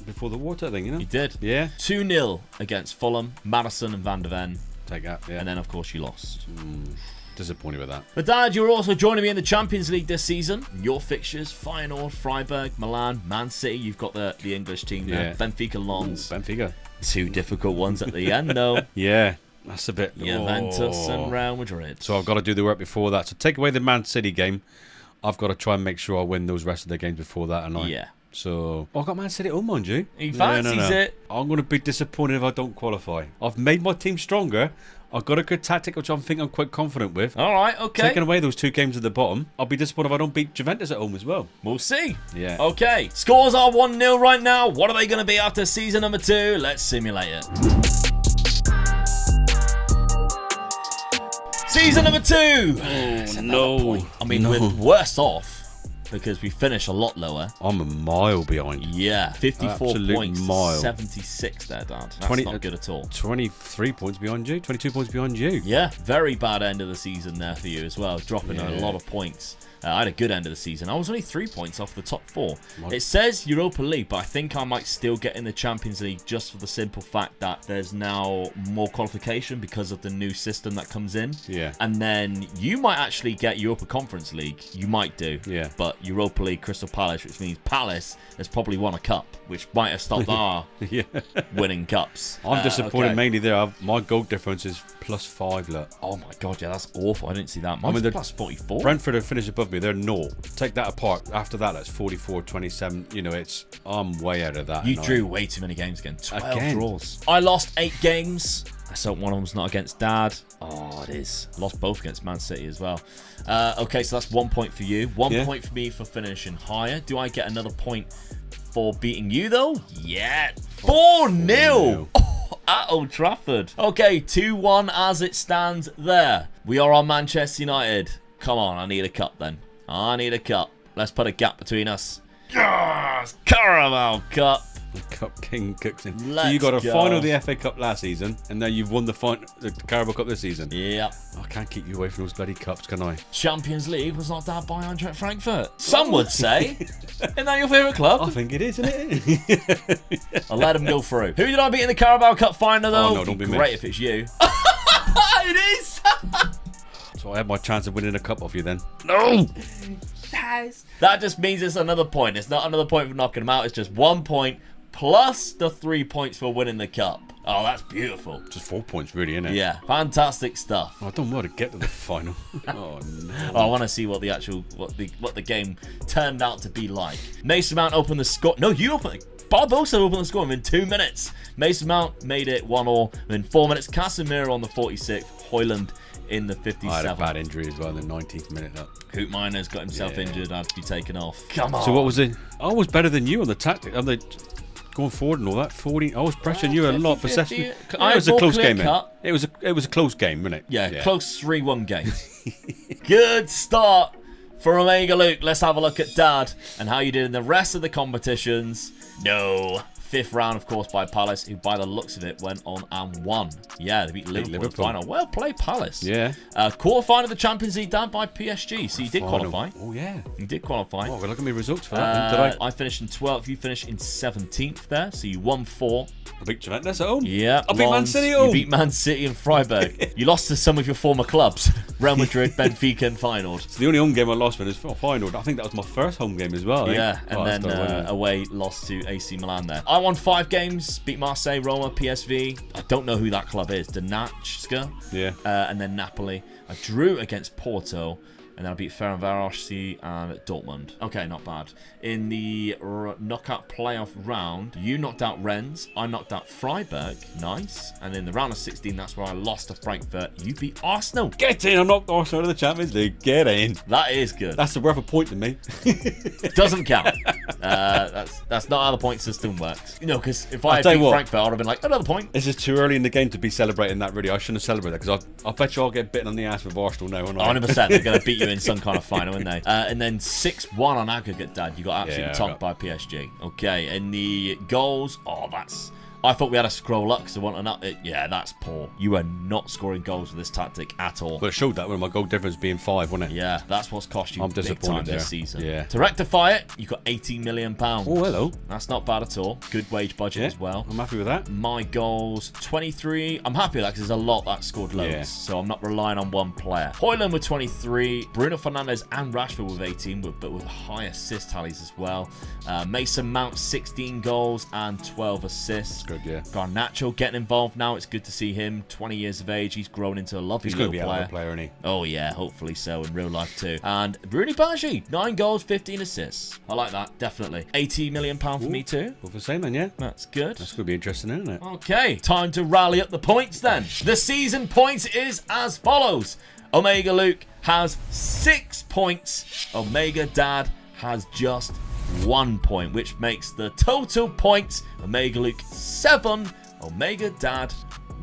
before the water thing, you know? He did. Yeah. 2-0 against Fulham, Madison and Van der Ven. Take that, yeah. And then, of course, you lost. Disappointed with that. But Dad, you're also joining me in the Champions League this season. Your fixtures: Feyenoord, Freiburg, Milan, Man City. You've got the English team there. Benfica, Lens. Benfica. 2 difficult ones at the end, though. Yeah, that's a bit... Juventus and Real Madrid. So I've got to do the work before that. So take away the Man City game. I've got to try and make sure I win those rest of the games before that, and So I've got Man City at home, mind you. He fancies it. I'm going to be disappointed if I don't qualify. I've made my team stronger. I've got a good tactic, which I think I'm quite confident with. All right, okay. Taking away those 2 games at the bottom, I'll be disappointed if I don't beat Juventus at home as well. We'll see. Yeah. Okay, scores are 1-0 right now. What are they going to be after season number 2? Let's simulate it. Season number 2. Oh, no. I mean, we're worse off because we finish a lot lower. I'm a mile behind. Yeah, 54 Absolute points, mile. 76 there, Dad. That's not good at all. 23 points behind you, 22 points behind you. Yeah, very bad end of the season there for you as well, dropping a lot of points. I had a good end of the season. I was only 3 points off the top 4. It says Europa League, but I think I might still get in the Champions League just for the simple fact that there's now more qualification because of the new system that comes in. Yeah. And then you might actually get Europa Conference League. You might do. Yeah. But Europa League, Crystal Palace, which means Palace has probably won a cup, which might have stopped our winning cups. I'm disappointed mainly there. My goal difference is +5, look. Oh my God, yeah, that's awful. I didn't see that. Mine's plus 44. Brentford have finished above me. They're 0. Take that apart. After that, that's 44, 27. You know, I'm way out of that. You drew way too many games again. 12 draws. I lost 8 games. Let's hope one of them's not against Dad. Oh, it is. Lost both against Man City as well. Okay, so that's 1 point for you. 1 point for me for finishing higher. Do I get another point for beating you, though? Yeah. 4-0. At Old Trafford. Okay, 2-1 as it stands there. We are on Manchester United. Come on, I need a cup then. I need a cup. Let's put a gap between us. Yes! Carabao Cup. The Cup King cooks in. Let's so you got a go. final of the FA Cup last season, and then you've won the Carabao Cup this season. Yep. I can't keep you away from those bloody cups, can I? Champions League was not that by Eintracht Frankfurt. Some would say. Isn't that your favourite club? I think it is, isn't it? I'll let him go through. Who did I beat in the Carabao Cup final, though? Oh, no, don't be me. Great if it's you. It is! So I had my chance of winning a cup off you then. No! Yes. That just means it's another point. It's not another point for knocking him out. It's just 1 point plus the 3 points for winning the cup. Oh, that's beautiful. Just 4 points, really, isn't it? Yeah, fantastic stuff. I don't want to get to the final. Oh no! I want to see what the game turned out to be like. Mason Mount opened the score. No, you opened it. Barbosa opened the score within 2 minutes. Mason Mount made it 1-1 within 4 minutes. Casemiro on the 46th. Hoyland in the 57th. I had a bad injury as well in the 19th minute. Hoot Miner's got himself injured. Had to be taken off. Come on. So what was it? I was better than you on the tactic. On the going forward and all that. 40. I was pressuring you a lot. Possession. It was a close game. It was a close game, wasn't it? Yeah. Close 3-1 game. Good start for Omega Luke. Let's have a look at Dad and how you did in the rest of the competitions. No. 5th round, of course, by Palace, who, by the looks of it, went on and won. Yeah, they beat Liverpool in the final. Well played, Palace. Yeah. Quarter-final of the Champions League down by PSG. So you did qualify. Oh, yeah. You did qualify. Oh, well, look at my results for that. Did I finished in 12th. You finished in 17th there. So you won 4. I beat Juventus at home. Yeah. I beat Man City at home. You beat Man City and Freiburg. You lost to some of your former clubs. Real Madrid, Benfica, and Feyenoord. So the only home game I lost was Feyenoord. I think that was my first home game as well. Yeah, and then away lost to AC Milan there. I won 5 games. Beat Marseille, Roma, PSV. I don't know who that club is. Donetsk. Yeah. And then Napoli. I drew against Porto. And then I beat Ferencvárosi and Dortmund. Okay, not bad. In the knockout playoff round, you knocked out Rennes. I knocked out Freiburg. Nice. And in the round of 16, that's where I lost to Frankfurt. You beat Arsenal. Get in. I knocked Arsenal out of the Champions League. Get in. That is good. That's worth a point to me. Doesn't count. That's not how the point system works. You know, because if I had beat Frankfurt, I would have been like, another point. This is too early in the game to be celebrating that, really. I shouldn't have celebrated that, because I bet you I'll get bitten on the ass with Arsenal now. 100%. They're going to beat you in some kind of final, aren't they? And then 6-1 on aggregate, Dad. You got absolutely tonked by PSG. Okay, and the goals. Oh, I thought we had to scroll up because I want an up. Yeah, that's poor. You are not scoring goals with this tactic at all. But it showed that with my goal difference being 5, wasn't it? Yeah, that's what's cost you big time this season. Yeah. To rectify it, you got £18 million. Oh, hello. That's not bad at all. Good wage budget as well. I'm happy with that. My goals, 23. I'm happy with that because there's a lot that scored loads. So I'm not relying on one player. Hoyland with 23. Bruno Fernandes and Rashford with 18, but with high assist tallies as well. Mason Mount, 16 goals and 12 assists. That's good, yeah. Garnacho getting involved now. It's good to see him. 20 years of age. He's grown into a lovely little player. He's going to be a player, isn't he? Oh, yeah. Hopefully so in real life too. And Rooney Baji, 9 goals, 15 assists. I like that. Definitely. £80 million for me too. Well, for the same then, yeah. That's good. That's going to be interesting, isn't it? Okay. Time to rally up the points then. The season points is as follows. Omega Luke has 6 points. Omega Dad has just 1 point, which makes the total points Omega Luke 7, Omega Dad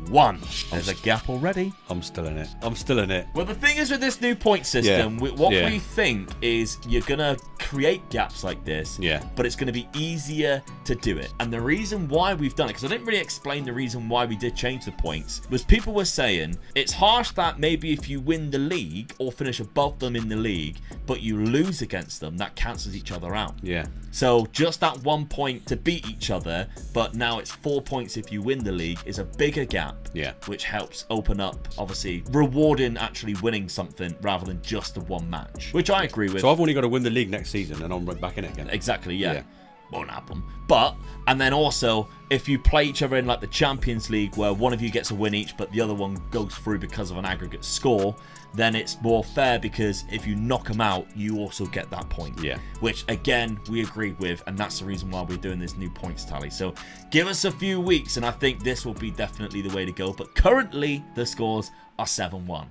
1. There's a gap already. I'm still in it. I'm still in it. Well, the thing is with this new point system, what we think is you're going to create gaps like this, but it's going to be easier to do it. And the reason why we've done it, because I didn't really explain the reason why we did change the points, was people were saying it's harsh that maybe if you win the league or finish above them in the league, but you lose against them, that cancels each other out. Yeah. So just that 1 point to beat each other, but now it's 4 points if you win the league, is a bigger gap. Yeah. Which helps open up, obviously, rewarding actually winning something rather than just the one match, which I agree with. So I've only got to win the league next season and I'm right back in it again. Exactly, yeah. Won't happen. But, and then also, if you play each other in like the Champions League where one of you gets a win each, but the other one goes through because of an aggregate score, then it's more fair because if you knock them out, you also get that point. Yeah. Which, again, we agree with, and that's the reason why we're doing this new points tally. So give us a few weeks, and I think this will be definitely the way to go. But currently, the scores are 7-1.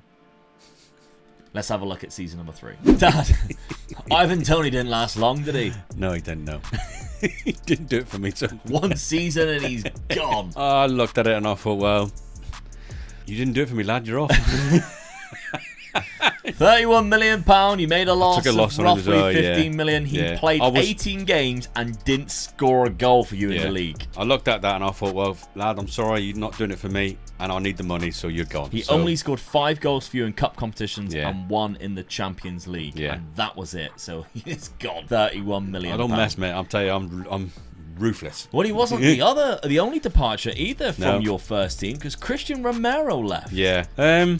Let's have a look at season number 3. Dad, Ivan Toney didn't last long, did he? No, he didn't, no. He didn't do it for me, too. 1 season and he's gone. I looked at it and I thought, well, you didn't do it for me, lad, you're off. £31 million. You made a loss, of roughly 15 million. He played 18 games and didn't score a goal for you in the league. I looked at that and I thought, well, lad, I'm sorry, you're not doing it for me, and I need the money, so you're gone. He only scored 5 goals for you in cup competitions and 1 in the Champions League, and that was it. So he's gone. £31 million. I don't mess, mate. I'm telling you, I'm ruthless. Well, he wasn't the only departure either from your first team, because Christian Romero left. Yeah.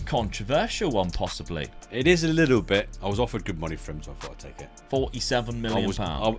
Controversial one, possibly. It is a little bit. I was offered good money for him, so I thought I'd take it. £47 million.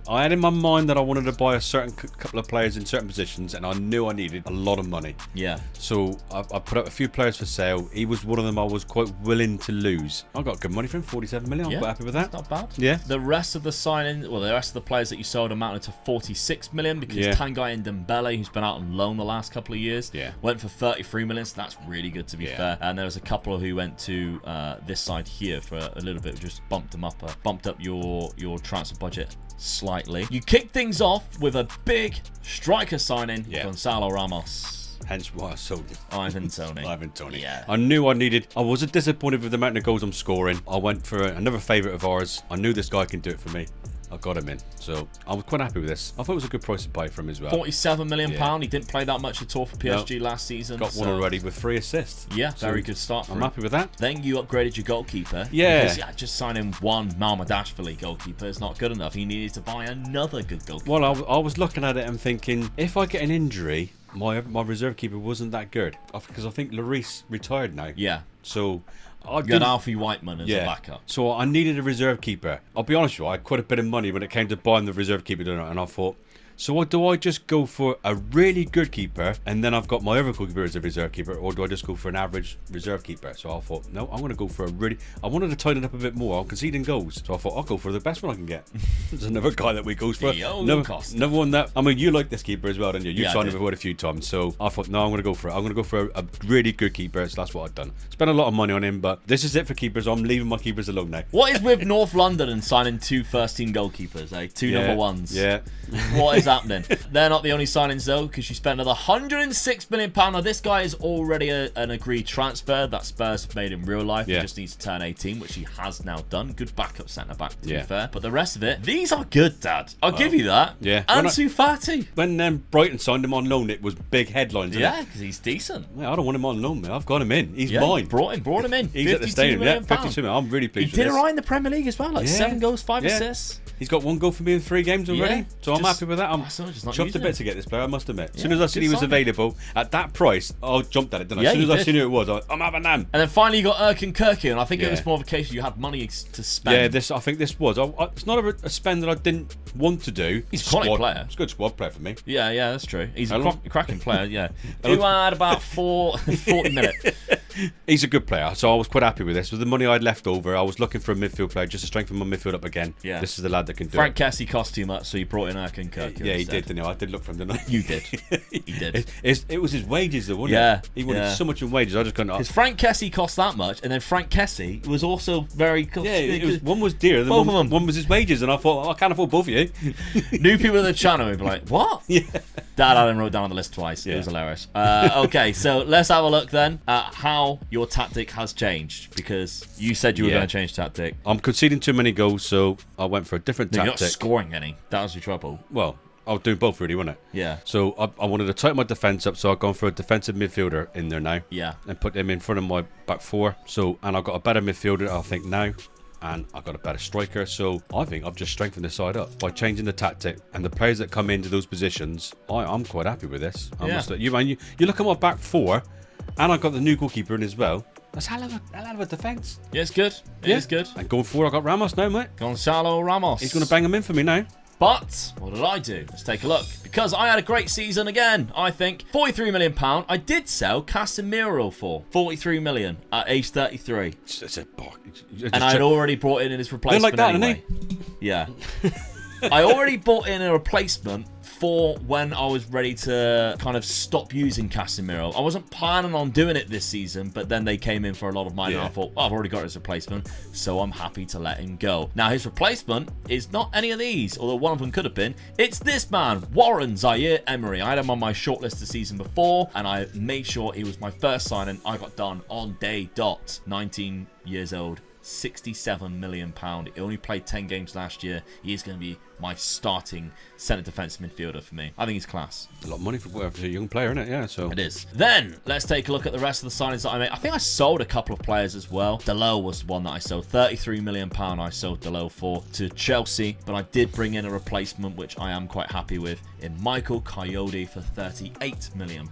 I had in my mind that I wanted to buy a certain couple of players in certain positions, and I knew I needed a lot of money. Yeah. So I put up a few players for sale. He was one of them I was quite willing to lose. I got good money for him, £47 million. I'm quite happy with that. Not bad. Yeah. The rest of the the rest of the players that you sold amounted to £46 million, because Tanguy and Dembele, who's been out on loan the last couple of years, went for £33 million. So that's really good, to be fair. And there was a couple who went to this side here for a little bit, just bumped them up, bumped up your transfer budget slightly. You kicked things off with a big striker signing, Gonzalo Ramos. Hence why I sold him. Ivan Toney. Ivan Toney. Yeah. I knew I wasn't disappointed with the amount of goals I'm scoring. I went for another favourite of ours. I knew this guy can do it for me. I got him in. So I was quite happy with this. I thought it was a good price to buy for him as well. £47 million. He didn't play that much at all for PSG last season. Got one already with 3 assists. Yeah, very good start for I'm him. happy with that. Then you upgraded your goalkeeper. Yeah. Because, just signing one Malmadashvili goalkeeper is not good enough. He needed to buy another good goalkeeper. Well, I was looking at it and thinking, if I get an injury, my reserve keeper wasn't that good. Because I think Lloris retired now. Yeah. So you got Alfie Whiteman as a backup. So I needed a reserve keeper. I'll be honest with you, I had quite a bit of money when it came to buying the reserve keeper, and I thought, so do I just go for a really good keeper, and then I've got my other goalkeeper as a reserve keeper, or do I just go for an average reserve keeper? So I thought, no, I'm going to go for I wanted to tighten it up a bit more. I'm conceding goals. So I thought, I'll go for the best one I can get. There's another guy that we goes for. Another one that, I mean, you like this keeper as well, didn't you? You've signed him quite a few times. So I thought, no, I'm going to go for it. I'm going to go for a really good keeper. So that's what I've done. Spent a lot of money on him, but this is it for keepers. I'm leaving my keepers alone now. What is with North London and signing 2 first-team goalkeepers, eh? 2 number ones. Yeah. What is happening? They're not the only signings, though, because you spent another £106 million. Now, this guy is already an agreed transfer that Spurs have made in real life. He just needs to turn 18, which he has now done. Good backup centre-back, to be fair. But the rest of it, these are good, Dad. I'll give you that. Yeah. Ansu Fati. When Brighton signed him on loan, it was big headlines. Yeah, because he's decent. Yeah, I don't want him on loan, man. I've got him in. He's mine. Brought him in. He's at the stadium. Yeah, 52 million. I'm really pleased with this. He did all right in the Premier League as well. 7 goals, 5 assists. He's got 1 goal for me in 3 games already. So I'm happy with that. I'm chuffed a bit to get this player, I must admit. As soon as I seen he was available at that price, I jumped at it, didn't I? As soon as I seen who it was, I'm having them. And then finally you got Erkin Kirky, and I think it was more of a case you had money to spend. Yeah, I think this was. It's not a spend that I didn't want to do. He's a quality player. It's a good squad player for me. Yeah, that's true. He's a cracking player, yeah. Who had about 40 minutes. He's a good player, so I was quite happy with this. With the money I had left over, I was looking for a midfield player just to strengthen my midfield up again. Yeah. This is the lad that can do Frank Kessie cost too much, so you brought in Erkin Kirky. Yeah, he did, didn't he? I did look for him, didn't I? You did. He did. It was his wages, though, wasn't it? He wanted so much in wages, I just couldn't. Because Frank Kessie cost that much, and then Frank Kessie was also very... one was dear, both of them. One was his wages, and I thought, I can't afford both of you. New people in the channel would be like, what? Yeah. Dad had him wrote down on the list twice. It was hilarious. Okay, so let's have a look then at how your tactic has changed, because you said you were going to change tactic. I'm conceding too many goals, so I went for a different tactic. You're not scoring any. That was your trouble. Well, I was doing both really, wasn't it? Yeah. So I wanted to tighten my defence up, so I've gone for a defensive midfielder in there now. Yeah. And put him in front of my back 4. And I've got a better midfielder, I think, now. And I've got a better striker, so I think I've just strengthened the side up by changing the tactic, and the players that come into those positions, I'm quite happy with this. You look at my back 4, and I've got the new goalkeeper in as well. That's hell of a defence. Yeah, it's good. It is good. And going forward, I've got Ramos now, mate. Gonzalo Ramos. He's going to bang him in for me now. But what did I do? Let's take a look. Because I had a great season again, I think. £43 million. I did sell Casemiro for £43 million at age 33. And I had already brought in his replacement like that, anyway. Yeah. I already bought in a replacement for when I was ready to kind of stop using Casemiro. I wasn't planning on doing it this season, but then they came in for a lot of money, and I thought, I've already got his replacement, so I'm happy to let him go. Now, his replacement is not any of these, although one of them could have been. It's this man, Warren Zaire-Emery. I had him on my shortlist the season before, and I made sure he was my first signing. I got done on day dot. 19 years old. £67 million. He only played 10 games last year. He is going to be my starting centre defensive midfielder for me. I think he's class. A lot of money for a young player, isn't it? Yeah, so it is. Then let's take a look at the rest of the signings that I made. I think I sold a couple of players as well. Delo was one that I sold. £33 million I sold Delo for to Chelsea, but I did bring in a replacement which I am quite happy with in Michael Coyote for £38 million.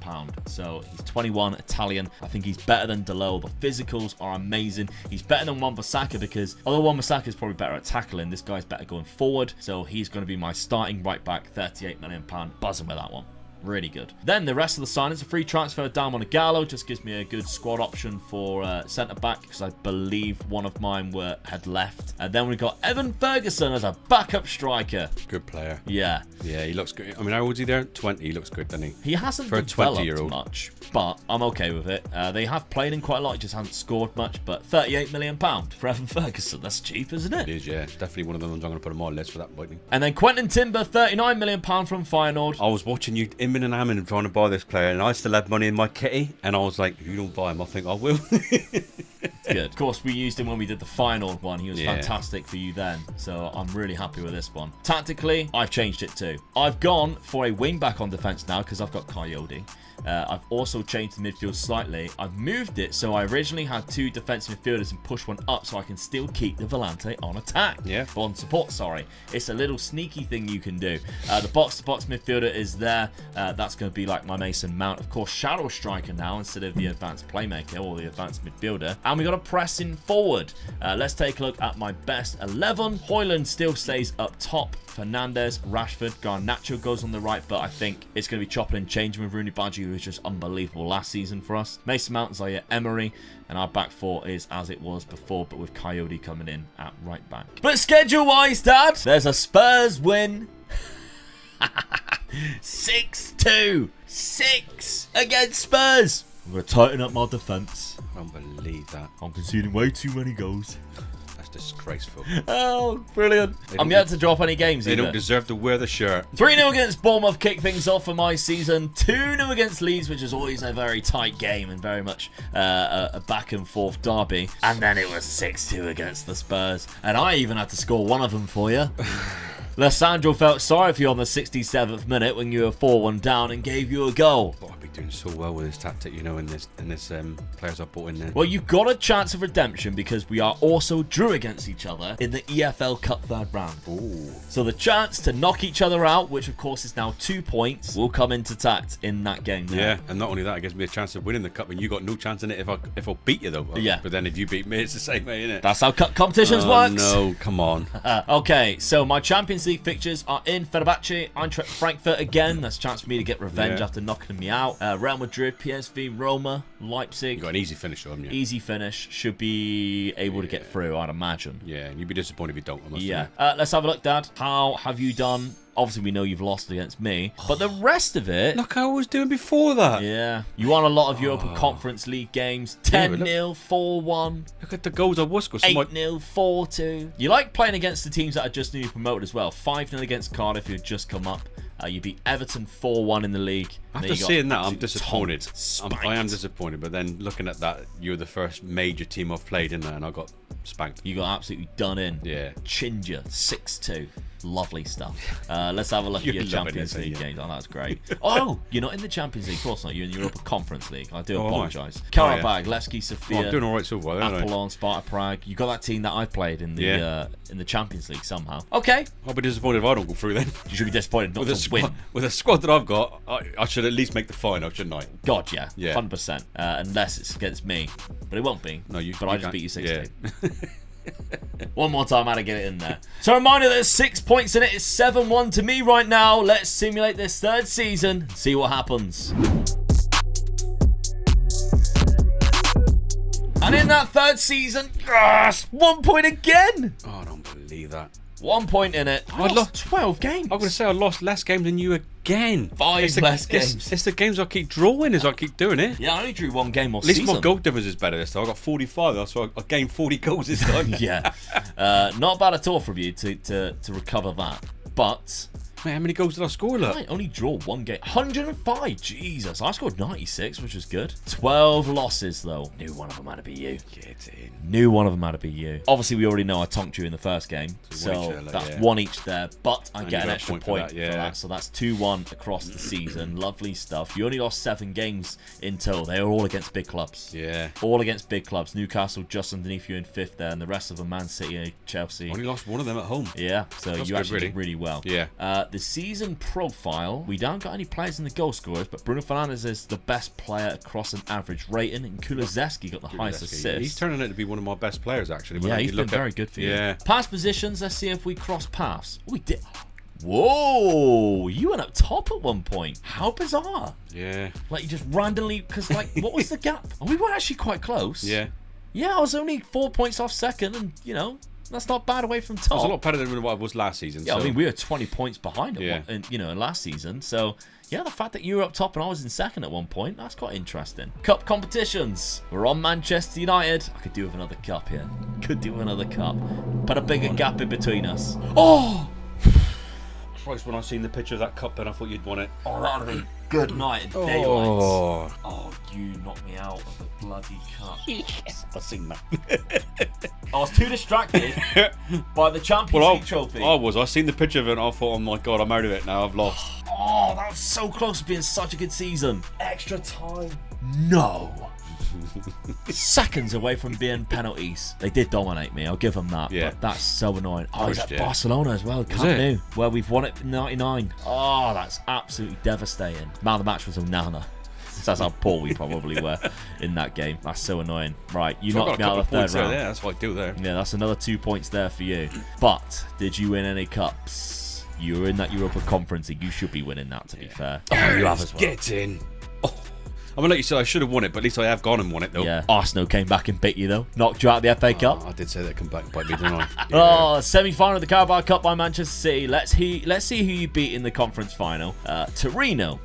So he's 21, Italian. I think he's better than Delo. The physicals are amazing. He's better than Wan-Bissaka because although Wan-Bissaka is probably better at tackling, this guy's better going forward. So he's going to be my starting right back, £38 million. Buzzing with that one. Really good. Then the rest of the signings, a free transfer down on a Gallo, just gives me a good squad option for centre-back because I believe one of mine had left. And then we got Evan Ferguson as a backup striker. Good player. Yeah. Yeah, he looks good. I mean, how old is he there? 20. He looks good, doesn't he? He hasn't developed much, but I'm okay with it. They have played him quite a lot. He just hasn't scored much, but £38 million for Evan Ferguson. That's cheap, isn't it? It is, yeah. Definitely one of the ones I'm going to put on my list for that point. And then Quentin Timber, £39 million from Feyenoord. I was watching you in and Ammon trying to buy this player, and I still had money in my kitty, and I was like, if you don't buy him, I think I will. Good. Of course, we used him when we did the Feyenoord one. He was fantastic for you then, so I'm really happy with this one. Tactically, I've changed it too. I've gone for a wing back on defense now because I've got Coyote. I've also changed the midfield slightly. I've moved it so I originally had two defensive midfielders and push one up so I can still keep the Volante on attack. Yeah. On support, sorry. It's a little sneaky thing you can do. The box-to-box midfielder is there. That's going to be like my Mason Mount. Of course, shadow striker now instead of the advanced playmaker or the advanced midfielder. And we got a pressing forward. Let's take a look at my best 11. Højlund still stays up top. Fernandes, Rashford, Garnacho goes on the right, but I think it's going to be chopping and changing with Rooney Badji, who was just unbelievable last season for us. Mason Mount, Zaire Emery, and our back four is as it was before, but with Coyote coming in at right back. But schedule-wise, Dad, there's a Spurs win. 6-2. 6 against Spurs. I'm going to tighten up my defence. I don't believe that. I'm conceding way too many goals. Disgraceful. Oh, brilliant. I'm yet to drop any games They either. don't deserve to wear the shirt. 3-0 against Bournemouth kicked things off for my season. 2-0 against Leeds, which is always a very tight game and very much a back and forth derby. And then it was 6-2 against the Spurs. And I even had to score one of them for you. Lissandro felt sorry for you on the 67th minute when you were 4-1 down and gave you a goal. Oh, I'd be doing so well with this tactic, you know, in this players I brought in there. Well, you've got a chance of redemption because we are also drew against each other in the EFL Cup third round. Ooh. So the chance to knock each other out, which of course is now 2 points, will come into tact in that game now. Yeah, and not only that, it gives me a chance of winning the cup, and you got no chance in it if I beat you though. Yeah. But then if you beat me, it's the same way, isn't it? That's how cup competitions works. No, come on. Okay, so my Champions League fixtures are in Fenerbahce, Eintracht Frankfurt again. That's a chance for me to get revenge after knocking me out. Real Madrid, PSV, Roma, Leipzig. You got an easy finish, haven't you? Easy finish. Should be able to get through, I'd imagine. Yeah, and you'd be disappointed if you don't. Yeah. Let's have a look, Dad. How have you done? Obviously, we know you've lost against me, but the rest of it... Look how I was doing before that. Yeah. You won a lot of Europa Conference League games. 10-0, 4-1. Look at the goals I was scoring. 8-0, 4-2. You like playing against the teams that are just newly promoted as well. 5-0 against Cardiff, who had just come up. You beat Everton 4-1 in the league. After seeing that, I'm disappointed. I am Spanked. disappointed, but then looking at that, you're the first major team I've played in there, and I got spanked. You got absolutely done in. Yeah. Chinger 6-2. Lovely stuff. Let's have a look at your Champions League games. Oh, that's great. Oh, you're not in the Champions League. Of course not. You're in the Europa Conference League. I do apologise. Karabag, Levski Sofia. I'm doing all right so far, aren't I? Apollon, Sparta Prague. You got that team that I played in the Champions League somehow. Okay. I'll be disappointed if I don't go through then. You should be disappointed not to win. With a squad that I've got, I should at least make the final, shouldn't I? God, yeah. 100%. Unless it's against me. But it won't be. No, But I just beat you 6-2. Yeah. One more time, I had to get it in there. So a reminder, there's 6 points in it. It's 7-1 to me right now. Let's simulate this third season and see what happens. And in that third season, yes, 1 point again. Oh, I don't believe that. 1 point in it. I lost 12 games. I'm going to say I lost less games than you again. 5 less games. It's the games I keep drawing as I keep doing it. Yeah, I only drew 1 game all At least season. my goal difference is better this time. I got 45, so I gained 40 goals this time. Yeah. Not bad at all from you to recover that. But Man, how many goals did I score, look? I only draw one game. 105. Jesus. I scored 96, which was good. 12 losses, though. Knew one of them had to be you. Get in. Knew one of them had to be you. Obviously, we already know I tonked you in the first game. So that's one each there. But I get an extra point for that. So that's 2-1 across the season. Lovely stuff. You only lost 7 games in total. They were all against big clubs. Yeah. All against big clubs. Newcastle just underneath you in 5th there. And the rest of them, Man City and Chelsea. Only lost one of them at home. Yeah. So you actually did really well. Yeah. The season profile, we don't got any players in the goal scorers, but Bruno Fernandes is the best player across an average rating, and Kulusevski got the highest assist. He's turning out to be one of my best players, actually. Yeah, he's been very good for you. Yeah. Pass positions, let's see if we cross paths. We did. Whoa, you went up top at one point. How bizarre. Yeah. Like, you just randomly, because, like, what was the gap? Oh, we were actually quite close. Yeah. Yeah, I was only 4 points off second, and, you know, that's not bad away from top. It was a lot better than what I was last season. Yeah, so. I mean, we were 20 points behind in last season. So, yeah, the fact that you were up top and I was in second at one point, that's quite interesting. Cup competitions. We're on Manchester United. I could do with another cup here. Could do with another cup. Put a bigger gap in between us. Oh! Christ, when I seen the picture of that cup, then I thought you'd won it. Oh, that would have been good night and day. Oh, you knocked me out of the bloody cup. Yes, I seen that. I was too distracted by the Champions League trophy. I seen the picture of it and I thought, oh my God, I'm out of it now. I've lost. Oh, that was so close to being such a good season. Extra time. No. Seconds away from being penalties. They did dominate me, I'll give them that. Yeah. But that's so annoying. Oh, it's at Barcelona as well, Camp Nou, where we've won it in 99. Oh, that's absolutely devastating. Man of the match was Onana. That's how poor we probably were in that game. That's so annoying. Right, you knocked me out of the third round. Yeah, that's what I do there. Yeah, that's another 2 points there for you. But did you win any cups? You were in that Europa Conference League. You should be winning that, to be fair. Oh, you have as well. Get in. I mean, like you said, I should have won it, but at least I have gone and won it, though. Yeah. Arsenal came back and bit you, though. Knocked you out of the FA Cup. I did say they'd come back and bite me, didn't I? Yeah. Oh, semi-final of the Carabao Cup by Manchester City. Let's see who you beat in the conference final. Torino.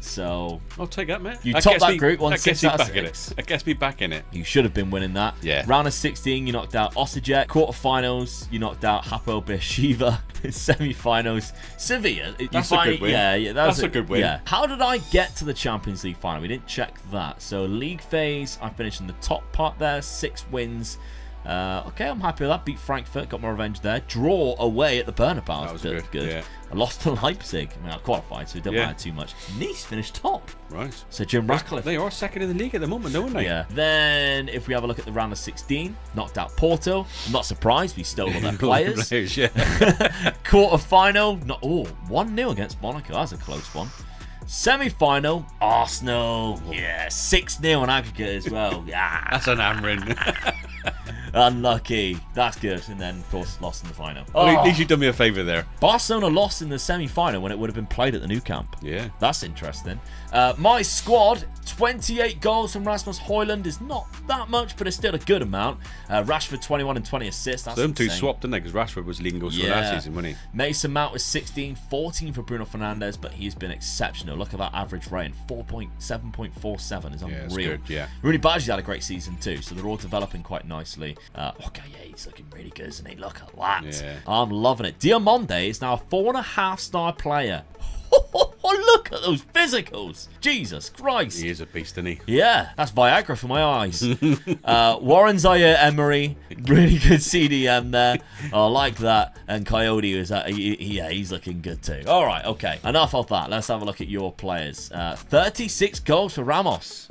So I'll take that, mate. You topped that group, won 6 out of 6. That gets me back in it. You should have been winning that. Yeah. Round of 16, you knocked out Osijek. Quarterfinals, you knocked out Hapoel Beersheva. Semi-finals, Sevilla. That's a good win. Yeah, that's a good win. Yeah. How did I get to the Champions League final? We didn't check that. So league phase, I finished in the top part there. 6 wins. Okay, I'm happy with that. Beat Frankfurt, got my revenge there. Draw away at the Bernabeu. That was good. Yeah. I lost to Leipzig. I mean, I qualified, so it didn't matter too much. Nice finished top. Right. So Jim Ratcliffe. They are second in the league at the moment, aren't they? Yeah. Then, if we have a look at the round of 16, knocked out Porto. I'm not surprised. We stole all their players. Yeah. Quarter-final. 1-0 against Monaco. That's a close one. Semi-final, Arsenal. Yeah, 6-0 on aggregate as well. Yeah. That's an hammering. Unlucky. That's good. And then, of course, lost in the final. At least you've done me a favour there. Barcelona lost in the semi-final when it would have been played at the Nou Camp. Yeah. That's interesting. My squad, 28 goals from Rasmus Højlund is not that much, but it's still a good amount. Rashford, 21 and 20 assists. That's them two insane. swapped, didn't they? Because Rashford was leading goals for last season, wasn't he? Mason Mount was 16, 14 for Bruno Fernandes, but he's been exceptional. Look at that average rating, 7.47 is unreal. Yeah, it's good, yeah. Rooney Badger's had a great season too, so they're all developing quite nicely. Okay, yeah, he's looking really good, isn't he? Look at that. Yeah. I'm loving it. Diamonde is now a 4.5-star player. Oh, look at those physicals. Jesus Christ. He is a beast, isn't he? Yeah, that's Viagra for my eyes. Warren Zaire Emery, really good CDM there. I like that. And Coyote is he's looking good too. All right, okay. Enough of that. Let's have a look at your players. 36 goals for Ramos.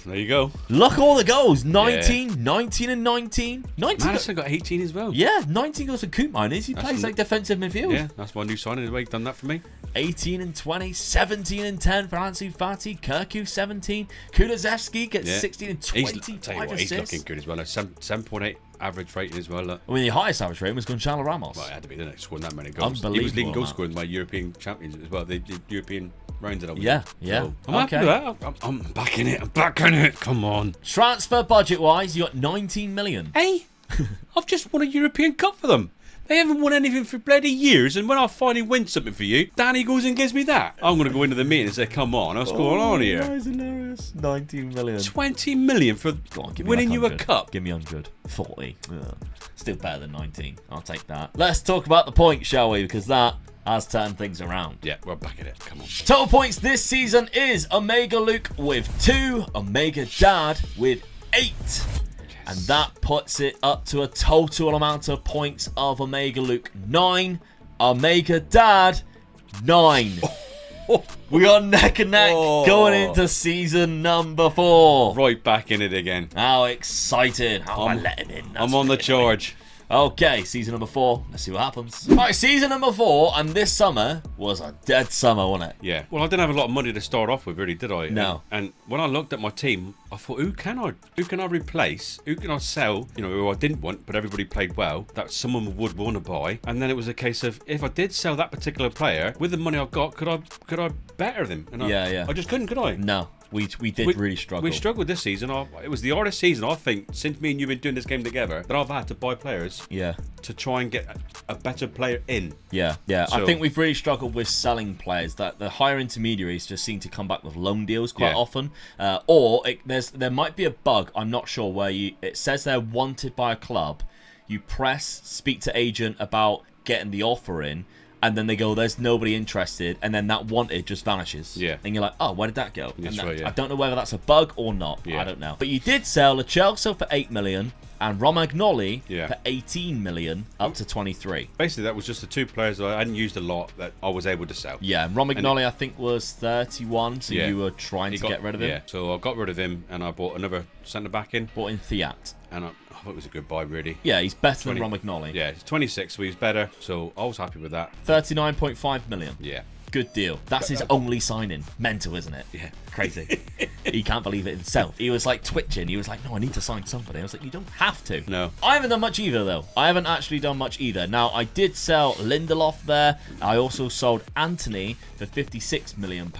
There you go. Look at all the goals. 19 and 19. 19 Madison got 18 as well. Yeah, 19 goals for Coop Miners. He plays like defensive midfield. Yeah, that's my new signing. The way he's done that for me. 18 and 20, 17 and 10 for Ansu Fati. Kirku 17. Kulusevski gets 16 and 25 assists. He's looking good as well. 7.8 average rating as well. Look. I mean, the highest average rating was Gonzalo Ramos. Well, it had to be, didn't it? Scoring that many goals. Unbelievable. He was leading goal scorer in my European champions as well. The European rounds that I was Yeah. So I'm happy with that. I'm back in it. I'm back in it. Come on. Transfer budget-wise, you got 19 million. Hey, I've just won a European Cup for them. They haven't won anything for bloody years, and when I finally win something for you, Danny goes and gives me that. I'm going to go into the meeting and say, come on, what's going on here? That is hilarious. 19 million. 20 million for winning you a cup. Give me 100. 40. Still better than 19. I'll take that. Let's talk about the point, shall we? Because that has turned things around. Yeah, we're back at it. Come on. Total points this season is Omega Luke with 2, Omega Dad with 8. And that puts it up to a total amount of points of Omega Luke 9, Omega Dad 9. We are neck and neck going into season number 4. Right back in it again. How excited. How am I letting in? I'm on the charge. Okay, season number 4. Let's see what happens. Right, season number 4, and this summer was a dead summer, wasn't it? Yeah. Well, I didn't have a lot of money to start off with, really, did I? No. And when I looked at my team, I thought, who can I replace? Who can I sell? You know, who I didn't want, but everybody played well, that someone would want to buy. And then it was a case of, if I did sell that particular player, with the money I've got, could I better them? And I just couldn't, could I? No. We did really struggle. We struggled this season. It was the hardest season, I think, since me and you have been doing this game together, that I've had to buy players to try and get a better player in. Yeah. So, I think we've really struggled with selling players. That the higher intermediaries just seem to come back with loan deals quite often. There might be a bug, I'm not sure, where it says they're wanted by a club. You press speak to agent about getting the offer in, and then they go, there's nobody interested, and then that wanted just vanishes. Yeah. And you're like, oh, where did that go? That's right, yeah. I don't know whether that's a bug or not. Yeah. I don't know. But you did sell Lo Celso for 8 million and Romagnoli for 18 million up to 23. Basically, that was just the 2 players that I hadn't used a lot that I was able to sell. Yeah, and Romagnoli, I think, was 31, so you were trying to get rid of him. Yeah, so I got rid of him, and I bought another centre-back in. Bought in Thiat. And I thought it was a good buy, really. Yeah, he's better than Romagnoli. Yeah, he's 26, so he's better, so I was happy with that. 39.5 million. Yeah. Good deal. That's his only signing. Mental, isn't it? Yeah. Crazy. He can't believe it himself. He was like twitching. He was like, no, I need to sign somebody. I was like, you don't have to. No. I haven't done much either, though. I haven't actually done much either. Now, I did sell Lindelof there. I also sold Anthony for £56 million,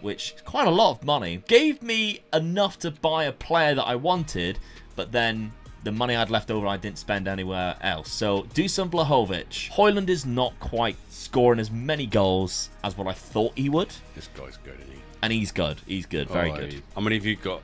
which is quite a lot of money. Gave me enough to buy a player that I wanted, but then the money I'd left over I didn't spend anywhere else. So Dusan Vlahovic. Højlund is not quite scoring as many goals as what I thought he would. This guy's good, isn't he? And he's good. He's good. Very good. I mean, if you got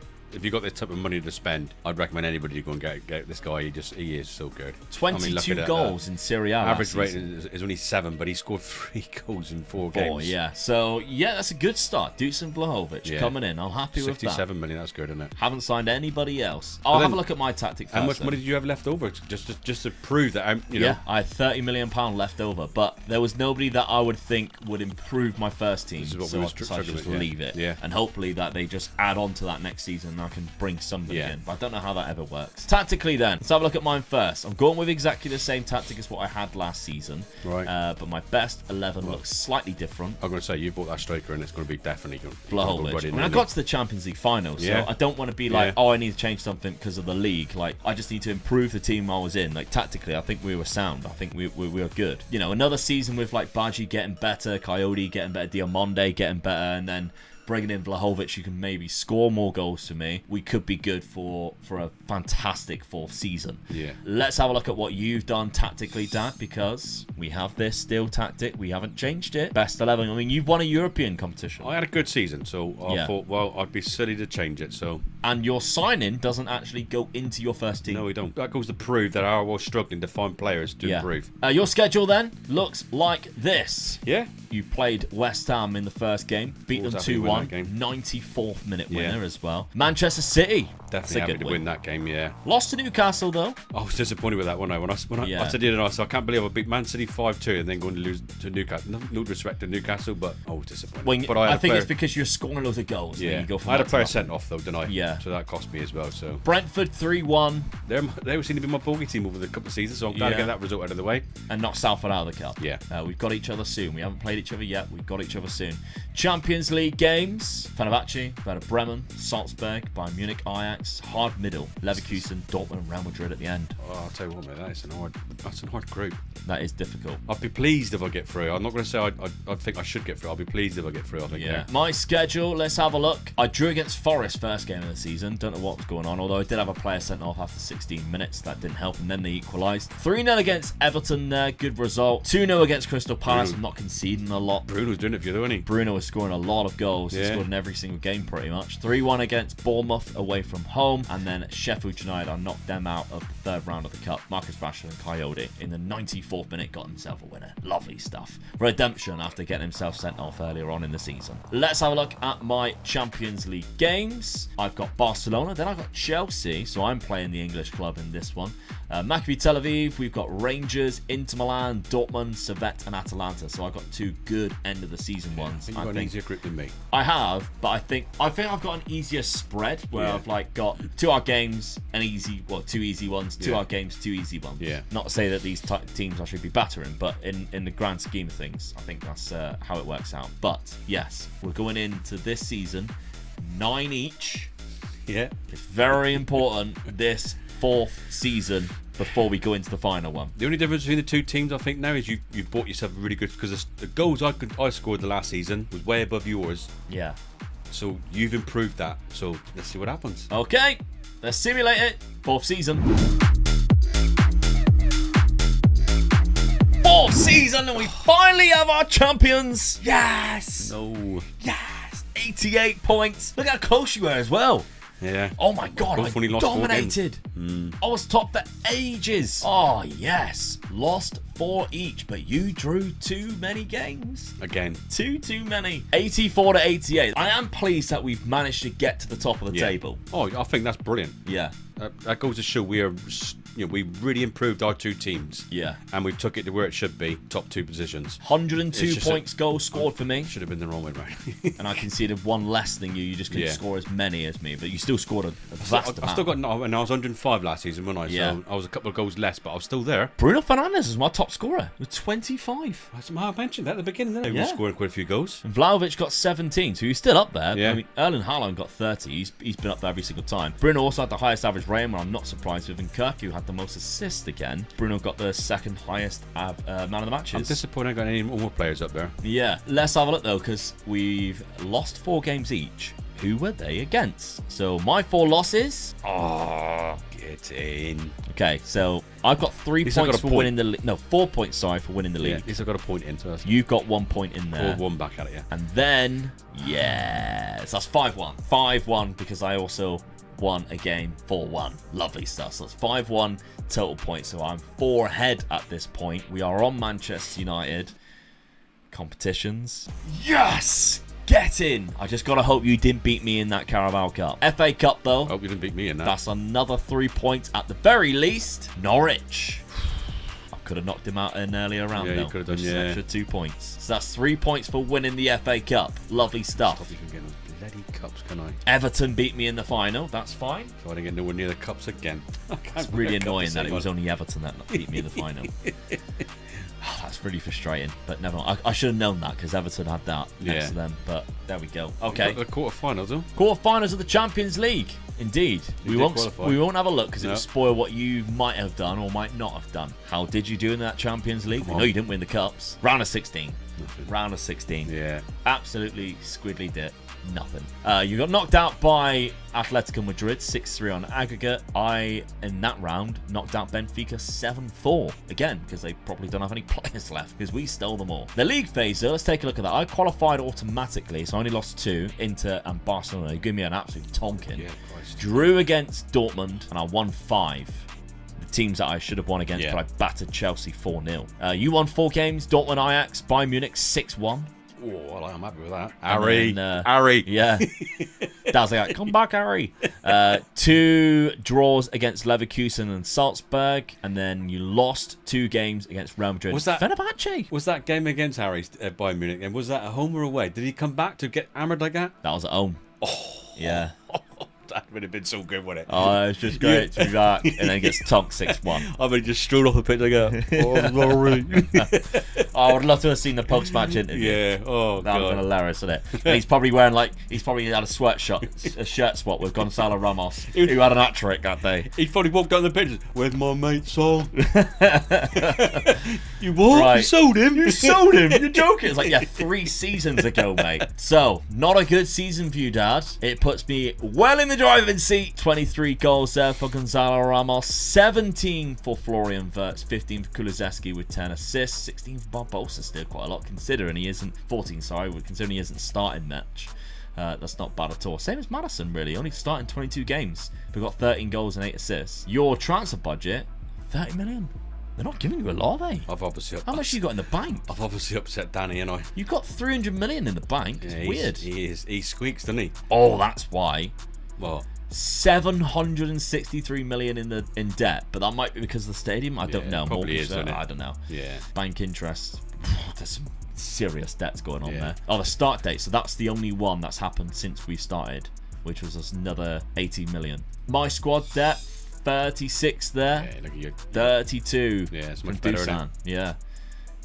this type of money to spend, I'd recommend anybody to go and get this guy. He is so good. 22 goals in Serie A. Average rating is only 7, but he scored 3 goals in 4 games. Yeah. So yeah, that's a good start. Dusan Vlahovic coming in. I'm happy with that. 67 million. That's good, isn't it? Haven't signed anybody else. I'll have a look at my tactic first. How much money did you have left over? Just to prove that you know. Yeah, I had £30 million left over, but there was nobody that I would think would improve my first team. This is what so we I decided to just leave it. Yeah. And hopefully that they just add on to that next season and I can bring somebody in. But I don't know how that ever works. Tactically then, let's have a look at mine first. I'm going with exactly the same tactic as what I had last season. Right. But my best 11 looks slightly different. I'm going to say you bought that striker and it's going to be definitely Vlahovic. I mean, I got to the Champions League final, so I don't want to be like, oh, I need to change something because of the league. Like, I just need to improve the team I was in. Like, tactically, I think we were sound. I think we were good. You know, another season with like Baji getting better, Coyote getting better, Diamonde getting better, and then bringing in Vlahovic, you can maybe score more goals to me. We could be good for a fantastic 4th season. Yeah. Let's have a look at what you've done tactically, Dad, because we have this still tactic. We haven't changed it. Best 11. I mean, you've won a European competition. I had a good season, so I thought, well, I'd be silly to change it. So. And your signing doesn't actually go into your first team. No, we don't. That goes to prove that I was struggling to find players to improve. Your schedule then looks like this. Yeah. You played West Ham in the first game, beat them 2-1, 94th minute winner as well. Manchester City. Definitely happy to win that game, Lost to Newcastle though. I was disappointed with that one. When I said the other night, I can't believe I beat Man City 5-2 and then going to lose to Newcastle. No disrespect to Newcastle, but I was disappointed. But I think it's because you're scoring loads of goals. Yeah. You go I had a player sent off though, didn't I? Yeah. So that cost me as well. So Brentford 3-1. They seem to be my bogey team over the couple of seasons, so I'm glad to get that result out of the way. And knock Salford out of the cup. Yeah. We've got each other soon. We haven't played each other yet. We've got each other soon. Champions League games. Fenerbahce, Werder Bremen, Salzburg, Bayern Munich, Ajax, hard middle. Leverkusen, Dortmund and Real Madrid at the end. Oh, I'll tell you what, mate, that's a hard group. That is difficult. I'd be pleased if I get through. I'm not going to say I think I should get through. I'll be pleased if I get through. I think. Yeah. My schedule, let's have a look. I drew against Forest first game of the season. Don't know what was going on, although I did have a player sent off after 16 minutes. That didn't help, and then they equalised. 3-0 against Everton there. Good result. 2-0 against Crystal Palace. I'm not conceding a lot. Bruno's doing it for you, though, isn't he? Bruno was scoring a lot of goals. He scored in every single game pretty much. 3-1 against Bournemouth away from home, and then Sheffield United, I knocked them out of the 3rd round of the Cup. Marcus Rashford and Coyote in the 94th 84th minute, got himself a winner. Lovely stuff. Redemption after getting himself sent off earlier on in the season. Let's have a look at my Champions League games. I've got Barcelona, then I've got Chelsea, so I'm playing the English club in this one. Maccabi Tel Aviv, we've got Rangers, Inter Milan, Dortmund, Servette, and Atalanta. So I've got 2 good end of the season ones. I think you've got an easier group than me. I have, but I think I've got an easier spread where I've like got 2 hard games, 2 easy ones, 2 hard games, 2 easy ones. Yeah. Not to say that these teams I should be battering, but in the grand scheme of things, I think that's how it works out. But yes, we're going into this season 9 each. Yeah. It's very important this 4th season before we go into the final one. The only difference between the 2 teams, I think, now is you've bought yourself a really good, because the goals I scored the last season was way above yours. Yeah. So you've improved that. So let's see what happens. Okay, let's simulate it. 4th season. 4th season, and we finally have our champions. Yes. No. Yes. 88 points. Look how close you were as well. Yeah. Oh my God, I dominated. 4 games. I was top for ages. Oh, yes. Lost 4 each, but you drew too many games. Again. Too many. 84 to 88. I am pleased that we've managed to get to the top of the table. Oh, I think that's brilliant. Yeah. That goes to show we really improved our 2 teams. Yeah. And we've took it to where it should be, top 2 positions. 102 points goals scored for me. Should have been the wrong way round. And I conceded 1 less than you. You just couldn't score as many as me, but you still scored a vast amount. I still got, and I was 105 last season, wasn't I? Yeah. So I was a couple of goals less, but I was still there. Bruno Fernandes is my top scorer with 25. I mentioned that at the beginning there. He was scoring quite a few goals. And Vlahovic got 17, so he's still up there. Yeah. I mean, Erling Haaland got 30. He's been up there every single time. Bruno also had the highest average rating, where I'm not surprised with, and Kirky had the most assists again. Bruno got the 2nd highest man of the matches. I'm disappointed I got any more players up there. Yeah, let's have a look though, because we've lost 4 games each. Who were they against? So my 4 losses. Oh, get in. Okay, so I've got 3 points for winning the league. No, 4 points, sorry, for winning the league. At least I've got a point in. So you've got 1 point in there. 4-1 back at it, yeah. And then, yes, that's 5-1. 5-1 because I also won a game 4-1. Lovely stuff. So it's 5-1 total points. So I'm 4 ahead at this point. We are on Manchester United competitions. Yes! Get in! I just gotta hope you didn't beat me in that Carabao Cup. FA Cup though. Hope you didn't beat me in that. That's another 3 points at the very least. Norwich. I could have knocked him out in an earlier round though. You could have done, An extra 2 points. So that's 3 points for winning the FA Cup. Lovely stuff. Stop you from getting those bloody cups, can I? Everton beat me in the final. That's fine. So I didn't get nowhere near the cups again. It's really annoying that it was only Everton that beat me in the final. That's really frustrating, but never mind. I should have known that because Everton had that next to them, but there we go. Okay. The quarterfinals, though. Quarterfinals of the Champions League. Indeed. We won't have a look because it will spoil what you might have done or might not have done. How did you do in that Champions League? We know you didn't win the cups. Round of 16. Round of 16. Yeah. Absolutely squiddly did nothing. You got knocked out by Atletico Madrid 6-3 on aggregate. In that round, knocked out Benfica 7-4. Again, because they probably don't have any players left because we stole them all. The league phase, let's take a look at that. I qualified automatically, so I only lost 2. Inter and Barcelona. They gave me an absolute tonking. Yeah, Christ. Drew against Dortmund, and I won 5. Teams that I should have won against, but I battered Chelsea 4-0. You won 4 games. Dortmund, Ajax, Bayern Munich 6-1. Oh, well, I'm happy with that. Harry. Harry. Yeah. That was like, come back, Harry. 2 draws against Leverkusen and Salzburg. And then you lost 2 games against Real Madrid. Was that Fenerbahce? Was that game against Harry at Bayern Munich? And was that at home or away? Did he come back to get hammered like that? That was at home. Oh. Yeah. That would have been so good, wouldn't it? Oh, it's just great to be back. And then gets tonked 6-1. I mean, just strode off the pitch like that. Oh, Rory. I would love to have seen the post-match interview. Yeah. Oh, that would have been hilarious, wouldn't it? And he's probably wearing he's probably had a shirt swap with Gonzalo Ramos, who had an hat-trick that day. He'd probably walked down the pitch. Where's my mate Sol? You what? Right. You sold him? You sold him? You're joking? It's like, yeah, 3 seasons ago, mate. So, not a good season for you, Dad. It puts me well in the driving seat. 23 goals there for Gonzalo Ramos, 17 for Florian Wirtz, 15 for Kulusevski with 10 assists, 16 for Barbosa, still quite a lot considering he isn't, 14 sorry, considering he isn't starting much. That's not bad at all. Same as Madison, really, only starting 22 games. We've got 13 goals and 8 assists. Your transfer budget, 30 million. They're not giving you a lot, are they? I've obviously How much you got in the bank? I've obviously upset Danny, and I. You've got 300 million in the bank. It's weird. He squeaks, doesn't he? Oh, that's why. What? 763 million in debt, but that might be because of the stadium. I don't know. Probably is, doesn't it? I don't know. Yeah. Bank interest. There's some serious debts going on there. Oh, the start date. So that's the only one that's happened since we started, which was another 80 million. My squad debt, 36 there. Yeah, look at you. 32. Yeah, it's much better, isn't it? Yeah.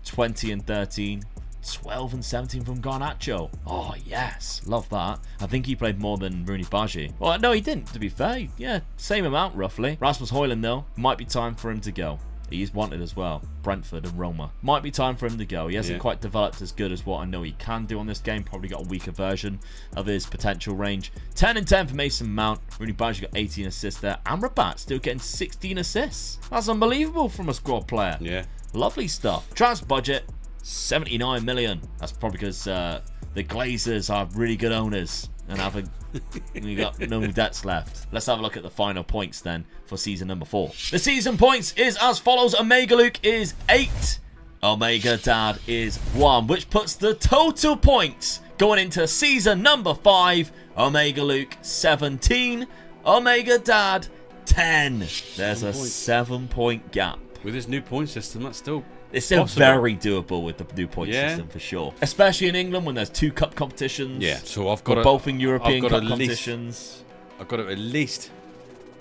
20 and 13. 12 and 17 from Garnacho. Oh, yes. Love that. I think he played more than Rooney Baji. Well, no, he didn't, to be fair. Yeah, same amount, roughly. Rasmus Højlund, though, might be time for him to go. He's wanted as well. Brentford and Roma. Might be time for him to go. He hasn't quite developed as good as what I know he can do on this game. Probably got a weaker version of his potential range. 10 and 10 for Mason Mount. Rooney Baji got 18 assists there. Amrabat still getting 16 assists. That's unbelievable from a squad player. Yeah. Lovely stuff. Transfer budget, 79 million. That's probably because the Glazers are really good owners and we got no debts left. Let's have a look at the final points then for season number 4. The season points is as follows. Omega Luke is 8. Omega Dad is 1, which puts the total points going into season number 5. Omega Luke 17. Omega Dad 10. There's a 7-point gap. With this new point system, that's still... It's still very doable with the new point system for sure. Especially in England when there's 2 cup competitions. Yeah, so I've got both in European cup competitions. I've got to at least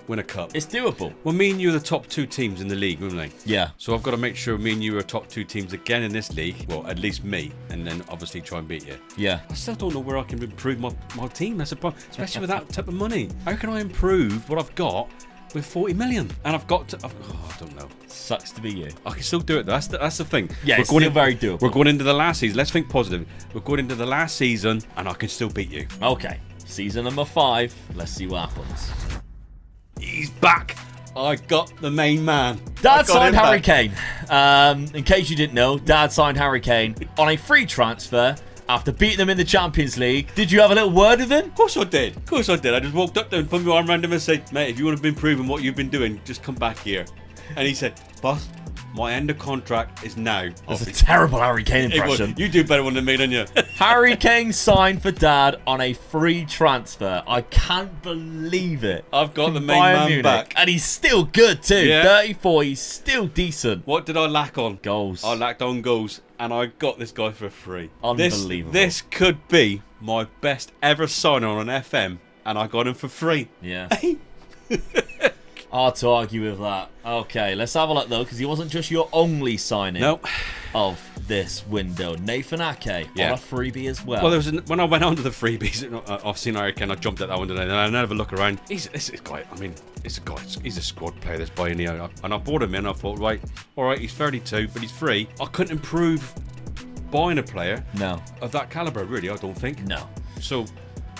win a cup. It's doable. Well, me and you are the top 2 teams in the league, aren't they? Yeah. So I've got to make sure me and you are top 2 teams again in this league. Well, at least me, and then obviously try and beat you. Yeah. I still don't know where I can improve my team. That's a problem, especially with that type of money. How can I improve what I've got with 40 million? And I've got to... I don't know. Sucks to be you. I can still do it, though. That's the thing. Yeah, it's still very doable. We're going into the last season. Let's think positive. We're going into the last season, and I can still beat you. Okay. Season number 5. Let's see what happens. He's back. I got the main man. Dad signed Harry Kane. In case you didn't know, Dad signed Harry Kane on a free transfer after beating them in the Champions League. Did you have a little word with him? Of course I did. I just walked up to him, put my arm around him and said, mate, if you want to be improving what you've been doing, just come back here. And he said, boss, my end of contract is now. That's a terrible Harry Kane impression. You do better one than me, don't you? Harry Kane signed for Dad on a free transfer. I can't believe it. I've got the main man back. And he's still good too. Yeah. 34, he's still decent. What did I lack on? Goals. I lacked on goals, and I got this guy for free. Unbelievable. This could be my best ever signing on an FM, and I got him for free. Yeah. Hard to argue with that. Okay, let's have a look though, because he wasn't just your only signing of this window. Nathan Ake on a freebie as well. Well, when I went on to the freebies, I've seen Harry Kane. I jumped at that one today, and I never look around. This guy. I mean, it's a guy. He's a squad player. This buying here, and I bought him in. I thought, right, all right, he's 32, but he's free. I couldn't improve buying a player of that caliber. Really, I don't think. No. So.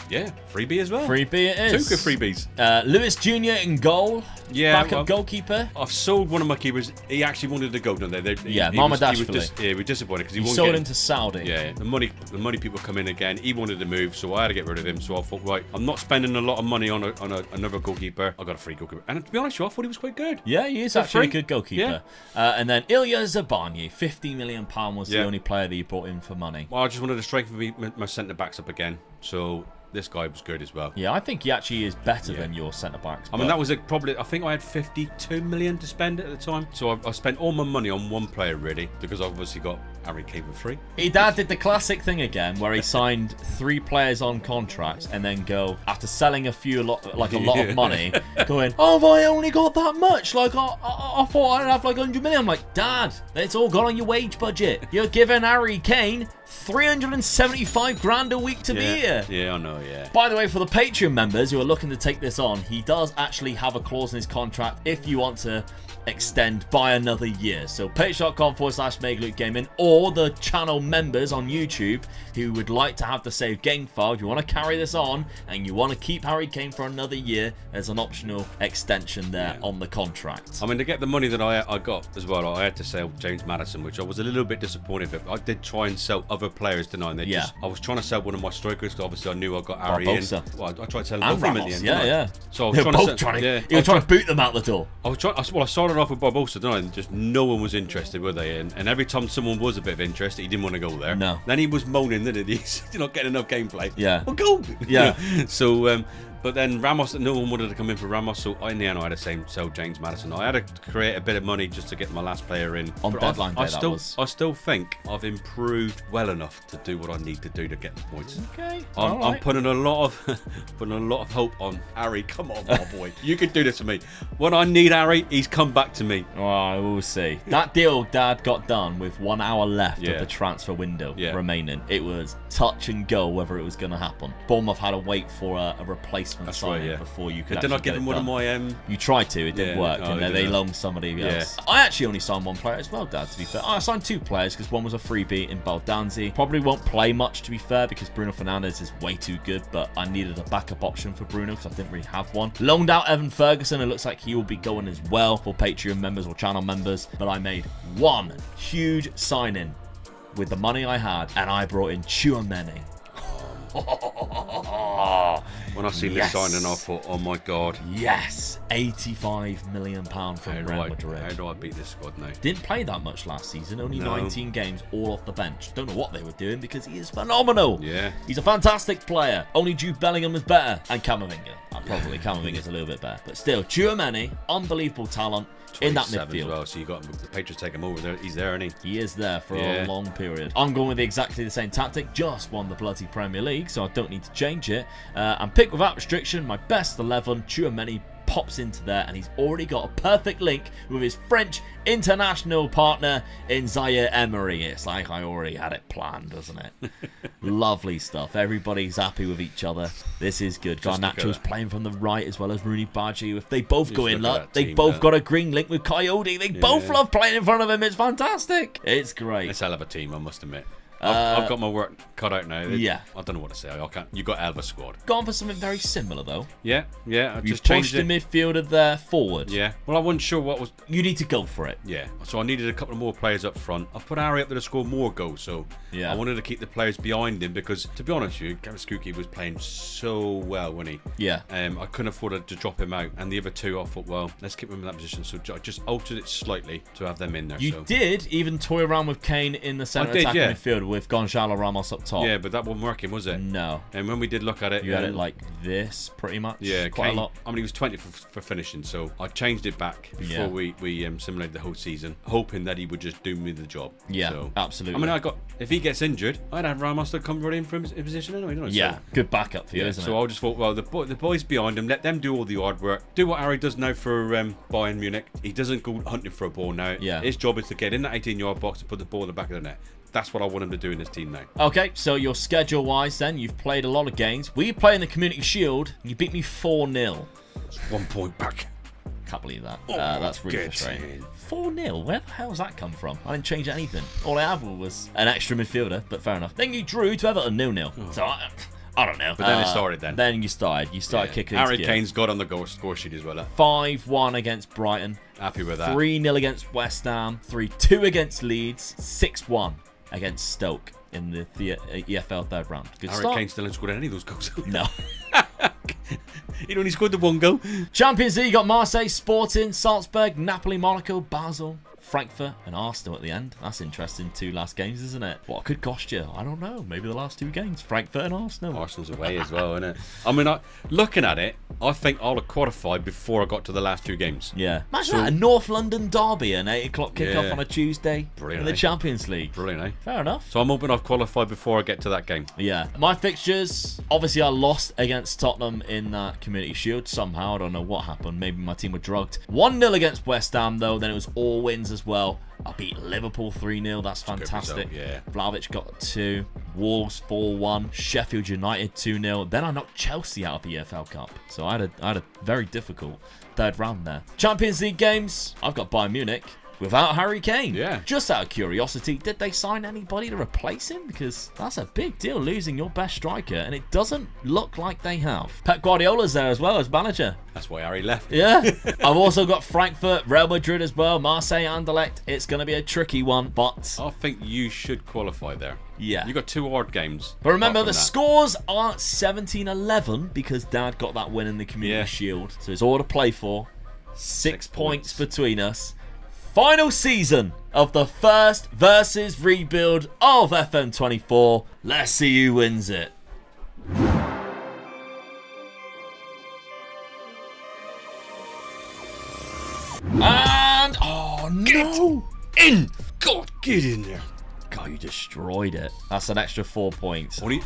Yeah, freebie as well. Freebie it is. 2 good freebies. Lewis Jr. in goal. Yeah, backup goalkeeper. I've sold one of my keepers. He actually wanted to go, don't they? He was disappointed because he sold him to Saudi. Yeah, the money people come in again. He wanted to move, so I had to get rid of him. So I thought, right, I'm not spending a lot of money on another goalkeeper. I got a free goalkeeper, and to be honest, I thought he was quite good. Yeah, he is actually a good goalkeeper. Yeah. And then Ilya Zabarnyi, £50 million was the only player that you brought in for money. Well, I just wanted to strengthen my centre backs up again. So. This guy was good as well. Yeah, I think he actually is better than your centre-backs. I mean, that was probably... I think I had 52 million to spend at the time. So I spent all my money on one player, really, because I obviously got Harry Kane for free. He did the classic thing again, where he signed 3 players on contracts and then go, after selling a lot of money, going, oh, have I only got that much? Like, I thought I'd have like 100 million. I'm like, Dad, it's all gone on your wage budget. You're giving Harry Kane 375 grand a week to be here. Yeah, I know, yeah. By the way, for the Patreon members who are looking to take this on, he does actually have a clause in his contract if you want to extend by another year. So patreon.com/MegaLukeGaming, or the channel members on YouTube who would like to have the saved game file. If you want to carry this on and you want to keep Harry Kane for another year, there's an optional extension there on the contract. I mean, to get the money that I got as well, I had to sell James Maddison, which I was a little bit disappointed with. I did try and sell other players tonight. I was trying to sell one of my strikers because obviously I knew I got Harry in. Well, I tried to sell them both in the end. Yeah. So I was trying to boot them out the door. I started started off with Barbosa, didn't I? And just no one was interested, were they? And every time someone was a bit of interest, he didn't want to go there. No. Then he was moaning, didn't he? He's not getting enough gameplay. Yeah. Well, go. Yeah. So, but then Ramos, no one wanted to come in for Ramos, so in the end I had to sell James Maddison. I had to create a bit of money just to get my last player in. On but deadline day, I still think I've improved well enough to do what I need to do to get the points. Okay. I'm putting a lot of hope on Harry. Come on, my boy, you could do this to me. When I need Harry, he's come back to me. Oh, we'll see. That deal Dad got done with 1 hour left of the transfer window remaining. It was touch and go whether it was going to happen. Bournemouth had to wait for a replacement signing before you could. But did I give him one of my? You tried to. It didn't work, and then they loaned somebody else. I actually only signed 1 player as well, Dad. To be fair, I signed 2 players because one was a freebie in Baldanzi. Probably won't play much, to be fair, because Bruno Fernandes is way too good. But I needed a backup option for Bruno because I didn't really have one. Loaned out Evan Ferguson. It looks like he will be going as well for Patreon members or channel members. But I made 1 huge signing with the money I had, and I brought in Tchouaméni. When I seen this signing, I thought, oh my god. Yes, £85 million from Real Madrid. How do I beat this squad now? Didn't play that much last season, only 19 games, all off the bench. Don't know what they were doing because he is phenomenal. Yeah. He's a fantastic player. Only Jude Bellingham is better. And Camavinga. Probably Camavinga's a little bit better. But still, Tchouaméni, unbelievable talent in that midfield. As well, so you got the Patriots take him over there. He's there, isn't he? He is there for a long period. I'm going with exactly the same tactic. Just won the bloody Premier League, so I don't need to change it. And pick without restriction. My best 11. Tchouaméni pops into there, and he's already got a perfect link with his French international partner in Zaire Emery. It's like I already had it planned, doesn't it? Lovely stuff. Everybody's happy with each other. This is good. Garnacho's playing from the right as well as Rooney Badgie. If they both go in, look, they both got a green link with Coyote. They both love playing in front of him. It's fantastic. It's great. It's a hell of a team, I must admit. I've got my work cut out now. Yeah. I don't know what to say. I can't. You got Elva squad. Gone for something very similar though. Yeah. I You just changed pushed the midfielder there forward. Yeah. Well, I wasn't sure what was. You need to go for it. Yeah. So I needed a couple of more players up front. I've put Harry up there to score more goals. So I wanted to keep the players behind him because, to be honest with you, Gaviskuki was playing so well, wasn't he? Yeah. I couldn't afford to drop him out. And the other 2, I thought, well, let's keep him in that position. So I just altered it slightly to have them in there. You did even toy around with Kane in the centre attacking midfield with Gonzalo Ramos up top. Yeah, but that wasn't working, was it? No. And when we did look at it, you had it like this, pretty much. Yeah, quite Kane, a lot. I mean, he was 20 for finishing, so I changed it back before we simulated the whole season, hoping that he would just do me the job. Yeah, so, absolutely. I mean, if he gets injured, I'd have Ramos to come right in from his position anyway, don't I? Yeah, so, good backup for you, isn't it? So I just thought, well, the boys behind him, let them do all the hard work. Do what Harry does now for Bayern Munich. He doesn't go hunting for a ball now. Yeah. His job is to get in that 18-yard box and put the ball in the back of the net. That's what I want him to do in this team now. Okay, so your schedule-wise then, you've played a lot of games. We play in the Community Shield, and you beat me 4-0. It's 1 point back. Can't believe that. That's really frustrating. 4-0? Where the hell has that come from? I didn't change anything. All I had was an extra midfielder, but fair enough. Then you drew to Everton 0-0. So I don't know. But then it started then. Then you started. You started kicking Harry Kane's got on the score sheet as well. 5-1 against Brighton. Happy with that. 3-0 against West Ham. 3-2 against Leeds. 6-1 against Stoke in the EFL third round. Good Harry start. Kane still hasn't scored any of those goals. No. He only scored the 1 goal. Champions League, got Marseille, Sporting, Salzburg, Napoli, Monaco, Basel, Frankfurt and Arsenal at the end. That's interesting. 2 last games, isn't it? What could cost you? I don't know. Maybe the last 2 games. Frankfurt and Arsenal. Arsenal's away as well, isn't it? I mean, looking at it, I think I'll have qualified before I got to the last 2 games. Yeah. Imagine that. A North London derby, an 8 o'clock kickoff on a Tuesday. Brilliant, in the Champions League. Brilliant, eh? Fair enough. So I'm hoping I've qualified before I get to that game. Yeah. My fixtures, obviously I lost against Tottenham in that Community Shield somehow. I don't know what happened. Maybe my team were drugged. 1-0 against West Ham, though. Then it was all wins as well. I beat Liverpool 3-0. That's fantastic. Result, yeah. Vlahovic got 2. Wolves 4-1. Sheffield United 2-0. Then I knocked Chelsea out of the EFL Cup. So I had a very difficult third round there. Champions League games. I've got Bayern Munich without Harry Kane. Yeah. Just out of curiosity, did they sign anybody to replace him? Because that's a big deal, losing your best striker, and it doesn't look like they have. Pep Guardiola's there as well as manager. That's why Harry left. Yeah. I've also got Frankfurt, Real Madrid as well, Marseille, Anderlecht. It's going to be a tricky one, but I think you should qualify there. Yeah. You got 2 hard games. But remember, the scores are 17-11 because Dad got that win in the Community Shield. So it's all to play for. 6 points between us. Final season of the first versus rebuild of FM24. Let's see who wins it. And oh no! Get in! God, get in there. God, you destroyed it. That's an extra 4 points. I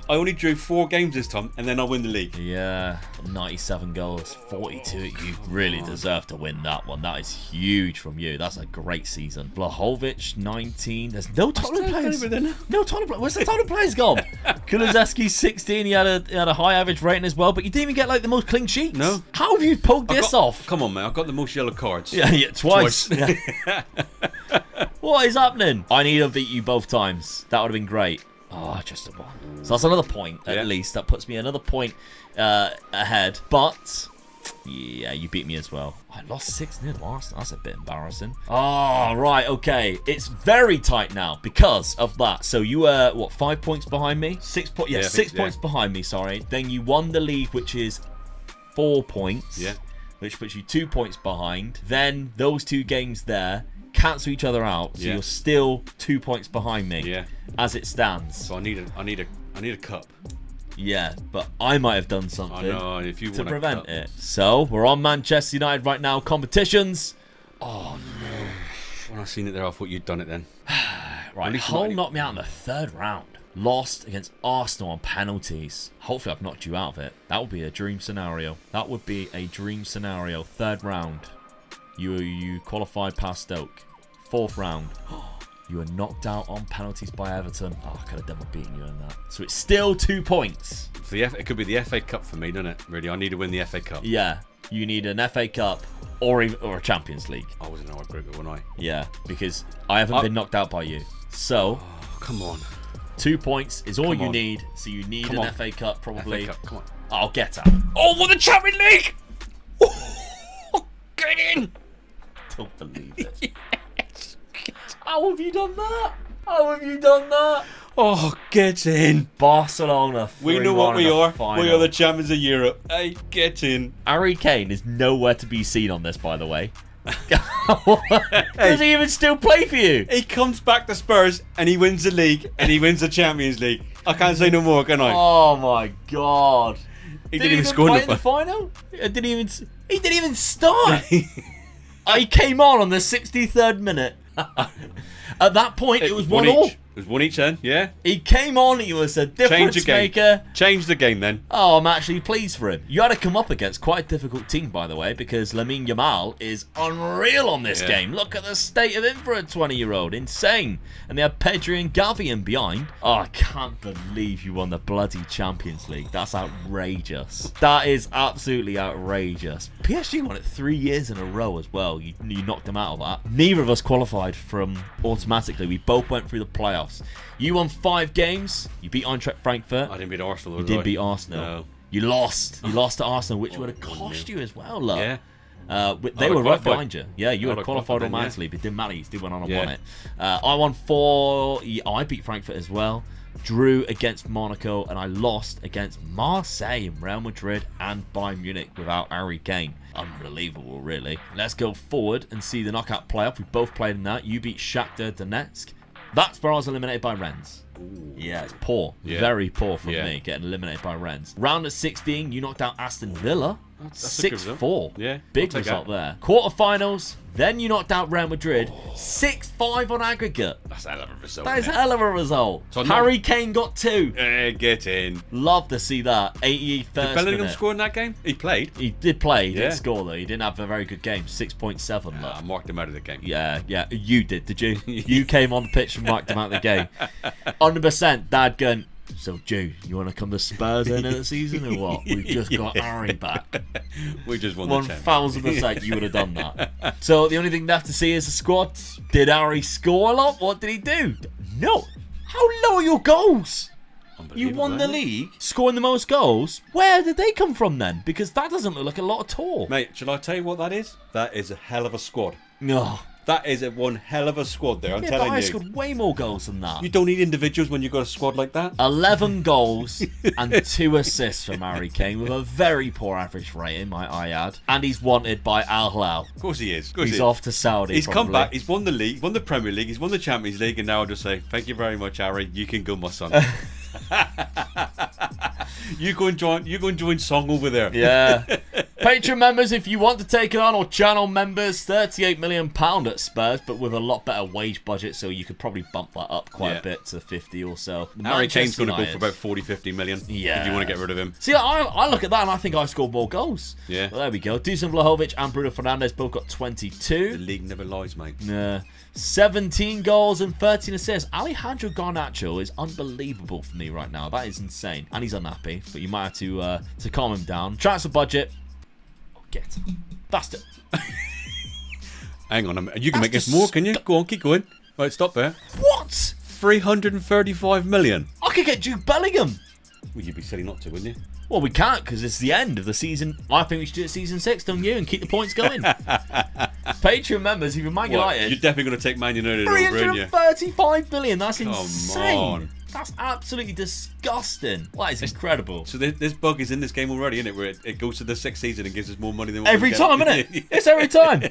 only drew 4 games this time, and then I win the league. Yeah, 97 goals, 42. You really deserve to win that one. That is huge from you. That's a great season. Blahovic, 19. There's no Tottenham players. No Tottenham players. Where's the Tottenham players gone? Kulizeski, 16. He had a high average rating as well, but you didn't even get like the most clean sheets. No. How have you pulled this off? Come on, man. I've got the most yellow cards. Yeah, twice. Yeah. What is happening? I need to beat you both times. That would have been great. Oh, just a one. So that's another point, at least. That puts me another point ahead. But, yeah, you beat me as well. I lost 6-0 to Arsenal. That's a bit embarrassing. Oh, right, okay. It's very tight now because of that. So you were, what, 5 points behind me? 6 points. Yeah, 6 points behind me, sorry. Then you won the league, which is 4 points. Yeah. Which puts you 2 points behind. Then those 2 games there cancel each other out, so you're still 2 points behind me as it stands. So I need a cup. Yeah, but I might have done something to prevent it. So we're on Manchester United right now. Competitions. Oh no! When I seen it there, I thought you'd done it then. Right, Hull knocked me out in the 3rd round. Lost against Arsenal on penalties. Hopefully I've knocked you out of it. That would be a dream scenario. That would be a dream scenario. 3rd round. You qualified past Stoke. 4th round. You were knocked out on penalties by Everton. Oh, I could have done with beating you in that. So it's still 2 points. It could be the FA Cup for me, doesn't it? Really, I need to win the FA Cup. Yeah, you need an FA Cup or a Champions League. I was in our group, wasn't I? Yeah, because I haven't been knocked out by you. So, come on. 2 points is all you need. So you need an FA Cup probably. FA Cup, come on. I'll get out. Oh, what the Champions League! Get in! Don't believe it. Yes. How have you done that? How have you done that? Oh, get in. Barcelona. We know what we are. We are the champions of Europe. Hey, get in. Harry Kane is nowhere to be seen on this, by the way. Does he even still play for you? He comes back to Spurs and he wins the league and he wins the Champions League. I can't say no more, can I? Oh my god. He didn't even score in the final? He didn't even start. He came on the 63rd minute. At that point, it was 1-1. It was 1 each then, yeah. He came on, he was a difference maker. Change the game then. Oh, I'm actually pleased for him. You had to come up against quite a difficult team, by the way, because Lamine Yamal is unreal on this game. Look at the state of him for a 20-year-old. Insane. And they have Pedri and Gavi in behind. Oh, I can't believe you won the bloody Champions League. That's outrageous. That is absolutely outrageous. PSG won it 3 years in a row as well. You knocked them out of that. Neither of us qualified from automatically. We both went through the playoffs. You won 5 games. You beat Eintracht Frankfurt. I didn't beat Arsenal. You did beat Arsenal. No. You lost. You lost to Arsenal, which would have cost you as well, look. Yeah. They were right behind you. Yeah, you had qualified automatically, but it didn't matter. You still went on and won it. I won 4. I beat Frankfurt as well. Drew against Monaco, and I lost against Marseille, Real Madrid, and Bayern Munich without Harry Kane. Unbelievable, really. Let's go forward and see the knockout playoff. We both played in that. You beat Shakhtar Donetsk. That's where I was eliminated by Rennes. Ooh. Yeah, it's poor. Yeah. Very poor from me, getting eliminated by Rennes. Round of 16, you knocked out Aston Villa. 6-4. Yeah, big result there. Quarterfinals, then you knocked out Real Madrid. 6-5 on aggregate. That's a hell of a result. That is a hell of a result. So Harry Kane got 2. Get in. Love to see that. 81st Did Bellingham score in that game? He played. He did play. He didn't score though. He didn't have a very good game. 6.7. I marked him out of the game. Yeah. You did you? You came on the pitch and marked him out of the game. 100%. Dad going, so, Joe, you want to come to Spurs end of the season or what? We've just got Harry back. We just won the 1,000% you would have done that. So, the only thing left to see is the squad. Did Harry score a lot? What did he do? No. How low are your goals? You won the league, scoring the most goals. Where did they come from then? Because that doesn't look like a lot at all. Mate, shall I tell you what that is? That is a hell of a squad. No. That is one hell of a squad there, I'm Yeah, telling but I you. scored way more goals than that. You don't need individuals when you've got a squad like that. 11 goals and 2 assists for Harry Kane with a very poor average rating, might I add. And he's wanted by Al Hilal. Of course he is. He's off to Saudi. He's probably. come back. He's won the league, won the Premier League, he's won the Champions League, and now I'll just say, thank you very much, Harry. You can go, my son. You go and join Song over there. Yeah. Patreon members, if you want to take it on, or channel members, £38 million at Spurs, but with a lot better wage budget, so you could probably bump that up quite a bit to 50 or so. Harry Kane's going to go for about 40-50 million. Yeah. If you want to get rid of him. See, I look at that and I think I scored more goals. Yeah. Well, there we go. Dusan Vlahovic and Bruno Fernandes both got 22. The league never lies, mate. 17 goals and 13 assists. Alejandro Garnacho is unbelievable for me right now. That is insane. And he's unhappy, but you might have to calm him down. Transfer budget. Get. That's it. Hang on a minute. You can make this more, can you? Go on, keep going. Right, stop there. What? 335 million. I could get Jude Bellingham. Well, you'd be silly not to, wouldn't you? Well, we can't because it's the end of the season. I think we should do it season 6, don't you? And keep the points going. Patreon members, if you're Man United, you're definitely going to take Man United over, aren't you? 335 million. That's insane. Come on. That's absolutely disgusting. That is incredible. So this bug is in this game already, isn't it? Where it goes to the 6th season and gives us more money than what every we time, get. isn't it? It's every time.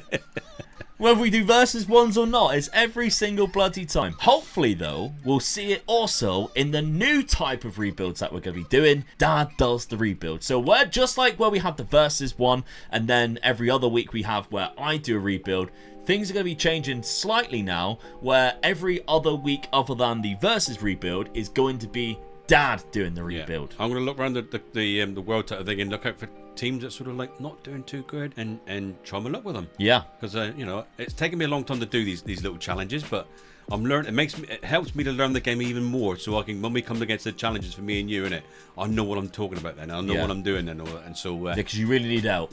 Whether we do versus ones or not, it's every single bloody time. Hopefully, though, we'll see it also in the new type of rebuilds that we're going to be doing. Dad does the rebuild. So we're just like where we have the versus one, and then every other week we have where I do a rebuild. Things are going to be changing slightly now, where every other week other than the versus rebuild is going to be Dad doing the rebuild. I'm going to look around the world title thing and look out for teams that sort of like not doing too good and try my luck with them. Yeah. Because it's taken me a long time to do these little challenges, but I'm learning. It helps me to learn the game even more, so I can, when we come against the challenges for me and you, innit, I know what I'm talking about then. I know what I'm doing then, and so. Because you really need help.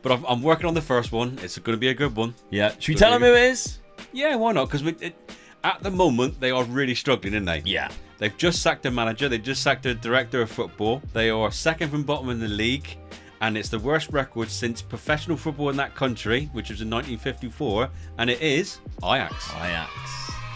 But I'm working on the first one. It's going to be a good one. Yeah. Should we tell them who it is? Yeah, why not? Because at the moment they are really struggling, aren't they? Yeah. They've just sacked their manager. They've just sacked their director of football. They are second from bottom in the league. And it's the worst record since professional football in that country, which was in 1954. And it is Ajax.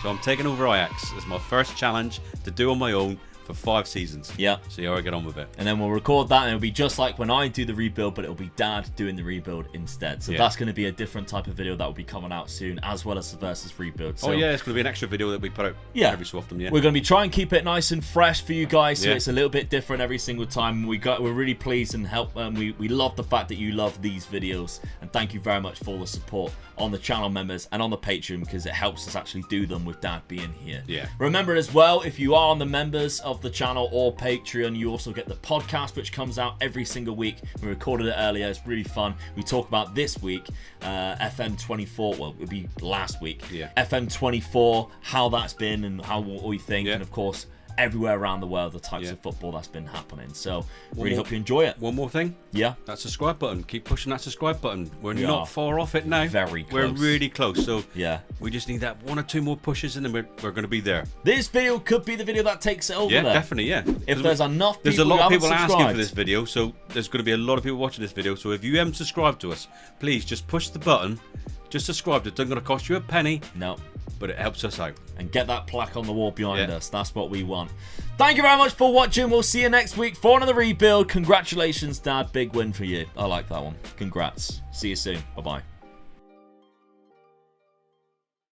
So I'm taking over Ajax as my first challenge to do on my own for 5 seasons. Yeah. See how I get on with it. And then we'll record that, and it'll be just like when I do the rebuild, but it'll be Dad doing the rebuild instead. So that's going to be a different type of video that will be coming out soon, as well as the versus rebuild. So, it's going to be an extra video that we put out every so often. Yeah. We're going to be trying to keep it nice and fresh for you guys, so it's a little bit different every single time. We're really pleased and we love the fact that you love these videos, and thank you very much for all the support on the channel members and on the Patreon, because it helps us actually do them with Dad being here. Yeah. Remember as well, if you are on the members of the channel or Patreon, you also get the podcast, which comes out every single week. We recorded it earlier. It's really fun. We talk about this week FM24. Well, it would be last week. FM24, how that's been and how what we think, and of course everywhere around the world, the types of football that's been happening. So really hope you enjoy it. One more thing. Yeah. That subscribe button. Keep pushing that subscribe button. We're not far off it now. Very close. We're really close. So we just need that 1 or 2 more pushes, and then we're going to be there. This video could be the video that takes it over there. Definitely, If there's enough people there's a lot of people asking for this video, so there's going to be a lot of people watching this video. So if you haven't subscribed to us, please just push the button. Just subscribe. It's not going to cost you a penny. No. But it helps us out. And get that plaque on the wall behind us. That's what we want. Thank you very much for watching. We'll see you next week for another rebuild. Congratulations, Dad. Big win for you. I like that one. Congrats. See you soon. Bye-bye.